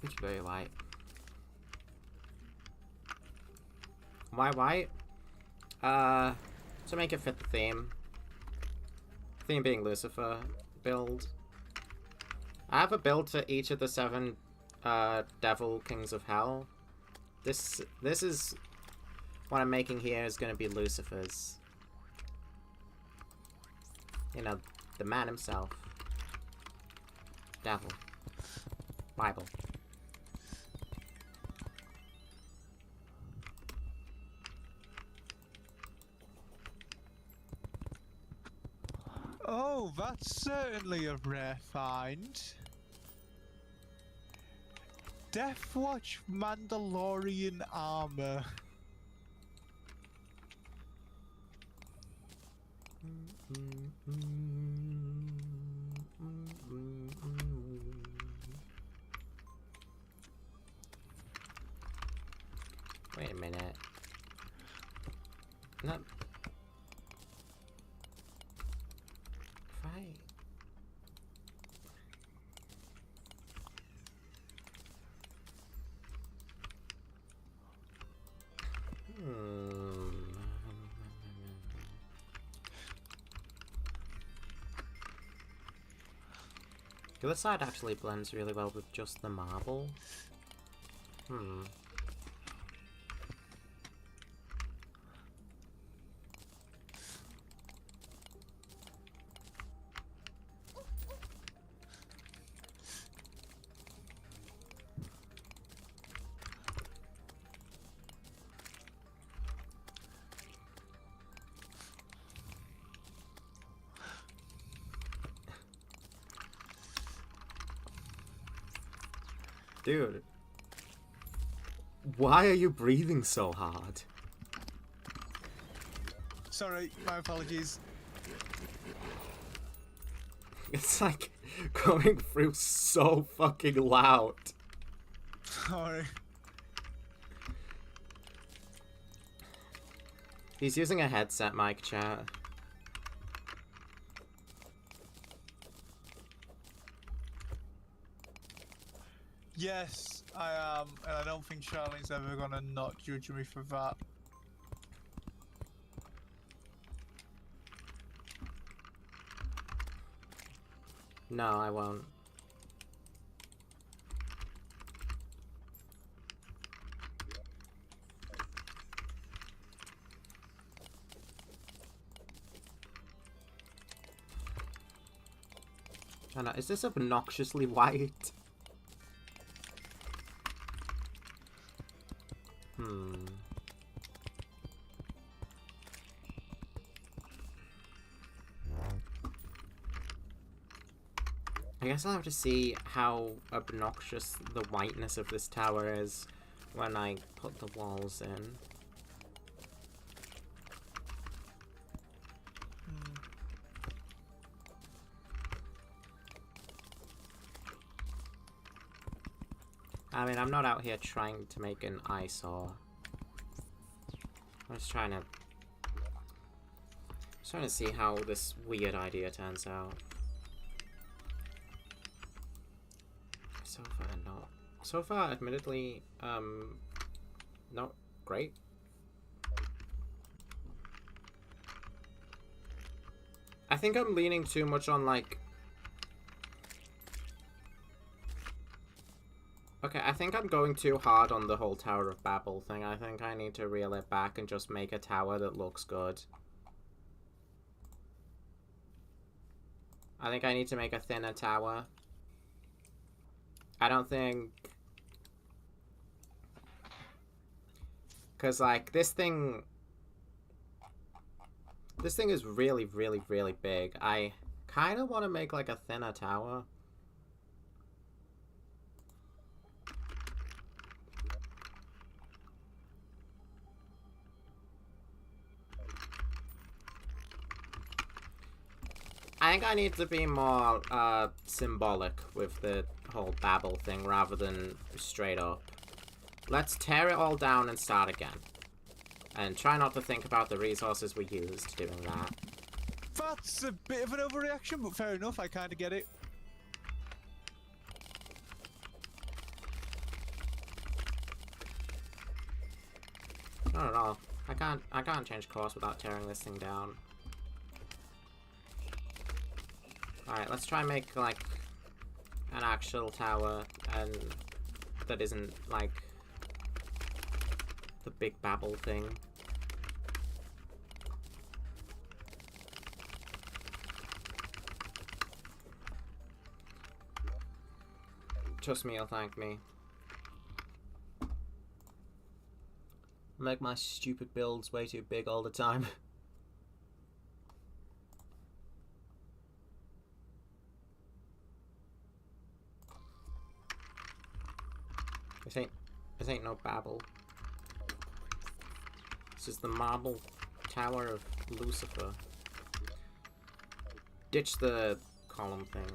It's very white. Why white? To make it fit the theme. Theme being Lucifer build. I have a build for each of the 7 Devil Kings of Hell. This is what I'm making here is going to be Lucifer's. You know, the man himself. Devil. Bible. Oh, that's certainly a rare find. Deathwatch Mandalorian armor. Wait a minute. No. Right. The other side actually blends really well with just the marble. Dude. Why are you breathing so hard? Sorry, my apologies. It's like coming through so fucking loud. Sorry. He's using a headset mic, chat. Yes, I am, and I don't think Charlene's ever gonna not judge me for that. No, I won't. I know, is this obnoxiously white? I guess I'll have to see how obnoxious the whiteness of this tower is when I put the walls in. I mean, I'm not out here trying to make an eyesore. I'm just trying to see how this weird idea turns out. So far, not. So far, admittedly, not great. I think I'm leaning too much on, like... Okay, I think I'm going too hard on the whole Tower of Babel thing. I think I need to reel it back and just make a tower that looks good. I think I need to make a thinner tower. I don't think... Because, like, this thing is really, really, really big. I kind of want to make, like, a thinner tower. I think I need to be more symbolic with the whole Babel thing rather than straight up. Let's tear it all down and start again. And try not to think about the resources we used doing that. That's a bit of an overreaction, but fair enough, I kind of get it. Not at all. I can't change course without tearing this thing down. Alright, let's try and make, like, an actual tower, and that isn't, like, the big Babel thing. Trust me, you'll thank me. Make my stupid builds way too big all the time. This ain't no Babel. This is the marble tower of Lucifer. Ditch the column thing.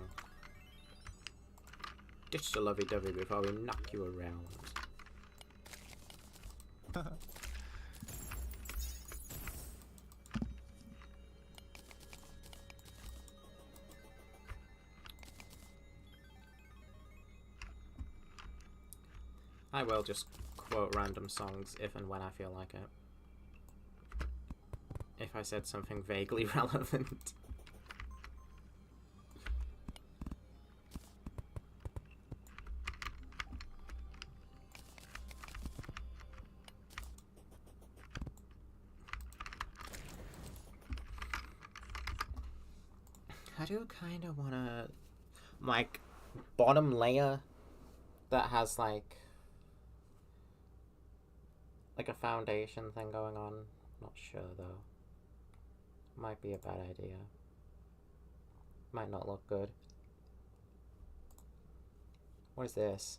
Ditch the lovey-dovey before we knock you around. I will just quote random songs if and when I feel like it. If I said something vaguely relevant. I do kind of want to, like, bottom layer that has, like a foundation thing going on. Not sure, though. Might be a bad idea. Might not look good. What is this?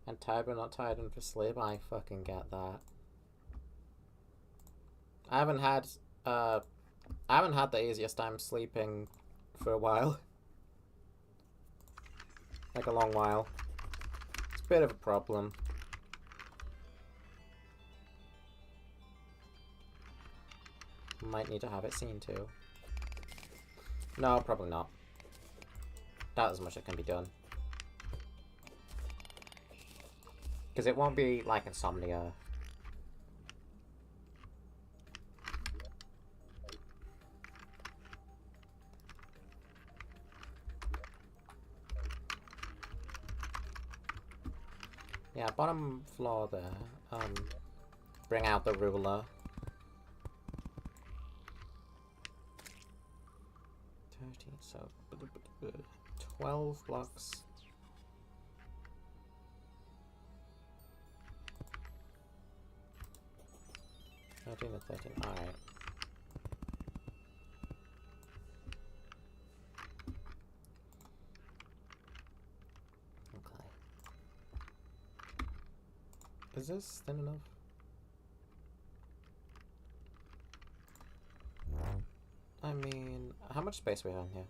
And tired but not tired and for sleep. I fucking get that. I haven't had the easiest time sleeping for a while. Like a long while. It's a bit of a problem. Might need to have it seen too. No, probably not. Not as much that can be done. Because it won't be like insomnia. Yeah, bottom floor there. Bring out the ruler. 13, so 12 blocks. To 13, alright. Okay. Is this thin enough? I mean, how much space we have in here?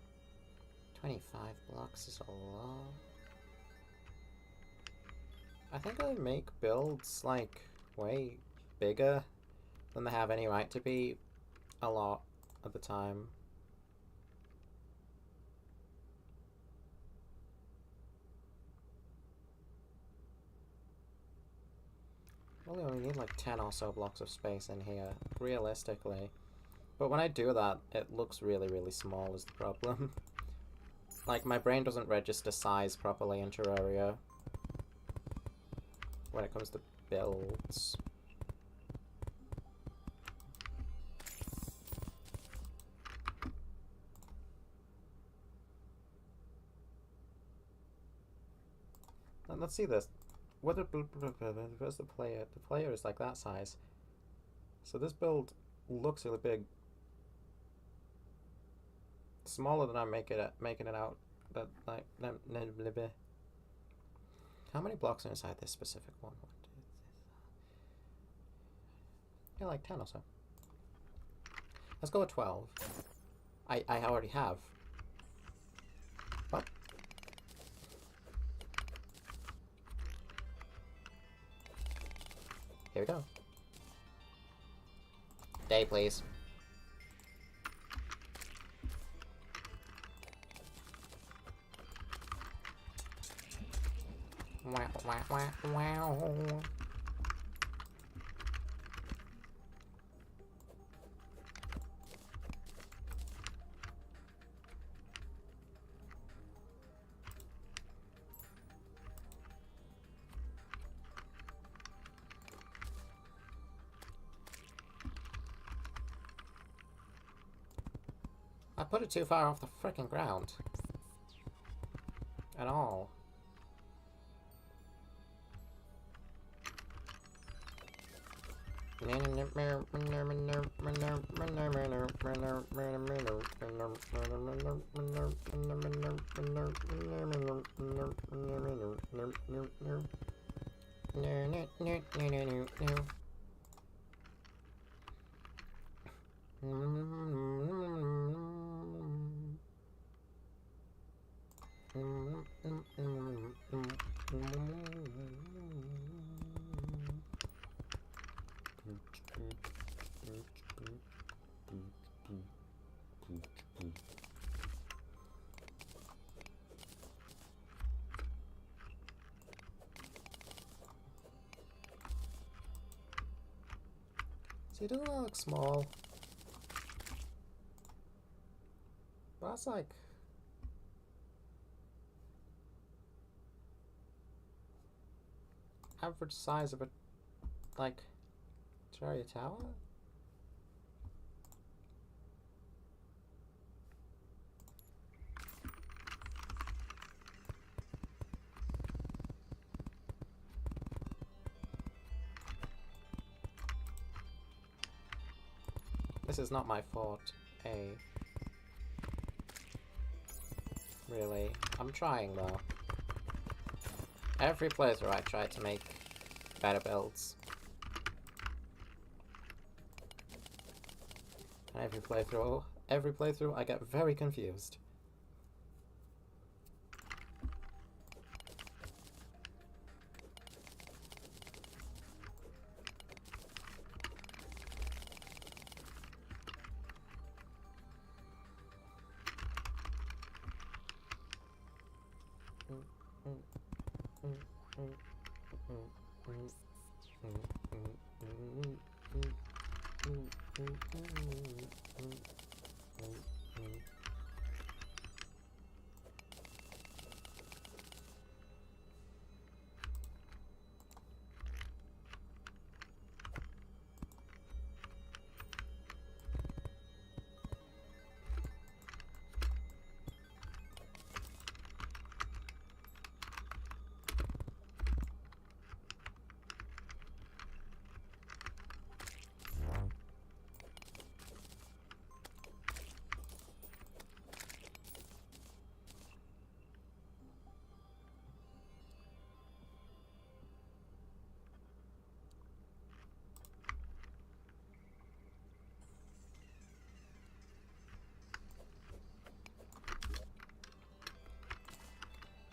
25 blocks is a lot. I think I make builds, like, way bigger than they have any right to be a lot of the time. Really only need like 10 or so blocks of space in here, realistically. But when I do that, it looks really, really small is the problem. Like, my brain doesn't register size properly in Terraria when it comes to builds. And let's see this. Where's the player? The player is like that size. So this build looks really big. Smaller than I'm making it out. But like, how many blocks are inside this specific one? Yeah, like 10 or so. Let's go with 12. I already have. What? Here we go. Day, please. Wow, wow, wow, wow. I put it too far off the frickin' ground. At all. See, doesn't that look small? That's like... average size of a, like, Terraria tower? This is not my forte, really. I'm trying though. Every playthrough I try to make better builds. And every playthrough I get very confused.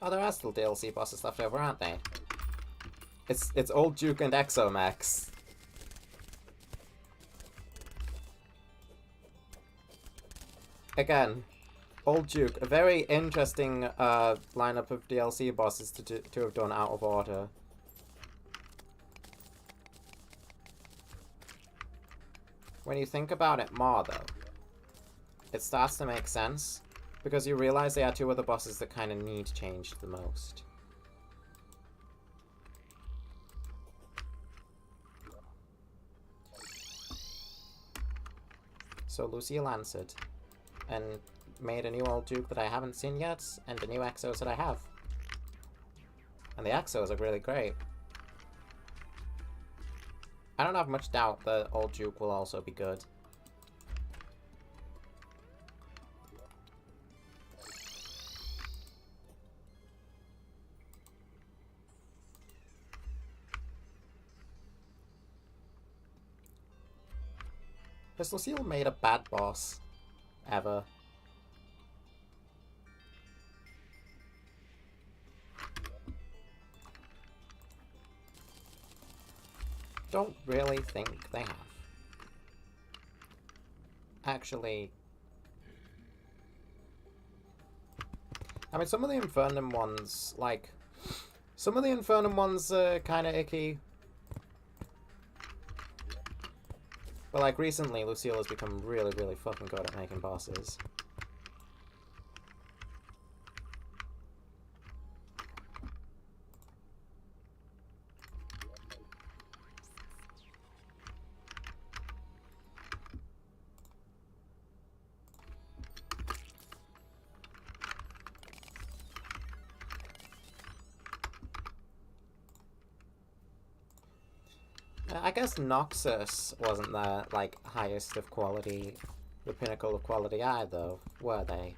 Oh, there are still DLC bosses left over, aren't they? It's Old Duke and Exomex. Again, Old Duke, a very interesting lineup of DLC bosses to have done out of order. When you think about it more, though, it starts to make sense, because you realize they are two of the bosses that kind of need changed the most. So Lucille answered, and made a new Old Duke that I haven't seen yet, and the new Exos that I have. And the Exos are really great. I don't have much doubt that Old Duke will also be good. Has Lucille made a bad boss? Ever? Don't really think they have. Actually, I mean, some of the Infernum ones, like, some of the Infernum ones are kind of icky. But, like, recently, Lucille has become really, really fucking good at making bosses. I guess Noxus wasn't the, like, highest of quality, the pinnacle of quality either, were they?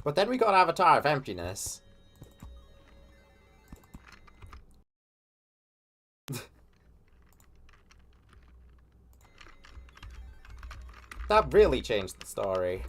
But then we got Avatar of Emptiness. That really changed the story.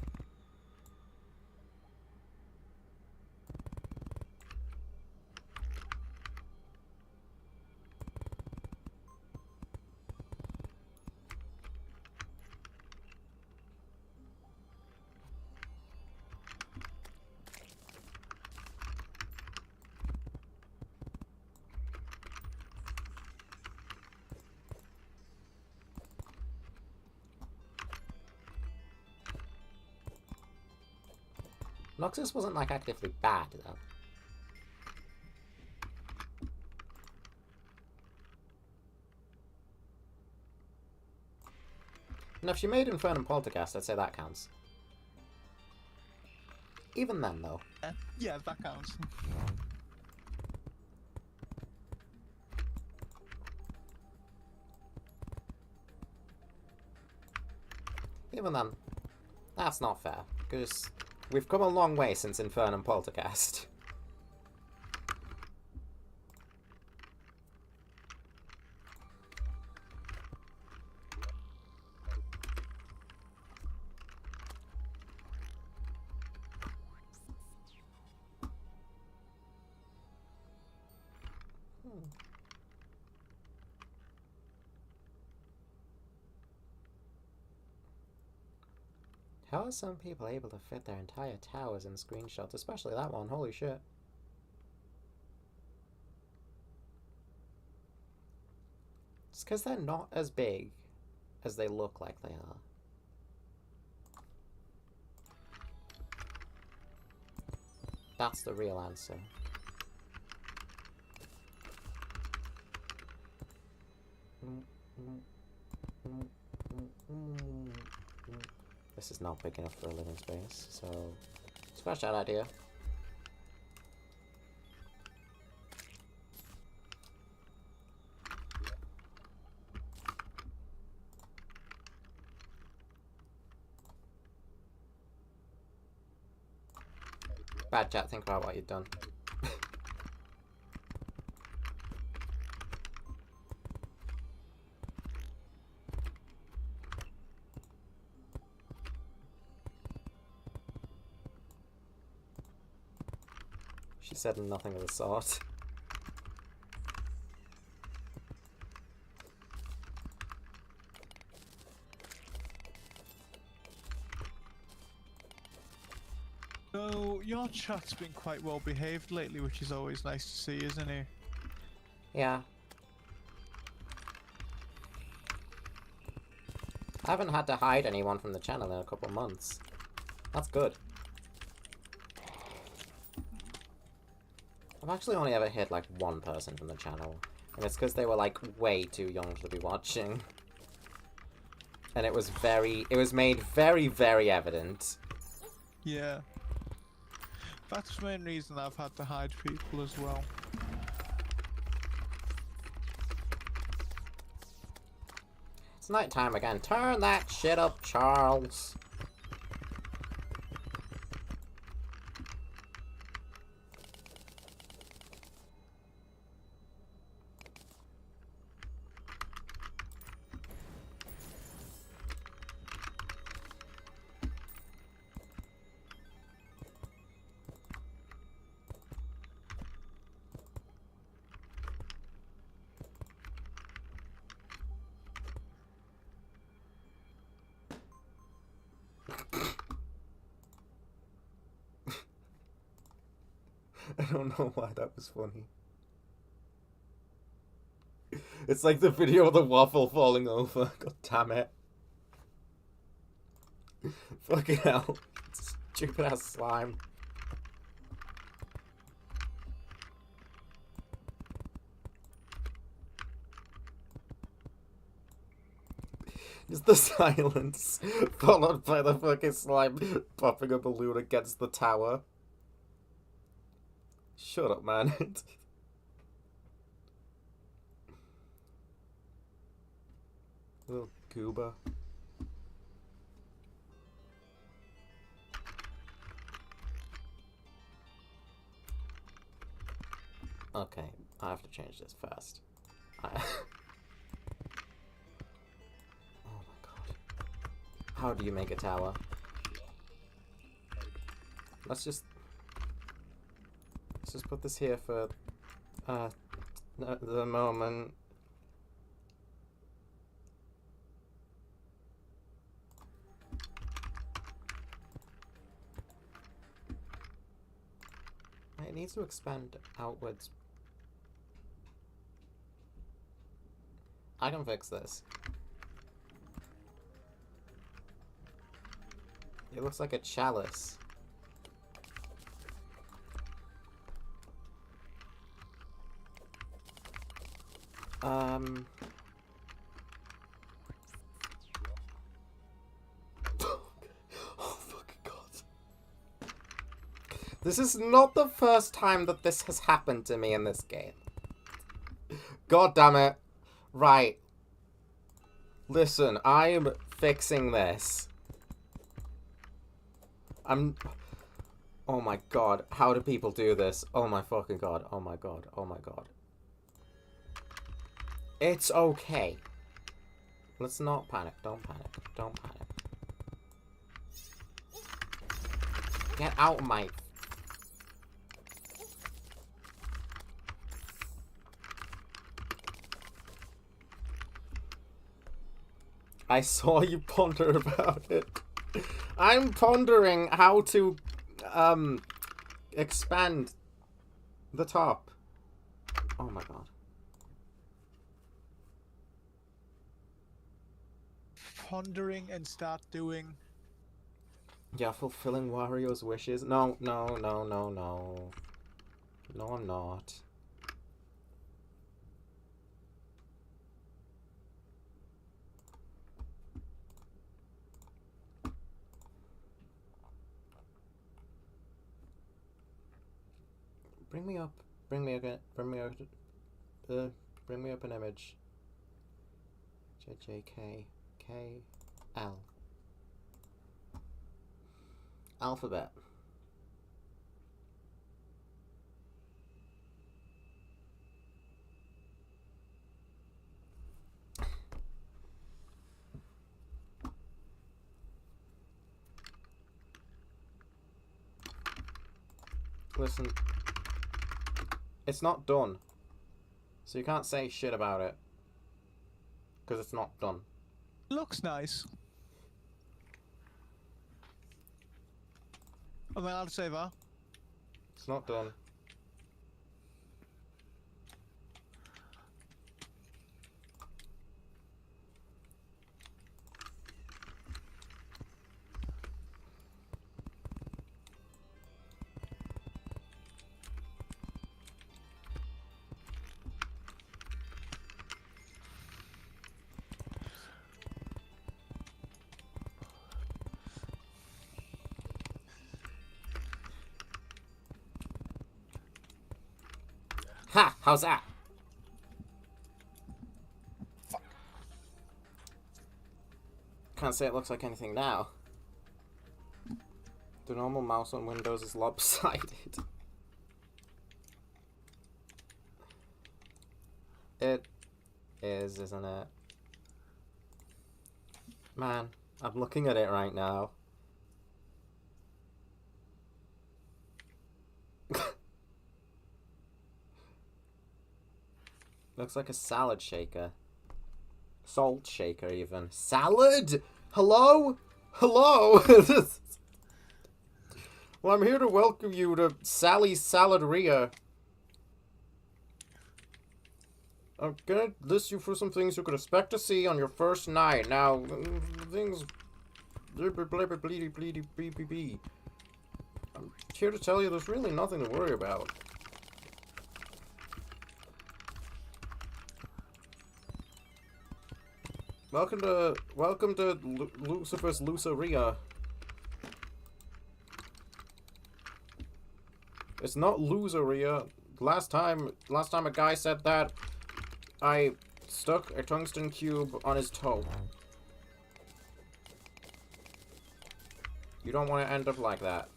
Noxus wasn't, like, actively bad, though. And if she made Infernum Poltergeist, I'd say that counts. Even then, though. Yeah, that counts. Even then, that's not fair, because we've come a long way since Infernum Poltergeist. How are some people able to fit their entire towers in screenshots, especially that one? Holy shit. It's because they're not as big as they look like they are. That's the real answer. This is not big enough for a living space, so scratch that idea. Bad chat, think about what you've done. She said nothing of the sort. So, your chat's been quite well behaved lately, which is always nice to see, isn't it? Yeah. I haven't had to hide anyone from the channel in a couple months. That's good. I've actually only ever hit like one person from the channel, and it's because they were like way too young to be watching. And it was made very, very evident. Yeah. That's the main reason I've had to hide people as well. It's night time again. Turn that shit up, Charles. I don't know why that was funny. It's like the video of the waffle falling over. God damn it. Fucking hell. Stupid ass slime. Just the silence, followed by the fucking slime popping a balloon against the tower. Shut up, man. Little goober. Okay, I have to change this fast. Oh my god. How do you make a tower? Let's just put this here for the moment. It needs to expand outwards. I can fix this. It looks like a chalice. Oh fucking god. This is not the first time that this has happened to me in this game. God damn it. Right. Listen, I'm fixing this. Oh my god. How do people do this? Oh my fucking god. Oh my god. Oh my god. It's okay. Let's not panic. Don't panic. Don't panic. Get out of my... I saw you ponder about it. I'm pondering how to, expand the top. Oh my god. Pondering and start doing. Yeah, fulfilling Wario's wishes. No, no, no, no, no. No, I'm not. Bring me up. Bring me again. Bring me up. Bring me up an image. JJKKL. Alphabet. Listen, It's not done. So you can't say shit about it. Because it's not done. Looks nice. Am I allowed to say that? It's not done. Ha! How's that? Fuck. Can't say it looks like anything now. The normal mouse on Windows is lopsided. It is, isn't it? Man, I'm looking at it right now. Looks like a salad shaker. Salt shaker, even. Salad? Hello? Hello? Well, I'm here to welcome you to Sally's Saladeria. I'm gonna list you for some things you could expect to see on your first night. Now, things... I'm here to tell you there's really nothing to worry about. Welcome to Lucifer's Luceria. It's not loseria. Last time a guy said that, I stuck a tungsten cube on his toe. You don't want to end up like that.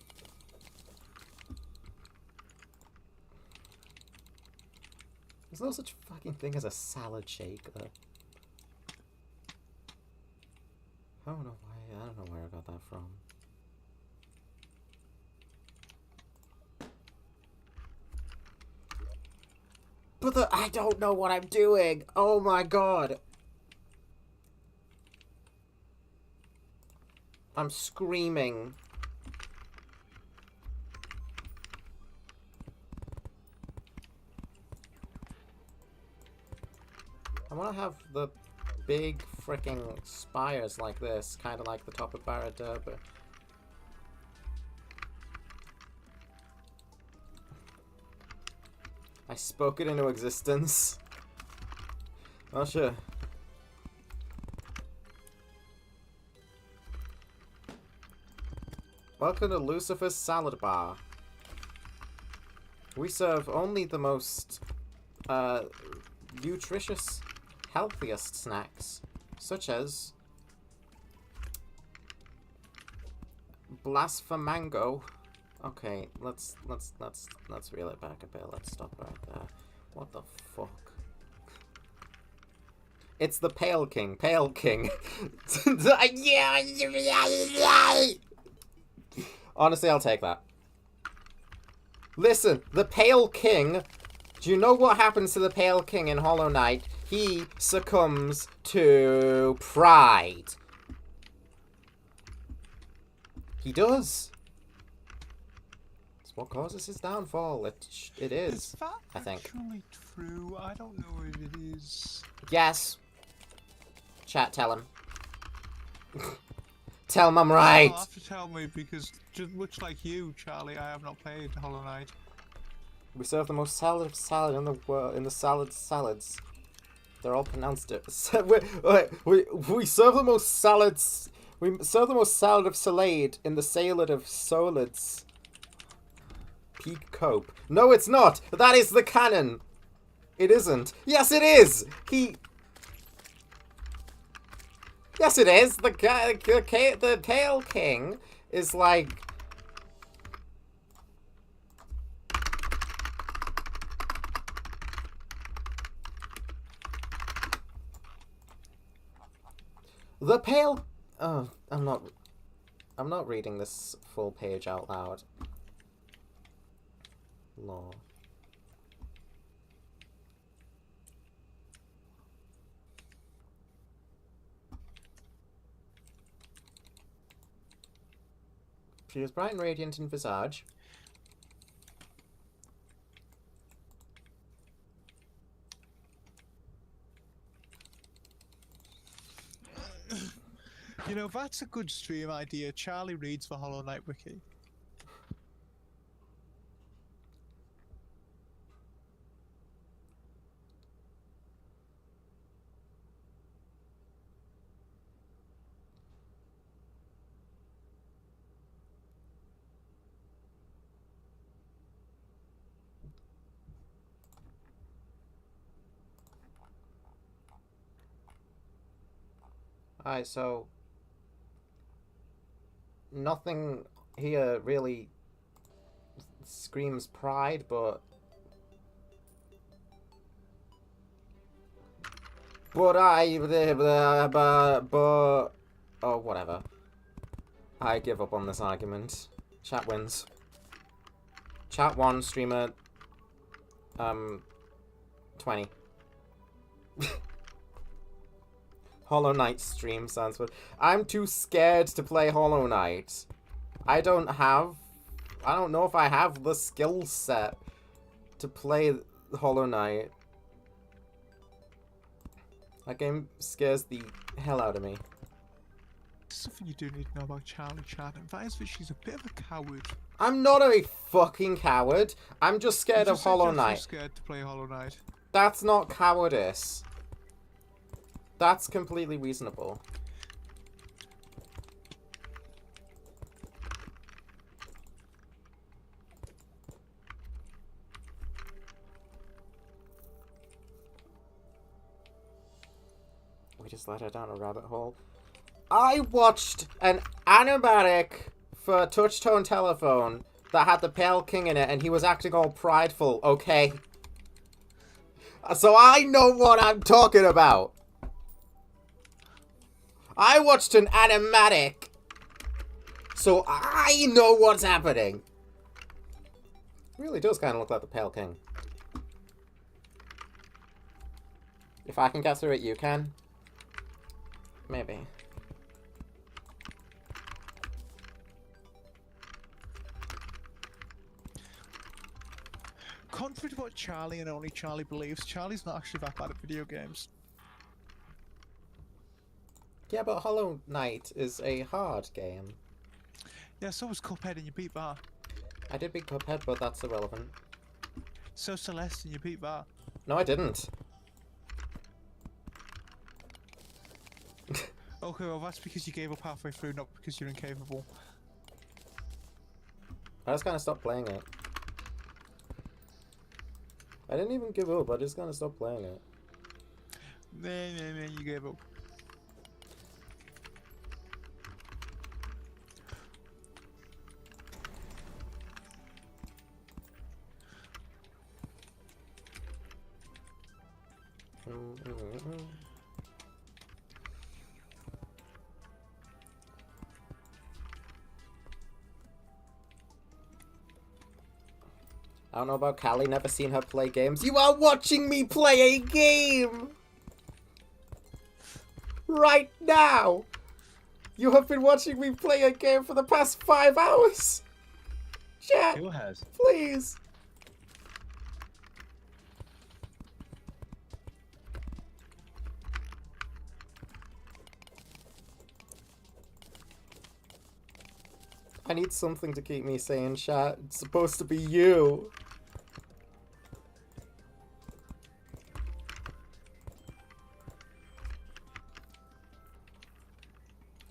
There's no such fucking thing as a salad shaker. I don't know where I got that from. But I don't know what I'm doing. Oh my god. I'm screaming. I want to have the big freaking spires like this, kind of like the top of Barra Derby. I spoke it into existence. Oh sure. Welcome to Lucifer's Salad Bar. We serve only the most nutritious, healthiest snacks, such as Blasphemango. Okay, let's reel it back a bit. Let's stop right there. What the fuck? It's the Pale King. Pale King. Honestly, I'll take that. Listen, the Pale King. Do you know what happens to the Pale King in Hollow Knight? He succumbs to pride. He does. It's what causes his downfall. It is. Is that I think. actually true? I don't know if it is. Yes. Chat, tell him. Tell him I'm right. You'll have to tell me because, just much like you, Charlie, I have not played Hollow Knight. We serve the most salad in the world. In the salads. They're all pronounced it. We serve the most salads. We serve the most salad of salade in the salad of solids. Peak cope. No, it's not. That is the canon. It isn't. Yes, it is. Yes, it is. The Pale King is like. The Pale. Oh, I'm not reading this full page out loud. Law. She is bright and radiant in visage. You know, that's a good stream idea. Charlie reads for Hollow Knight Wiki. Alright, so nothing here really screams pride, but oh, whatever. I give up on this argument. Chat wins. Chat won, streamer 20. Hollow Knight stream sounds good. I'm too scared to play Hollow Knight. I don't know if I have the skill set to play Hollow Knight. That game scares the hell out of me. Something you do need to know about Charlie Chan, and that is that she's a bit of a coward. I'm not a fucking coward. I'm just scared You of just said Hollow you're so Knight. scared to play Hollow Knight. That's not cowardice. That's completely reasonable. We just led her down a rabbit hole. I watched an animatic for touch-tone telephone that had the Pale King in it, and he was acting all prideful, okay? So I know what I'm talking about. I watched an animatic, so I know what's happening. It really does kind of look like the Pale King. If I can get through it, you can. Maybe. Contrary to what Charlie and only Charlie believes, Charlie's not actually that bad at video games. Yeah, but Hollow Knight is a hard game. Yeah, so was Cuphead and you beat that. I did beat Cuphead, but that's irrelevant. So Celeste and you beat that. No, I didn't. Okay, well that's because you gave up halfway through, not because you're incapable. I just kind of stopped playing it. I didn't even give up, I just kind of stopped playing it. Nah, you gave up. I don't know about Callie, never seen her play games. You are watching me play a game! Right now! You have been watching me play a game for the past 5 hours! Chat, Who has? please! I need something to keep me sane, chat. It's supposed to be you.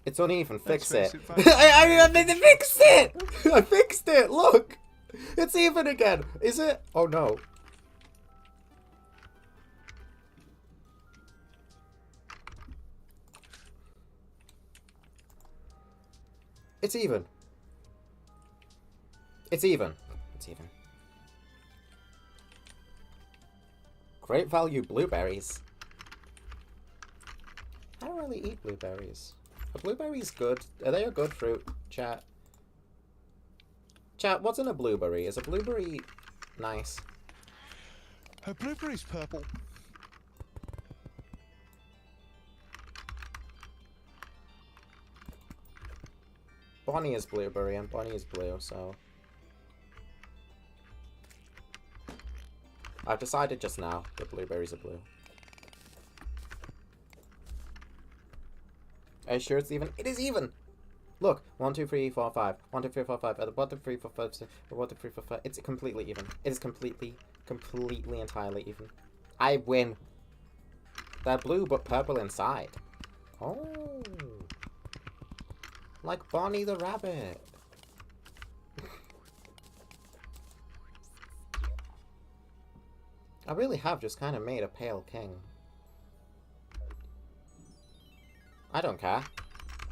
It's uneven. Fix it. I fixed it! I fixed it! Look! It's even again. Is it? Oh no. It's even. It's even. It's even. Great value blueberries. I don't really eat blueberries. Are blueberries good? Are they a good fruit, chat? Chat, what's in a blueberry? Is a blueberry nice? Her blueberry's purple. Bonnie is blueberry and Bonnie is blue, so... I've decided just now that blueberries are blue. Are you sure it's even? It is even! Look, 1, 2, 3, 4, 5. 1, 2, 3, 4, 5. 1, 2, 3, 4, 5. 1, 2, 3, 4, 5. It's completely even. It is completely, entirely even. I win. They're blue but purple inside. Oh. Like Bonnie the rabbit. I really have just kind of made a pale king. I don't care.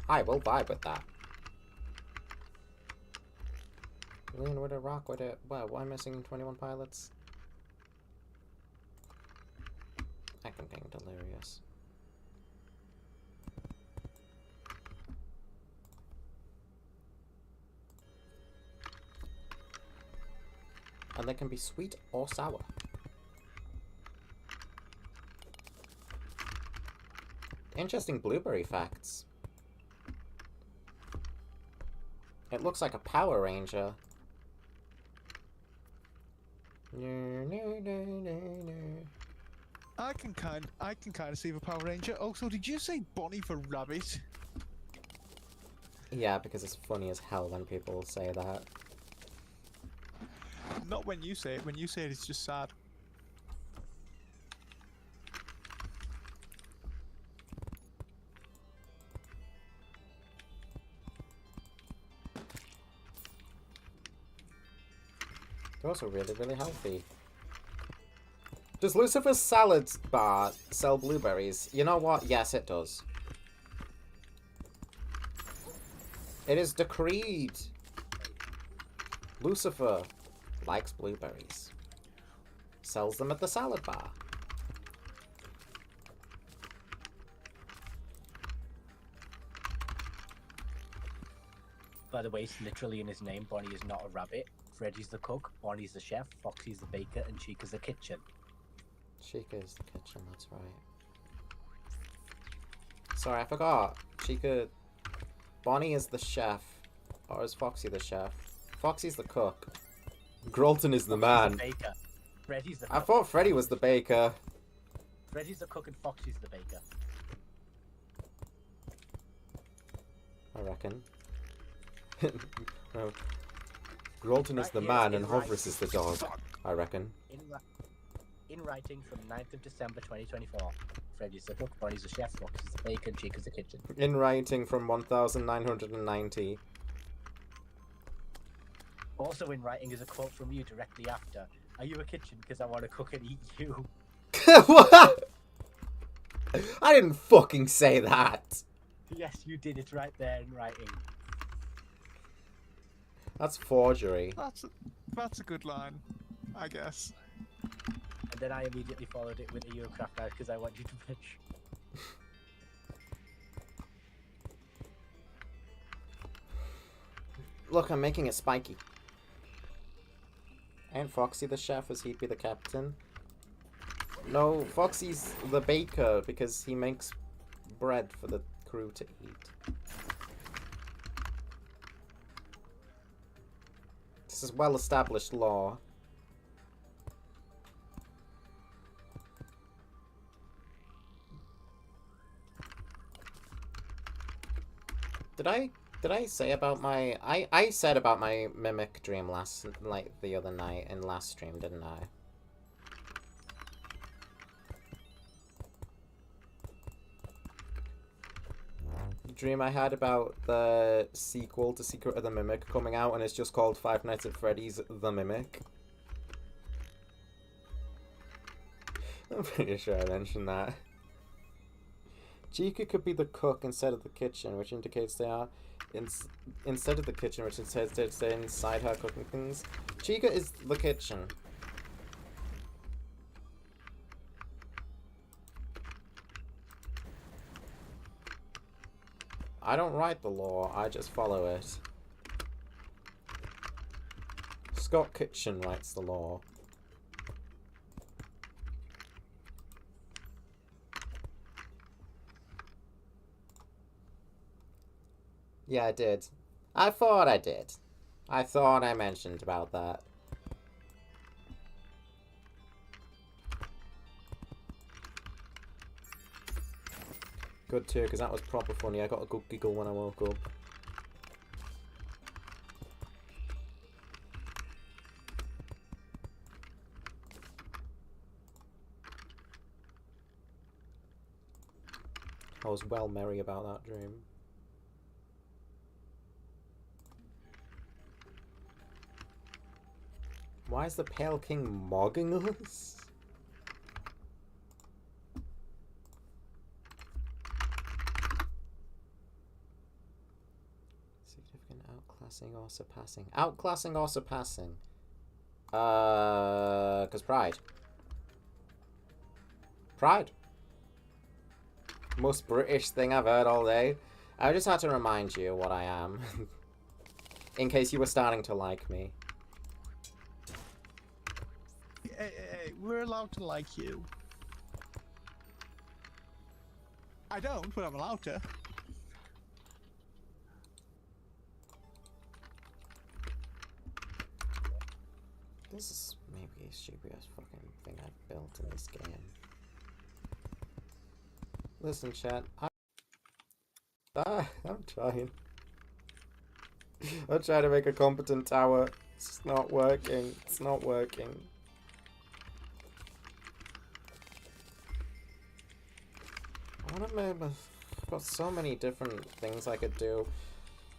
I will vibe with that. Lean with a rock with it. Wow, why am I missing 21 pilots? I can getting delirious. And they can be sweet or sour. Interesting blueberry facts. It looks like a Power Ranger. I can kind of see the Power Ranger. Also, did you say Bonnie for rabbit? Yeah, because it's funny as hell when people say that. Not when you say it. When you say it, it's just sad. They're also really, really healthy. Does Lucifer's salad bar sell blueberries? You know what? Yes, it does. It is decreed. Lucifer likes blueberries. Sells them at the salad bar. By the way, it's literally in his name. Bonnie is not a rabbit. Freddy's the cook, Bonnie's the chef, Foxy's the baker, and Chica's the kitchen. Chica is the kitchen, that's right. Sorry, I forgot. Chica... Bonnie is the chef. Or is Foxy the chef? Foxy's the cook. Grolton is the man. The baker. Freddy's the cook. I thought Freddy was the baker. Freddy's the cook and Foxy's the baker. I reckon. No. Grolton is Right the here, man in and writing. Hovrus is the dog, I reckon. In writing from 9th of December 2024. Freddy's the cook, Bonnie's the chef, Foxy's the baker, and Chica's the kitchen. In writing from 1990. Also in writing is a quote from you directly after. Are you a kitchen? Because I want to cook and eat you. What? I didn't fucking say that. Yes, you did. It's right there in writing. That's forgery. That's a good line, I guess. And then I immediately followed it with a Eurocraft out because I want you to bitch. Look, I'm making it spiky. Ain't Foxy the chef as he'd be the captain? No, Foxy's the baker because he makes bread for the crew to eat. This is well-established law. Did I say about my... I said about my mimic dream the other night in last stream, didn't I? The dream I had about the sequel to Secret of the Mimic coming out, and it's just called Five Nights at Freddy's The Mimic. I'm pretty sure I mentioned that. Chica could be the cook instead of the kitchen, which indicates they are instead of the kitchen, which says they're inside her cooking things. Chica is the kitchen. I don't write the law, I just follow it. Scott Kitchen writes the law. Yeah, I did. I thought I did. I thought I mentioned about that. Good too, because that was proper funny. I got a good giggle when I woke up. I was well merry about that dream. Why is the Pale King mogging us? Significant outclassing or surpassing. Outclassing or surpassing? Because pride. Pride. Most British thing I've heard all day. I just had to remind you what I am. In case you were starting to like me. Hey, we're allowed to like you. I don't, but I'm allowed to. This is maybe the stupidest fucking thing I've built in this game. Listen, chat. I'm trying. I'm trying to make a competent tower. It's just not working. It's not working. I want to make. I've got so many different things I could do,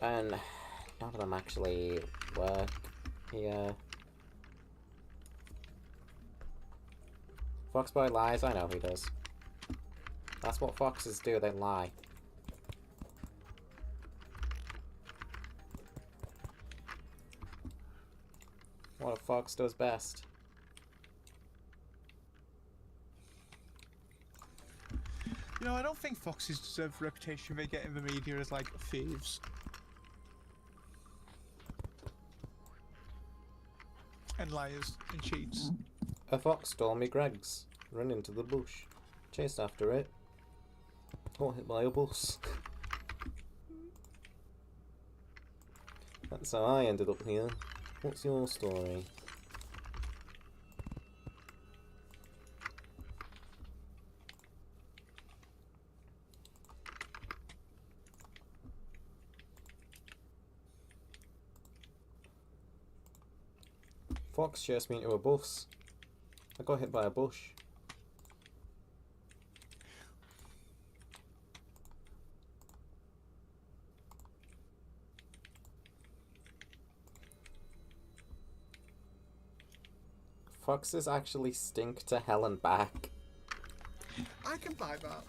and none of them actually work here. Foxboy lies. I know he does. That's what foxes do. They lie. What a fox does best. You know, I don't think foxes deserve the reputation they get in the media as, like, thieves. And liars and cheats. A fox stole me Greg's. Ran into the bush. Chased after it. Got hit by a bus. That's how I ended up here. What's your story? Fox chased me into a bus. I got hit by a bush. Foxes actually stink to hell and back. I can buy that.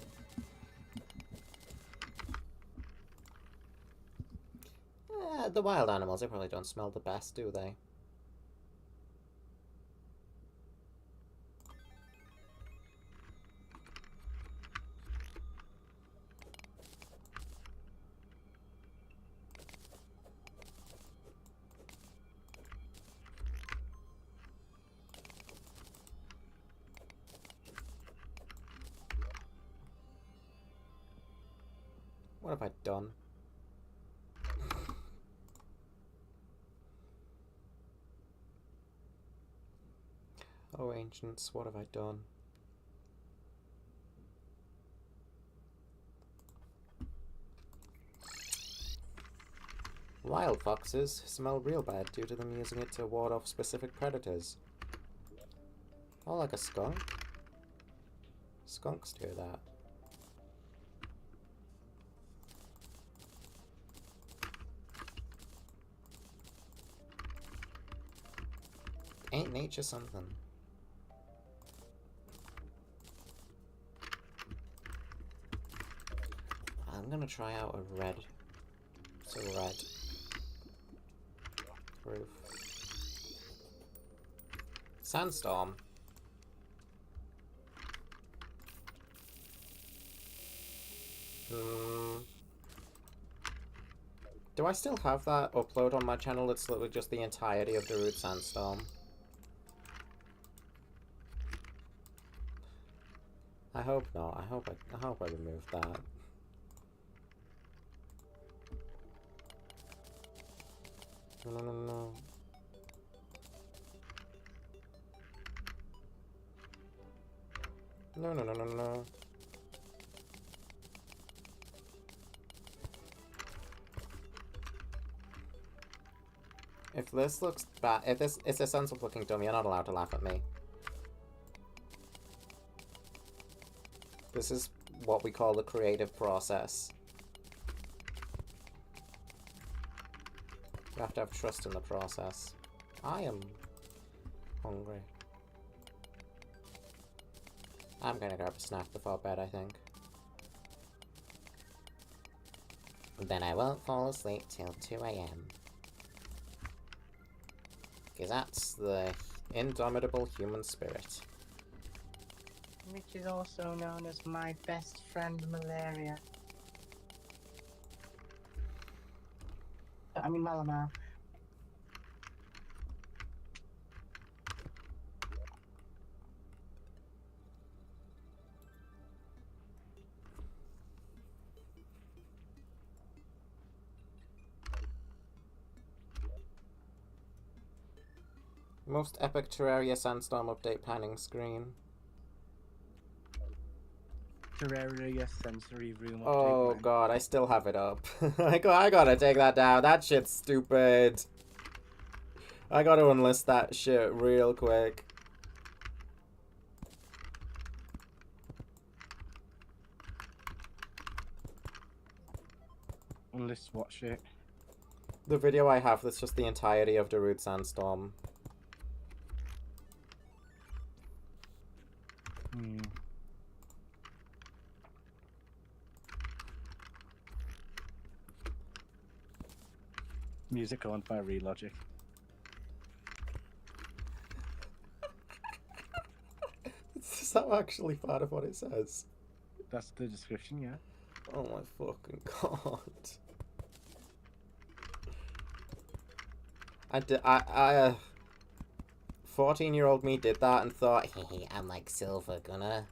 The wild animals, they probably don't smell the best, do they? What have I done? Oh, ancients, what have I done? Wild foxes smell real bad due to them using it to ward off specific predators. Oh, like a skunk? Skunks do that. Ain't nature something? I'm gonna try out a red. It's a red roof. Sandstorm. Do I still have that upload on my channel? It's literally just the entirety of the Root Sandstorm. I hope not. I hope I removed that. No, no, no, no. No, no, no, no, no. If this looks bad, if this ends up looking dumb, you're not allowed to laugh at me. This is what we call the creative process. You have to have trust in the process. I am hungry. I'm gonna grab a snack before bed, I think. Then I won't fall asleep till 2 AM. Because that's the indomitable human spirit. Which is also known as my best friend malaria. I mean Malamar. Most epic Terraria Sandstorm update panning screen. Terraria sensory room update. Oh man. god, I still have it up. I gotta take that down. That shit's stupid. I gotta unlist that shit real quick. Unless what shit? The video I have that's just the entirety of Darude Sandstorm. Music owned by Relogic. Is that actually part of what it says? That's the description, yeah. Oh my fucking god. I 14-year-old me did that and thought, hey, I'm like Silver Gunner.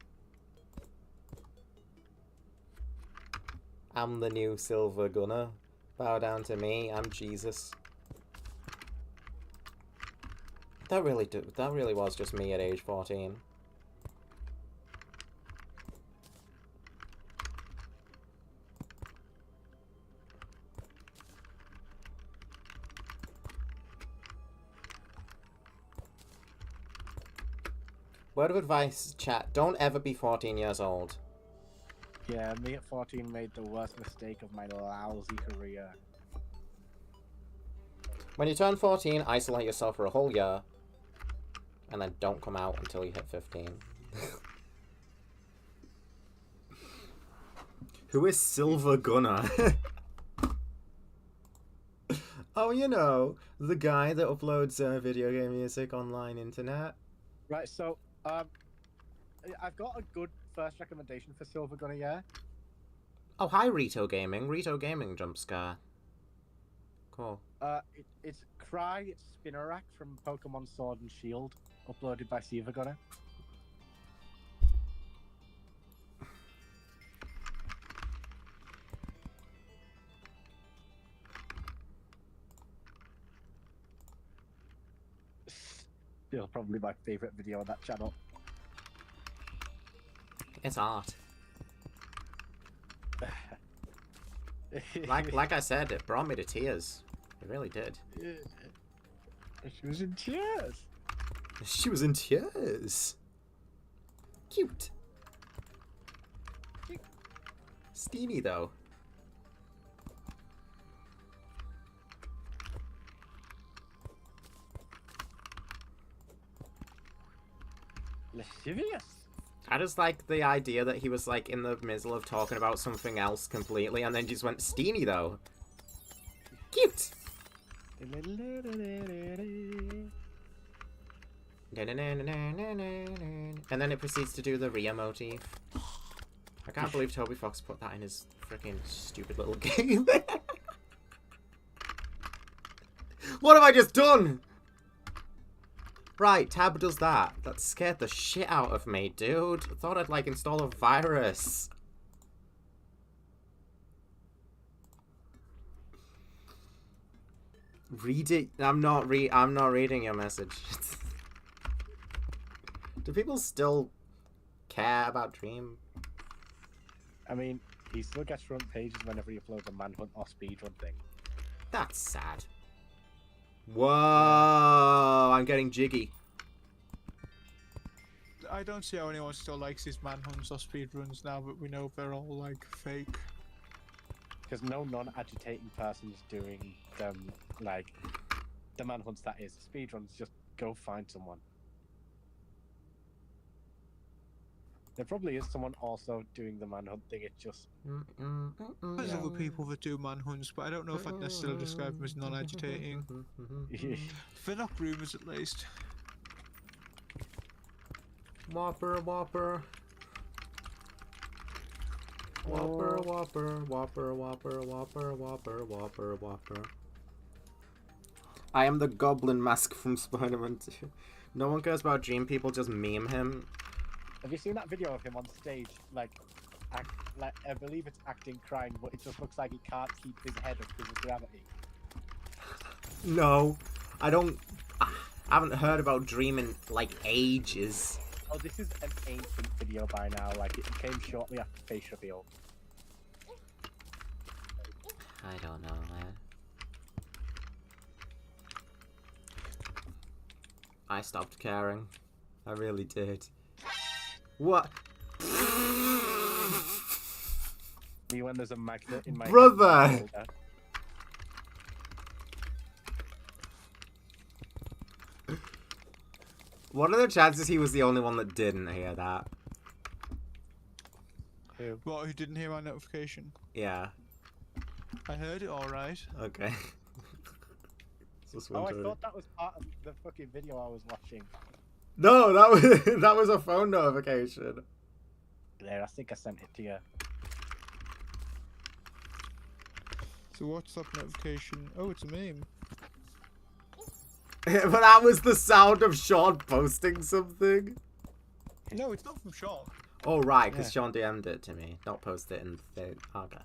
I'm the new Silver Gunner. Bow down to me, I'm Jesus. That really was just me at age 14. Word of advice, chat, don't ever be 14 years old. Yeah, me at 14 made the worst mistake of my lousy career. When you turn 14, isolate yourself for a whole year. And then don't come out until you hit 15. Who is Silver Gunner? Oh, you know, the guy that uploads video game music online internet. Right, so, I've got a good first recommendation for Silver Gunner, yeah? Oh, hi, Rito Gaming. Rito Gaming jump scare. Cool. It's Cry Spinnerack from Pokemon Sword and Shield, uploaded by Silver Gunner. Still probably my favorite video on that channel. It's art. Like I said, it brought me to tears. It really did. She was in tears. She was in tears. Cute. Steamy though. Lascivious. I just like the idea that he was like in the middle of talking about something else completely and then just went steamy though. Cute. And then it proceeds to do the Rhea motif. I can't believe Toby Fox put that in his freaking stupid little game. What have I just done? Right, Tab does that. That scared the shit out of me, dude. I thought I'd, like, install a virus. Read it. I'm not reading your message. Do people still care about Dream? I mean, he still gets front pages whenever he uploads a manhunt or speedrun thing. That's sad. Whoa! I'm getting jiggy. I don't see how anyone still likes his manhunts or speedruns now, but we know they're all like fake. Because no non-agitating person's doing them, like, the manhunts that is. Speedruns, just go find someone. There probably is someone also doing the manhunt thing, it's just... There's other people that do manhunts, but I don't know if I'd necessarily describe them as non-agitating. They're not groomers, at least. Whopper, whopper. Whopper, whopper, whopper, whopper, whopper, whopper, whopper, whopper. I am the goblin mask from Spider-Man 2. No one cares about Dream, people just meme him. Have you seen that video of him on stage, like, I believe it's acting crying, but it just looks like he can't keep his head up because of gravity? No, I haven't heard about Dream in, like, ages. Oh, this is an ancient video by now, like, it came shortly after face reveal. I don't know, man. I stopped caring. I really did. What? Me when there's a magnet in my Brother! head. What are the chances he was the only one that didn't hear that? Who? What, who didn't hear my notification? Yeah. I heard it alright. Okay. Just Oh, I wondering. thought that was part of the fucking video I was watching. No, that was a phone notification. There, I think I sent it to you. So what's that notification? Oh, it's a meme. But that was the sound of Sean posting something. No, it's not from Sean. Oh, right, because Sean DM'd it to me. Not post it in the thing. Okay.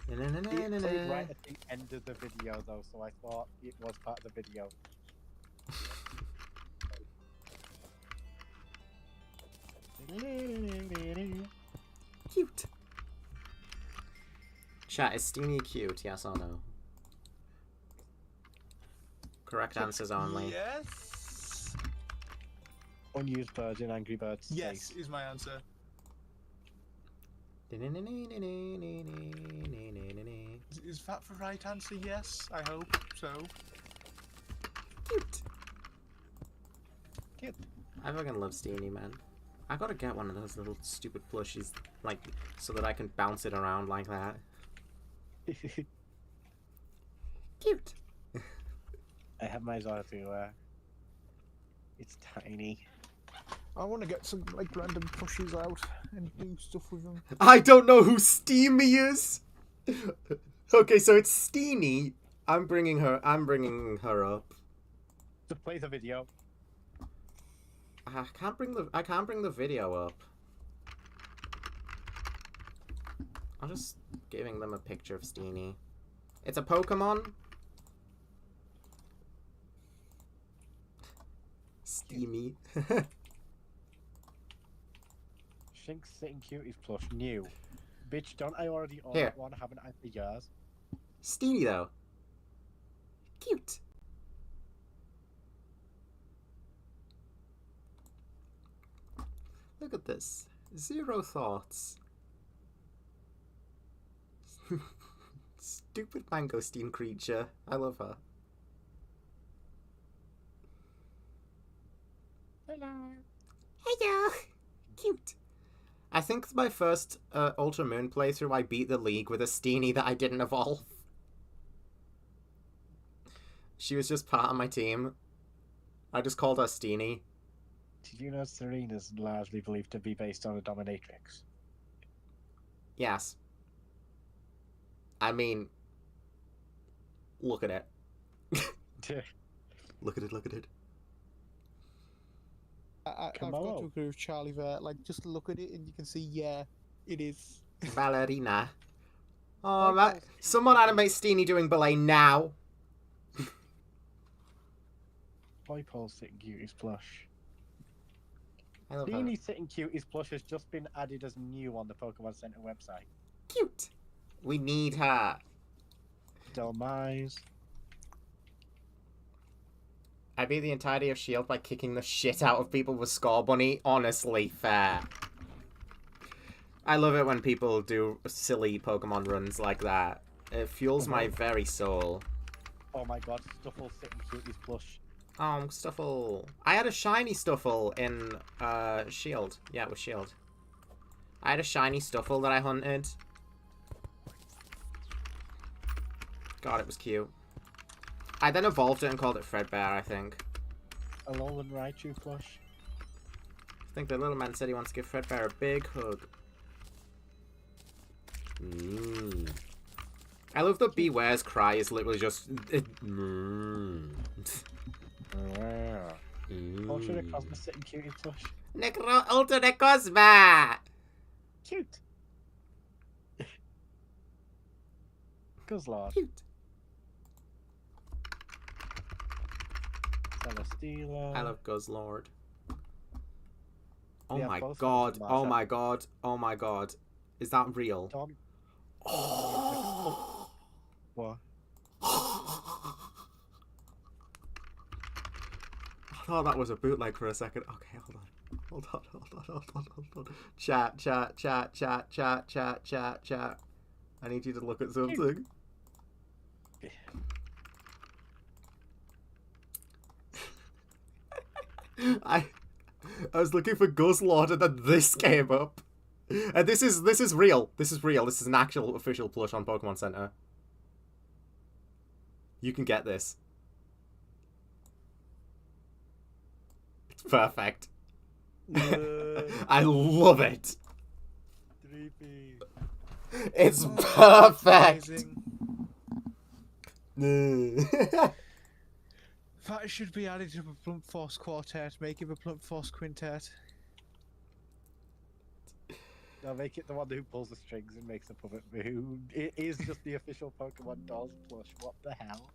It played right at the end of the video, though, so I thought it was part of the video. Cute. Chat, is Steamy cute? Yes or no? Correct answers only. Yes. Unused birds in Angry Birds. Yes is my answer. Is that the right answer? Yes, I hope so. Cute. Cute. I fucking love Steamy, man. I gotta get one of those little stupid plushies, like, so that I can bounce it around like that. Cute. I have my Zara everywhere. It's tiny. I want to get some like random pushes out and do stuff with them. I don't know who Steamy is. Okay, so it's Steamy. I'm bringing her up. Just play the video. I can't bring the video up. I'm just giving them a picture of Steamy. It's a Pokemon. Steamy. Shink's sitting cuties plush new. Bitch, don't I already own Here. one? Haven't I for years? Steamy though. Cute. Look at this. Zero thoughts. Stupid mangosteen creature. I love her. Hello. Hello. Cute. I think my first Ultra Moon playthrough I beat the League with a Steenie that I didn't evolve. She was just part of my team. I just called her Steenie. Did you know Serena's largely believed to be based on a dominatrix? Yes. I mean, look at it. Look at it, look at it. I've got to agree with Charlie there. Like, just look at it and you can see, yeah, it is. Ballerina. Oh, man. Someone animate Steenie doing ballet now. Poipole Sitting Cuties plush. I love Beanie her. Sitting Cuties plush has just been added as new on the Pokemon Center website. Cute. We need her. Delmise. I beat the entirety of Shield by kicking the shit out of people with Score Bunny. Honestly, fair. I love it when people do silly Pokemon runs like that. It fuels my very soul. Oh my god, Stuffle Sitting Cuties plush. Oh, Stuffle. I had a shiny Stuffle in Shield. Yeah, it was Shield. I had a shiny Stuffle that I hunted. God, it was cute. I then evolved it and called it Fredbear, I think. Alolan Raichu plush. I think the little man said he wants to give Fredbear a big hug. I love that Beware's cry is literally just... Ultra Necrozma Sitting Cutie plush. Ultra Necrozma! Cute. Guzzlord. Cute. Celesteela. I love Guzzlord. Oh Yeah, my both god, of them oh are my god, oh my god. Is that real? Don. Oh. What? I thought that was a bootleg for a second. Okay, hold on. Hold on. Chat. I need you to look at something. I was looking for Guzzlord and then this came up. And this is real. This is real. This is an actual official plush on Pokemon Center. You can get this. It's perfect. I love it. 3P. It's perfect. That should be added to a Blunt Force Quartet. Make it a Blunt Force Quintet. Now make it the one who pulls the strings and makes a puppet who it is just the official Pokemon Dolls plush. What the hell?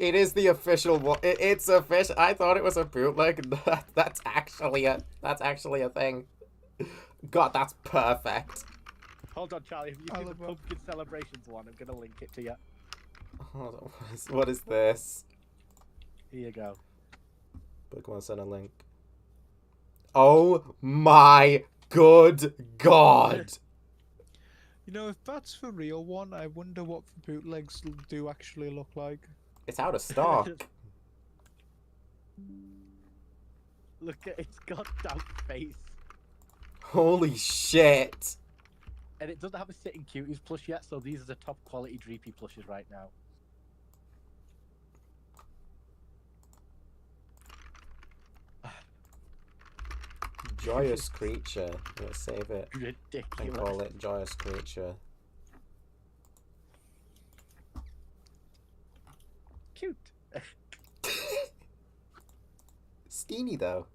It is the official one. It's official. I thought it was a bootleg. That's actually a thing. God, that's perfect. Hold on, Charlie. Have you seen the Pumpkin Celebrations one? I'm gonna link it to you. Hold on. What is this? Here you go. Pokemon Center link. Oh my good god! You know, if that's the real one, I wonder what the bootlegs do actually look like. It's out of stock. Look at its goddamn face. Holy shit! And it doesn't have a Sitting Cuties plush yet, so these are the top quality Dreepy plushes right now. Joyous Creature. Let's save it and Ridiculous. call it Joyous Creature. Cute. Steenie though.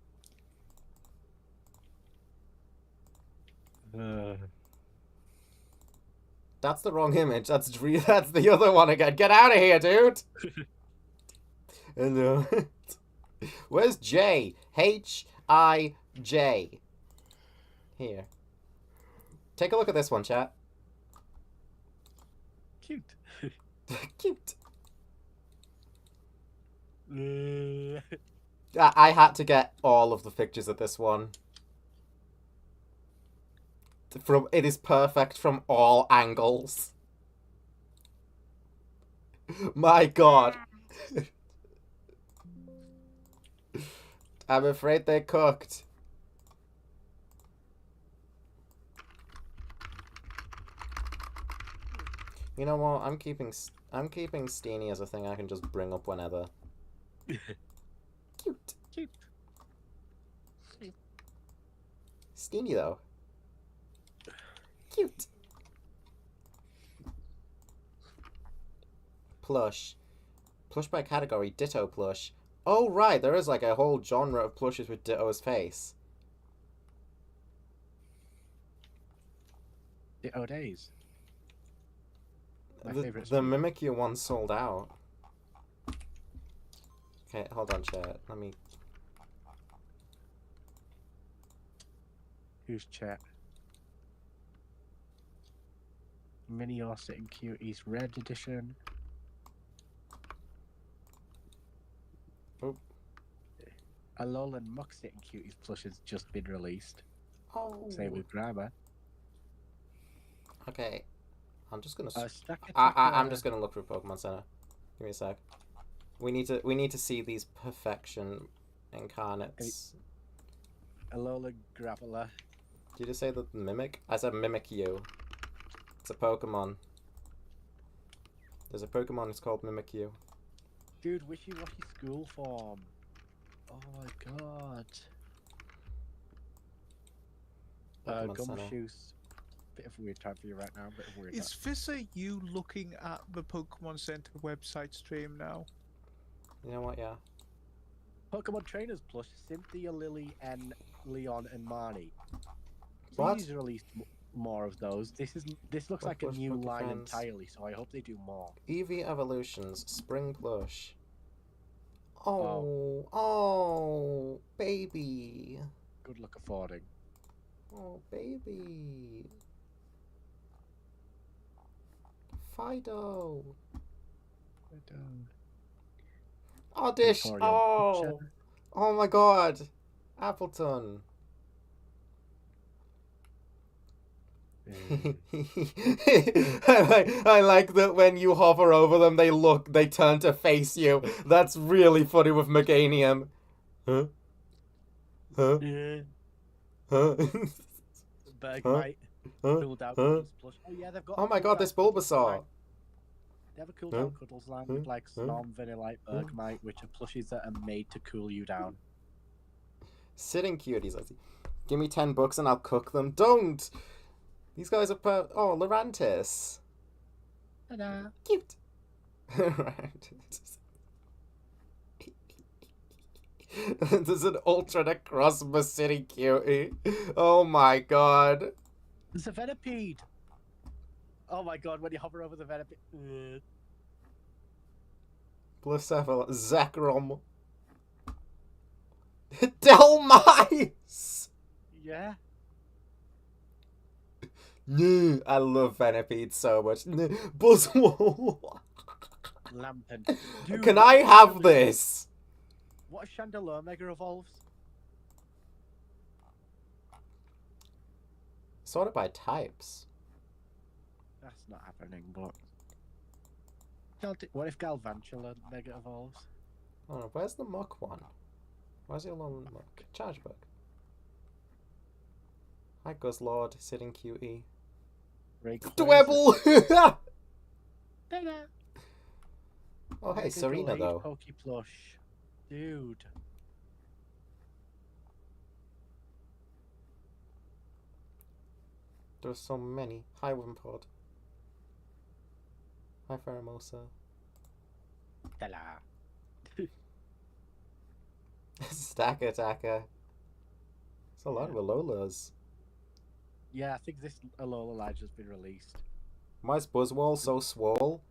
That's the wrong image. That's the other one again. Get out of here, dude. Hello. Where's J? H-I-J. Here. Take a look at this one, chat. Cute. Cute. I had to get all of the pictures of this one. It is perfect from all angles. My god. I'm afraid they cooked. You know what? I'm keeping Steenie as a thing I can just bring up whenever. Cute. Cute. Steenie though. Cute. Plush. Plush by category, Ditto plush. Oh, right, there is like a whole genre of plushes with Ditto's face. Ditto days. My favorite. The Mimikyu one sold out. Okay, hold on, chat. Let me. Who's chat? Mini or Sitting Cuties Red Edition. Oop. Alolan Muck Sitting Cuties plush has just been released. Oh. Same with Grammar. Okay. I'm just gonna. Stack I'm just gonna look for Pokemon Center. Give me a sec. We need to see these perfection incarnates. Alolan Graveler. Did you just say the Mimic? I said Mimikyu. It's a Pokemon. There's a Pokemon that's called Mimikyu. Dude, wishy-washy school form. Oh my god. Pokemon Center. Gumshoes. Bit of a weird time for you right now. Bit of a weird. Is Fissa you looking at the Pokemon Center website stream now? You know what? Yeah. Pokemon Trainers plush. Cynthia, Lily, and Leon and Marnie. What? Please release more of those. This looks like a Plush new line Pokefans. entirely, so I hope they do more. Eevee Evolutions, Spring Plush. Oh, baby. Good luck affording. Oh, baby. Fido. Oh, Dish. Victorian Oh. Picture. Oh my god. Appleton. I like that when you hover over them, they turn to face you. That's really funny with Meganium. Huh? Huh? Yeah. Huh? Bergmite. Huh? Cool down Huh? Cuddles plush. Oh yeah, they've got. Oh my cool god, this down Cuddles Bulbasaur. line. They have a cool down Cuddles line with like Huh? Snom, Vanillite, Bergmite, which are plushies that are made to cool you down. Sitting cuties. I see. Give me $10 and I'll cook them. Don't! These guys are oh, Lurantis. Ta-da. Cute. Lurantis. There's an Ultra Necrozma City Cutie. Oh my god. There's a Venipede. Oh my god, when you hover over the Venipede. Blacephalon. Zekrom. Delmice! Yeah. No, I love Venipede so much. Buzzwole. Lampent. Dude, Can what I if have Chandelier- this? What if Chandelier Mega Evolves? Sorted by types. That's not happening, but. What if Galvantula Mega Evolves? Oh, where's the muck one? Where's the alone muck? Charge book. Hi, Guzzlord, sitting QE. Dwebble! Ta-da! Oh, hey, Mega Serena, Glade though. Poke Plush. Dude. There's so many. Hi, Wimpod. Hi, Pheromosa. Ta-da. Stack Attacker. It's a lot of Alolas. Yeah, I think this Alola line has been released. Why is Buzzwole so swole?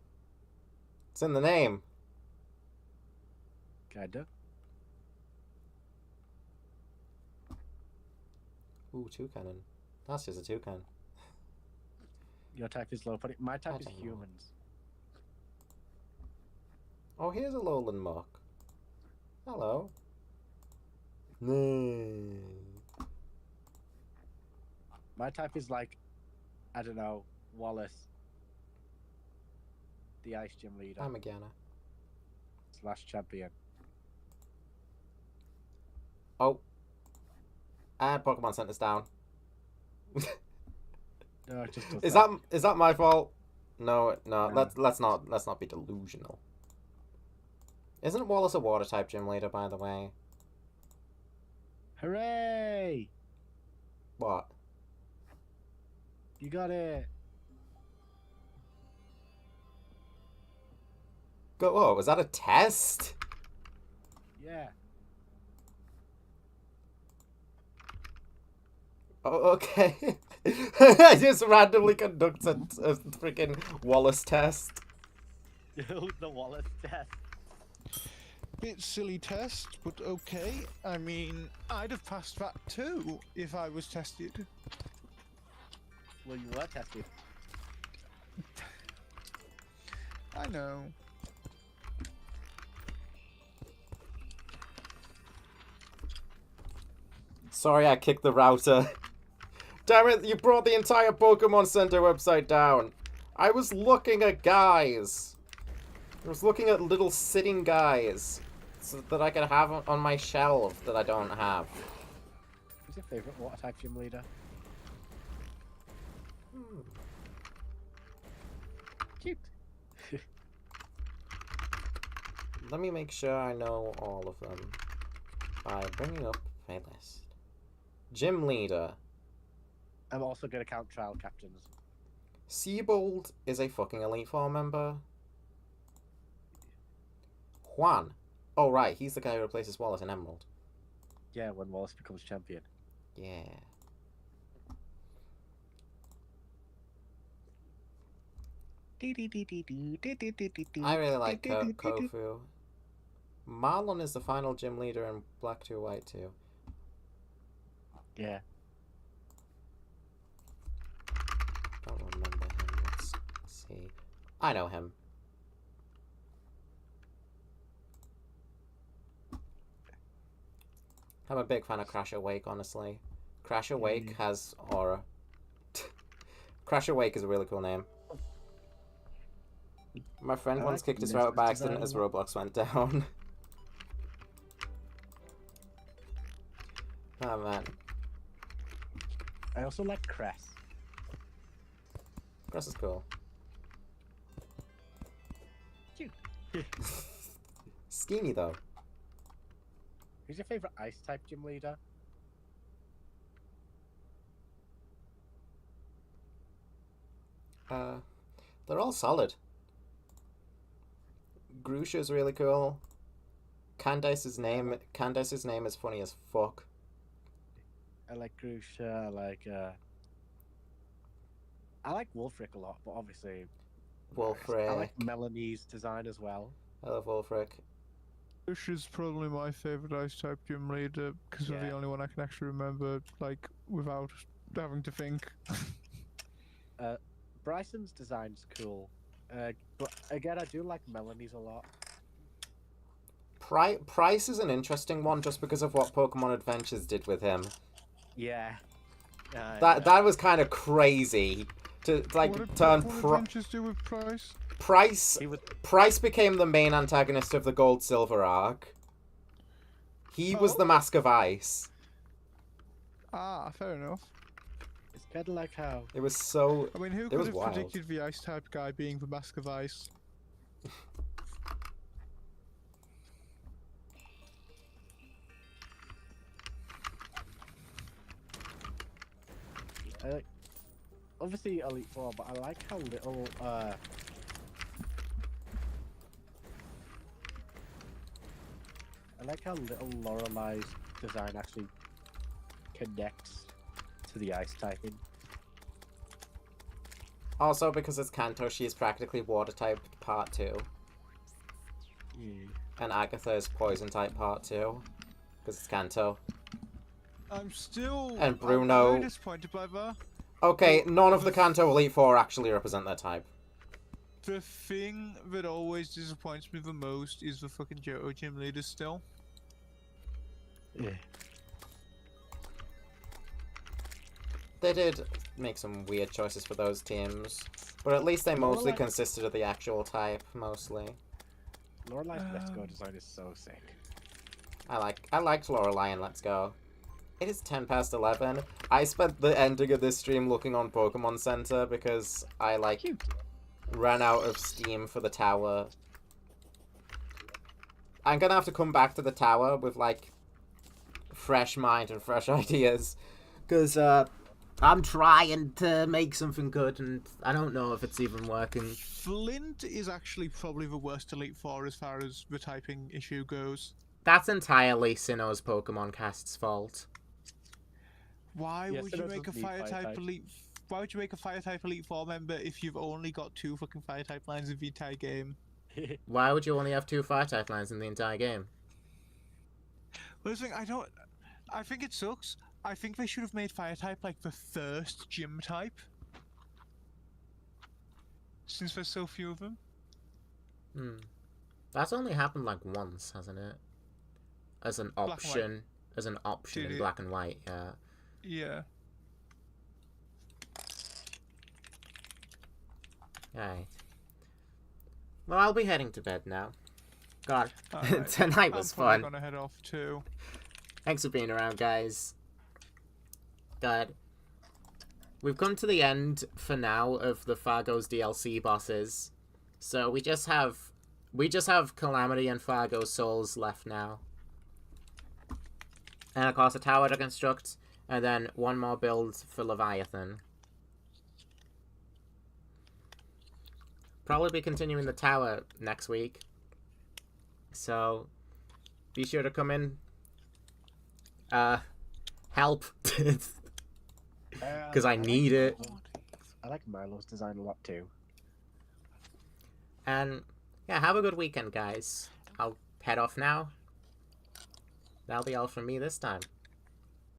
It's in the name. Kinda. Ooh, Toucanon. That's just a Toucan. Your type is low, but my type I is don't know. humans. Oh, here's a Alolan Muck. Hello. No. My type is like, I don't know, Wallace. The Ice Gym leader. I'm a Gianna. / champion. Oh. And Pokemon Center's down. No, it just does Is that my fault? No. No. Let's not be delusional. Isn't Wallace a water type gym leader, by the way? Hooray! What? You got it. Go. Oh, was that a test? Yeah. Oh, okay. I just randomly conducted a freaking Wallace test. The Wallace test. Bit silly test, but okay. I mean, I'd have passed that too if I was tested. Well, you were tested. I know. Sorry, I kicked the router. Damn it, you brought the entire Pokemon Center website down. I was looking at guys. I was looking at little sitting guys so that I could have on my shelf that I don't have. Who's your favourite water type gym leader? Cute. Let me make sure I know all of them by bringing up my list. Gym leader. I'm also going to count trial captains. Seabold is a fucking Elite Four member. Juan. Oh, right, he's the guy who replaces Wallace in Emerald. Yeah, when Wallace becomes champion. Yeah. I really like Kofu. Marlon is the final gym leader in Black 2 White 2. Yeah. Don't remember him. Let's see. I know him. I'm a big fan of Crash Awake, honestly. Crash Awake has aura. Crash Awake is a really cool name. My friend once kicked his router by accident as Roblox went down. Oh man. I also like Cress. Cress is cool. Cute. Skinny though. Who's your favourite ice type gym leader? They're all solid. Grusha's really cool. Candace's name is funny as fuck. I like Grusha, I like Wolfric a lot, but obviously Wolfric. I like Melanie's design as well. I love Wolfric. Bush is probably my favourite ice type gym leader because of the only one I can actually remember, like, without having to think. Bryson's design's cool, but again, I do like Melanie's a lot. Price is an interesting one just because of what Pokemon Adventures did with him. Yeah. That was kind of crazy to like What did turn Pokemon Adventures do with Price? Price became the main antagonist of the Gold Silver arc. He was the Mask of Ice. Ah, fair enough. It's kind of like how... I mean, who could have wild. predicted the ice type guy being the Mask of Ice? Obviously Elite Four, but I like how little I like how little Lorelai's design actually connects to the ice typing. Also, because it's Kanto, she's practically water type part 2. And Agatha is poison type part 2. Because it's Kanto. I'm still And Bruno. very disappointed by that. Okay, none of the Kanto Elite Four actually represent their type. The thing that always disappoints me the most is the fucking Johto gym leaders still. Yeah. They did make some weird choices for those teams. But at least they mostly consisted of the actual type, mostly. Lorelai's Let's Go design is so sick. I liked Lorelai in Let's Go. It is 10 past 11. I spent the ending of this stream looking on Pokemon Center because I, ran out of steam for the tower. I'm gonna have to come back to the tower with, fresh mind and fresh ideas. Because, I'm trying to make something good and I don't know if it's even working. Flint is actually probably the worst Elite Four as far as the typing issue goes. That's entirely Sinnoh's Pokemon Cast's fault. Why Yes, would it you does make a need fire fire type types. elite? Why would you make a fire type elite 4 member if you've only got 2 fucking fire type lines in the entire game? Why would you only have 2 fire type lines in the entire game? Well, I think it sucks. I think they should have made fire type like the first gym type. Since there's so few of them. Hmm. That's only happened like once, hasn't it? As an and white. option. As an option Did in it? black and white, yeah. Yeah. Alright. Well, I'll be heading to bed now. God, Alright. tonight was I'm probably fun. gonna head off too. Thanks for being around, guys. God. We've come to the end, for now, of the Fargo's DLC bosses. So we just have Calamity and Fargo's souls left now. And of course a tower to construct, and then one more build for Leviathan. Probably be continuing the tower next week. So be sure to come in. Help. Because I need it. I like Marlo's design a lot too. And yeah, have a good weekend, guys. I'll head off now. That'll be all from me this time.